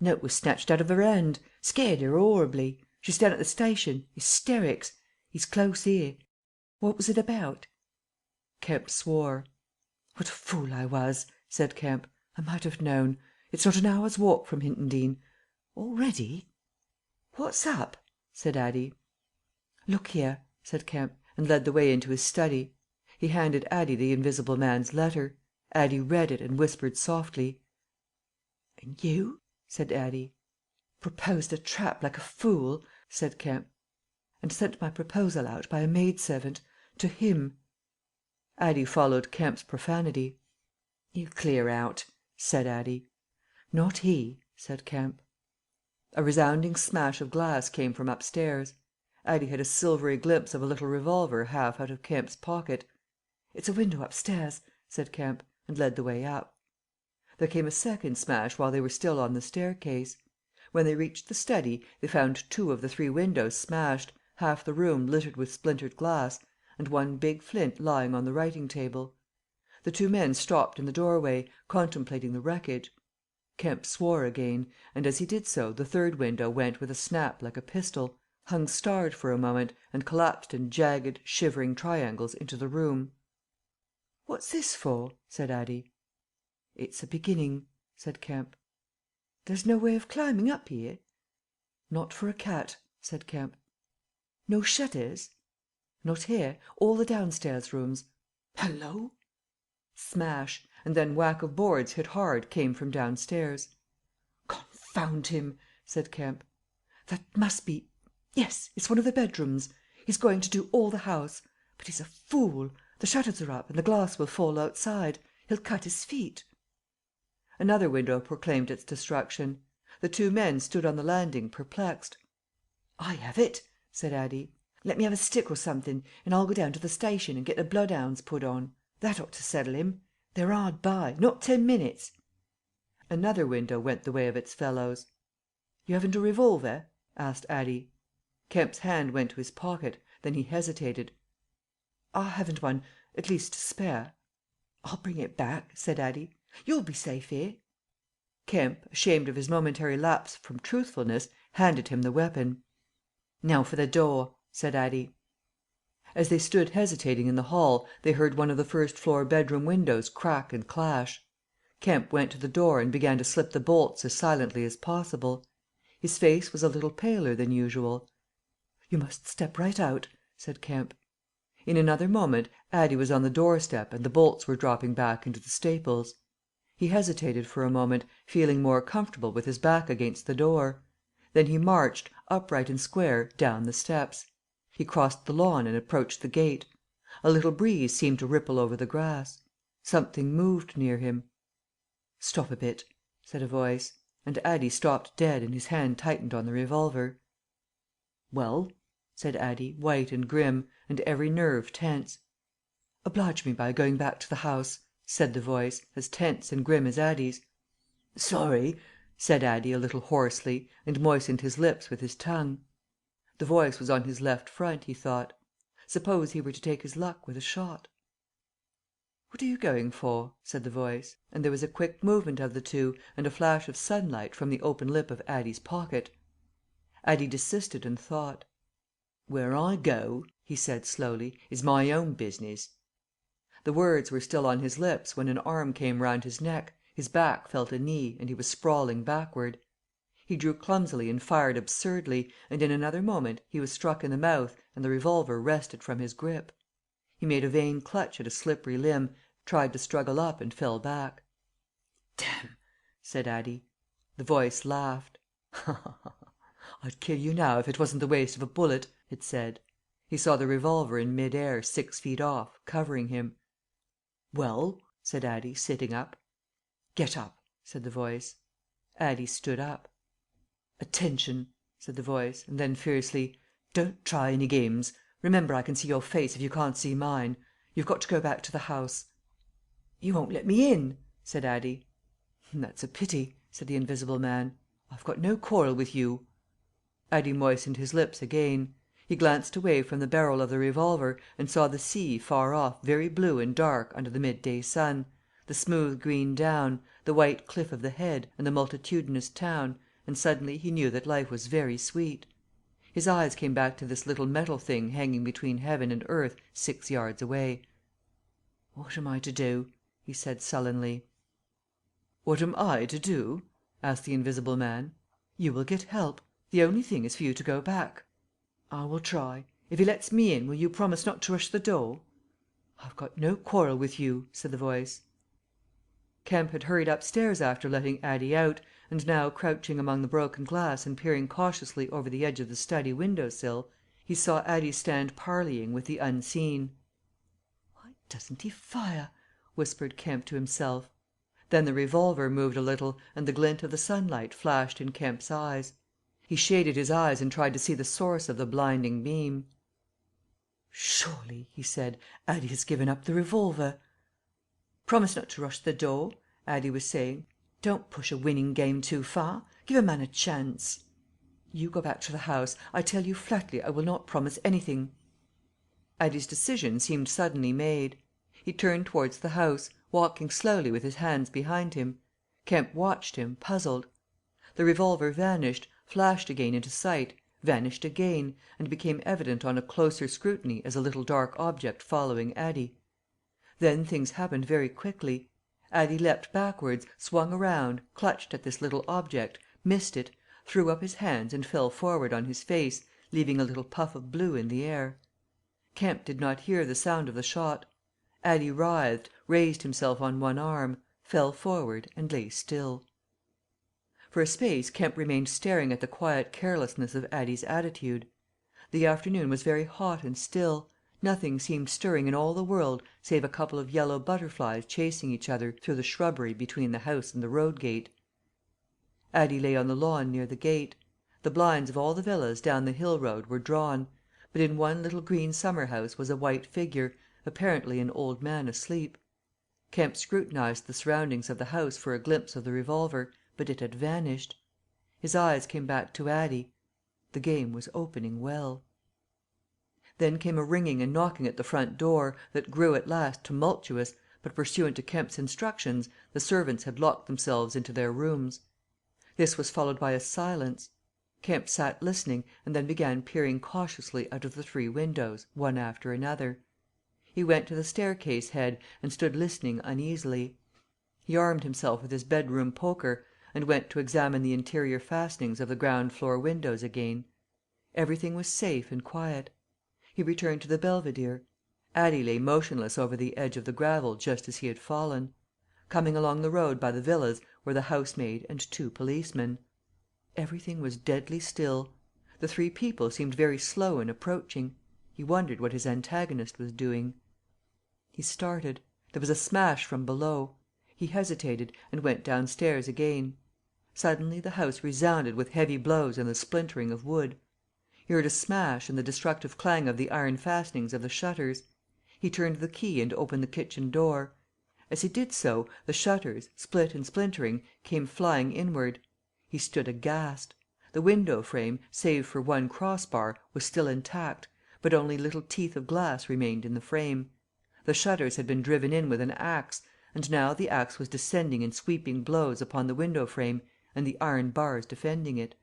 "Note was snatched out of her 'and. Scared her horribly. She's down at the station. Hysterics. He's close here. What was it about?" Kemp swore. "What a fool I was," said Kemp. "I might have known. It's not an hour's walk from Hintondean. Already?" "What's up?" said Addie. "Look here," said Kemp, and led the way into his study. He handed Addie the invisible man's letter. Addie read it and whispered softly. "And you?" said Addie. "Proposed a trap like a fool," said Kemp. "And sent my proposal out by a maidservant to him." Addie followed Kemp's profanity. "You clear out," said Addie. "Not he," said Kemp. A resounding smash of glass came from upstairs. Addie had a silvery glimpse of a little revolver half out of Kemp's pocket. "It's a window upstairs," said Kemp, and led the way up. There came a second smash while they were still on the staircase. When they reached the study they found 2 of the 3 windows smashed, half the room littered with splintered glass, and one big flint lying on the writing table. The 2 men stopped in the doorway, contemplating the wreckage. Kemp swore again, and as he did so the 3rd window went with a snap like a pistol, hung starred for a moment, and collapsed in jagged, shivering triangles into the room. "What's this for?" said Addie. "It's a beginning," said Kemp. "There's no way of climbing up here?" "Not for a cat," said Kemp. "No shutters?" "Not here. All the downstairs rooms." "Hallo!" Smash, and then whack of boards hit hard came from downstairs. "Confound him!" said Kemp. "That must be yes, it's one of the bedrooms. He's going to do all the house. But he's a fool. The shutters are up and the glass will fall outside. He'll cut his feet." Another window proclaimed its destruction. The 2 men stood on the landing perplexed. "I have it," said Addie. "Let me have a stick or something, and I'll go down to the station and get the bloodhounds put on. That ought to settle him. They're hard by. Not 10 minutes." Another window went the way of its fellows. "You haven't a revolver?" asked Addie. Kemp's hand went to his pocket, then he hesitated. "I haven't one, at least to spare." "I'll bring it back," said Addie. "You'll be safe here." Kemp, ashamed of his momentary lapse from truthfulness, handed him the weapon. "Now for the door," said Addie. As they stood hesitating in the hall they heard one of the 1st floor bedroom windows crack and clash. Kemp went to the door and began to slip the bolts as silently as possible. His face was a little paler than usual. "You must step right out," said Kemp. In another moment Addie was on the doorstep and the bolts were dropping back into the staples. He hesitated for a moment, feeling more comfortable with his back against the door. Then he marched, upright and square, down the steps. He crossed the lawn and approached the gate. A little breeze seemed to ripple over the grass. Something moved near him. "Stop a bit," said a voice. and Addie stopped dead and his hand tightened on the revolver. "Well?" said Addie, white and grim, and every nerve tense. "Oblige me by going back to the house," said the voice, as tense and grim as Addie's. "Sorry," said Addie a little hoarsely, and moistened his lips with his tongue. The voice was on his left front, he thought. Suppose he were to take his luck with a shot? "What are you going for?" said the voice, and there was a quick movement of the two, and a flash of sunlight from the open lip of Addie's pocket. Addie desisted and thought. "Where I go," he said slowly, "is my own business." The words were still on his lips when an arm came round his neck, his back felt a knee, and he was sprawling backward. He drew clumsily and fired absurdly, and in another moment he was struck in the mouth and the revolver wrested from his grip. He made a vain clutch at a slippery limb, tried to struggle up and fell back. "Damn!" said Addie. The voice laughed. "I'd kill you now if it wasn't the waste of a bullet," it said. He saw the revolver in mid air 6 feet off, covering him. "Well?" said Addie, sitting up. "Get up," said the voice. Addie stood up. "Attention," said the voice, and then fiercely, "don't try any games. Remember I can see your face if you can't see mine. You've got to go back to the house." "You won't let me in," said Addie. "That's a pity," said the invisible man. "I've got no quarrel with you." Addie moistened his lips again. He glanced away from the barrel of the revolver and saw the sea far off very blue and dark under the midday sun, the smooth green down, the white cliff of the Head, and the multitudinous town, and suddenly he knew that life was very sweet. His eyes came back to this little metal thing hanging between heaven and earth 6 yards away. "What am I to do?" he said sullenly. "What am I to do?" asked the invisible man. "You will get help. The only thing is for you to go back." "I will try. If he lets me in, will you promise not to rush the door?" "I've got no quarrel with you," said the voice. Kemp had hurried upstairs after letting Addie out, and now crouching among the broken glass and peering cautiously over the edge of the study window sill, he saw Addie stand parleying with the unseen. "Why doesn't he fire?" whispered Kemp to himself. Then the revolver moved a little, and the glint of the sunlight flashed in Kemp's eyes. He shaded his eyes and tried to see the source of the blinding beam. "Surely," he said, "Addie has given up the revolver." "Promise not to rush the door," Addie was saying. "Don't push a winning game too far. Give a man a chance." "You go back to the house. I tell you flatly I will not promise anything." Addie's decision seemed suddenly made. He turned towards the house, walking slowly with his hands behind him. Kemp watched him, puzzled. The revolver vanished, flashed again into sight, vanished again, and became evident on a closer scrutiny as a little dark object following Addie. Then things happened very quickly. Addie leapt backwards, swung around, clutched at this little object, missed it, threw up his hands and fell forward on his face, leaving a little puff of blue in the air. Kemp did not hear the sound of the shot. Addie writhed, raised himself on one arm, fell forward and lay still. For a space Kemp remained staring at the quiet carelessness of Addie's attitude. The afternoon was very hot and still. Nothing seemed stirring in all the world save a couple of yellow butterflies chasing each other through the shrubbery between the house and the road gate. Addie lay on the lawn near the gate. The blinds of all the villas down the hill road were drawn, but in one little green summer house was a white figure, apparently an old man asleep. Kemp scrutinized the surroundings of the house for a glimpse of the revolver, but it had vanished. His eyes came back to Addie. The game was opening well. Then came a ringing and knocking at the front door, that grew at last tumultuous, but pursuant to Kemp's instructions, the servants had locked themselves into their rooms. This was followed by a silence. Kemp sat listening, and then began peering cautiously out of the 3 windows, one after another. He went to the staircase head and stood listening uneasily. He armed himself with his bedroom poker, and went to examine the interior fastenings of the ground floor windows again. Everything was safe and quiet. He returned to the belvedere. Addie lay motionless over the edge of the gravel just as he had fallen. Coming along the road by the villas were the housemaid and 2 policemen. Everything was deadly still. The 3 people seemed very slow in approaching. He wondered what his antagonist was doing. He started. There was a smash from below. He hesitated, and went downstairs again. Suddenly the house resounded with heavy blows and the splintering of wood. He heard a smash and the destructive clang of the iron fastenings of the shutters. He turned the key and opened the kitchen door. As he did so, the shutters, split and splintering, came flying inward. He stood aghast. The window frame, save for one crossbar, was still intact, but only little teeth of glass remained in the frame. The shutters had been driven in with an axe, and now the axe was descending in sweeping blows upon the window frame and the iron bars defending it.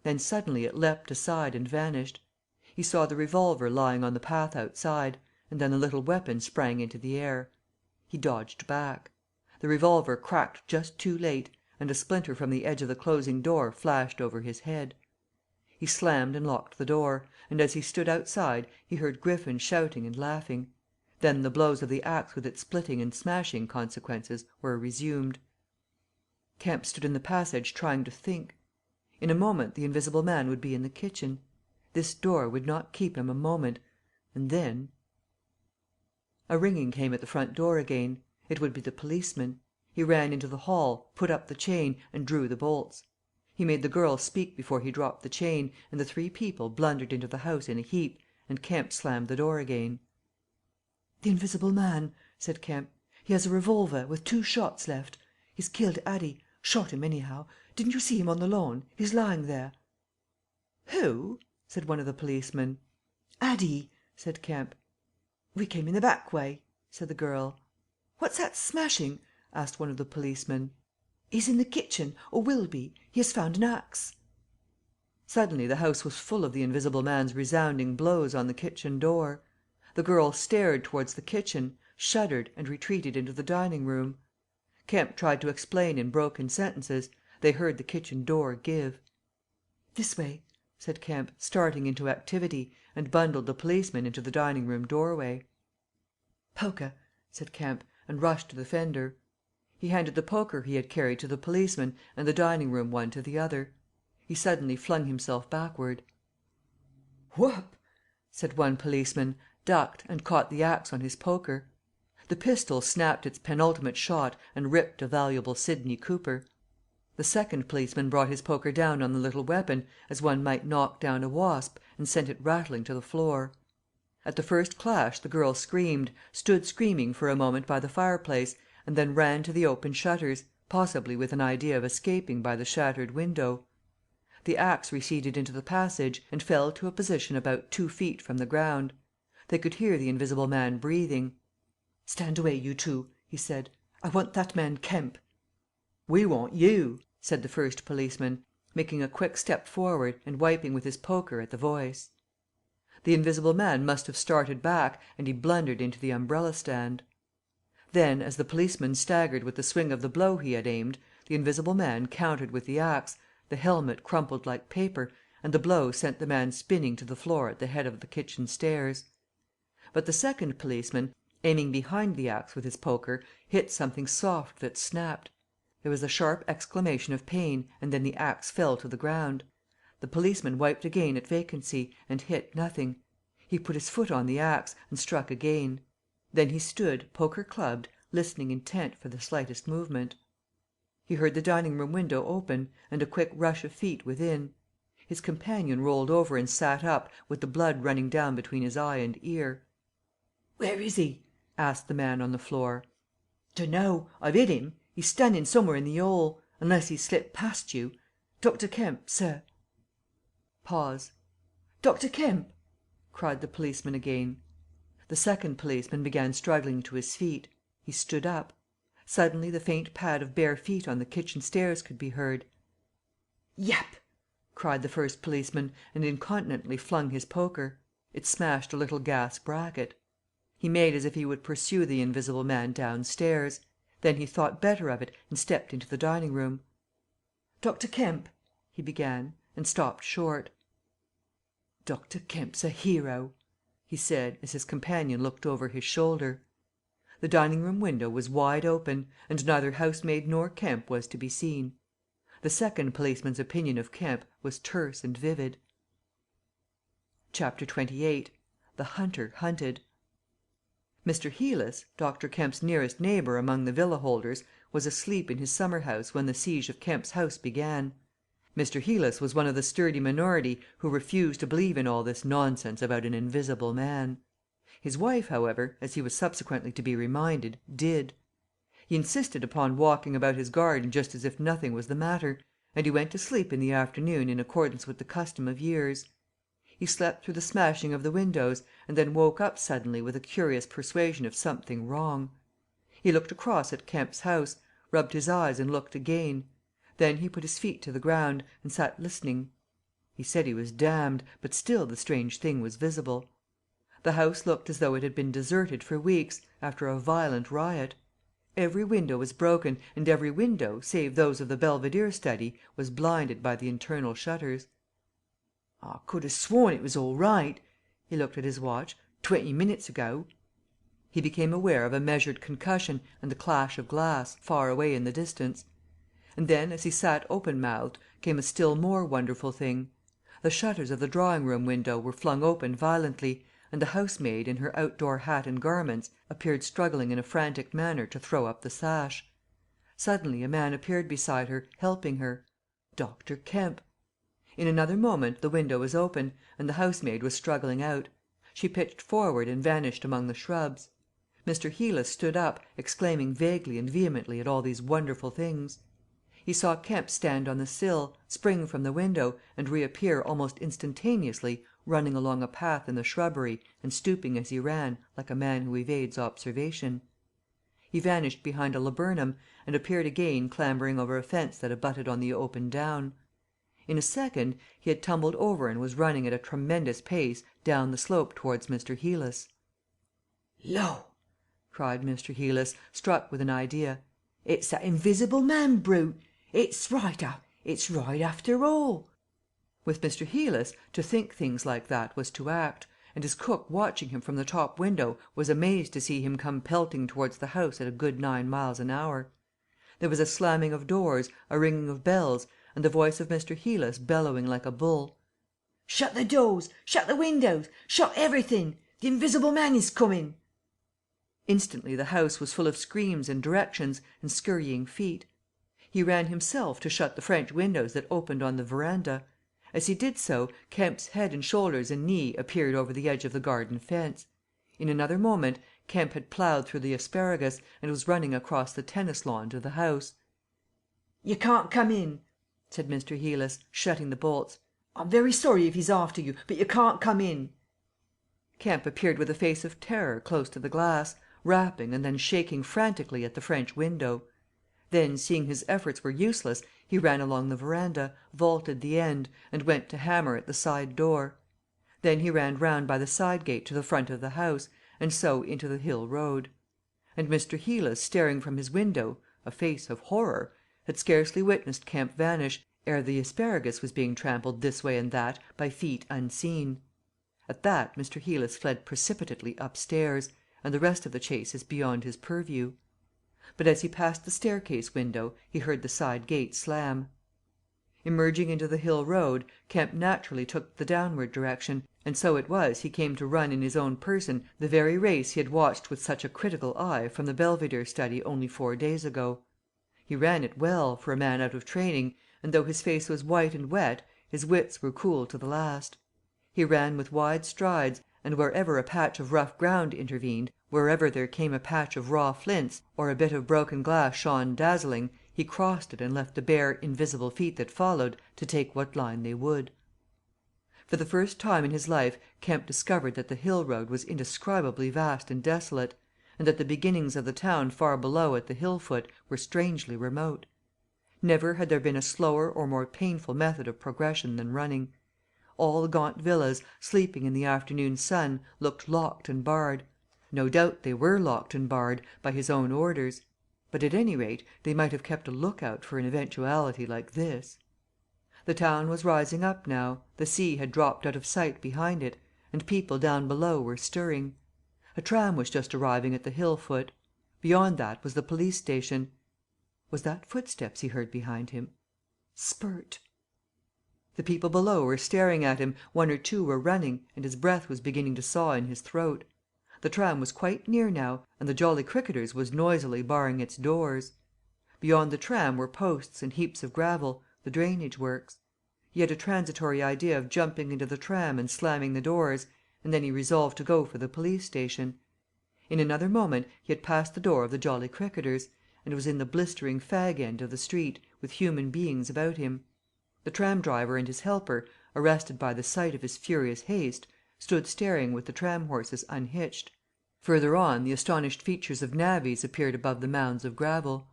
Then suddenly it leapt aside and vanished. He saw the revolver lying on the path outside, and then the little weapon sprang into the air. He dodged back. The revolver cracked just too late, and a splinter from the edge of the closing door flashed over his head. He slammed and locked the door, and as he stood outside he heard Griffin shouting and laughing. Then the blows of the axe with its splitting and smashing consequences were resumed. Kemp stood in the passage trying to think. In a moment the invisible man would be in the kitchen. This door would not keep him a moment. And then... A ringing came at the front door again. It would be the policeman. He ran into the hall, put up the chain, and drew the bolts. He made the girl speak before he dropped the chain, and the three people blundered into the house in a heap, and Kemp slammed the door again. "The invisible man," said Kemp. "He has a revolver, with 2 shots left. He's killed Addie. Shot him, anyhow. Didn't you see him on the lawn? He's lying there." "Who?" said one of the policemen. "Addie," said Kemp. "We came in the back way," said the girl. "What's that smashing?" asked one of the policemen. "He's in the kitchen, or will be. He has found an axe." Suddenly the house was full of the invisible man's resounding blows on the kitchen door. The girl stared towards the kitchen, shuddered, and retreated into the dining room. Kemp tried to explain in broken sentences. They heard the kitchen door give. "This way," said Kemp, starting into activity, and bundled the policeman into the dining room doorway. "Poker," said Kemp, and rushed to the fender. He handed the poker he had carried to the policeman and the dining room one to the other. He suddenly flung himself backward. "Whoop!" said one policeman, ducked, and caught the axe on his poker. The pistol snapped its penultimate shot and ripped a valuable Sidney Cooper. The second policeman brought his poker down on the little weapon as one might knock down a wasp, and sent it rattling to the floor. At the first clash the girl screamed, stood screaming for a moment by the fireplace, and then ran to the open shutters, possibly with an idea of escaping by the shattered window. The axe receded into the passage, and fell to a position about 2 feet from the ground. They could hear the invisible man breathing. "Stand away, you two," he said. "I want that man Kemp." "We want you," said the first policeman, making a quick step forward and wiping with his poker at the voice. The invisible man must have started back, and he blundered into the umbrella stand. Then, as the policeman staggered with the swing of the blow he had aimed, the invisible man countered with the axe, the helmet crumpled like paper, and the blow sent the man spinning to the floor at the head of the kitchen stairs. But the second policeman, aiming behind the axe with his poker, hit something soft that snapped. There was a sharp exclamation of pain, and then the axe fell to the ground. The policeman wiped again at vacancy, and hit nothing. He put his foot on the axe, and struck again. Then he stood, poker clubbed, listening intent for the slightest movement. He heard the dining room window open, and a quick rush of feet within. His companion rolled over and sat up, with the blood running down between his eye and ear. "Where is he?" asked the man on the floor. "Dunno. I've hit him. He's standing somewhere in the hall. Unless he's slipped past you. Dr. Kemp, sir." Pause. "Dr. Kemp!" cried the policeman again. The second policeman began struggling to his feet. He stood up. Suddenly the faint pad of bare feet on the kitchen stairs could be heard. "Yap!" cried the first policeman, and incontinently flung his poker. It smashed a little gas bracket. He made as if he would pursue the invisible man downstairs. Then he thought better of it and stepped into the dining room. "Dr. Kemp," he began, and stopped short. "Dr. Kemp's a hero," he said, as his companion looked over his shoulder. The dining room window was wide open, and neither housemaid nor Kemp was to be seen. The second policeman's opinion of Kemp was terse and vivid. Chapter 28. The Hunter Hunted. Mr. Heelas, Dr. Kemp's nearest neighbour among the villa holders, was asleep in his summer house when the siege of Kemp's house began. Mr. Heelas was one of the sturdy minority who refused to believe in all this nonsense about an invisible man. His wife, however, as he was subsequently to be reminded, did. He insisted upon walking about his garden just as if nothing was the matter, and he went to sleep in the afternoon in accordance with the custom of years. He slept through the smashing of the windows, and then woke up suddenly with a curious persuasion of something wrong. He looked across at Kemp's house, rubbed his eyes and looked again. Then he put his feet to the ground, and sat listening. He said he was damned, but still the strange thing was visible. The house looked as though it had been deserted for weeks, after a violent riot. Every window was broken, and every window, save those of the Belvedere study, was blinded by the internal shutters. "I could have sworn it was all right." He looked at his watch. 20 minutes ago." He became aware of a measured concussion and the clash of glass, far away in the distance. And then, as he sat open-mouthed, came a still more wonderful thing. The shutters of the drawing-room window were flung open violently, and the housemaid, in her outdoor hat and garments, appeared struggling in a frantic manner to throw up the sash. Suddenly a man appeared beside her, helping her. Dr. Kemp. In another moment the window was open, and the housemaid was struggling out. She pitched forward and vanished among the shrubs. Mr. Heelas stood up, exclaiming vaguely and vehemently at all these wonderful things. He saw Kemp stand on the sill, spring from the window, and reappear almost instantaneously, running along a path in the shrubbery and stooping as he ran, like a man who evades observation. He vanished behind a laburnum, and appeared again clambering over a fence that abutted on the open down. In a second he had tumbled over and was running at a tremendous pace down the slope towards Mr. Heelas. "Lo!" cried Mr. Heelas, struck with an idea. "It's that invisible man brute! It's right after all!" With Mr. Heelas, to think things like that was to act, and his cook watching him from the top window was amazed to see him come pelting towards the house at a good 9 miles an hour. There was a slamming of doors, a ringing of bells, and the voice of Mr. Heelas bellowing like a bull. "Shut the doors! Shut the windows! Shut everything! The invisible man is coming!" Instantly the house was full of screams and directions, and scurrying feet. He ran himself to shut the French windows that opened on the veranda. As he did so, Kemp's head and shoulders and knee appeared over the edge of the garden fence. In another moment Kemp had ploughed through the asparagus, and was running across the tennis lawn to the house. "You can't come in," said Mr. Heelas, shutting the bolts. "I'm very sorry if he's after you, but you can't come in." Kemp appeared with a face of terror close to the glass, rapping and then shaking frantically at the French window. Then, seeing his efforts were useless, he ran along the veranda, vaulted the end, and went to hammer at the side door. Then he ran round by the side gate to the front of the house, and so into the hill road. And Mr. Heelas, staring from his window, a face of horror, had scarcely witnessed Kemp vanish, ere the asparagus was being trampled this way and that by feet unseen. At that Mr. Heelas fled precipitately upstairs, and the rest of the chase is beyond his purview. But as he passed the staircase window he heard the side gate slam. Emerging into the hill road, Kemp naturally took the downward direction, and so it was he came to run in his own person the very race he had watched with such a critical eye from the Belvedere study only 4 days ago. He ran it well, for a man out of training, and though his face was white and wet, his wits were cool to the last. He ran with wide strides, and wherever a patch of rough ground intervened, wherever there came a patch of raw flints, or a bit of broken glass shone dazzling, he crossed it and left the bare, invisible feet that followed to take what line they would. For the first time in his life Kemp discovered that the hill road was indescribably vast and desolate, and that the beginnings of the town far below at the hill foot were strangely remote. Never had there been a slower or more painful method of progression than running. All the gaunt villas, sleeping in the afternoon sun, looked locked and barred. No doubt they were locked and barred by his own orders, but at any rate they might have kept a look-out for an eventuality like this. The town was rising up now, the sea had dropped out of sight behind it, and people down below were stirring. A tram was just arriving at the hill foot. Beyond that was the police station. Was that footsteps he heard behind him? Spurt! The people below were staring at him, 1 or 2 were running, and his breath was beginning to saw in his throat. The tram was quite near now, and the Jolly Cricketers was noisily barring its doors. Beyond the tram were posts and heaps of gravel, the drainage works. He had a transitory idea of jumping into the tram and slamming the doors, and then he resolved to go for the police station. In another moment he had passed the door of the Jolly Cricketers, and was in the blistering fag end of the street, with human beings about him. The tram driver and his helper, arrested by the sight of his furious haste, stood staring with the tram horses unhitched. Further on the astonished features of navvies appeared above the mounds of gravel.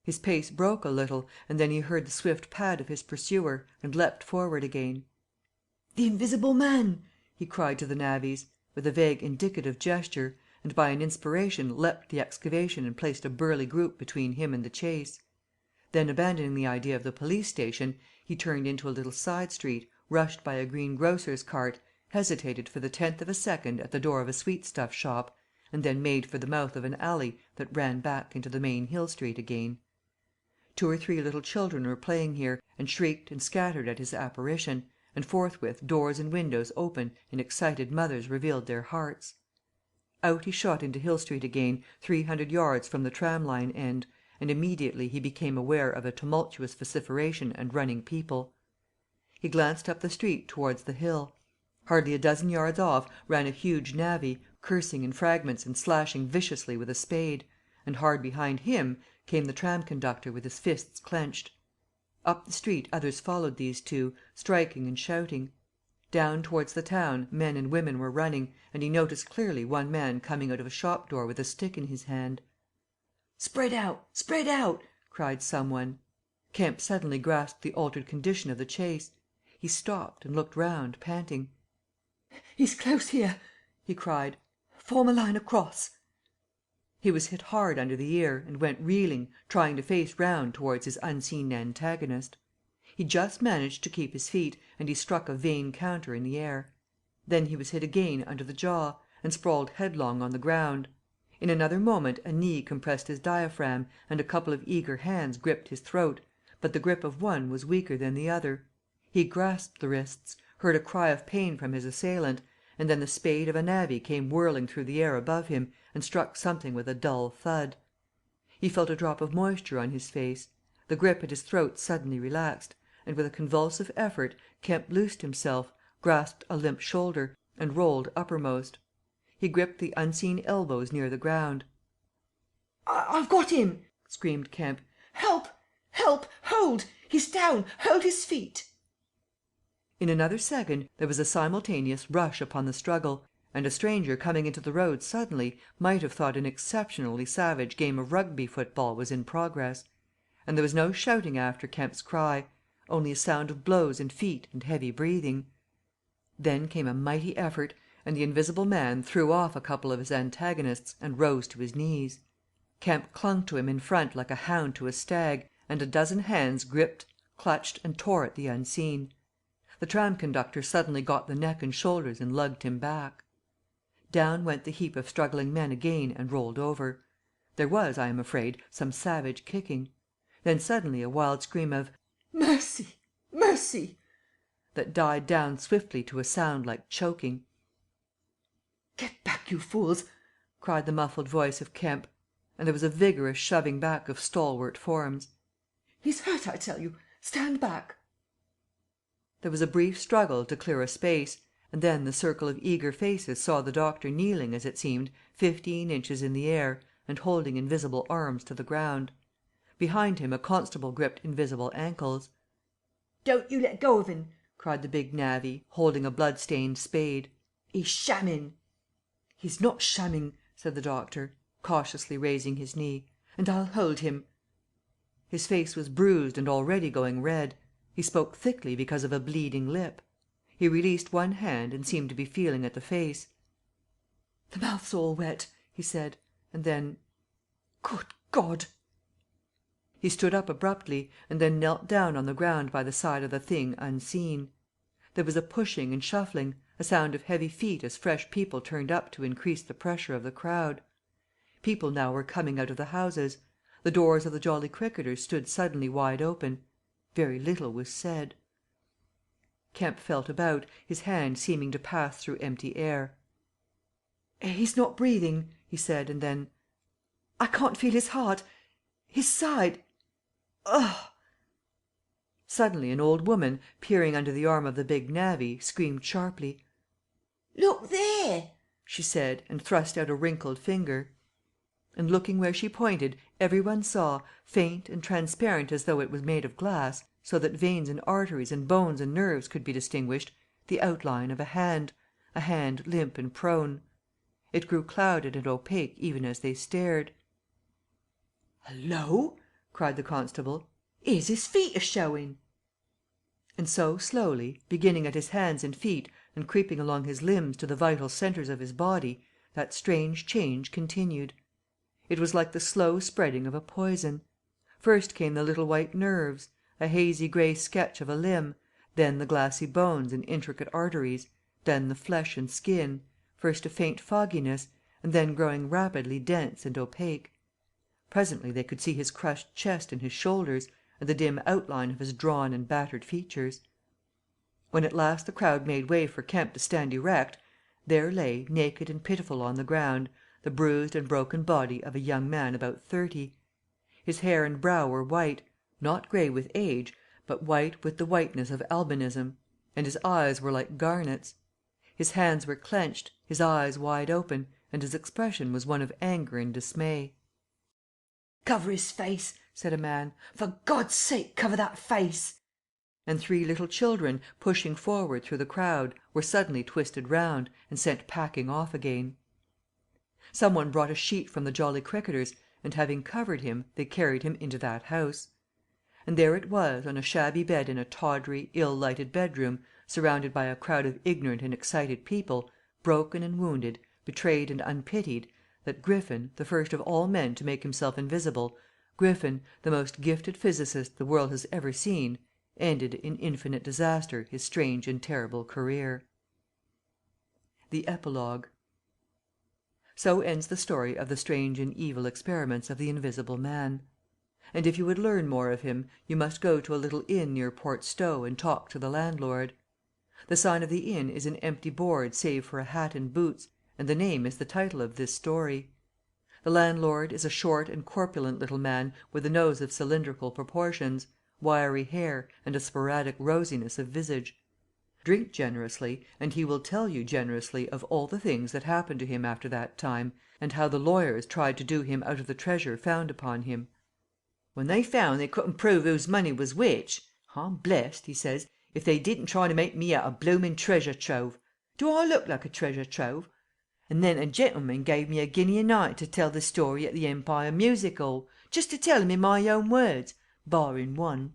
His pace broke a little, and then he heard the swift pad of his pursuer, and leapt forward again. "The Invisible Man!" he cried to the navvies, with a vague indicative gesture, and by an inspiration leapt the excavation and placed a burly group between him and the chase. Then, abandoning the idea of the police station, he turned into a little side street, rushed by a greengrocer's cart, hesitated for the tenth of a second at the door of a sweetstuff shop, and then made for the mouth of an alley that ran back into the main Hill Street again. 2 or 3 little children were playing here, and shrieked and scattered at his apparition, and forthwith doors and windows opened and excited mothers revealed their hearts. Out he shot into Hill Street again, 300 yards from the tram-line end, and immediately he became aware of a tumultuous vociferation and running people. He glanced up the street towards the hill. Hardly a dozen yards off ran a huge navvy, cursing in fragments and slashing viciously with a spade, and hard behind him came the tram conductor with his fists clenched. Up the street others followed these two, striking and shouting. Down towards the town men and women were running, and he noticed clearly one man coming out of a shop door with a stick in his hand. "Spread out! Spread out!" cried some one. Kemp suddenly grasped the altered condition of the chase. He stopped and looked round, panting. "He's close here!" he cried. "Form a line across!" He was hit hard under the ear, and went reeling, trying to face round towards his unseen antagonist. He just managed to keep his feet, and he struck a vain counter in the air. Then he was hit again under the jaw, and sprawled headlong on the ground. In another moment a knee compressed his diaphragm, and a couple of eager hands gripped his throat, but the grip of one was weaker than the other. He grasped the wrists, heard a cry of pain from his assailant, and then the spade of a navvy came whirling through the air above him, and struck something with a dull thud. He felt a drop of moisture on his face. The grip at his throat suddenly relaxed, and with a convulsive effort Kemp loosed himself, grasped a limp shoulder, and rolled uppermost. He gripped the unseen elbows near the ground. "I've got him!" screamed Kemp. "Help! Help! Hold! He's down! Hold his feet!" In another second there was a simultaneous rush upon the struggle, and a stranger coming into the road suddenly might have thought an exceptionally savage game of Rugby football was in progress. And there was no shouting after Kemp's cry, only a sound of blows and feet and heavy breathing. Then came a mighty effort, and the Invisible Man threw off a couple of his antagonists and rose to his knees. Kemp clung to him in front like a hound to a stag, and a dozen hands gripped, clutched and tore at the unseen. The tram conductor suddenly got the neck and shoulders and lugged him back. Down went the heap of struggling men again and rolled over. There was, I am afraid, some savage kicking. Then suddenly a wild scream of "Mercy! Mercy!" that died down swiftly to a sound like choking. "Get back, you fools!" cried the muffled voice of Kemp, and there was a vigorous shoving back of stalwart forms. "He's hurt, I tell you! Stand back!" There was a brief struggle to clear a space, and then the circle of eager faces saw the doctor kneeling, as it seemed, 15 inches in the air, and holding invisible arms to the ground. Behind him a constable gripped invisible ankles. "Don't you let go of him!" cried the big navvy, holding a blood-stained spade. "He's shamming!" "He's not shamming," said the doctor, cautiously raising his knee, "and I'll hold him." His face was bruised and already going red. He spoke thickly because of a bleeding lip. He released one hand and seemed to be feeling at the face. "The mouth's all wet," he said, and then, "Good God!" He stood up abruptly, and then knelt down on the ground by the side of the thing unseen. There was a pushing and shuffling, a sound of heavy feet as fresh people turned up to increase the pressure of the crowd. People now were coming out of the houses. The doors of the Jolly Cricketers stood suddenly wide open. Very little was said. Kemp felt about, his hand seeming to pass through empty air. He's not breathing," he said, and then, "I can't feel his heart. His side. Ugh!" Suddenly an old woman, peering under the arm of the big navvy, screamed sharply. "Look there!" she said, and thrust out a wrinkled finger. And looking where she pointed, every one saw, faint and transparent as though it was made of glass, so that veins and arteries and bones and nerves could be distinguished, the outline of a hand limp and prone. It grew clouded and opaque even as they stared. "Hullo!" cried the constable. "Here's his feet a showing." And so slowly, beginning at his hands and feet and creeping along his limbs to the vital centres of his body, that strange change continued. It was like the slow spreading of a poison. First came the little white nerves, a hazy grey sketch of a limb, then the glassy bones and intricate arteries, then the flesh and skin, first a faint fogginess, and then growing rapidly dense and opaque. Presently they could see his crushed chest and his shoulders, and the dim outline of his drawn and battered features. When at last the crowd made way for Kemp to stand erect, there lay, naked and pitiful on the ground, the bruised and broken body of a young man about 30. His hair and brow were white, not grey with age, but white with the whiteness of albinism, and his eyes were like garnets. His hands were clenched, his eyes wide open, and his expression was one of anger and dismay. "Cover his face," said a man. "For God's sake, cover that face!" And 3 little children, pushing forward through the crowd, were suddenly twisted round and sent packing off again. Some one brought a sheet from the Jolly Cricketers, and having covered him, they carried him into that house. And there it was, on a shabby bed in a tawdry, ill-lighted bedroom, surrounded by a crowd of ignorant and excited people, broken and wounded, betrayed and unpitied, that Griffin, the first of all men to make himself invisible, Griffin, the most gifted physicist the world has ever seen, ended in infinite disaster his strange and terrible career. The Epilogue. So ends the story of the strange and evil experiments of the Invisible Man. And if you would learn more of him, you must go to a little inn near Port Stowe and talk to the landlord. The sign of the inn is an empty board save for a hat and boots, and the name is the title of this story. The landlord is a short and corpulent little man with a nose of cylindrical proportions, wiry hair, and a sporadic rosiness of visage. Drink generously, and he will tell you generously of all the things that happened to him after that time, and how the lawyers tried to do him out of the treasure found upon him. "When they found they couldn't prove whose money was which, I'm blessed," he says, "if they didn't try to make me out a bloomin' treasure trove. Do I look like a treasure trove? And then a gentleman gave me £1 a night to tell the story at the Empire Music Hall, just to tell him in my own words, barring one."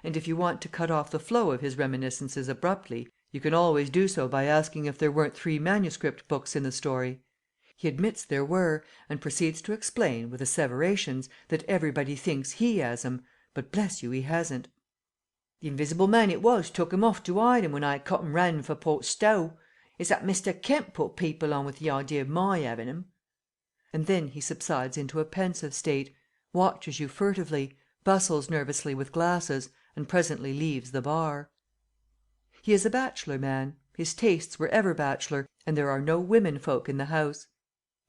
And if you want to cut off the flow of his reminiscences abruptly, you can always do so by asking if there weren't 3 manuscript books in the story. He admits there were, and proceeds to explain, with asseverations, that everybody thinks he has 'em, but bless you he hasn't. "The Invisible Man it was took 'em off to hide 'em when I cut 'em ran for Port Stowe. It's that Mr. Kemp put people on with the idea of my having 'em." And then he subsides into a pensive state, watches you furtively, bustles nervously with glasses, and presently leaves the bar. He is a bachelor man, his tastes were ever bachelor, and there are no women folk in the house.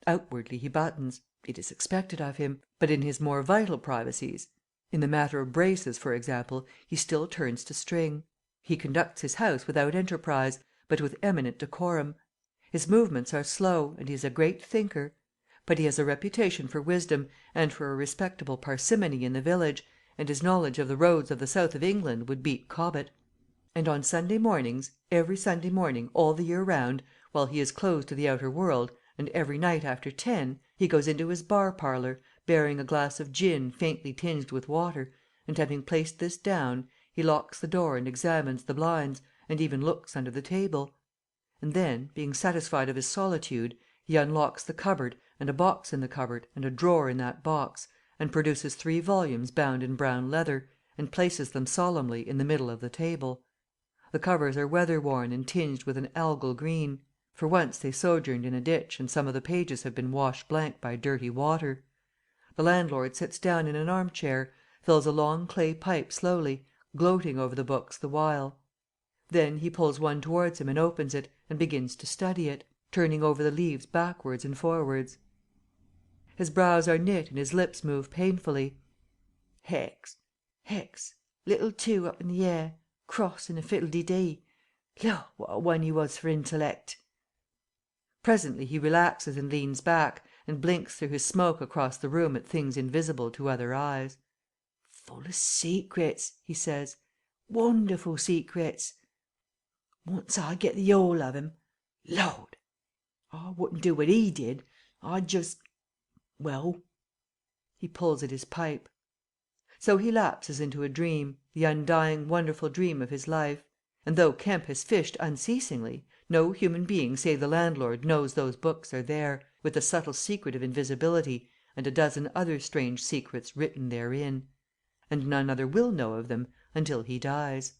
Outwardly he buttons, it is expected of him, but in his more vital privacies, in the matter of braces, for example, he still turns to string. He conducts his house without enterprise, but with eminent decorum. His movements are slow, and he is a great thinker. But he has a reputation for wisdom, and for a respectable parsimony in the village, and his knowledge of the roads of the south of England would beat Cobbett. And on Sunday mornings, every Sunday morning, all the year round, while he is closed to the outer world, and every night after 10, he goes into his bar parlour, bearing a glass of gin faintly tinged with water, and having placed this down, he locks the door and examines the blinds, and even looks under the table. And then, being satisfied of his solitude, he unlocks the cupboard, and a box in the cupboard, and a drawer in that box, and produces 3 volumes bound in brown leather, and places them solemnly in the middle of the table. The covers are weather-worn and tinged with an algal green, for once they sojourned in a ditch and some of the pages have been washed blank by dirty water. The landlord sits down in an armchair, fills a long clay pipe slowly, gloating over the books the while. Then he pulls one towards him and opens it, and begins to study it. turning over the leaves backwards and forwards. His brows are knit and his lips move painfully. Hex, hex, little two up in the air, cross and a fiddle-de-dee. Lord, what a one he was for intellect. Presently he relaxes and leans back, and blinks through his smoke across the room at things invisible to other eyes. Full of secrets, he says. Wonderful secrets. Once I get the whole of him, Lord, I wouldn't do what he did. I'd just, well. He pulls at his pipe. So he lapses into a dream, the undying wonderful dream of his life, and though Kemp has fished unceasingly, no human being save the landlord knows those books are there, with the subtle secret of invisibility and a dozen other strange secrets written therein, and none other will know of them until he dies.